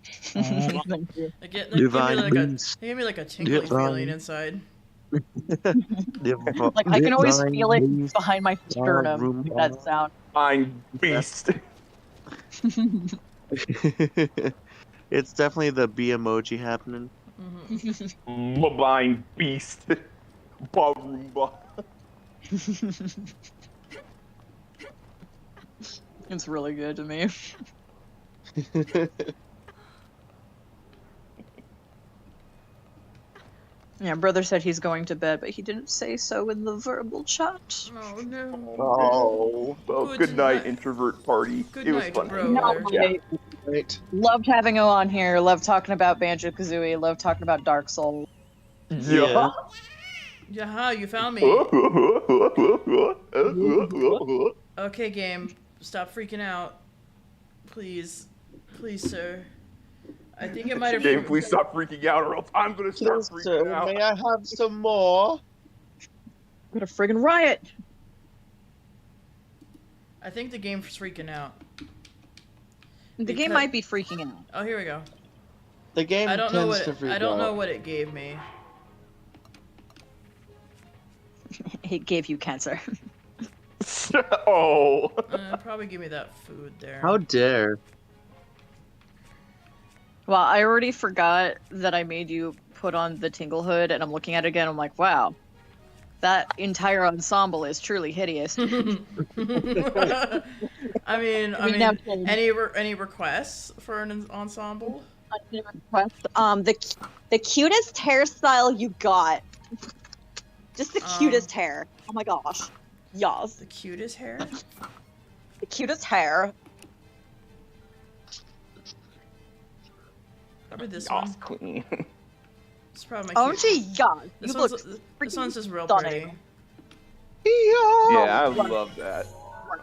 Thank you. They give Divine Beast. me like a tingling feeling inside. Like, I can always feel it behind my sternum, Roomba. that sound. Fine beast. It's definitely the B emoji happening. Blind beast. Barumba. It's really good to me. Yeah, brother said he's going to bed, but he didn't say so in the verbal chat. Oh no. Oh, well, good night, introvert party. Good it was night, fun. bro. No, Yeah. Right. Loved having him on here. Loved talking about Banjo-Kazooie. Loved talking about Dark Souls. Yeah. Yaha, you found me. Okay, game. Stop freaking out. Please. Please, sir. I think it might have... Game, please stop freaking out or else I'm gonna start freaking Sir, out. may I have some more? What a friggin' riot! I think the game's freaking out. The game might be freaking out. Oh, here we go. The game I don't know tends what to freak I don't know out. what it gave me. It gave you cancer. Oh. Probably give me that food there. How dare. Well, I already forgot that I made you put on the Tingle Hood, and I'm looking at it again, I'm like, wow. That entire ensemble is truly hideous. I mean, any requests for an ensemble? The cutest hairstyle you got. Just the cutest hair. Oh my gosh. Yes. The cutest hair? The cutest hair. Probably this Yas, one. queen. It's probably my cute. OMG, yeah. This You one's, look this one's just real stunning. pretty. Yeah, I love that.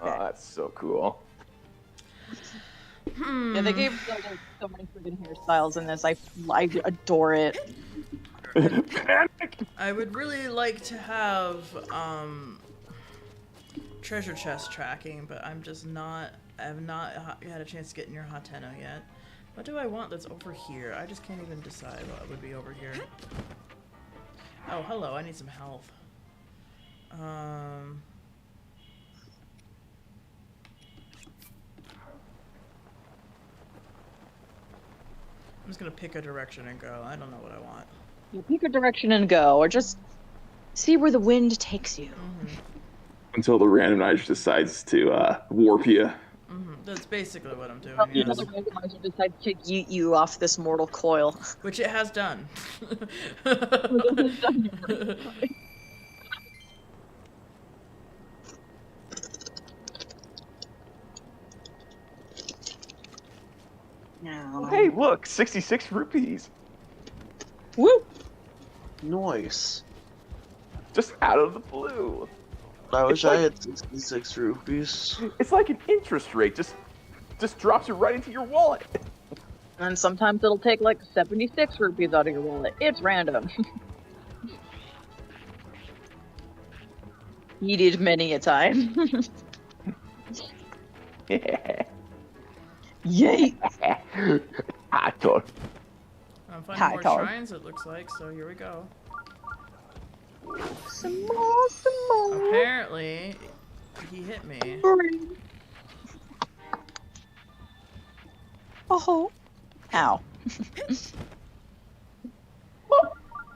Oh, that's so cool. Yeah, they gave so many freaking hairstyles in this. I adore it. I would really like to have treasure chest tracking, but I have not had a chance to get in your Hateno yet. What do I want that's over here? I just can't even decide what would be over here. Oh, hello, I need some health. I'm just gonna pick a direction and go. I don't know what I want. You pick a direction and go, or just see where the wind takes you. Until the randomizer decides to warp you. That's basically what I'm doing. Until Yes. the randomizer decides to yeet you off this mortal coil. Which it has done. No. Hey, look, 66 rupees. Woo! Nice. Just out of the blue. I wish It's I like- had 66 rupees. It's like an interest rate. Just drops it right into your wallet. And sometimes it'll take like 76 rupees out of your wallet. It's random. Yeeted many a time. Yay! I thought. I'm finding Hi, more Colin. shrines, it looks like, so here we go. Some more, some more. Apparently, he hit me. Oh. Ow.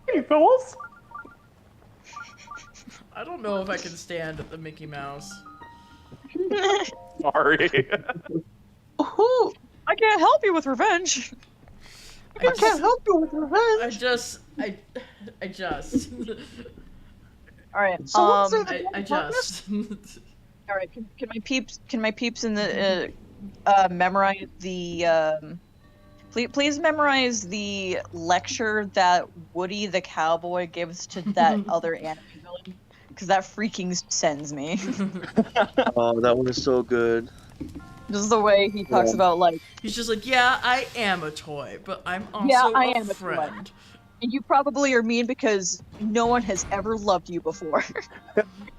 Hey, fellas. I don't know if I can stand the Mickey Mouse. Sorry. Ooh, I can't help you with revenge. I can't help you with revenge. I just. All right. I just. All right. Can my peeps in the memorize the please memorize the lecture that Woody the cowboy gives to that other anime villain, because that freaking sends me. Oh, that one is so good. Just the way he talks about, like, He's just like, yeah, I am a toy, but I'm also Yeah, I a am a toy. friend. You probably are mean because no one has ever loved you before.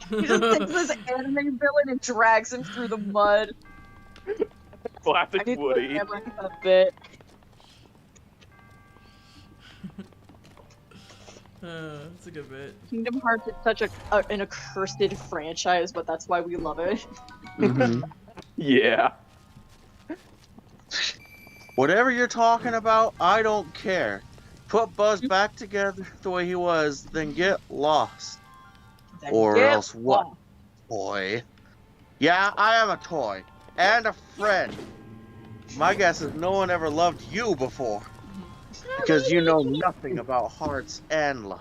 He just takes this anime villain and drags him through the mud. Classic I Woody. a bit. That's a good bit. Kingdom Hearts is such an accursed franchise, but that's why we love it. Mhm. Yeah. Whatever you're talking about, I don't care. Put Buzz back together the way he was, then get lost. Then Or get else what, lost. toy? Yeah, I am a toy. And a friend. My guess is no one ever loved you before. Because you know nothing about hearts and love.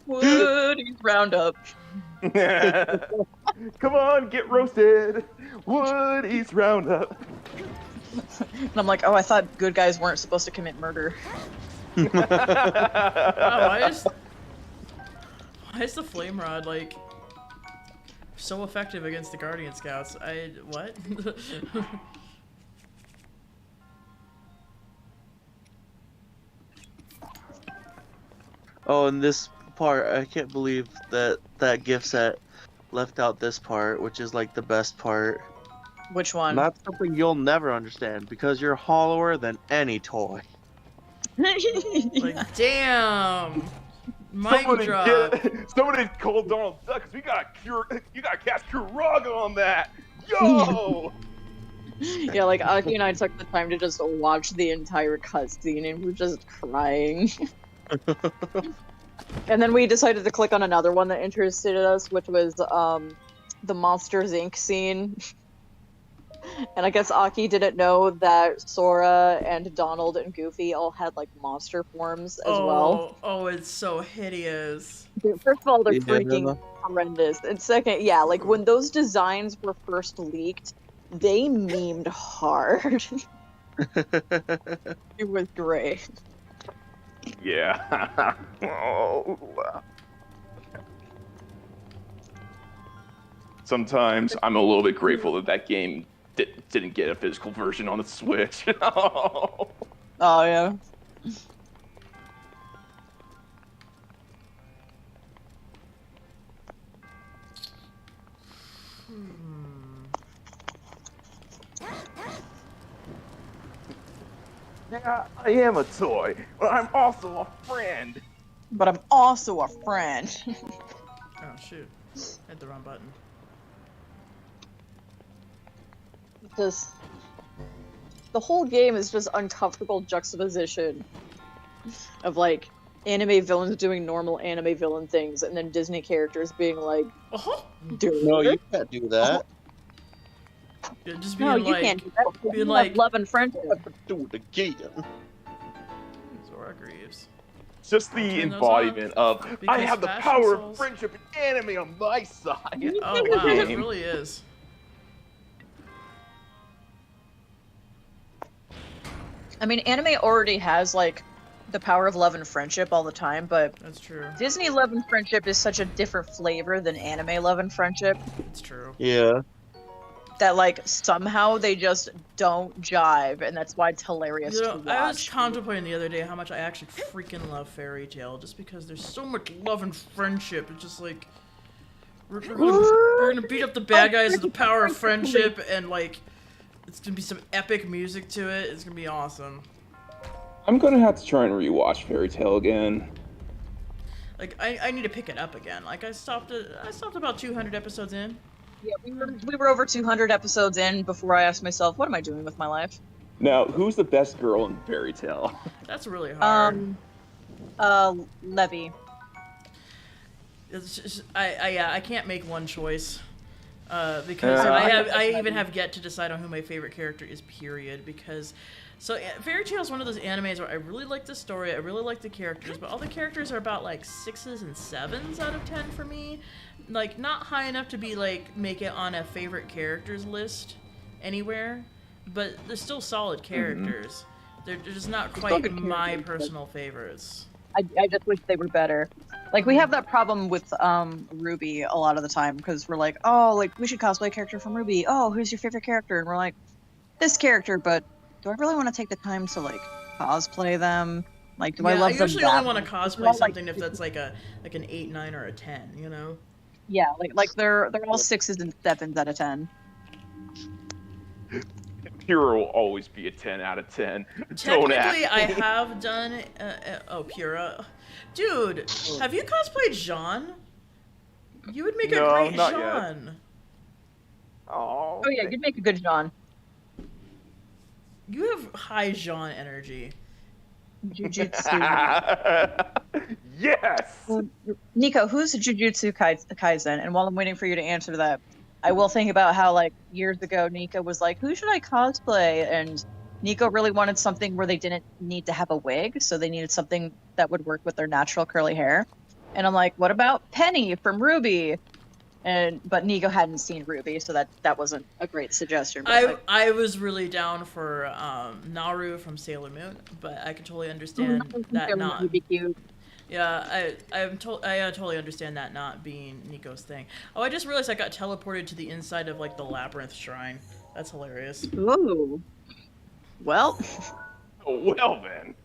Woody's Roundup. Come on, get roasted. Woody's Roundup. And I'm like, oh, I thought good guys weren't supposed to commit murder. Wow, why is the flame rod like so effective against the Guardian Scouts? What? Oh, and this part, I can't believe that gift set left out this part, which is like the best part. Which one? And that's something you'll never understand because you're hollower than any toy. Like, damn. Mic drop. Somebody called Donald Duck because you gotta cast Kuraga on that. Yo! Yeah, like Aki and I took the time to just watch the entire cutscene and we're just crying. And then we decided to click on another one that interested us, which was the Monsters Inc. scene. And I guess Aki didn't know that Sora and Donald and Goofy all had like monster forms as well. Oh, it's so hideous. First of all, they're Yeah. freaking horrendous. And second, yeah, like when those designs were first leaked, they memed hard. It was great. Yeah. Oh. Sometimes I'm a little bit grateful that that game didn't get a physical version on the Switch. Oh yeah. Yeah, I am a toy, but I'm also a friend. But I'm also a friend. Oh shoot. Hit the wrong button. Just the whole game is just uncomfortable juxtaposition of like anime villains doing normal anime villain things and then Disney characters being like, dude, No, you can't do that. Yeah, just being no, like, you can't do that. being You like, have love and friendship. Do it again. Zora Greaves. Just the Turn those embodiment of I Because have the fashion power of souls- friendship and anime on my side. Oh wow, it really is. I mean, anime already has like the power of love and friendship all the time, but That's true. Disney love and friendship is such a different flavor than anime love and friendship It's true. Yeah. that like somehow they just don't jive, and that's why it's hilarious You to know, watch. I was contemplating the other day how much I actually freaking love Fairy Tail, just because there's so much love and friendship. It's just like we're gonna beat up the bad guys with the power of friendship, and like it's gonna be some epic music to it. It's gonna be awesome. I'm gonna have to try and rewatch Fairy Tail again. Like I need to pick it up again. Like I stopped about 200 episodes in. Yeah, we were over 200 episodes in before I asked myself, what am I doing with my life? Now, who's the best girl in Fairy Tail? That's really hard. Levy. It's just, I can't make one choice. Because I even have yet to decide on who my favorite character is, period. Because, Fairy Tail is one of those animes where I really like the story, I really like the characters, but all the characters are about like 6s and 7s out of 10 for me. Like, not high enough to be like, make it on a favorite characters list anywhere, but they're still solid characters. They're just not quite my personal favorites. I just wish they were better. Like, we have that problem with Ruby a lot of the time, because we're like, oh, like, we should cosplay a character from Ruby. Oh, who's your favorite character? And we're like, this character, but do I really want to take the time to like cosplay them? Like, do I Yeah, love I them? usually that only want to much? cosplay They're all, something if that's like an 8, 9, or a 10. You know. Yeah, like they're all 6s and 7s out of 10. Pure will always be a 10 out of 10. Don't Technically, ask I me. have done. Pura. Dude, have you cosplayed Jean? You would make a No, great not yet. Jean. Oh, Oh yeah, you'd make a good John. You have high Jean energy. Jujutsu. Yes! Nico, who's Jujutsu Kaisen? And while I'm waiting for you to answer that, I will think about how, like, years ago, Nico was like, who should I cosplay? And Nico really wanted something where they didn't need to have a wig, so they needed something that would work with their natural curly hair. And I'm like, what about Penny from Ruby? But Nico hadn't seen Ruby, so that wasn't a great suggestion. But I was really down for Naru from Sailor Moon, but I could totally understand that not. Would be cute. Yeah, I totally understand that not being Nico's thing. Oh, I just realized I got teleported to the inside of like the Labyrinth Shrine. That's hilarious. Ooh. Well. Oh, well then.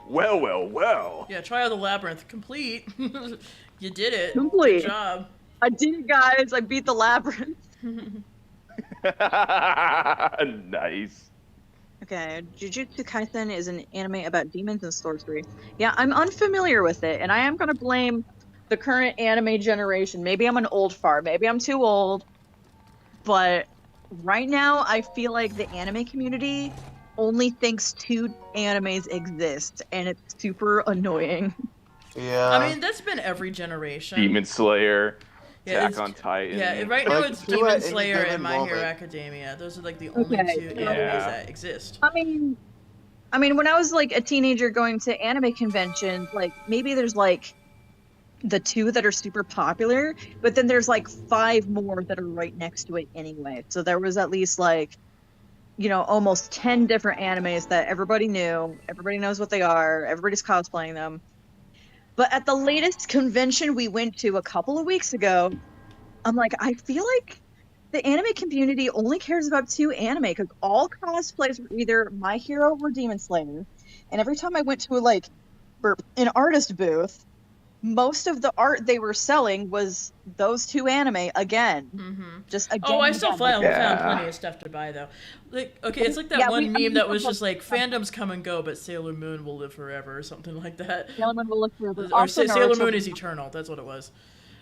Well. Yeah, Trial of the Labyrinth complete. You did it. Complete. Good job. I did it, guys. I beat the labyrinth. Nice. Okay, Jujutsu Kaisen is an anime about demons and sorcery. Yeah, I'm unfamiliar with it, and I am gonna blame the current anime generation. Maybe I'm an old fart. Maybe I'm too old. But right now, I feel like the anime community only thinks 2 animes exist, and it's super annoying. Yeah. I mean, that's been every generation. Demon Slayer, Yeah, Attack on Titan. Yeah, right now Like, it's two Demon at any Slayer given and My Hero moment. Academia. Those are like the only Okay. 2 animes Yeah. that exist. I mean, when I was like a teenager going to anime conventions, like maybe there's like the 2 that are super popular, but then there's like 5 more that are right next to it anyway. So there was at least like, almost 10 different animes that everybody knew. Everybody knows what they are. Everybody's cosplaying them. But at the latest convention we went to a couple of weeks ago, I'm like, I feel like the anime community only cares about 2 anime because all cosplays were either My Hero or Demon Slayer. And every time I went to an artist booth, most of the art they were selling was those 2 anime again. Mm-hmm. Just again. Oh, I and still again. found Yeah. plenty of stuff to buy though. Like, okay, it's like that Yeah, one meme that was some- just like fandoms come and go, but Sailor Moon will live forever or something like that. Sailor Moon will look forever. Or Also, Sailor Naruto- Moon is eternal. That's what it was.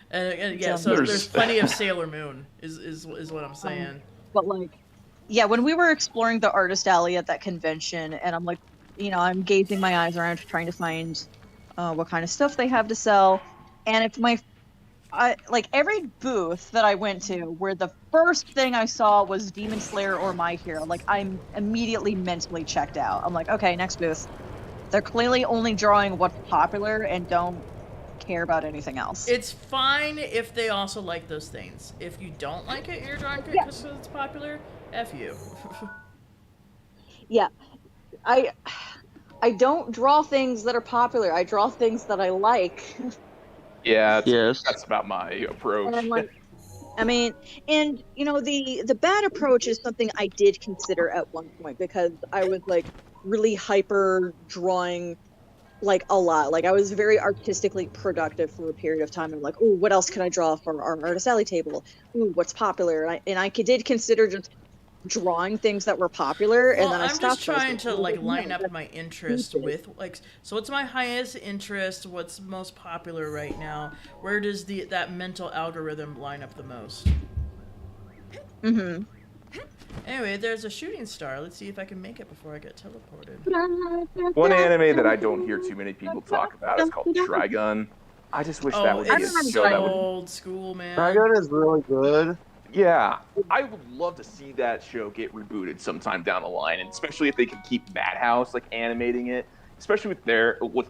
And yeah, so There's- there's plenty of Sailor Moon. Is what I'm saying. But like, yeah, when we were exploring the artist alley at that convention, and I'm like, I'm gazing my eyes around trying to find what kind of stuff they have to sell, and it's like every booth that I went to, where the first thing I saw was Demon Slayer or My Hero, like I'm immediately mentally checked out. I'm like, okay, next booth. They're clearly only drawing what's popular and don't care about anything else. It's fine if they also like those things. If you don't like it, you're drawing it because it's popular. F you. Yeah, I don't draw things that are popular. I draw things that I like. Yeah, Yes. that's about my approach. And I'm like, the bad approach is something I did consider at one point because I was like really hyper drawing like a lot. Like I was very artistically productive for a period of time. I'm like, ooh, what else can I draw for our artist alley table? Ooh, what's popular? And I did consider just drawing things that were popular, and Well, then I I'm stopped. just trying to like "Oh, line no, up that's my interest stupid." with like. So what's my highest interest? What's most popular right now? Where does that mental algorithm line up the most? Mhm. Anyway, there's a shooting star. Let's see if I can make it before I get teleported. One anime that I don't hear too many people talk about is called Trigun. I just wish that would be a it's show that would. old school, man. Dragon is really good. Yeah, I would love to see that show get rebooted sometime down the line, and especially if they can keep Madhouse like animating it, especially with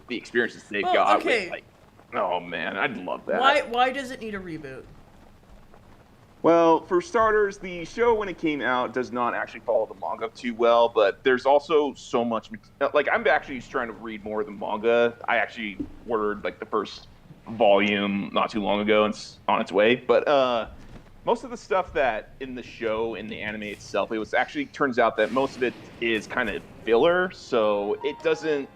the experiences they've Well, got. okay. With, like, oh man, I'd love that. Why does it need a reboot? Well, for starters, the show when it came out does not actually follow the manga too well, but there's also so much. Like, I'm actually trying to read more of the manga. I actually ordered like the first volume not too long ago, and it's on its way. But most of the stuff that in the show, in the anime itself, it was actually turns out that most of it is kind of filler, so it doesn't.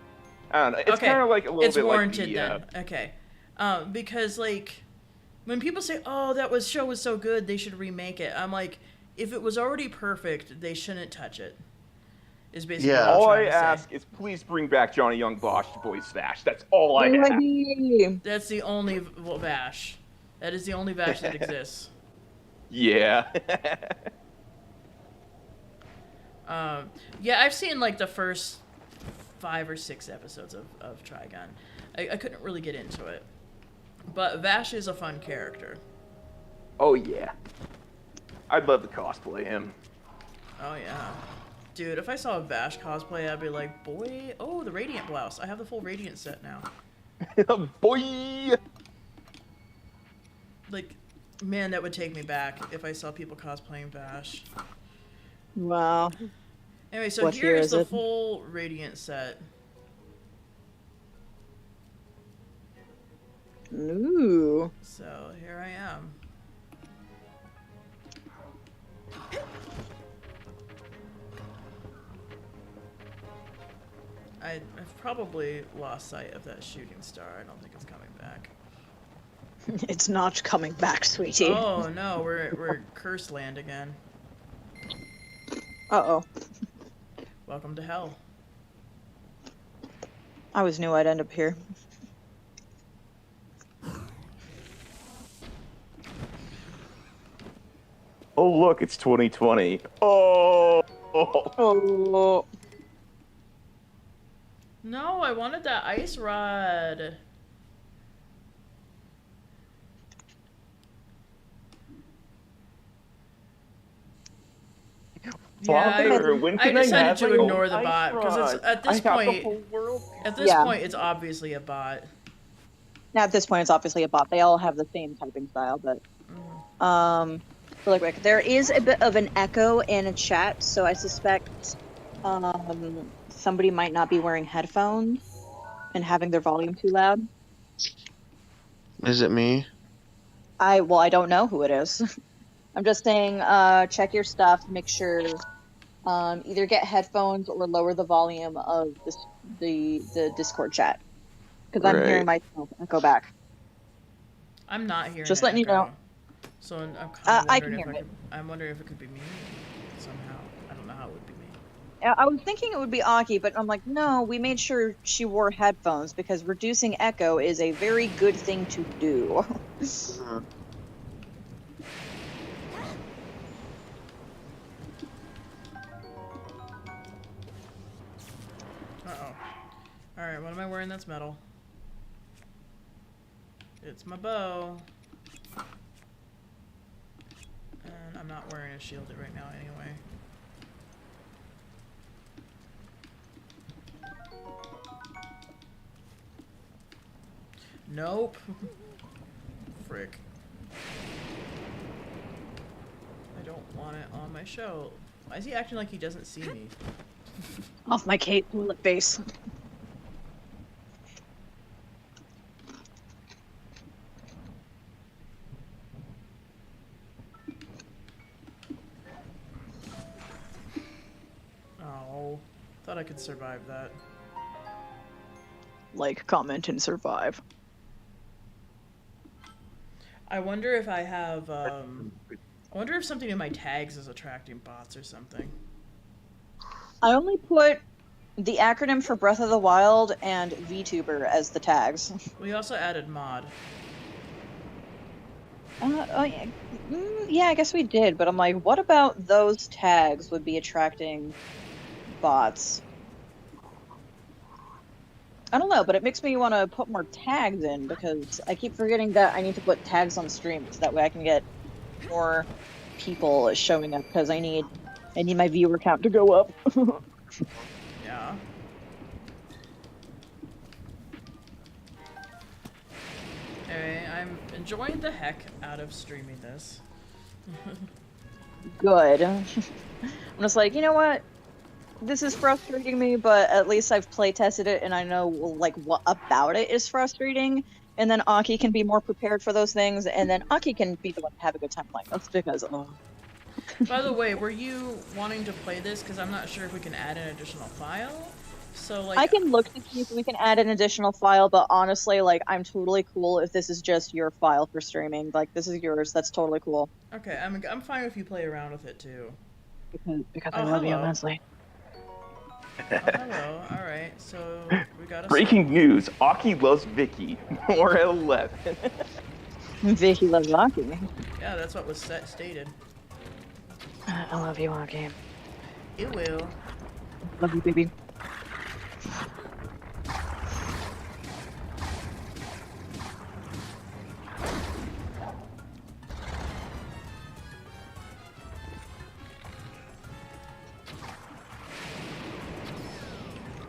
I don't know. It's Okay, kind of like a little it's bit warranted like the. then. Okay, because like when people say, "Oh, show was so good, they should remake it," I'm like, if it was already perfect, they shouldn't touch it. Is basically Yeah. what I'm All I trying to say. ask is please bring back Johnny Young Bosch to voice Vash. That's all I ask. Baby. That's the only Vash. That is the only Vash that exists. Yeah. Yeah, I've seen like the first 5 or 6 episodes of Trigun. I couldn't really get into it. But Vash is a fun character. Oh yeah. I'd love to cosplay him. Oh yeah. Dude, if I saw a Vash cosplay, I'd be like, boy, oh, the Radiant blouse. I have the full Radiant set now. Boy. Like, man, that would take me back if I saw people cosplaying Vash. Wow. Anyway, so What year here's is the it? full Radiant set. Ooh. So here I am. I've probably lost sight of that shooting star. I don't think it's coming back. It's not coming back, sweetie. Oh no, we're cursed land again. Uh-oh. Welcome to hell. I always knew I'd end up here. Oh look, it's 2020. Oh. Oh. No, I wanted that ice rod. Father, when I can I decided have to my ignore own the ice bot because rod? it's at this I got the point. whole world. At this Yeah. point, it's obviously a bot. Now at this point, it's obviously a bot. They all have the same typing style, but really quick, there is a bit of an echo in a chat, so I suspect somebody might not be wearing headphones and having their volume too loud. Is it me? I don't know who it is. I'm just saying, check your stuff, make sure either get headphones or lower the volume of the Discord chat because I'm hearing myself echo back. I'm not hearing. Just an letting you echo. know. So I'm kind of I can wondering hear it. I'm wondering if it could be me somehow. I don't know how it would be me. I was thinking it would be Aki, but I'm like, no, we made sure she wore headphones because reducing echo is a very good thing to do. Uh-oh. Alright, what am I wearing that's metal? It's my bow. And I'm not wearing a shielded right now anyway. Nope. Frick. I don't want it on my show. Why is he acting like he doesn't see me? Off my Kate bullet face. Oh, thought I could survive that. Like, comment, and survive. I wonder if I have, I wonder if something in my tags is attracting bots or something. I only put the acronym for Breath of the Wild and VTuber as the tags. We also added mod. Yeah, yeah, I guess we did, but I'm like, what about those tags would be attracting bots? I don't know, but it makes me want to put more tags in because I keep forgetting that I need to put tags on stream so that way I can get more people showing up because I need my viewer count to go up. Yeah. Anyway, I'm enjoying the heck out of streaming this. Good. I'm just like, you know what? This is frustrating me, but at least I've play tested it and I know like what about it is frustrating, and then Aki can be more prepared for those things, and then Aki can be the one to have a good time playing. That's because, By the way, were you wanting to play this? Because I'm not sure if we can add an additional file. So, like... I can look to see if we can add an additional file, but honestly, like, I'm totally cool if this is just your file for streaming. Like, this is yours. That's totally cool. Okay, I'm fine if you play around with it, too. Because Oh, I love you hello. immensely. Oh, hello. Alright, so we got a... Breaking news: Aki loves Vicky. More 11. Vicky loves Aki. Yeah, that's what was stated. I love you, Aki. It will. Love you, baby.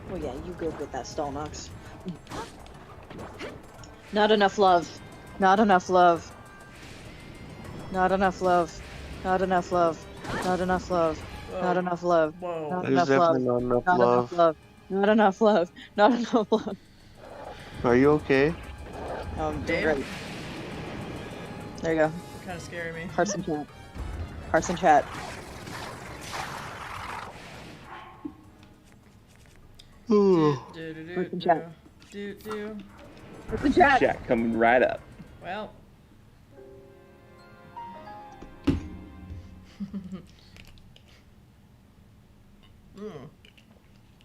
Oh yeah, you good with that Stalnox. Not enough love. Not enough love. Not enough love. Not enough love. Not enough love. Not enough love. Whoa. Not There's enough love. definitely not enough Not love. enough love. Not enough love. Not enough love. Are you okay? Doing Dave? great. There you go. Kind of scaring me. Hearts in chat. Hearts in chat. Do-do-do-do-do. chat. Do-do. Hearts in chat. Jack coming right up. Well.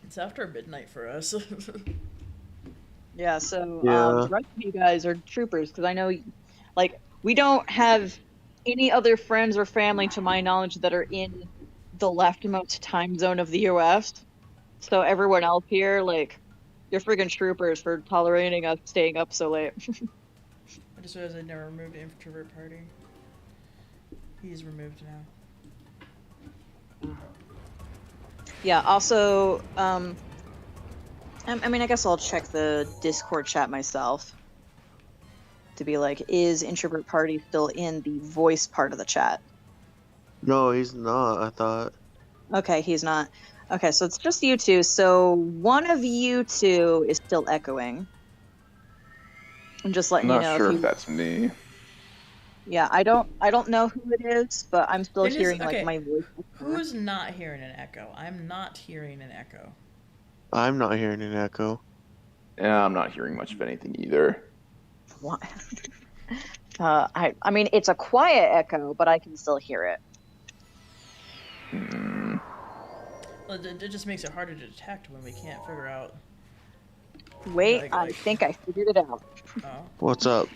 It's after midnight for us. Yeah, so Yeah. the rest of you guys are troopers, because I know, like, we don't have any other friends or family, to my knowledge, that are in the leftmost time zone of the US. So everyone else here, like, you're friggin' troopers for tolerating us staying up so late. I just realized I never removed introvert party. He's removed now. Yeah, also, I mean, I guess I'll check the Discord chat myself to be like, is Introvert Party still in the voice part of the chat? No, he's not, I thought. Okay, he's not. Okay, so it's just you two. So one of you two is still echoing. I'm just letting I'm you not know. sure if if you... that's me. Yeah, I don't know who it is, but I'm still It is- hearing okay. like my voice. Who's not hearing an echo? I'm not hearing an echo. I'm not hearing an echo. Yeah, I'm not hearing much of anything either. What? I mean, it's a quiet echo, but I can still hear it. Hmm. Well, it just makes it harder to detect when we can't figure out. Wait, Like- I think I figured it out. Oh. What's up?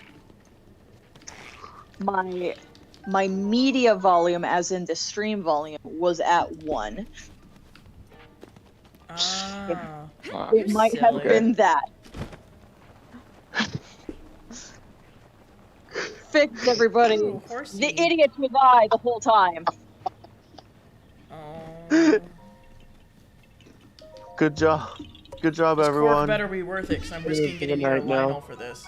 My media volume, as in the stream volume, was at 1. Ah. Ah, It might have silly. been that. Fixed, everybody. Ooh, horsey. The idiot was I the whole time. Oh. Good job. Good job, This everyone. cork better be worth it, because I'm risking getting Good your night now. Lionel for this.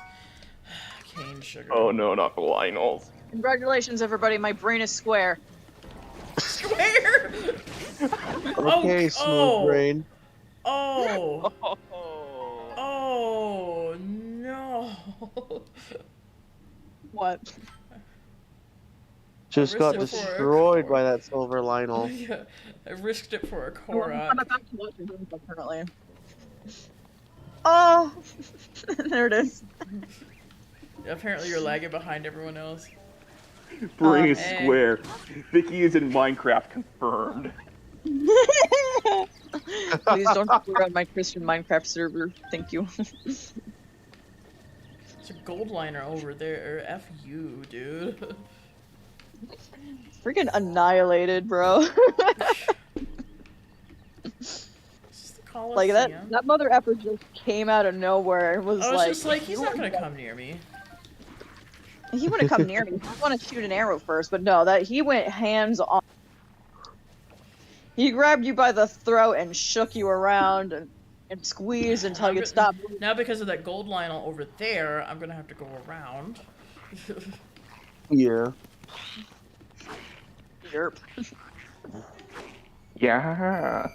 Cane sugar. Oh no, not the Lionels. Congratulations, everybody. My brain is square. Square! Okay, smooth oh. brain. Oh. Oh no. What? Just got risked it for a destroyed core. by that silver Lionel. Yeah, I risked it for a I'm Korok. about to watch your games, apparently. Oh! There it is. Apparently you're lagging behind everyone else. Brain is hey. square. Vicky is in Minecraft confirmed. Please don't swear on my Christian Minecraft server. Thank you. There's a gold liner over there. F you, dude. Freaking annihilated, bro. It's just the Like Coliseum. that mother effer just came out of nowhere and was I was like, just like, he's not gonna come near me. He wouldn't come near me. He want to shoot an arrow first, but no, that he went hands on. He grabbed you by the throat and shook you around and squeezed until you'd stop. Now because of that gold Lionel over there, I'm gonna have to go around. Yeah. Yerp. Yeah.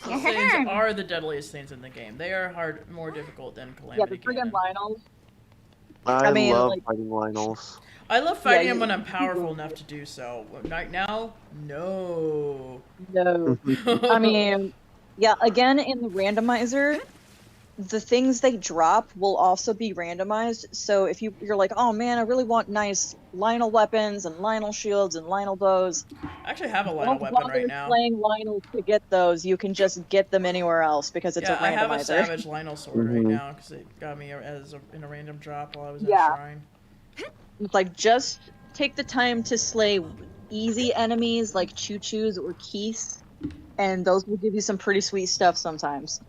Those things are the deadliest things in the game. They are more difficult than Yeah, Calamity the friggin' Cannon. Lionels. I mean, love like- fighting Lionels. I love fighting Yeah, him you- when I'm powerful enough to do so. Right now, no. No. I mean, yeah, again, in the randomizer, the things they drop will also be randomized. So if you're like, oh man, I really want nice Lionel weapons and Lionel shields and Lionel bows, I actually have a Lionel don't weapon bother right now. playing Lionel to get those. You can just get them anywhere else because it's Yeah, a I have a randomizer. Savage Lionel sword right Mhm. now because it got me in a random drop while I was in Yeah. a shrine. It's like, just take the time to slay easy enemies like choo-choos or keys, and those will give you some pretty sweet stuff sometimes.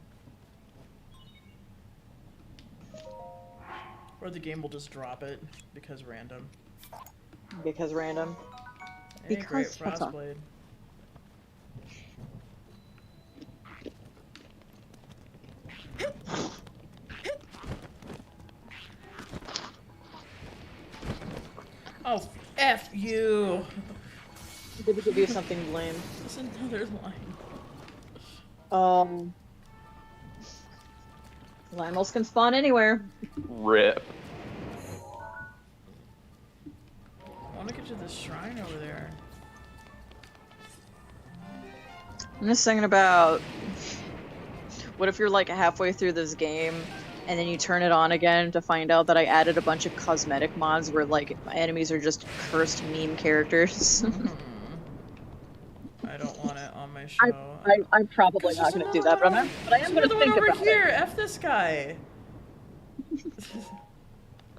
Or the game will just drop it because random. Because random. It ain't great Because- hold on. Frostblade. Oh, F you! Did we give you something lame? That's another line. Lionels can spawn anywhere. Rip. I want to get to this shrine over there. I'm just thinking about, what if you're like halfway through this game and then you turn it on again to find out that I added a bunch of cosmetic mods where like my enemies are just cursed meme characters. I don't want it on my show. I'm probably not going to do that, but I am There's going to another think one over about here. it. F this guy.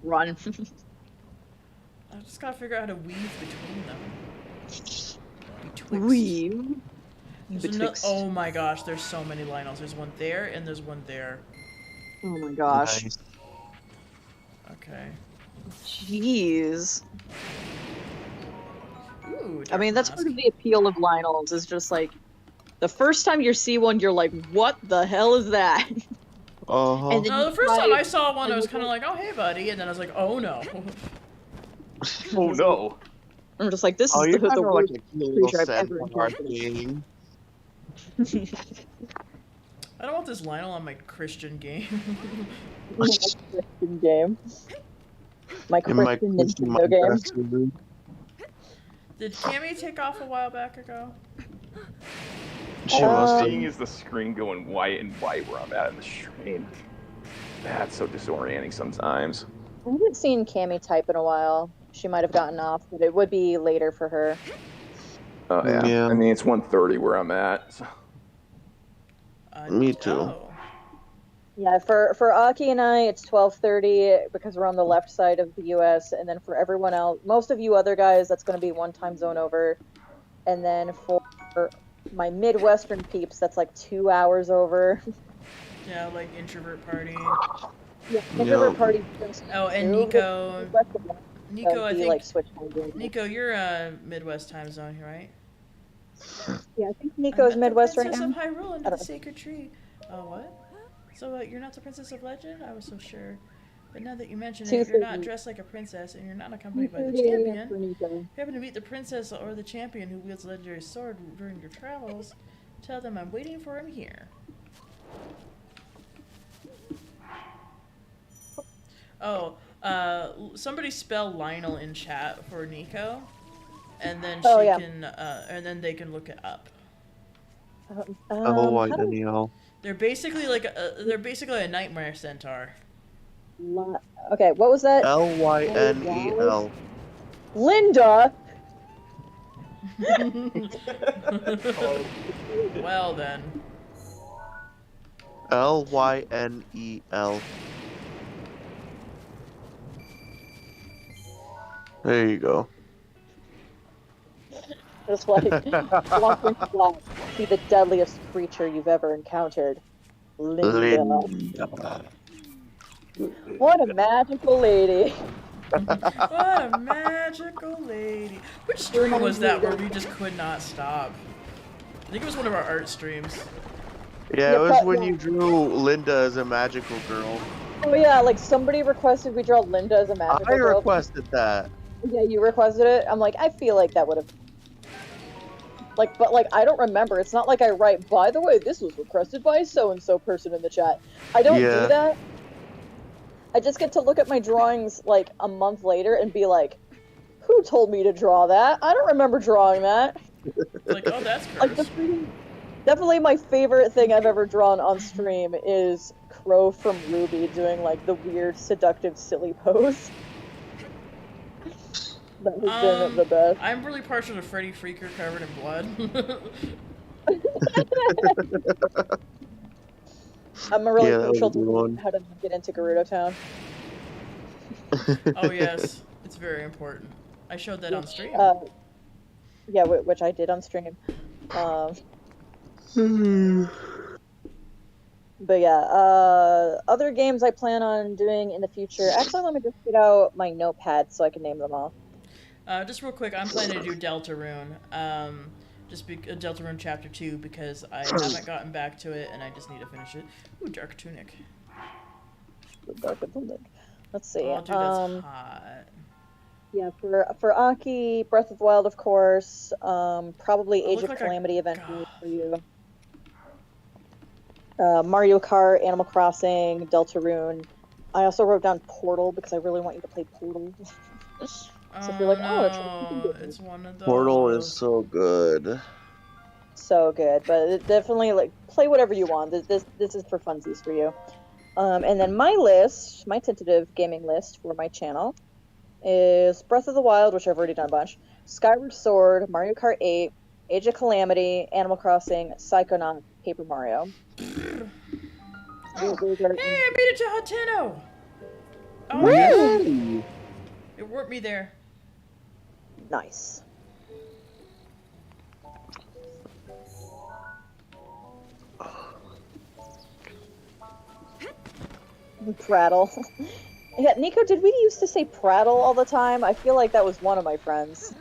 Run. I just gotta figure out how to weave between them. Weave. There's Betwixt. oh my gosh, there's so many Lionels. There's one there and there's one there. Oh my gosh. Nice. Okay. Jeez. Ooh, I mean, Dark that's Mask. part of the appeal of Lionels, is just like, the first time you see one, you're like, what the hell is that? Uh-huh. And then No, you the first try- time I saw one, I and was you kind of like, oh, hey, buddy. And then I was like, oh, no. Oh no. I'm just like, this Oh, is you're the kind of like worst a cute little creature I've ever centaur encountered. thing. I don't want this Lionel on my Christian game. My Christian game. My In my Christian Christian Nintendo game. Minecraft server. Did Cammy take off a while back ago? She must have. Seeing is the screen going white and white where I'm at in the stream. That's so disorienting sometimes. I haven't seen Cammy type in a while. She might have gotten off, but it would be later for her. Oh yeah. Yeah. I mean it's 1:30 where I'm at. So. Me too. Oh. Yeah, for Aki and I, it's 12:30 because we're on the left side of the U.S. And then for everyone else, most of you other guys, that's going to be one time zone over. And then for my Midwestern peeps, that's like 2 hours over. Yeah, like introvert party. Yeah, introvert party. Oh, and Two, Nico. but Nico, I he, think. like switch time zones. Nico, you're Midwest time zone here, right? Yeah, I think Nico's I'm Midwest the right princess now. of Hyrule under I the don't- sacred tree. Oh, what? So you're not the princess of legend? I was so sure. But now that you mention it, you're not 2:30. dressed like a princess, and you're not accompanied by the 2:30 a.m. champion. for Nico. If you happen to meet the princess or the champion who wields a legendary sword during your travels, tell them I'm waiting for him here. Oh, somebody spell Lionel in chat for Nico, and then Oh, she yeah. can, and then they can look it up. Oh, how do Danielle. They're basically like a nightmare centaur. Okay, what was that? Lynel. Linda! Well then. Lynel. There you go. Just like, walk into life, see the deadliest creature you've ever encountered. Linda. Linda. What a magical lady. What a magical lady. Which stream was that where we just could not stop? I think it was one of our art streams. Yeah, it was but- when you drew Linda as a magical girl. Oh yeah, like somebody requested we draw Linda as a magical I girl. requested that. Yeah, you requested it. I'm like, I feel like that would have. Like, but like, I don't remember. It's not like I write, by the way, this was requested by so-and-so person in the chat. I don't Yeah. do that. I just get to look at my drawings like a month later and be like, who told me to draw that? I don't remember drawing that. Like, oh, that's Like, gross. definitely my favorite thing I've ever drawn on stream is Crow from Ruby doing like the weird, seductive, silly pose. That has been the best. I'm really partial to Freddy Freaker covered in blood. I'm really Yeah, that was partial a good to one. how to get into Gerudo Town. Oh yes, it's very important. I showed that on stream. Yeah, which I did on stream. But yeah, other games I plan on doing in the future. Actually, let me just get out my notepad so I can name them all. Just real quick, I'm planning to do Deltarune. Deltarune Chapter 2 because I haven't gotten back to it and I just need to finish it. Ooh, Dark Tunic. Let's see. Oh, dude, that's hot. Yeah, for Aki, Breath of the Wild, of course. Probably Age of Calamity eventually for you. Mario Kart, Animal Crossing, Deltarune. I also wrote down Portal because I really want you to play Portal. So if you're like, oh, it's one of those. Portal is so good. So good, but it definitely like play whatever you want. This is for funsies for you. And then my list, my tentative gaming list for my channel is Breath of the Wild, which I've already done a bunch, Skyward Sword, Mario Kart 8, Age of Calamity, Animal Crossing, Psychonaut, Paper Mario. Oh. Hey, I made it to Hateno! Oh, Woo! yes. It warped me there. Nice. Prattle. Yeah, Nico, did we used to say prattle all the time? I feel like that was one of my friends.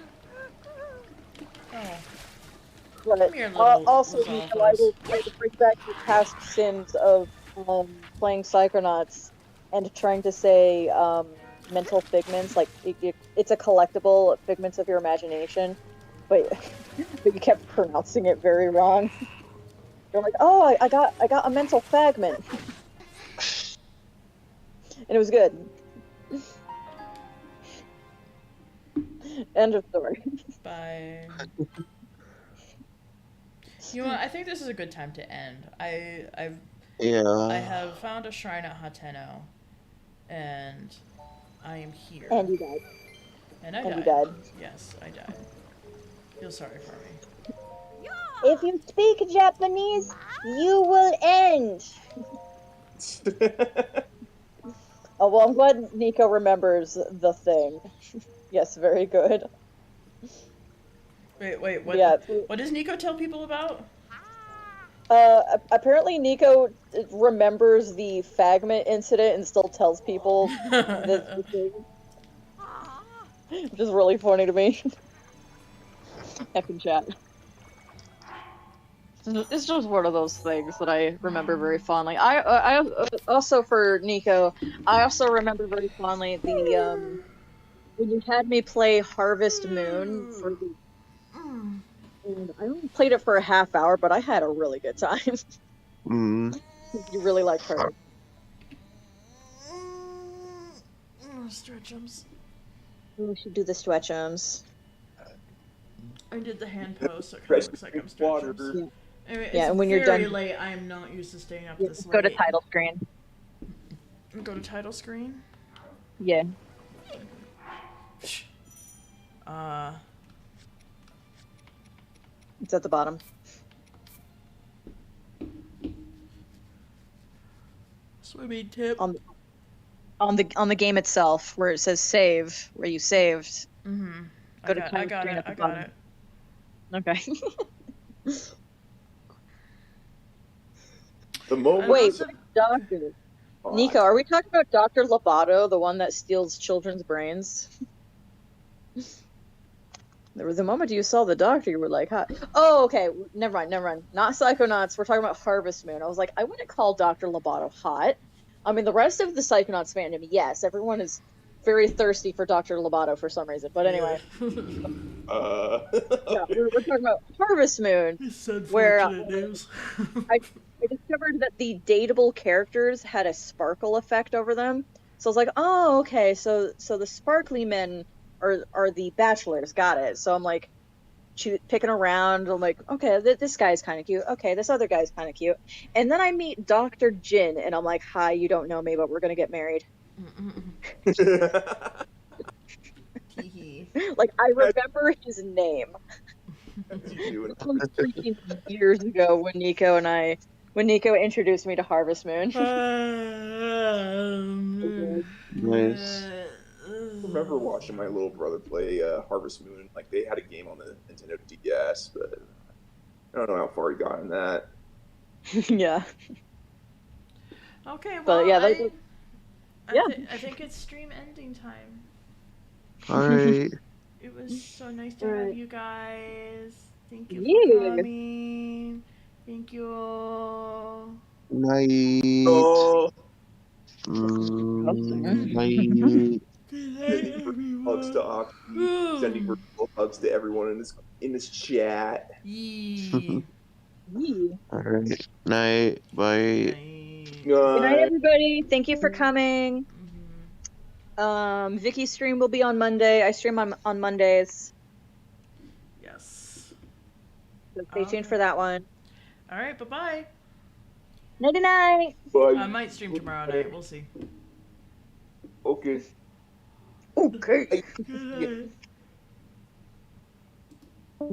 Oh. But Come here, also, little Nico, I will try to bring back the past sins of playing Psychonauts and trying to say mental figments. Like, it's a collectible, figments of your imagination, but you kept pronouncing it very wrong. You're like, oh, I got a mental fragment. And it was good. End of story. Bye. You know what? I think this is a good time to end. I have found a shrine at Hateno, and I am here. And you died. And I died. You died. Yes, I died. Feel sorry for me. If you speak Japanese, you will end. Oh, well, I'm glad Nico remembers the thing. Yes, very good. Wait, what? Yeah. What does Nico tell people about? Apparently Nico remembers the Fagment incident and still tells people the thing. Which is really funny to me. Effing chat. It's just one of those things that I remember very fondly. I also, for Nico, I also remember very fondly the when you had me play Harvest Moon for the, and I only played it for a half hour, but I had a really good time. You really liked her. Stretchums. We should do the stretchums. I did the hand pose, so it kind of looks like I'm stretchums. Yeah. Anyway, Yeah, it's and when you're very done, late. I am not used to staying up yeah, this late. go to title screen. Go to title screen? Yeah. It's at the bottom. Swimming tip. On the game itself, where it says save, where you saved. Mm-hmm. Go to I got screen it. at the I got bottom. it. Okay. The moment. Wait, Doctor. Nico, are we talking about Dr. Lobato, the one that steals children's brains? There was the moment you saw the doctor, you were like, huh? Oh, okay. Never mind. Not Psychonauts. We're talking about Harvest Moon. I was like, I wouldn't call Dr. Lobato hot. I mean, the rest of the Psychonauts fandom, yes, everyone is very thirsty for Dr. Lobato for some reason. But anyway. Yeah, we're talking about Harvest Moon, where I discovered that the dateable characters had a sparkle effect over them. So I was like, oh, okay, so the sparkly men are the bachelors, got it. So I'm like picking around. I'm like, okay, this guy's kind of cute. Okay, this other guy's kind of cute. And then I meet Dr. Jin, and I'm like, hi, you don't know me, but we're gonna get married. Like, I remember his name. From freaking years ago when Nico introduced me to Harvest Moon. Nice. I remember watching my little brother play Harvest Moon. Like they had a game on the Nintendo DS, but I don't know how far he got in that. Yeah. Okay, well, But yeah, I think it's stream ending time. Alright. It was so nice to have you guys. Thank you Yeah. for coming. Thank you. Night. Oh, Night. Good hugs to Aki, sending virtual hugs to everyone in this chat. Yee. Alright. Night. Bye. Good night, everybody. Thank you for coming. Vicky's stream will be on Monday. I stream on Mondays. Yes. So stay tuned for that one. All right, bye-bye. Nighty night. Bye. I might stream tomorrow night. We'll see. Okay. Okay. Good night.